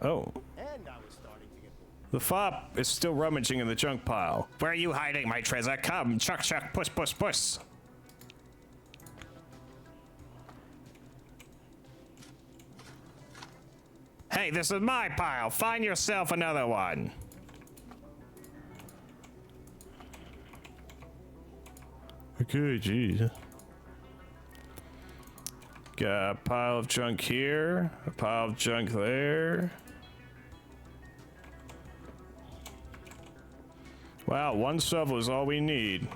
Oh. The fop is still rummaging in the junk pile. Where are you hiding, my treasure? Come, chuck, chuck, puss, puss, puss. Hey, this is my pile. Find yourself another one. Okay, geez. Got a pile of junk here, a pile of junk there. Wow, one shovel is all we need.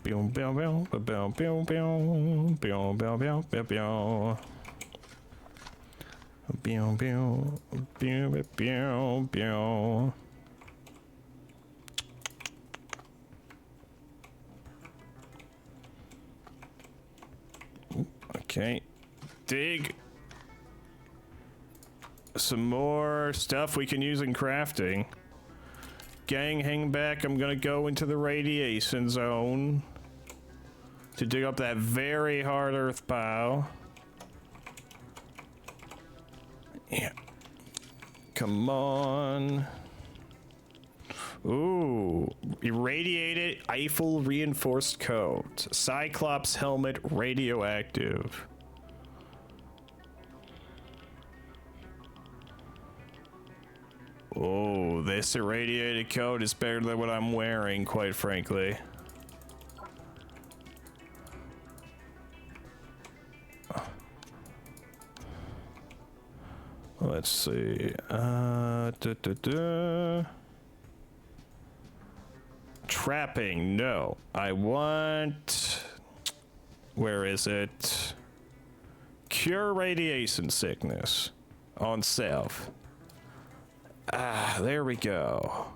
Boom, boom, boom, boom, boom, boom, boom, boom, boom, boom, boom. Boom, boom, boom, boom, boom. Okay, dig some more stuff we can use in crafting. Gang, hang back. I'm gonna go into the radiation zone to dig up that very hard earth pile. Yeah. Come on. Ooh, irradiated Eiffel reinforced coat. Cyclops helmet radioactive. Oh, this irradiated coat is better than what I'm wearing, quite frankly. Let's see. Trapping, no. I want... Where is it? Cure radiation sickness. On self. Ah, there we go.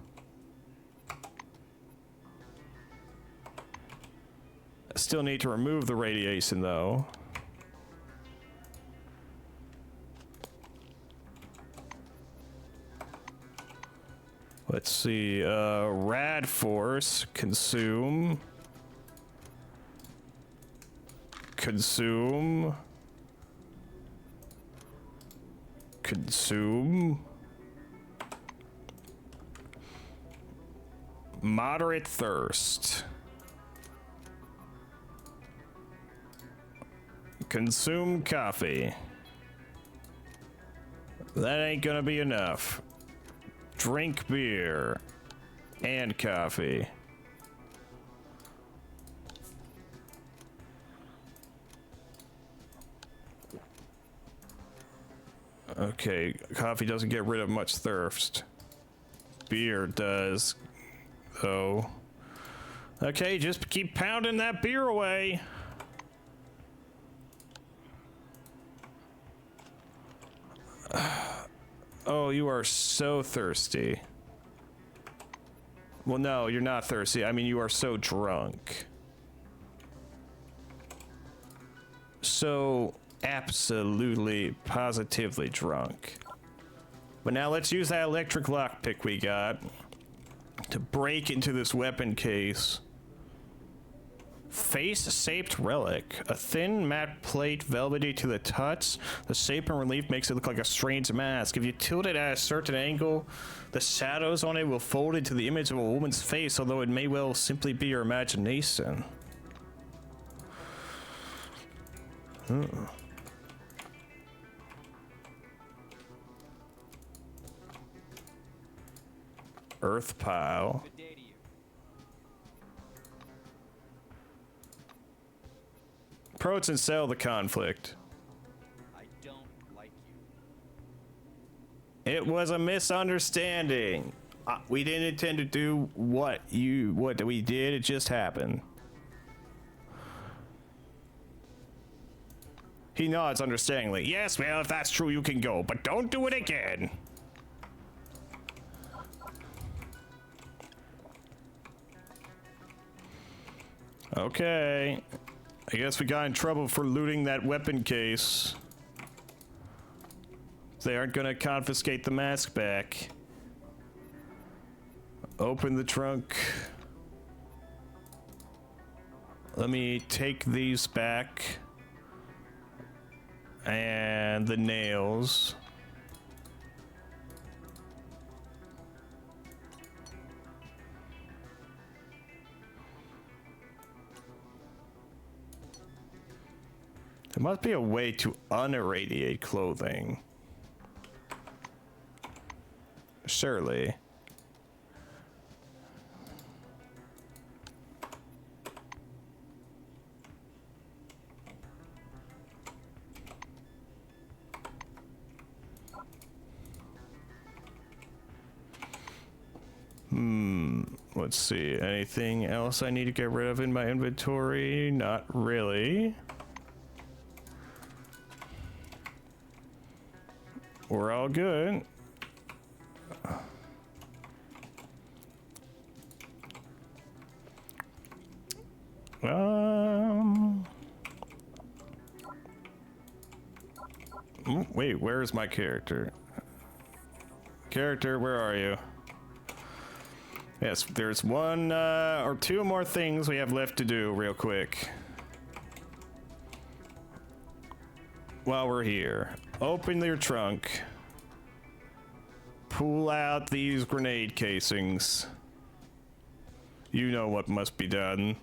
I still need to remove the radiation, though. Let's see, rad force, consume. Consume. Consume. Moderate thirst. Consume coffee. That ain't gonna be enough. Drink beer and coffee. Okay, coffee doesn't get rid of much thirst. Beer does, though. Okay, just keep pounding that beer away. Oh, you are so thirsty. Well, no, you're not thirsty. I mean, you are so drunk. So, absolutely, positively drunk. But now let's use that electric lockpick we got to break into this weapon case. Face-shaped relic. A thin matte plate, velvety to the touch. The shape and relief makes it look like a strange mask. If you tilt it at a certain angle, the shadows on it will fold into the image of a woman's face, although it may well simply be your imagination. Earth pile. Good day to you. Approach and settle the conflict. I don't like you. It was a misunderstanding. We didn't intend to do what we did. It just happened. He nods understandingly. Yes, well, if that's true, you can go, but don't do it again. Okay. I guess we got in trouble for looting that weapon case. They aren't gonna confiscate the mask back. Open the trunk. Let me take these back. And the nails. There must be a way to unirradiate clothing. Surely. Let's see. Anything else I need to get rid of in my inventory? Not really. We're all good. Wait, where's my character? Character, where are you? Yes, there's one or two more things we have left to do real quick. While we're here, open your trunk. Pull out these grenade casings. You know what must be done.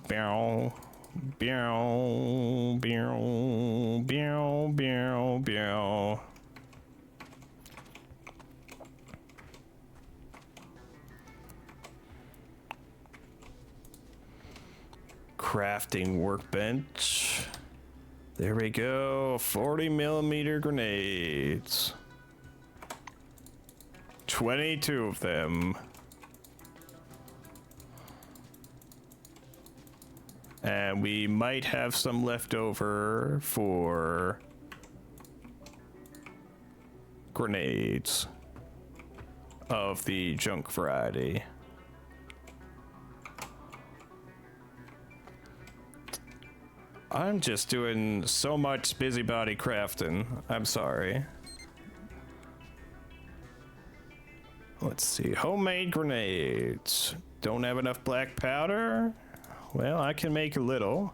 Bow, bow, bow, bow, bow, bow. Crafting workbench. There we go. 40mm grenades. 22 of them. And we might have some left over for grenades of the junk variety. I'm just doing so much busybody crafting. I'm sorry. Let's see. Homemade grenades. Don't have enough black powder? Well, I can make a little.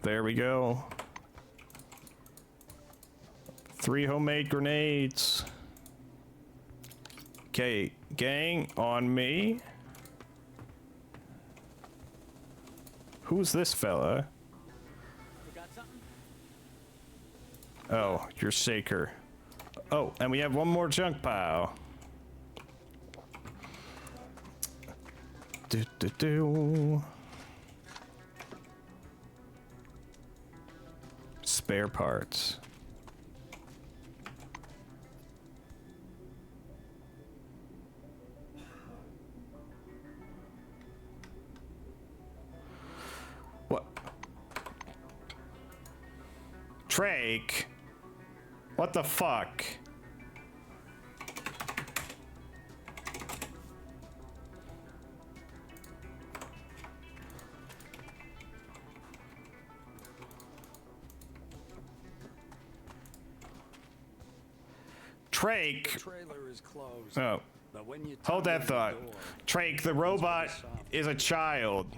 There we go. 3 homemade grenades. Okay, gang, on me. Who's this fella? Oh, you're Shaker. Oh, and we have one more junk pile. Spare parts. What? Drake? What the fuck? Trake. The trailer is closed. Oh. But when you Hold that tug thought. on the door, Trake, the robot is a child.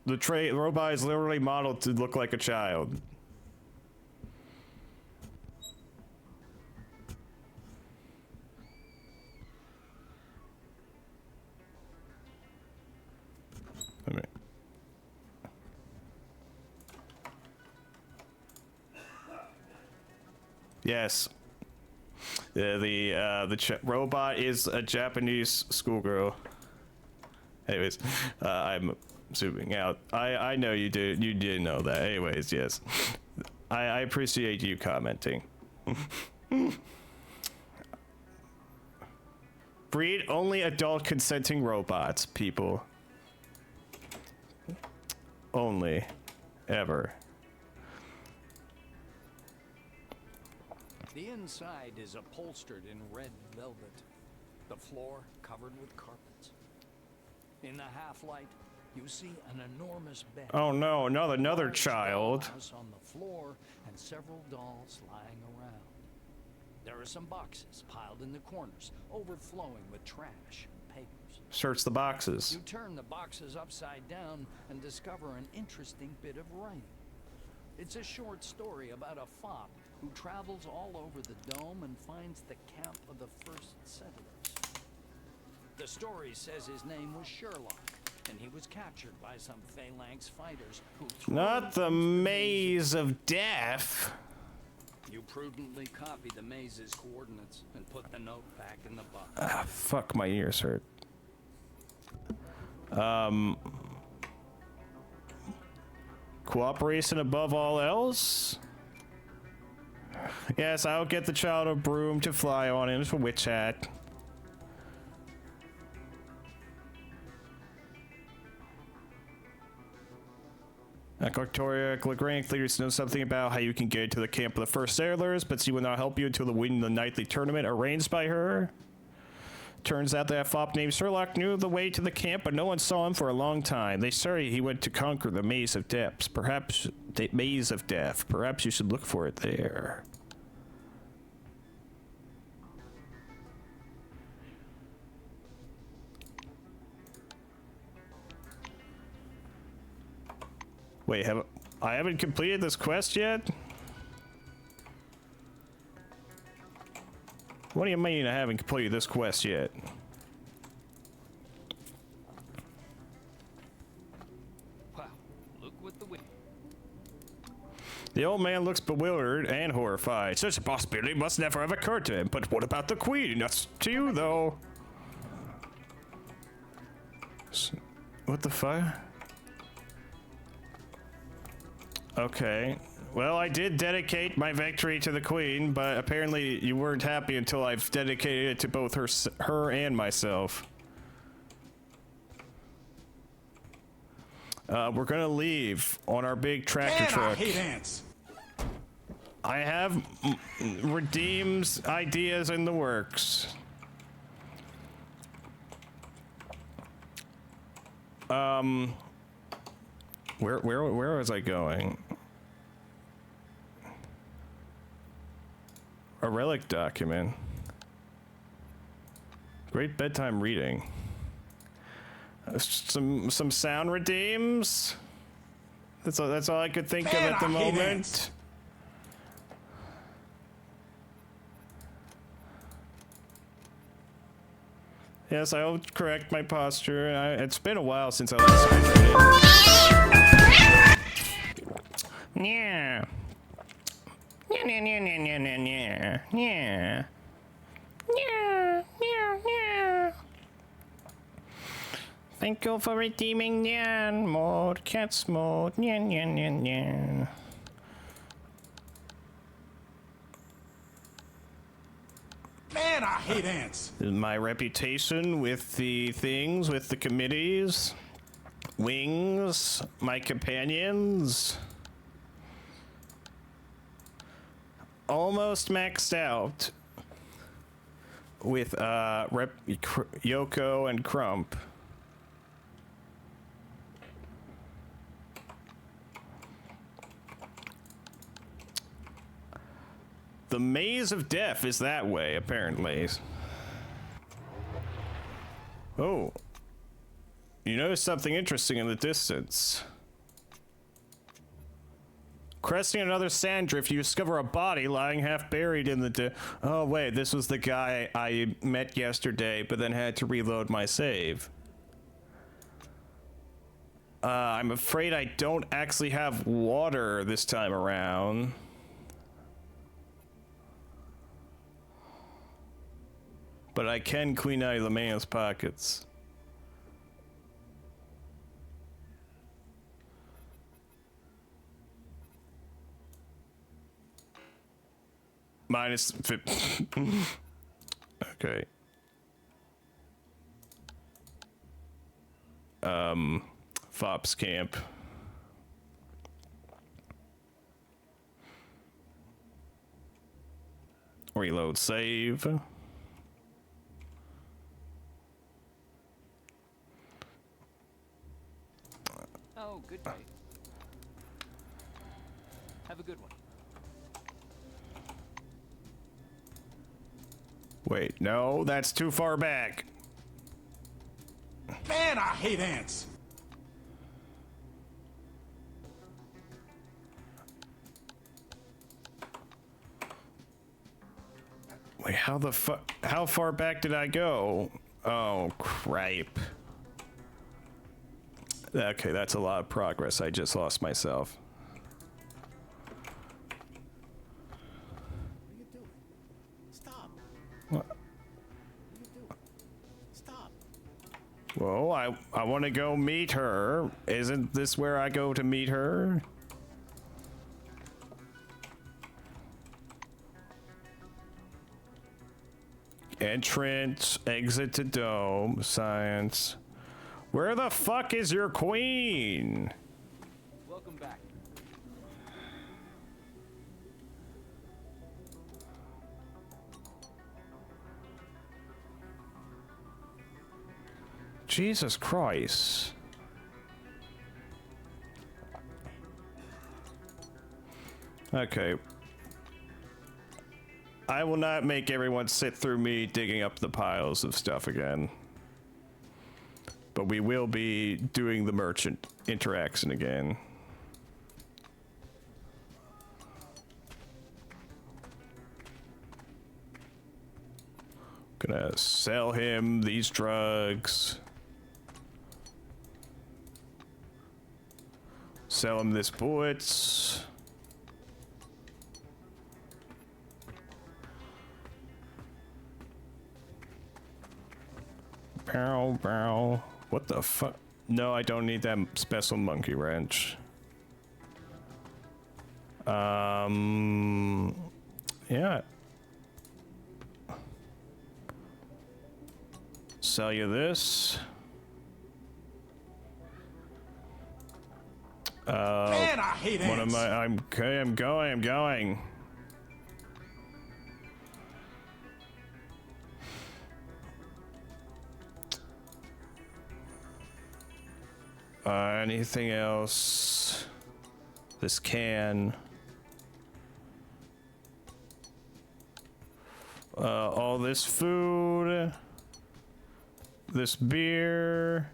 The robot is literally modeled to look like a child. Yes. The robot is a Japanese schoolgirl. Anyways, I'm zooming out. I know you did. You did know that. Anyways, yes. I appreciate you commenting. Breed only adult consenting robots, people. Only. Ever. The inside is upholstered in red velvet. The floor covered with carpets. In the half-light, you see an enormous bed. Oh no, another child. On the floor and several dolls lying around. There are some boxes piled in the corners, overflowing with trash and papers. Search the boxes. You turn the boxes upside down and discover an interesting bit of writing. It's a short story about a fop who travels all over the dome and finds the camp of the first settlers. The story says his name was Sherlock, and he was captured by some phalanx fighters who... Not the Maze of Death. You prudently copy the maze's coordinates and put the note back in the box. Ah, fuck, my ears hurt. Cooperation above all else? Yes, I'll get the child a broom to fly on and a witch hat. Victoria Lagrange clearly knows something about how you can get to the camp of the first settlers, but she will not help you until the win the nightly tournament arranged by her. Turns out that fop named Sherlock knew the way to the camp, but no one saw him for a long time. They say he went to conquer the Maze of Depths. Perhaps the Maze of Death. Perhaps you should look for it there. Wait, I haven't completed this quest yet? What do you mean I haven't completed this quest yet? Wow, look what the wind... The old man looks bewildered and horrified. Such a possibility must never have occurred to him. But what about the queen? That's to you, though. What the fuck? Okay. Well, I did dedicate my victory to the queen, but apparently you weren't happy until I've dedicated it to both her and myself. We're gonna leave on our big tractor truck. I hate ants. I have Redeem's ideas in the works. Where was I going? A relic document. Great bedtime reading. Some sound redeems. That's all I could think of at the moment. Yes, I'll correct my posture. It's been a while since I last hydrated. Yeah. Yeah, yeah, yeah, yeah, yeah, yeah, yeah. Yeah, yeah, yeah. Thank you for redeeming Nyan mode, cats mode, nyan, nyan, nyan, nyan. Man, I hate ants. My reputation with the things, with the committees, wings, my companions. Almost maxed out with Yoko and Crump. The Maze of Death is that way, apparently. Oh. You notice something interesting in the distance. Cresting another sand drift, you discover a body lying half buried in the oh wait, this was the guy I met yesterday, but then had to reload my save. I'm afraid I don't actually have water this time around. But I can clean out the man's pockets. Minus 50. Okay. Fops camp. Reload save. Oh, good day. Have a good one. Wait, no, that's too far back. Man, I hate ants. Wait, how far back did I go? Oh, crap. Okay, that's a lot of progress. I just lost myself. What are you doing? Stop. What? What are you doing? Stop. Well, I want to go meet her. Isn't this where I go to meet her? Entrance, exit to dome, science. Where the fuck is your queen? Welcome back. Jesus Christ. Okay. I will not make everyone sit through me digging up the piles of stuff again. But we will be doing the merchant interaction again. Gonna sell him these drugs. Sell him this bullets. Bow, bow. What the fuck? No, I don't need that special monkey wrench. Yeah. Sell you this. Man, I hate ants. What am I? I'm going. Anything else? This can. All this food. This beer.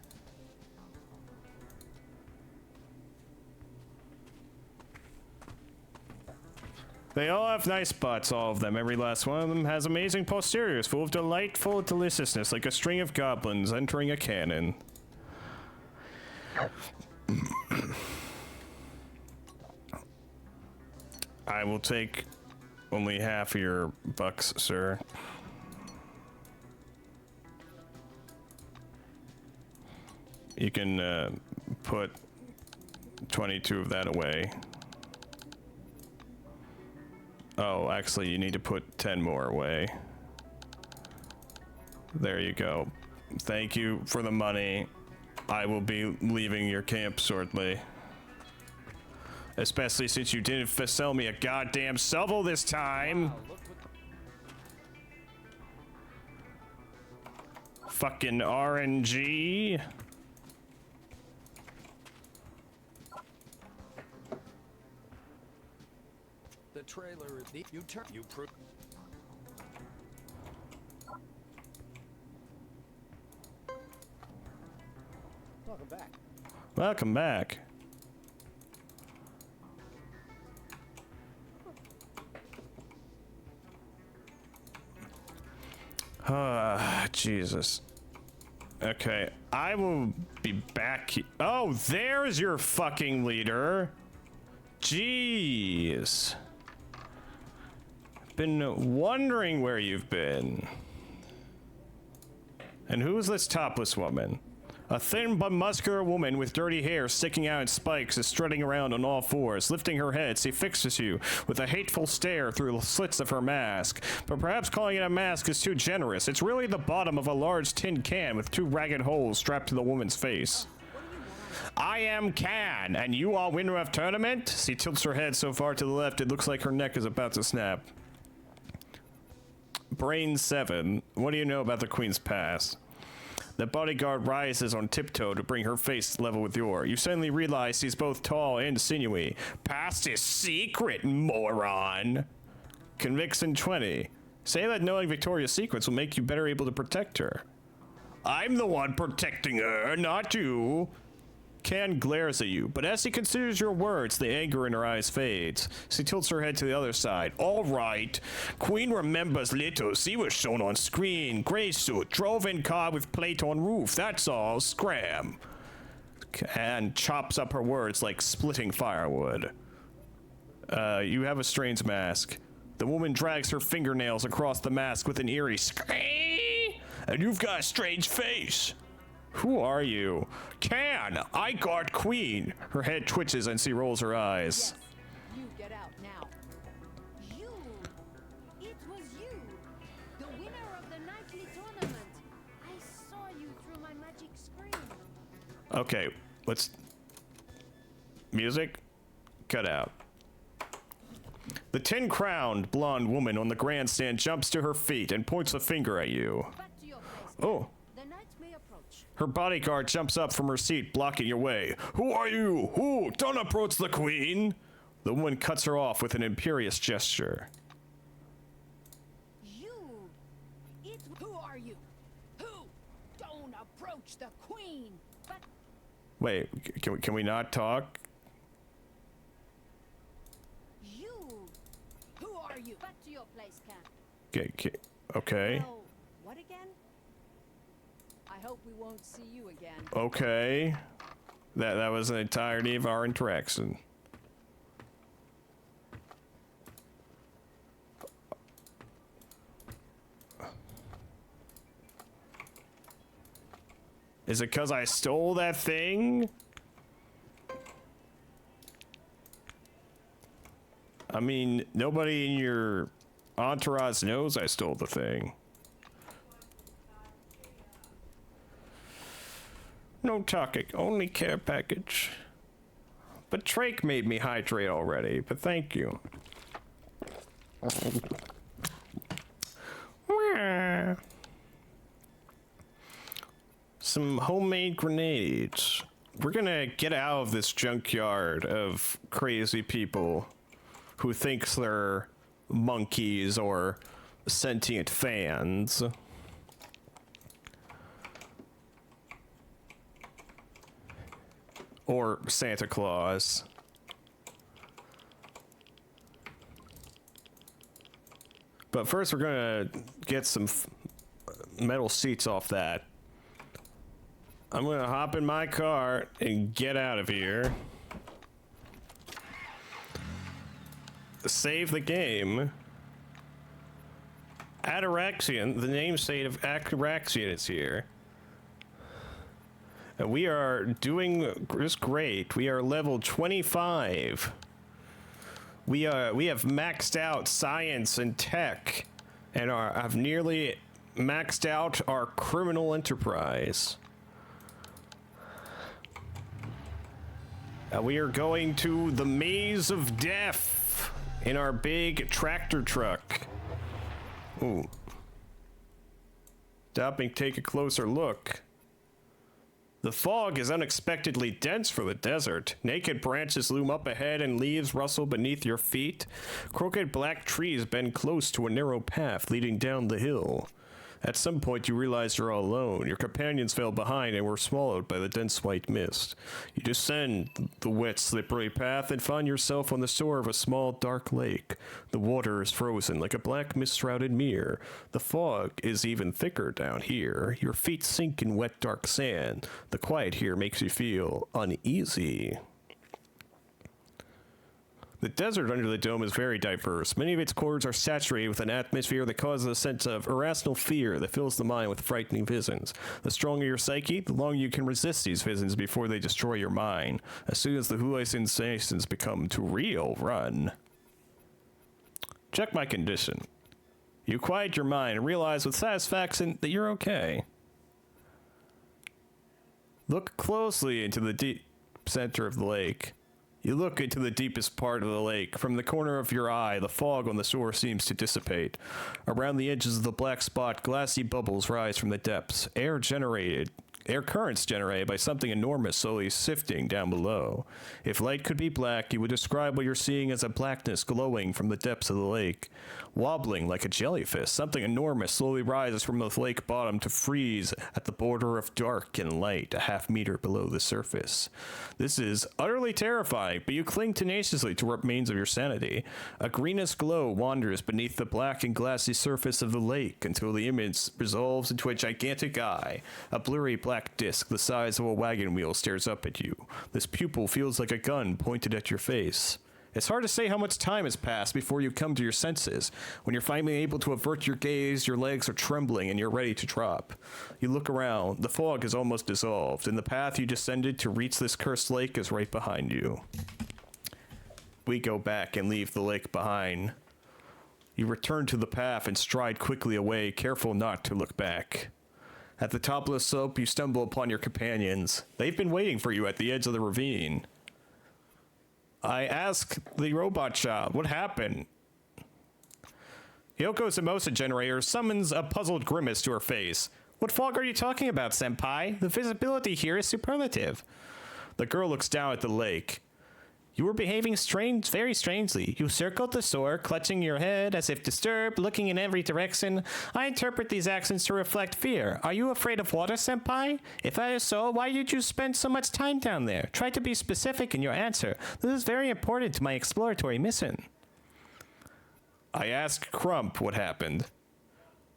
They all have nice butts, all of them. Every last one of them has amazing posteriors, full of delightful deliciousness, like a string of goblins entering a cannon. I will take only half of your bucks, sir. You can put 22 of that away. Oh, actually, you need to put 10 more away. There you go. Thank you for the money. I will be leaving your camp shortly. Especially since you didn't sell me a goddamn shovel this time. Wow, look what... Fucking RNG. The The trailer, you turn, you prove. Welcome back. Welcome back. Jesus. Okay, I will be back. Oh, there's your fucking leader. Jeez. Been wondering where you've been. And who's this topless woman? A thin but muscular woman with dirty hair sticking out in spikes is strutting around on all fours. Lifting her head, she fixes you with a hateful stare through the slits of her mask. But perhaps calling it a mask is too generous. It's really the bottom of a large tin can with two ragged holes strapped to the woman's face. I am Can, and you are winner of tournament? She tilts her head so far to the left it looks like her neck is about to snap. Brain 7. What do you know about the Queen's past? The bodyguard rises on tiptoe to bring her face level with yours. You suddenly realize she's both tall and sinewy. Past is secret, moron! Conviction 20. Say that knowing Victoria's secrets will make you better able to protect her. I'm the one protecting her, not you. Can glares at you, but as he considers your words, the anger in her eyes fades. She tilts her head to the other side. All right. Queen remembers little. She was shown on screen. Gray suit. Drove in car with plate on roof. That's all. Scram. And chops up her words like splitting firewood. You have a strange mask. The woman drags her fingernails across the mask with an eerie scream. And you've got a strange face. Who are you? Can! I guard Queen! Her head twitches and she rolls her eyes. Yes, you get out now. You! It was you! The winner of the nightly tournament! I saw you through my magic screen. Okay, let's... Music? Cut out. The tin-crowned blonde woman on the grandstand jumps to her feet and points a finger at you. Back to your place. Oh. The knight may approach. Her bodyguard jumps up from her seat, blocking your way. Who are you? Who? Don't approach the Queen! The woman cuts her off with an imperious gesture. You! Who are you? Who? Don't approach the Queen! But Wait, can we not talk? you! Who are you? Back to your place, Can. Okay. Well, what again? I hope we won't see you again. Okay. That was the entirety of our interaction. Is it 'cause I stole that thing? I mean, nobody in your entourage knows I stole the thing. No talking, only care package. But Drake made me hydrate already, but thank you. Some homemade grenades. We're gonna get out of this junkyard of crazy people who thinks they're monkeys or sentient fans. Or Santa Claus. But first we're gonna get some metal seats off that. I'm gonna hop in my car and get out of here. Save the game. Ataraxian, the namesake of Ataraxian, is here. And we are doing just great. We are level 25. We have maxed out science and tech, and have nearly maxed out our criminal enterprise. We are going to the maze of death in our big tractor truck. Ooh. Stop and take a closer look. The fog is unexpectedly dense for the desert. Naked branches loom up ahead and leaves rustle beneath your feet. Crooked black trees bend close to a narrow path leading down the hill. At some point, you realize you're all alone. Your companions fell behind and were swallowed by the dense white mist. You descend the wet, slippery path and find yourself on the shore of a small, dark lake. The water is frozen like a black, mist-shrouded mirror. The fog is even thicker down here. Your feet sink in wet, dark sand. The quiet here makes you feel uneasy. The desert under the dome is very diverse. Many of its corners are saturated with an atmosphere that causes a sense of irrational fear that fills the mind with frightening visions. The stronger your psyche, the longer you can resist these visions before they destroy your mind. As soon as the hallucinations become too real, run. Check my condition. You quiet your mind and realize with satisfaction that you're okay. Look closely into the deep center of the lake. You look into the deepest part of the lake. From the corner of your eye, the fog on the shore seems to dissipate. Around the edges of the black spot, glassy bubbles rise from the depths. Air currents generated by something enormous slowly sifting down below. If light could be black, you would describe what you're seeing as a blackness glowing from the depths of the lake. Wobbling like a jellyfish, something enormous slowly rises from the lake bottom to freeze at the border of dark and light, a half-meter below the surface. This is utterly terrifying, but you cling tenaciously to what remains of your sanity. A greenish glow wanders beneath the black and glassy surface of the lake until the image resolves into a gigantic eye. A blurry black disc the size of a wagon wheel stares up at you. This pupil feels like a gun pointed at your face. It's hard to say how much time has passed before you come to your senses. When you're finally able to avert your gaze, your legs are trembling and you're ready to drop. You look around. The fog is almost dissolved, and the path you descended to reach this cursed lake is right behind you. We go back and leave the lake behind. You return to the path and stride quickly away, careful not to look back. At the top of the slope, you stumble upon your companions. They've been waiting for you at the edge of the ravine. I ask the robot child, what happened? Yoko's emotion generator summons a puzzled grimace to her face. What fog are you talking about, senpai? The visibility here is superlative. The girl looks down at the lake. You were behaving very strangely. You circled the shore, clutching your head as if disturbed, looking in every direction. I interpret these actions to reflect fear. Are you afraid of water, senpai? If that is so, why did you spend so much time down there? Try to be specific in your answer. This is very important to my exploratory mission. I asked Crump what happened.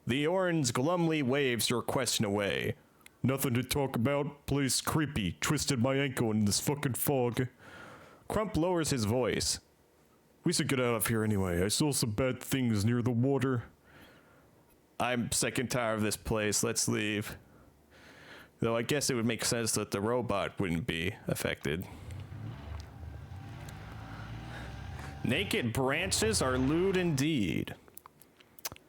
The orange glumly waves your question away. Nothing to talk about. Place creepy. Twisted my ankle in this fucking fog. Crump lowers his voice. We should get out of here anyway. I saw some bad things near the water. I'm sick and tired of this place. Let's leave. Though I guess it would make sense that the robot wouldn't be affected. Naked branches are lewd indeed.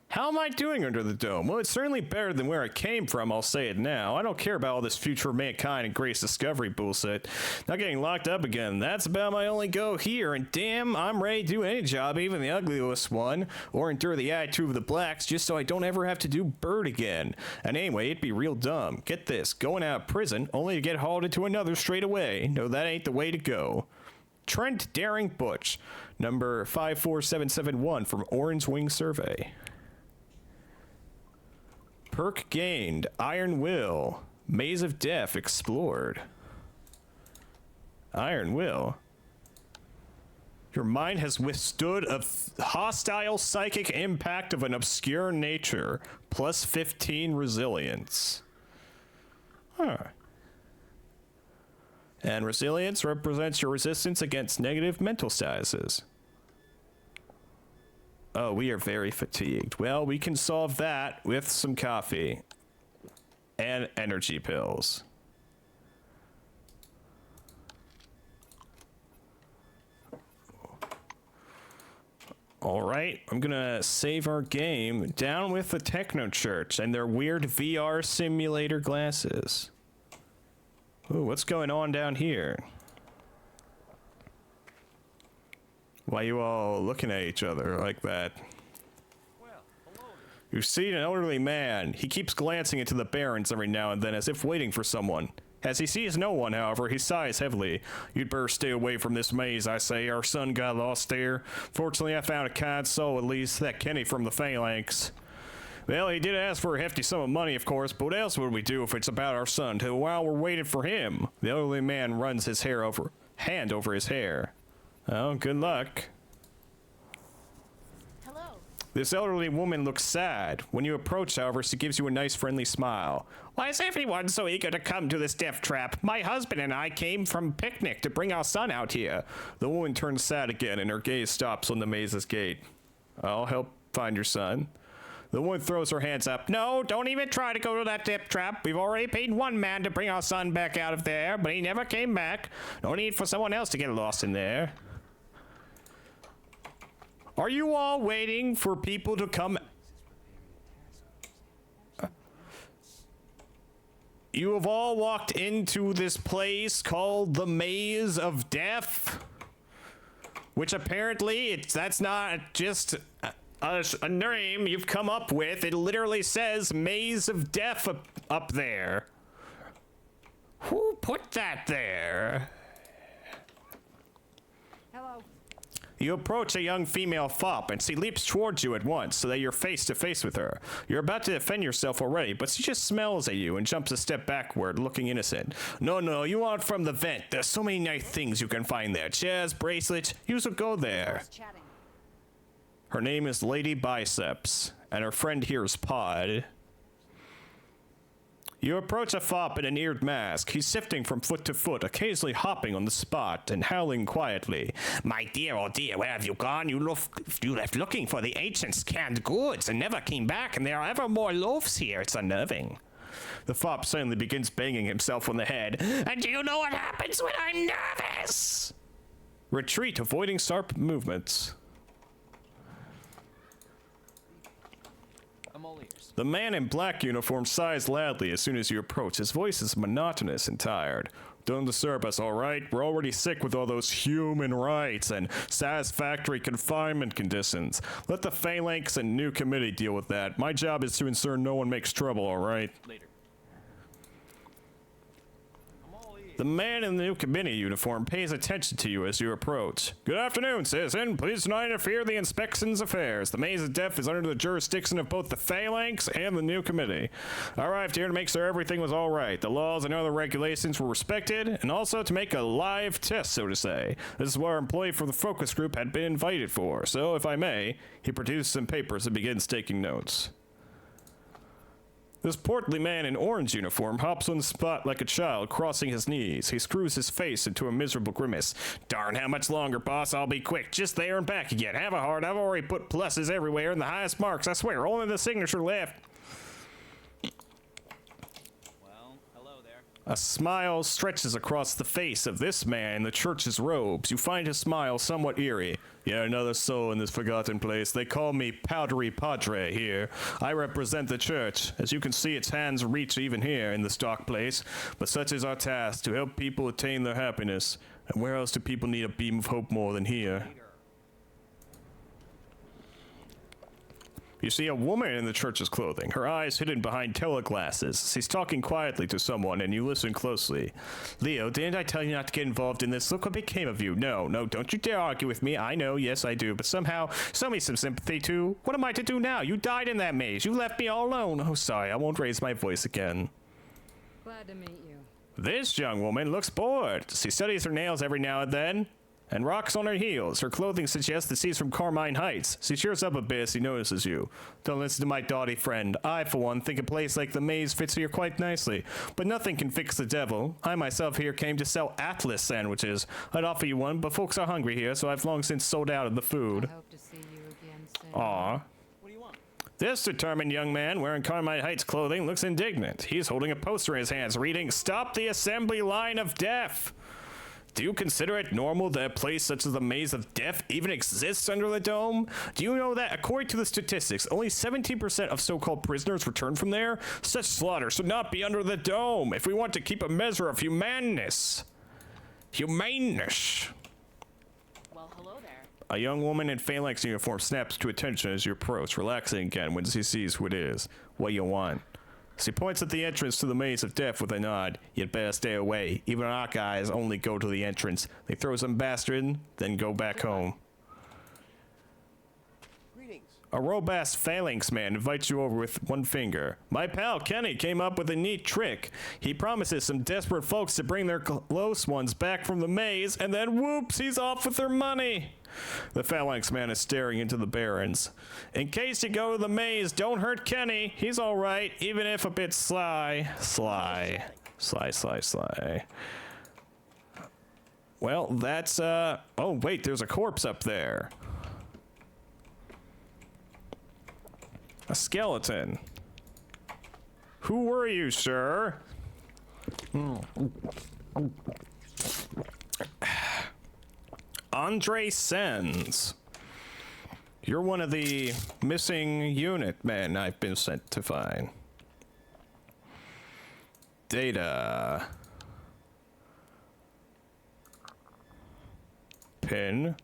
How am I doing under the dome? Well, it's certainly better than where I came from, I'll say it now. I don't care about all this future of mankind and great discovery bullshit. Not getting locked up again, that's about my only go here, and damn, I'm ready to do any job, even the ugliest one, or endure the attitude of the blacks just so I don't ever have to do bird again. And anyway, it'd be real dumb. Get this, going out of prison, only to get hauled into another straight away. No, that ain't the way to go. Trent Daring Butch, number 54771 from Orange Wing Survey. Perk gained. Iron Will. Maze of Death explored. Iron Will. Your mind has withstood a hostile psychic impact of an obscure nature. Plus 15 resilience. Huh. And resilience represents your resistance against negative mental statuses. Oh, we are very fatigued. Well, we can solve that with some coffee and energy pills. All right, I'm gonna save our game. Down with the Techno Church and their weird VR simulator glasses. Ooh, what's going on down here? Why you all looking at each other like that? You've seen an elderly man. He keeps glancing into the barrens every now and then as if waiting for someone. As he sees no one, however, he sighs heavily. You'd better stay away from this maze, I say. Our son got lost there. Fortunately, I found a kind soul, at least, that Kenny from the Phalanx. Well, he did ask for a hefty sum of money, of course, but what else would we do if it's about our son? Till while we're waiting for him, the elderly man runs his hand over his hair. Oh, good luck. Hello. This elderly woman looks sad. When you approach, however, she gives you a nice, friendly smile. Why is everyone so eager to come to this death trap? My husband and I came from picnic to bring our son out here. The woman turns sad again, and her gaze stops on the maze's gate. I'll help find your son. The woman throws her hands up. No, don't even try to go to that death trap. We've already paid one man to bring our son back out of there, but he never came back. No need for someone else to get lost in there. Are you all waiting for people to come? You have all walked into this place called the Maze of Death, which apparently that's not just a name you've come up with. It literally says Maze of Death up there. Who put that there? Hello. You approach a young female fop, and she leaps towards you at once, so that you're face to face with her. You're about to defend yourself already, but she just smells at you and jumps a step backward, looking innocent. No, you aren't from the vent. There's so many nice things you can find there. Chairs, bracelets, you should go there. Her name is Lady Biceps, and her friend here is Pod. You approach a fop in an eared mask. He's shifting from foot to foot, occasionally hopping on the spot and howling quietly. My dear, oh dear, where have you gone? You left looking for the ancient canned goods and never came back, and there are ever more loaves here. It's unnerving. The fop suddenly begins banging himself on the head. And do you know what happens when I'm nervous? Retreat, avoiding sharp movements. The man in black uniform sighs loudly as soon as you approach. His voice is monotonous and tired. Don't disturb us, all right? We're already sick with all those human rights and satisfactory confinement conditions. Let the Phalanx and new committee deal with that. My job is to ensure no one makes trouble, all right? Later. The man in the new committee uniform pays attention to you as you approach. Good afternoon, citizen. Please do not interfere in the inspection's affairs. The Maze of Death is under the jurisdiction of both the Phalanx and the new committee. I arrived here to make sure everything was all right. The laws and other regulations were respected, and also to make a live test, so to say. This is what our employee from the focus group had been invited for. So, if I may, he produces some papers and begins taking notes. This portly man in orange uniform hops on the spot like a child, crossing his knees. He screws his face into a miserable grimace. Darn, how much longer, boss? I'll be quick. Just there and back again. Have a heart. I've already put pluses everywhere and the highest marks. I swear, only the signature left. Well, hello there. A smile stretches across the face of this man in the church's robes. You find his smile somewhat eerie. Yeah, another soul in this forgotten place. They call me Powdery Padre here. I represent the church. As you can see, its hands reach even here in this dark place. But such is our task, to help people attain their happiness. And where else do people need a beam of hope more than here? You see a woman in the church's clothing, her eyes hidden behind teleglasses. She's talking quietly to someone, and you listen closely. Leo, didn't I tell you not to get involved in this? Look what became of you. No, don't you dare argue with me. I know, yes, I do, but somehow, show me some sympathy, too. What am I to do now? You died in that maze. You left me all alone. Oh, sorry, I won't raise my voice again. Glad to meet you. This young woman looks bored. She studies her nails every now and then, and rocks on her heels. Her clothing suggests that she's from Carmine Heights. She cheers up a bit as she notices you. Don't listen to my dotty friend. I, for one, think a place like the maze fits here quite nicely. But nothing can fix the devil. I myself here came to sell Atlas sandwiches. I'd offer you one, but folks are hungry here, so I've long since sold out of the food. I hope to see you again soon. Aw. What do you want? This determined young man wearing Carmine Heights clothing looks indignant. He's holding a poster in his hands reading, "Stop the assembly line of death." Do you consider it normal that a place such as the Maze of Death even exists under the dome? Do you know that, according to the statistics, only 17% of so-called prisoners return from there? Such slaughter should not be under the dome if we want to keep a measure of humaneness. Humaneness. Well, hello there. A young woman in Phalanx uniform snaps to attention as you approach, relaxing again when she sees who it is. What you want? She points at the entrance to the maze of death with a nod. You'd better stay away. Even our guys only go to the entrance. They throw some bastard in, then go back home. A robust phalanx man invites you over with one finger. My pal Kenny came up with a neat trick. He promises some desperate folks to bring their close ones back from the maze, and then whoops, he's off with their money. The phalanx man is staring into the barrens. In case you go to the maze, don't hurt Kenny. He's all right, even if a bit sly. Sly. Well, that's, oh, wait, there's a corpse up there. A skeleton. Who were you, sir? Andre Sens. You're one of the missing unit men I've been sent to find. Data. Pin.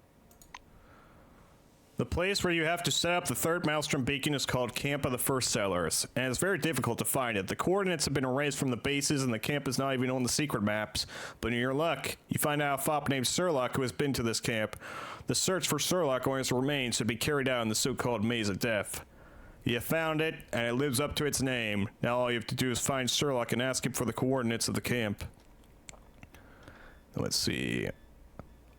The place where you have to set up the third Maelstrom beacon is called Camp of the First Settlers, and it's very difficult to find it. The coordinates have been erased from the bases, and the camp is not even on the secret maps. But in your luck, you find out a fop named Surlock who has been to this camp. The search for Surlock or his remains should be carried out in the so-called Maze of Death. You found it, and it lives up to its name. Now all you have to do is find Surlock and ask him for the coordinates of the camp. Let's see.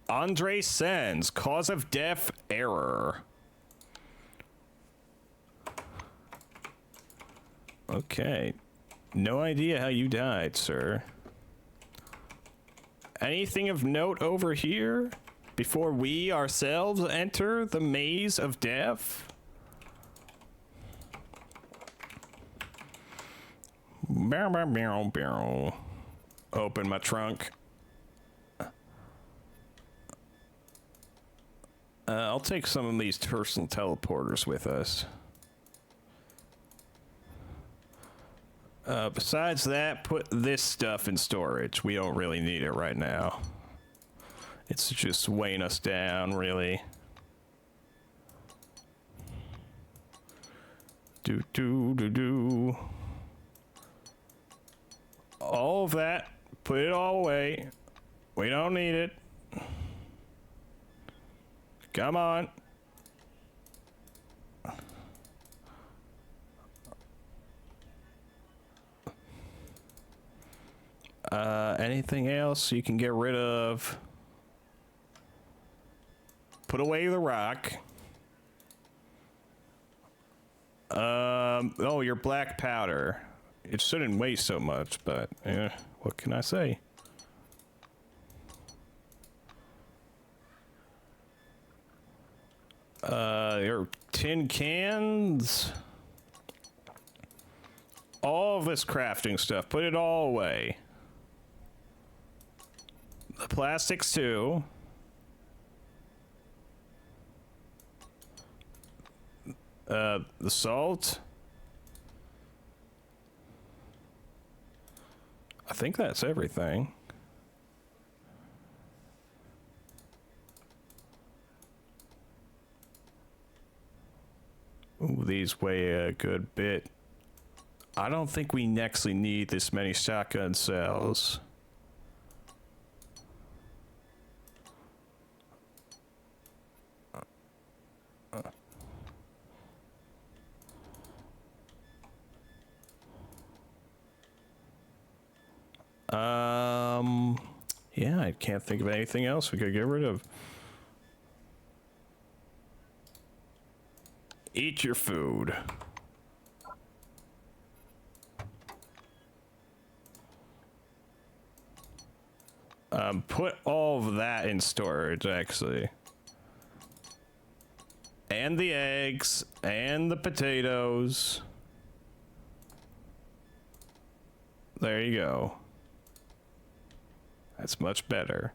Andre Sens, cause of death, error. Okay. No idea how you died, sir. Anything of note over here before we ourselves enter the maze of death? Bow, bow, bow, bow. Open my trunk. I'll take some of these personal teleporters with us. Besides that, put this stuff in storage. We don't really need it right now. It's just weighing us down, really. Do. All of that, put it all away. We don't need it. Come on. Anything else you can get rid of? Put away the rock. Oh, your black powder. It shouldn't weigh so much, but what can I say? Your tin cans. All of this crafting stuff, put it all away. The plastics too. The salt. I think that's everything. Ooh, these weigh a good bit. I don't think we actually need this many shotgun cells. Yeah, I can't think of anything else we could get rid of. Eat your food. Put all of that in storage, actually. And the eggs, and the potatoes. There you go. That's much better.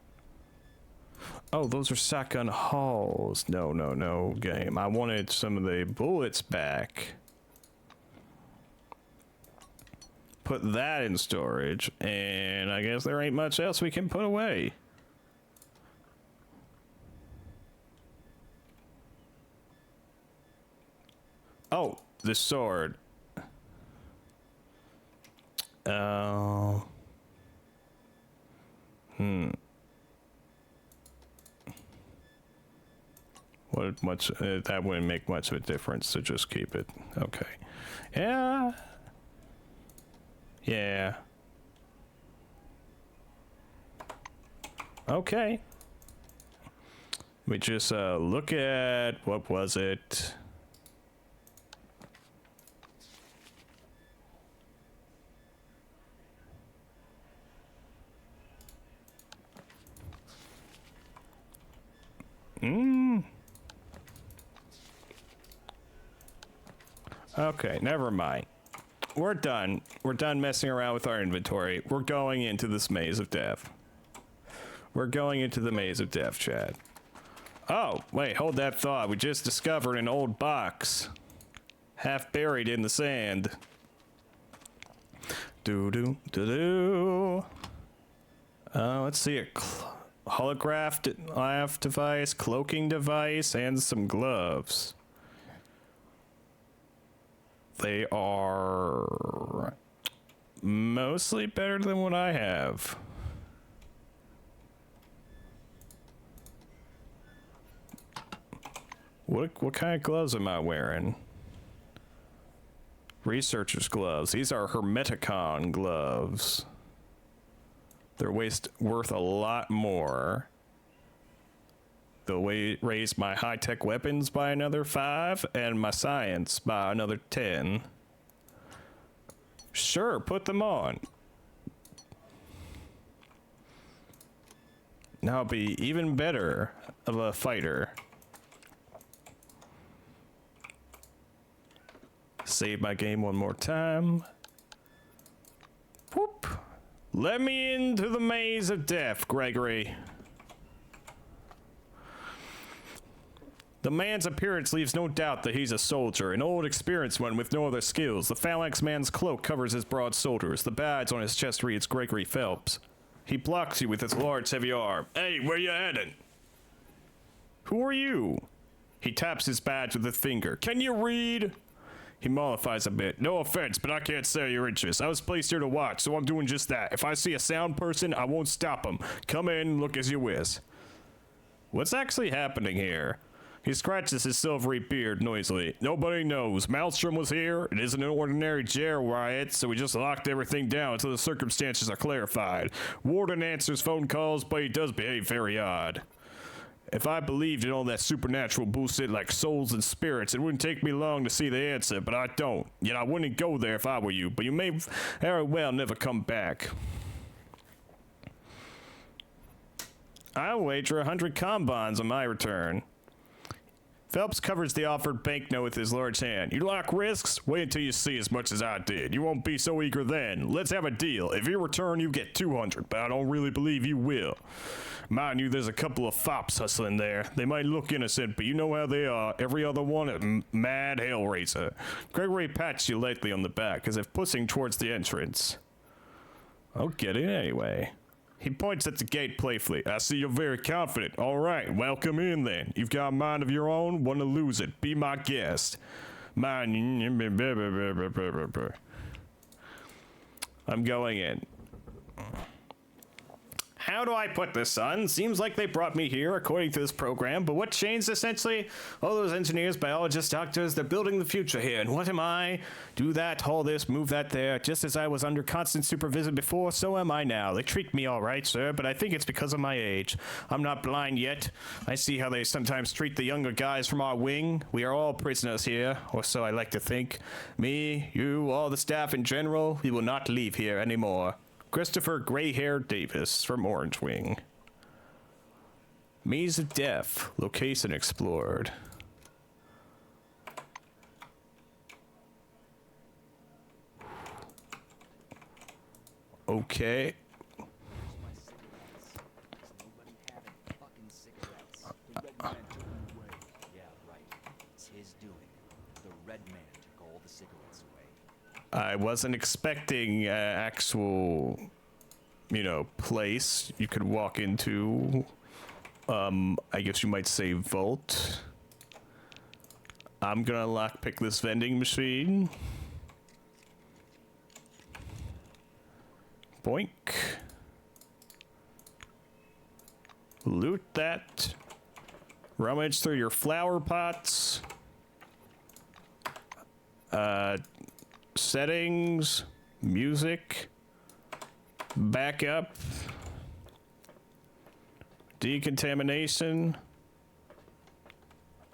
Oh, those are shotgun hulls. No, game. I wanted some of the bullets back. Put that in storage, and I guess there ain't much else we can put away. Oh, the sword. What much? That wouldn't make much of a difference to just keep it. Okay. Yeah. Yeah. Okay. We just look at what was it? Okay, never mind. We're done. We're done messing around with our inventory. We're going into this maze of death. We're going into the maze of death, Chad. Oh, wait, hold that thought. We just discovered an old box. Half buried in the sand. Doo-doo-doo-doo. Let's see, a holograph device, cloaking device, and some gloves. They are mostly better than what I have. What kind of gloves am I wearing? Researcher's gloves. These are Hermeticon gloves. They're worth a lot more. They'll raise my high-tech weapons by another 5 and my science by another 10. Sure, put them on. Now I'll be even better of a fighter. Save my game one more time. Whoop. Let me into the maze of death, Gregory. The man's appearance leaves no doubt that he's a soldier, an old experienced one with no other skills. The phalanx man's cloak covers his broad shoulders. The badge on his chest reads Gregory Phelps. He blocks you with his large, heavy arm. Hey, where you heading? Who are you? He taps his badge with his finger. Can you read? He mollifies a bit. No offense, but I can't sell your interest. I was placed here to watch, so I'm doing just that. If I see a sound person, I won't stop him. Come in, look as you wish. What's actually happening here? He scratches his silvery beard noisily. Nobody knows. Maelstrom was here. It isn't an ordinary jail riot, so we just locked everything down until the circumstances are clarified. Warden answers phone calls, but he does behave very odd. If I believed in all that supernatural bullshit like souls and spirits, it wouldn't take me long to see the answer, but I don't. Yet I wouldn't go there if I were you, but you may very well never come back. I'll wager 100 combines on my return. Phelps covers the offered banknote with his large hand. You like risks? Wait until you see as much as I did. You won't be so eager then. Let's have a deal. If you return, you get 200, but I don't really believe you will. Mind you, there's a couple of fops hustling there. They might look innocent, but you know how they are. Every other one a mad hellraiser. Gregory pats you lightly on the back, as if pushing towards the entrance. I'll get in anyway. He points at the gate playfully. I see you're very confident. All right, welcome in then. You've got a mind of your own, want to lose it. Be my guest. I'm going in. How do I put this, son? Seems like they brought me here according to this program, but what changed essentially? All those engineers, biologists, doctors, they're building the future here, and what am I? Do that, haul this, move that there. Just as I was under constant supervision before, so am I now. They treat me all right, sir, but I think it's because of my age. I'm not blind yet. I see how they sometimes treat the younger guys from our wing. We are all prisoners here, or so I like to think. Me, you, all the staff in general, we will not leave here anymore. Christopher Gray-Hair Davis from Orange Wing. Maze of Death. Location explored. Okay. I wasn't expecting actual, place you could walk into. I guess you might say vault. I'm gonna lockpick this vending machine. Boink. Loot that. Rummage through your flower pots. Settings. Music. Backup. Decontamination.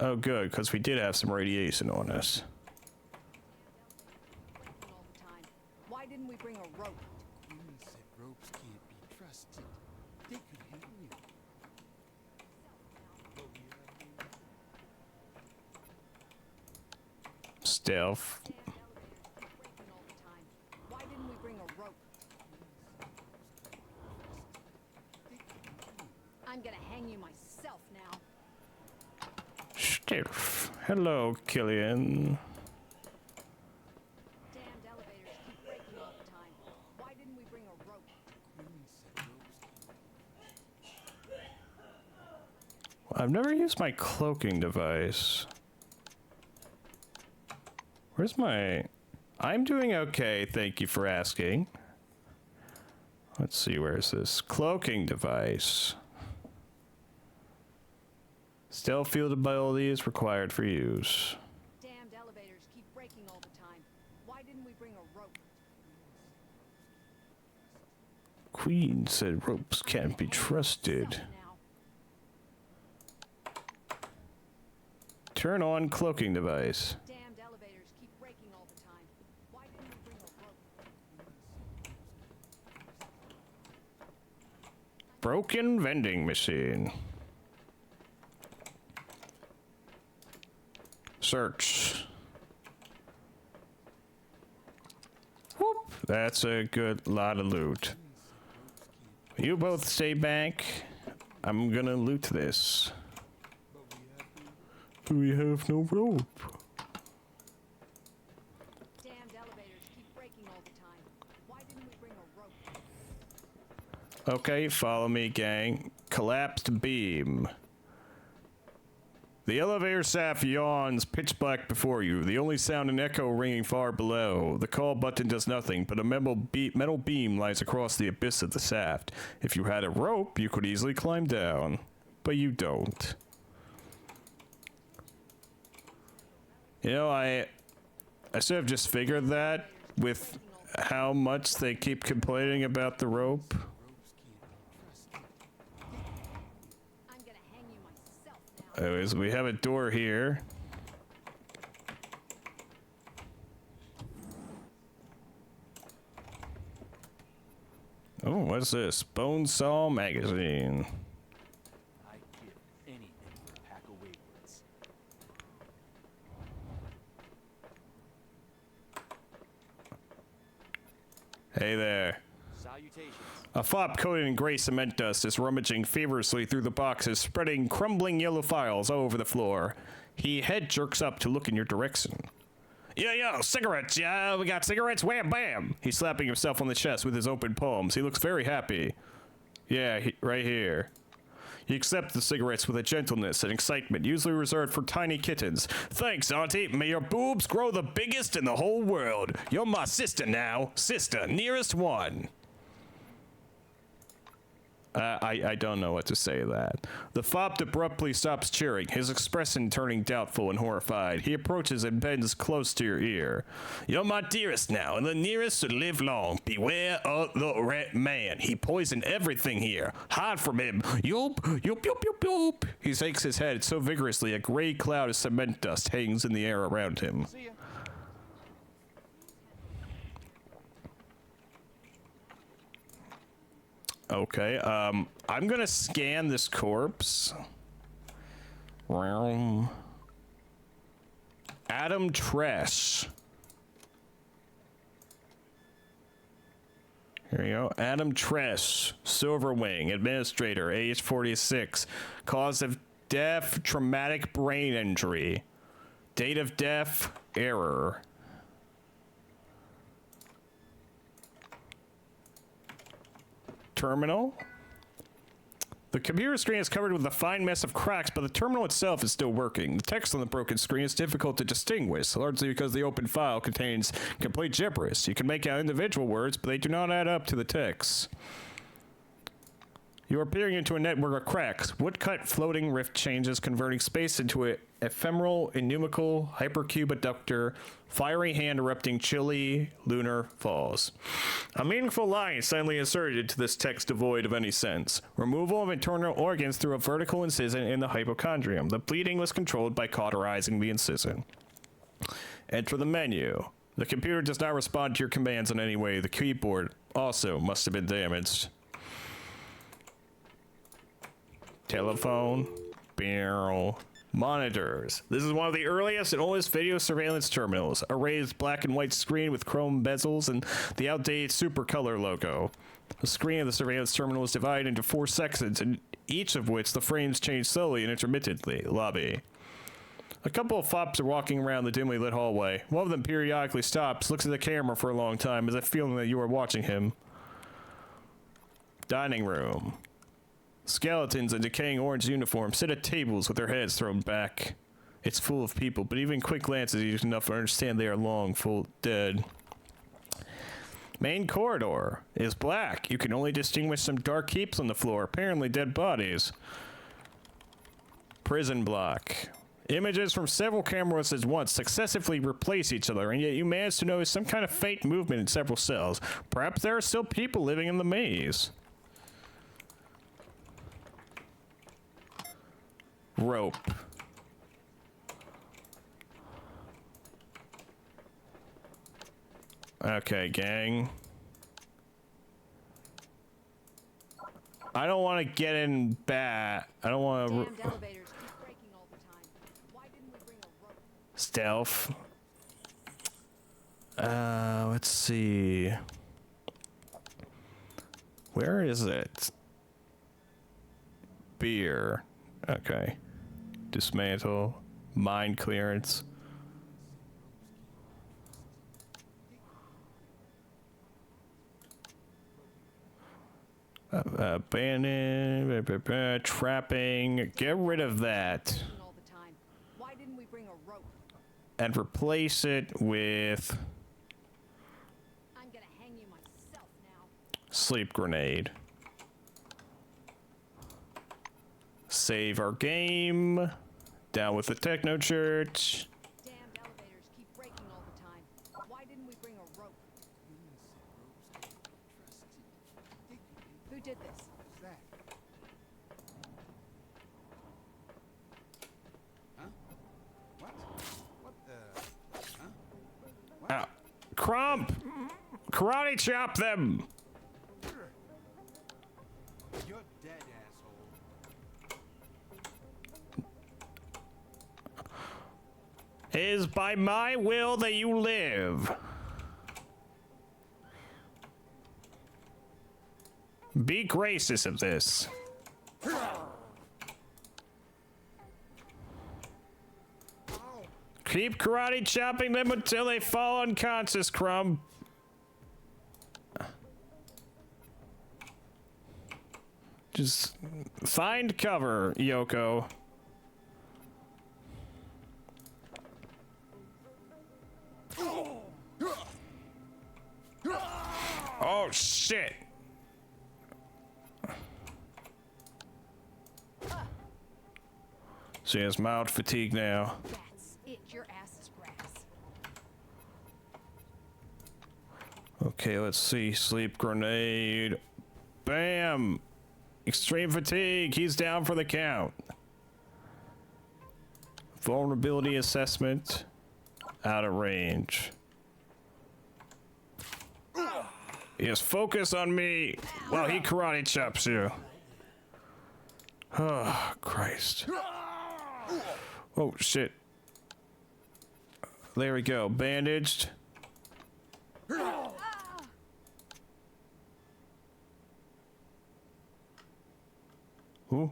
Oh, good, because we did have some radiation on us. All the time. Why didn't we bring a rope? Queen said ropes can't be trusted. They could hang you. Stealth. Breaking all the time. Why didn't we bring a rope? I'm gonna hang you myself now. Stealth. Hello, Killian. Damned elevators keep breaking all the time. Why didn't we bring a rope? Queen said ropes can't. I've never used my cloaking device. Where's my... I'm doing okay, thank you for asking. Let's see, where's this cloaking device? Stealth field ability is required for use. Damned elevators keep breaking all the time. Why didn't we bring a rope? Queen said ropes can't be trusted. Now. Turn on cloaking device. Damned elevators keep breaking all the time. Why didn't we bring a rope? Broken vending machine. Search. Whoop. That's a good lot of loot. You both stay back. I'm gonna loot this. We have no rope. Damned elevators keep breaking all the time. Why didn't we bring a rope? Okay, follow me, gang. Collapsed beam. The elevator shaft yawns pitch black before you, the only sound an echo ringing far below. The call button does nothing, but a metal beam lies across the abyss of the shaft. If you had a rope, you could easily climb down. But you don't. You know, I sort of just figured that with how much they keep complaining about the rope. I'm gonna hang you myself now. Anyways, we have a door here. Oh, what's this? Bonesaw magazine. I'd give anything for a pack of waywoods. Hey there. Salutations. A fop coated in gray cement dust is rummaging feverishly through the boxes, spreading crumbling yellow files all over the floor. He head jerks up to look in your direction. Yo, cigarettes, yeah, we got cigarettes, wham, bam! He's slapping himself on the chest with his open palms. He looks very happy. Yeah, right here. He accepts the cigarettes with a gentleness and excitement usually reserved for tiny kittens. Thanks, Auntie. May your boobs grow the biggest in the whole world. You're my sister now. Sister, nearest one. I don't know what to say to that. The fop abruptly stops cheering, his expression turning doubtful and horrified. He approaches and bends close to your ear. You're my dearest now, and the nearest to live long. Beware of the red man. He poisoned everything here. Hide from him. Yoop, yoop, yoop, yoop, yoop. He shakes his head so vigorously a gray cloud of cement dust hangs in the air around him. See ya. Okay, I'm gonna scan this corpse. Adam Tresh. Here you go. Adam Tresh, Silverwing, administrator, age 46. Cause of death, traumatic brain injury. Date of death, error. Terminal. The computer screen is covered with a fine mess of cracks, but the terminal itself is still working. The text on the broken screen is difficult to distinguish, largely because the open file contains complete gibberish. You can make out individual words, but they do not add up to the text. You are peering into a network of cracks, woodcut floating rift changes, converting space into an ephemeral, innumerable, hypercube adductor, fiery hand erupting chilly lunar falls. A meaningful line is suddenly inserted into this text devoid of any sense. Removal of internal organs through a vertical incision in the hypochondrium. The bleeding was controlled by cauterizing the incision. Enter the menu. The computer does not respond to your commands in any way. The keyboard also must have been damaged. Telephone, barrel, monitors. This is one of the earliest and oldest video surveillance terminals. A raised black and white screen with chrome bezels and the outdated super color logo. The screen of the surveillance terminal is divided into 4 sections, in each of which the frames change slowly and intermittently. Lobby. A couple of fops are walking around the dimly lit hallway. One of them periodically stops, looks at the camera for a long time, as if feeling that you are watching him. Dining room. Skeletons in decaying orange uniforms sit at tables with their heads thrown back. It's full of people, but even quick glances is enough to understand they are long, full dead. Main corridor is black. You can only distinguish some dark heaps on the floor, apparently dead bodies. Prison block. Images from several cameras at once successively replace each other, and yet you manage to notice some kind of faint movement in several cells. Perhaps there are still people living in the maze. Rope. Okay, gang. I don't want to get in bad. I don't want to. Elevators keep breaking all the time. Why didn't we bring a rope? Stealth. Let's see. Where is it? Beer. Okay. Dismantle. Mine clearance. Abandoned. Trapping. Get rid of that. All the time. Why didn't we bring a rope? And replace it with I'm gonna hang you myself now. sleep grenade. Save our game. Down with the techno church. Damned elevators keep breaking all the time. Why didn't we bring a rope? Who did this? Zach. Huh? What? What the? Huh? Crump! Karate chop them! You're dead, asshole. It is by my will that you live. Be gracious of this. Keep karate chopping them until they fall unconscious, Crumb. Just find cover, Yoko. Oh, shit. She has mild fatigue now. That's it. Your ass is grass. Okay, let's see. Sleep grenade. Bam! Extreme fatigue. He's down for the count. Vulnerability assessment. Out of range. Yes, focus on me while he karate chops you. Oh, Christ. Oh, shit. There we go. Bandaged. Ooh.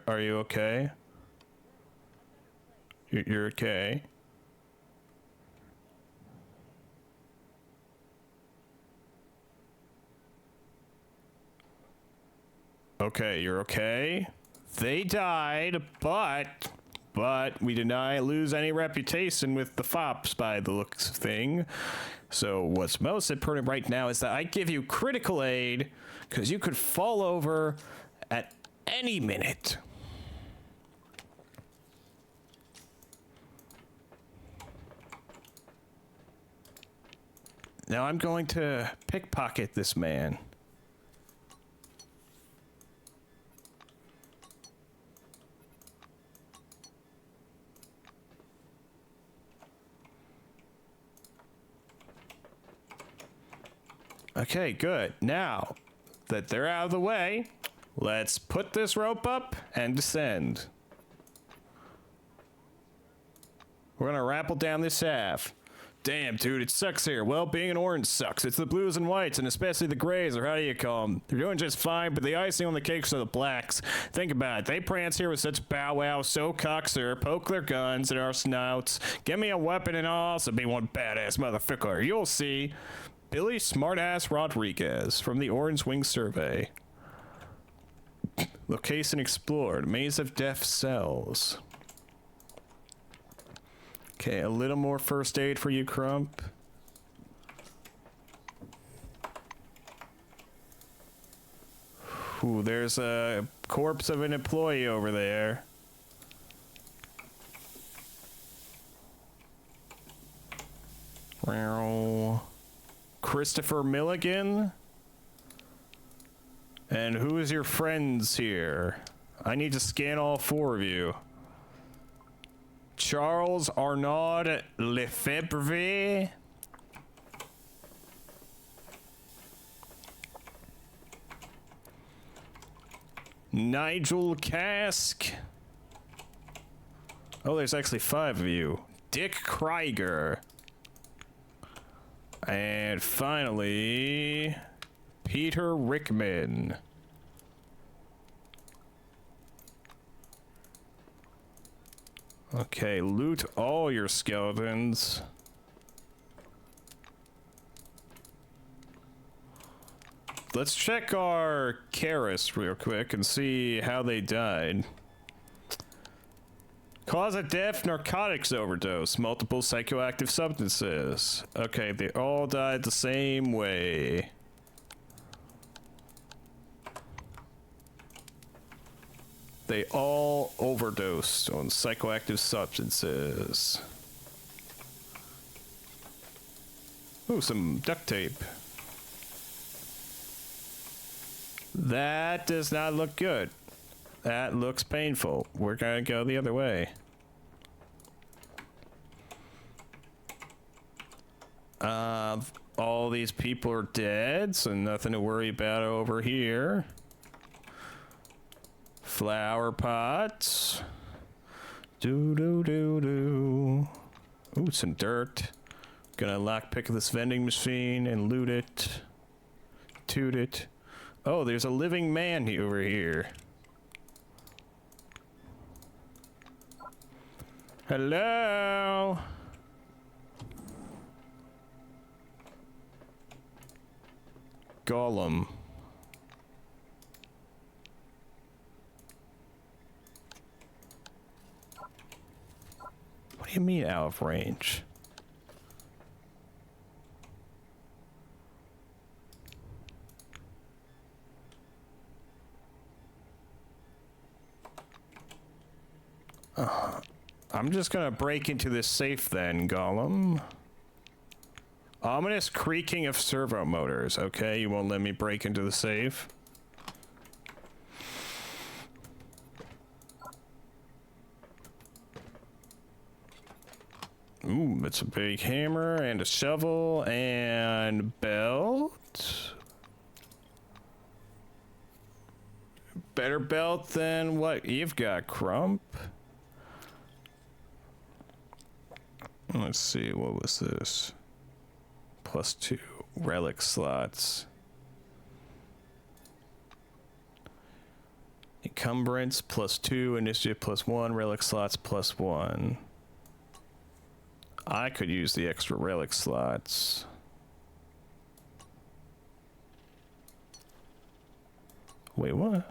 Are you okay? You're okay? Okay, you're okay. They died, but we did not lose any reputation with the fops by the looks of thing. So what's most important right now is that I give you critical aid, because you could fall over at any minute. Now I'm going to pickpocket this man. Okay, good. Now that they're out of the way, let's put this rope up and descend. We're gonna rappel down this half. Damn, dude, it sucks here. Well, being an orange sucks. It's the blues and whites, and especially the grays, or how do you call them? They're doing just fine, but the icing on the cakes are the blacks. Think about it. They prance here with such bow wow, so cockser, poke their guns at our snouts. Give me a weapon and I'll also be one badass motherfucker. You'll see. Billy Smartass Rodriguez from the Orange Wing Survey. Location explored. Maze of deaf cells. Okay, a little more first aid for you, Crump. Ooh, there's a corpse of an employee over there. Wow. Christopher Milligan? And who is your friends here? I need to scan all four of you. Charles Arnaud Lefebvre. Nigel Cask. Oh, there's actually 5 of you. Dick Krieger. And finally, Peter Rickman. Okay, loot all your skeletons. Let's check our Karis real quick and see how they died. Cause of death, narcotics overdose, multiple psychoactive substances. Okay, they all died the same way. They all overdosed on psychoactive substances. Ooh, some duct tape. That does not look good. That looks painful. We're gonna go the other way. All these people are dead, so nothing to worry about over here. Flower pots. Do. Ooh, some dirt. Gonna lockpick this vending machine and loot it. Toot it. Oh, there's a living man over here. Hello? Gollum. What do you mean out of range? I'm just gonna break into this safe then, Gollum. Ominous creaking of servo motors. Okay, you won't let me break into the safe. Ooh, it's a big hammer and a shovel and belt. Better belt than what you've got, Crump. Let's see, what was this? +2 relic slots. Encumbrance +2, initiative +1, relic slots +1. I could use the extra relic slots. Wait, what?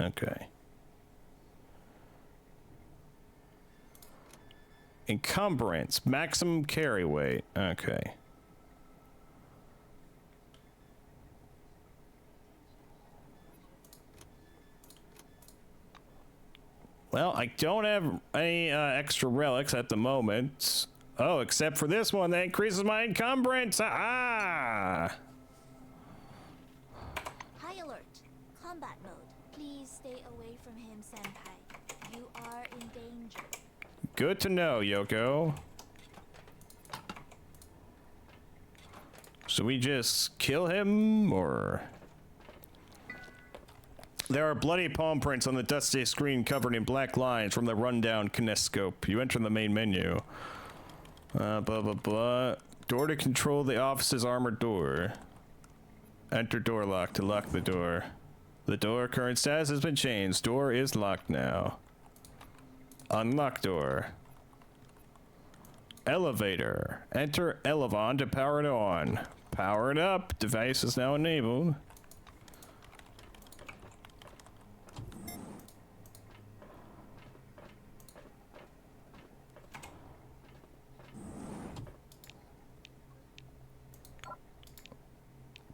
Okay. Encumbrance. Maximum carry weight. Okay. Well, I don't have any extra relics at the moment. Oh, except for this one that increases my encumbrance. Ah! High alert. Combat mode. Please stay away from him, Senpai. You are in danger. Good to know, Yoko. Should we just kill him, or...? There are bloody palm prints on the dusty screen covered in black lines from the rundown kinescope. You enter the main menu. Blah, blah, blah. Door to control the office's armored door. Enter door lock to lock the door. The door current status has been changed. Door is locked now. Unlock door. Elevator. Enter Elevon to power it on. Power it up. Device is now enabled.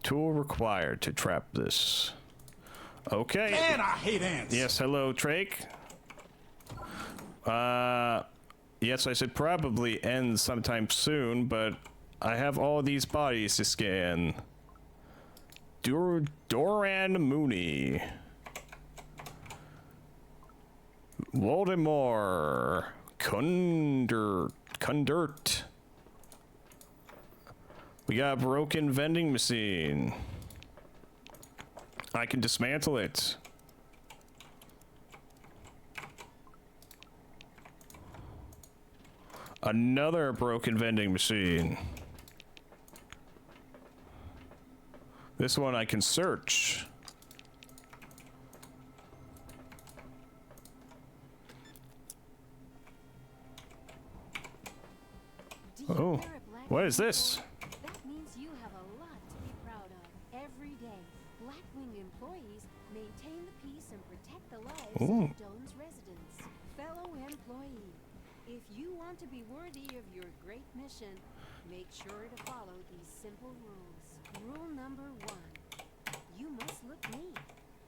Tool required to trap this. Okay. Man, I hate ants. Yes, hello, Trake. Yes, I should probably end sometime soon, but I have all these bodies to scan. Doran Mooney. Voldemort. Kundert. We got a broken vending machine. I can dismantle it. Another broken vending machine. This one I can search. Oh, what is this? That means you have a lot to be proud of. Every day, Blackwing employees maintain the peace and protect the lives Ooh. of Doan's residents. Fellow employee, if you want to be worthy of your great mission, make sure to follow these simple rules. Rule number 1, you must look neat.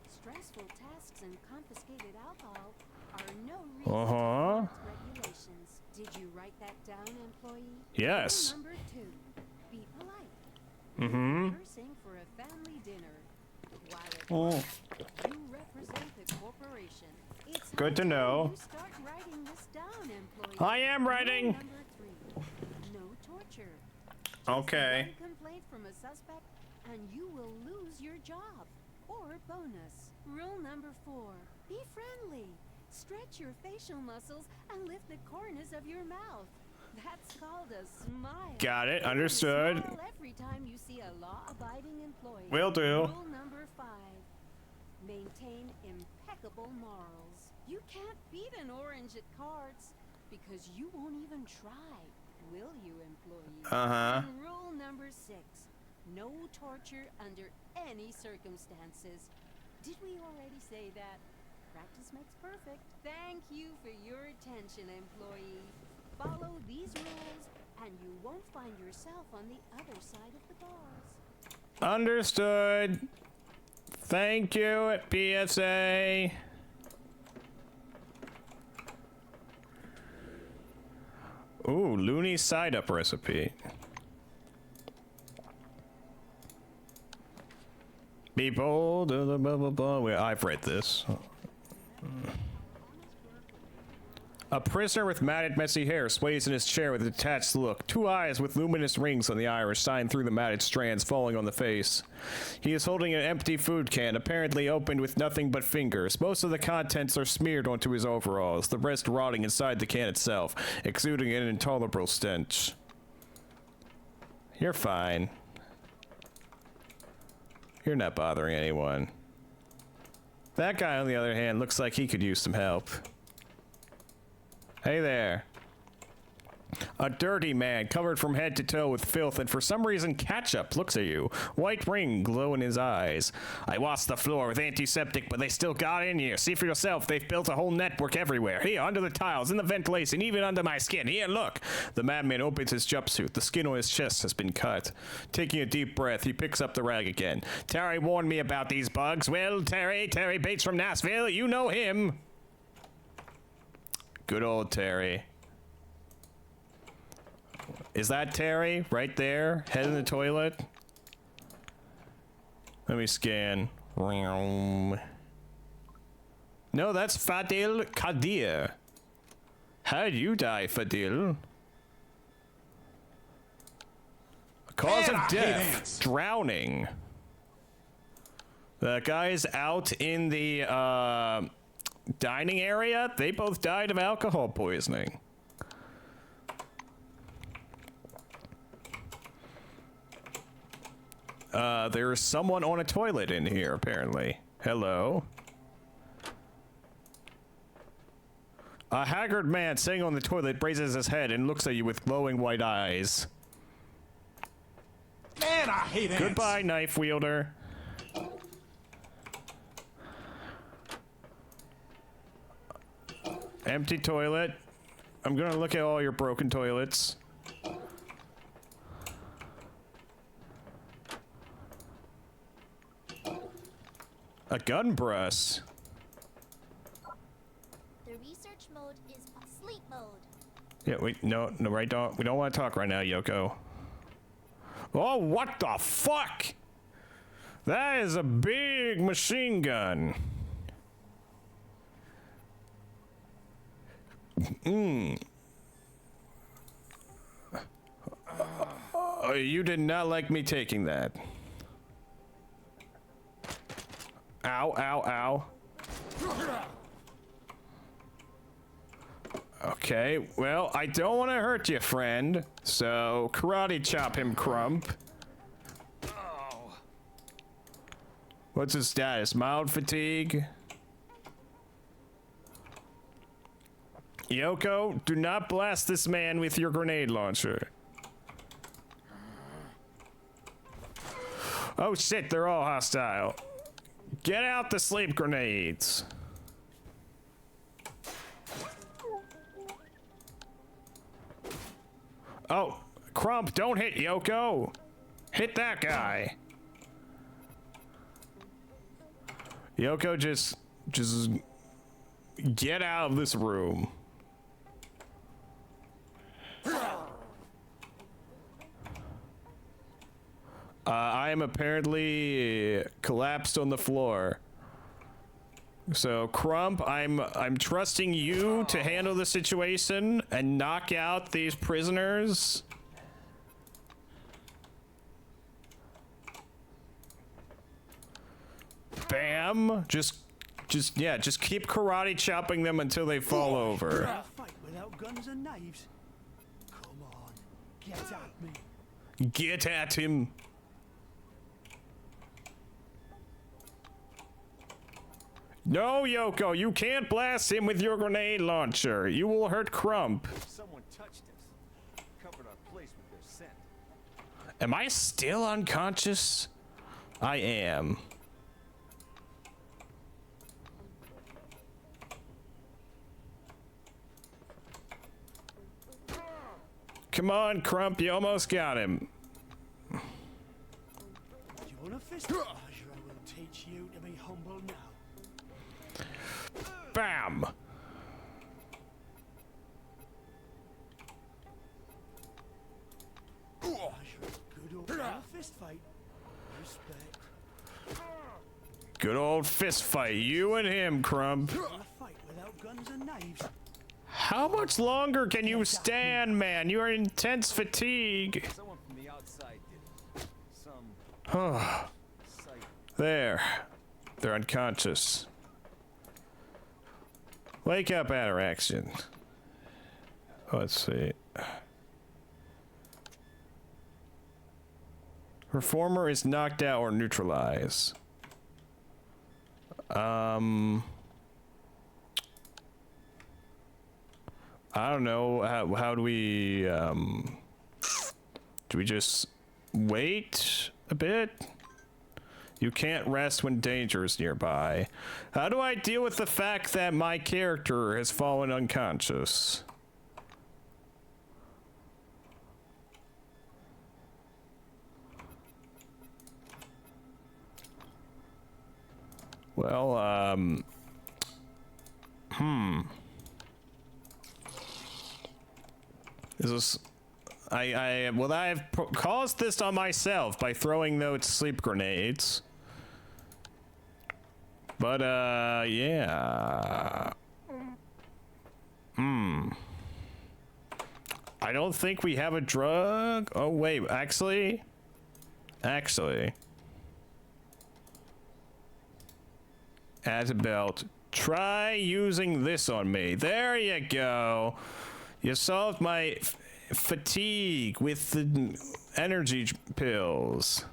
Stressful tasks and confiscated alcohol are no reason to violate regulations. Did you write that down, employee? Yes. Rule number 2, be polite. Mm-hmm. Rehearsing for a family dinner. While at Oh. work, you represent the corporation. It's Good to high time know. you start writing this down, employee. I am writing. Rule number 3, no torture. Okay. One complaint from a suspect, and you will lose your job or bonus. Rule number 4, be friendly. Stretch your facial muscles and lift the corners of your mouth. That's called a smile. Got it. You can Understood. Smile every time you see a law-abiding employee. Will do. Rule number 5, maintain impeccable morals. You can't beat an orange at cards because you won't even try. Will you, employee? Uh-huh. And rule number 6, no torture under any circumstances. Did we already say that? Practice makes perfect. Thank you for your attention, employee. Follow these rules, and you won't find yourself on the other side of the bars. Understood. Thank you, PSA. Ooh, loony side-up recipe. Be bold, blah, blah, blah, blah. Wait, I've read this. A prisoner with matted, messy hair sways in his chair with a detached look. Two eyes with luminous rings on the iris shine through the matted strands falling on the face. He is holding an empty food can, apparently opened with nothing but fingers. Most of the contents are smeared onto his overalls, the rest rotting inside the can itself, exuding an intolerable stench. You're fine. You're not bothering anyone. That guy, on the other hand, looks like he could use some help. Hey there. A dirty man, covered from head to toe with filth, and for some reason ketchup looks at you. White ring glow in his eyes. I washed the floor with antiseptic, but they still got in here. See for yourself, they've built a whole network everywhere. Here, under the tiles, in the ventilation, even under my skin. Here, look. The madman opens his jumpsuit. The skin on his chest has been cut. Taking a deep breath, he picks up the rag again. Terry warned me about these bugs. Well, Terry Bates from Nashville, you know him. Good old Terry. Is that Terry? Right there? Head in the toilet? Let me scan. No, that's Fadil Kadir. How'd you die, Fadil? Cause of death. Drowning. The guys out in the dining area, they both died of alcohol poisoning. There's someone on a toilet in here, apparently. Hello. A haggard man sitting on the toilet raises his head and looks at you with glowing white eyes. Man, I hate ants. Goodbye, knife wielder. Empty toilet. I'm gonna look at all your broken toilets. A gun brush. The research mode is sleep mode. Yeah, no, right, we don't want to talk right now, Yoko. Oh, what the fuck? That is a big machine gun. You did not like me taking that. Ow, ow, ow. Okay, well, I don't want to hurt you, friend. So, karate chop him, Crump. What's his status? Mild fatigue? Yoko, do not blast this man with your grenade launcher. Oh shit, they're all hostile. Get out the sleep grenades. Oh, Crump, don't hit Yoko. Hit that guy. Yoko, just get out of this room. I am apparently collapsed on the floor. So, Crump, I'm trusting you to handle the situation and knock out these prisoners. Bam! Just keep karate chopping them until they fall over. Fight without guns and knives. Come on, get at me. Get at him. No, Yoko, you can't blast him with your grenade launcher. You will hurt Crump. Someone touched us. Covered our place with their scent. Am I still unconscious? I am. Come on, Crump, you almost got him. Do you want a fist? I will teach you to be humble now. Bam! Good old fist fight. Respect. Good old fist fight, you and him, Crump. Fight without guns and knives. How much longer can you stand, man? You are in intense fatigue. Someone from the outside did it. There. They're unconscious. Wake up, Ataraxian. Let's see. Reformer is knocked out or neutralized. I don't know. How do we just wait a bit? You can't rest when danger is nearby. How do I deal with the fact that my character has fallen unconscious? Well, Is this... well, I've caused this on myself by throwing those sleep grenades. But, yeah. I don't think we have a drug. Oh, wait, actually. As a belt. Try using this on me. There you go. You solved my fatigue with the energy pills.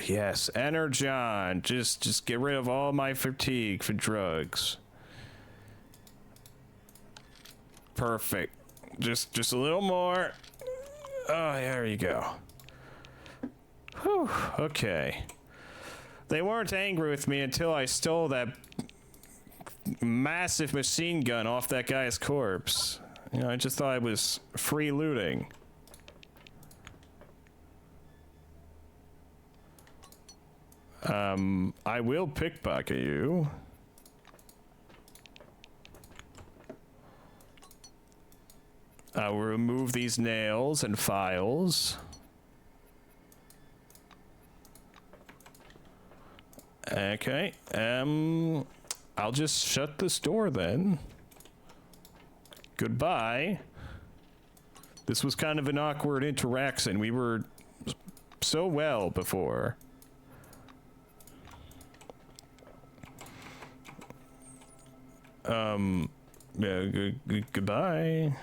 Yes, Energon. Just get rid of all my fatigue for drugs. Perfect. Just a little more. Oh, there you go. Whew, okay. They weren't angry with me until I stole that massive machine gun off that guy's corpse. You know, I just thought it was free looting. I will pickpocket you. I will remove these nails and files. Okay, I'll just shut this door then. Goodbye. This was kind of an awkward interaction. We were so well before. Yeah, goodbye.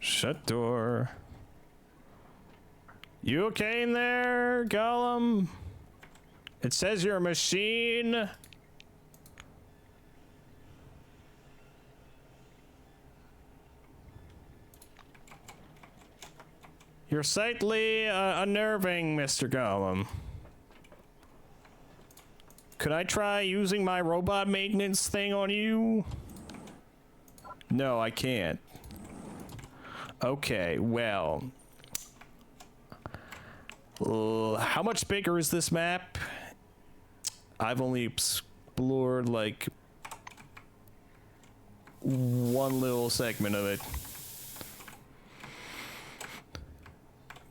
Shut door. You okay in there, Gollum? It says you're a machine. You're slightly unnerving, Mr. Gollum. Could I try using my robot maintenance thing on you? No, I can't. Okay, well... how much bigger is this map? I've only explored like one little segment of it.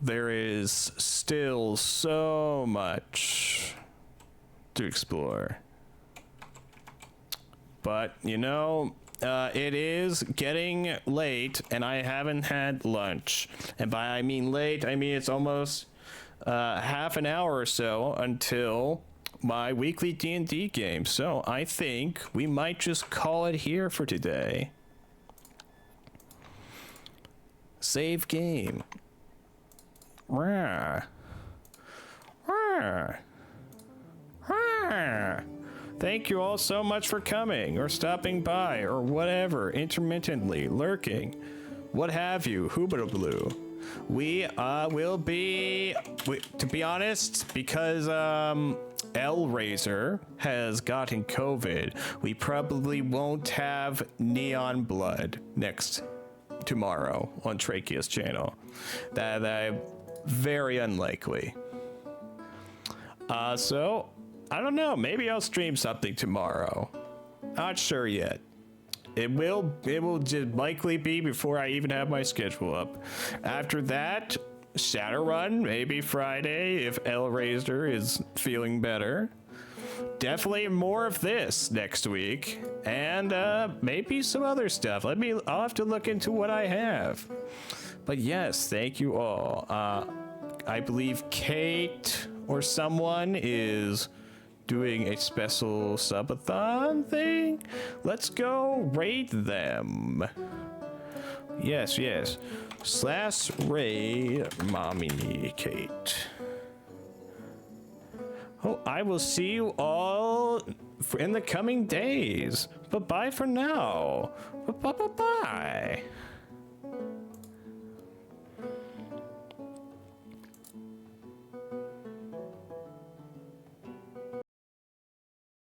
There is still so much to explore. But, you know, it is getting late and I haven't had lunch. And by I mean late, I mean it's almost half an hour or so until my weekly D&D game. So I think we might just call it here for today. Save game. Rah. Rah. Rah. Thank you all so much for coming or stopping by or whatever, intermittently, lurking, what have you, hoobabloo. We will be, to be honest, because Hellraiser has gotten COVID, we probably won't have Neon Blood tomorrow on Trachea's channel. That very unlikely. So I don't know. Maybe I'll stream something tomorrow. Not sure yet. It will just likely be before I even have my schedule up. After that, Shadowrun, maybe Friday if Hellraiser is feeling better. Definitely more of this next week, and maybe some other stuff. I'll have to look into what I have. But yes, thank you all. I believe Kate or someone is doing a special subathon thing. Let's go raid them. Yes. /raid mommy Kate. Oh, I will see you all in the coming days. Bye-bye for now. Bye-bye.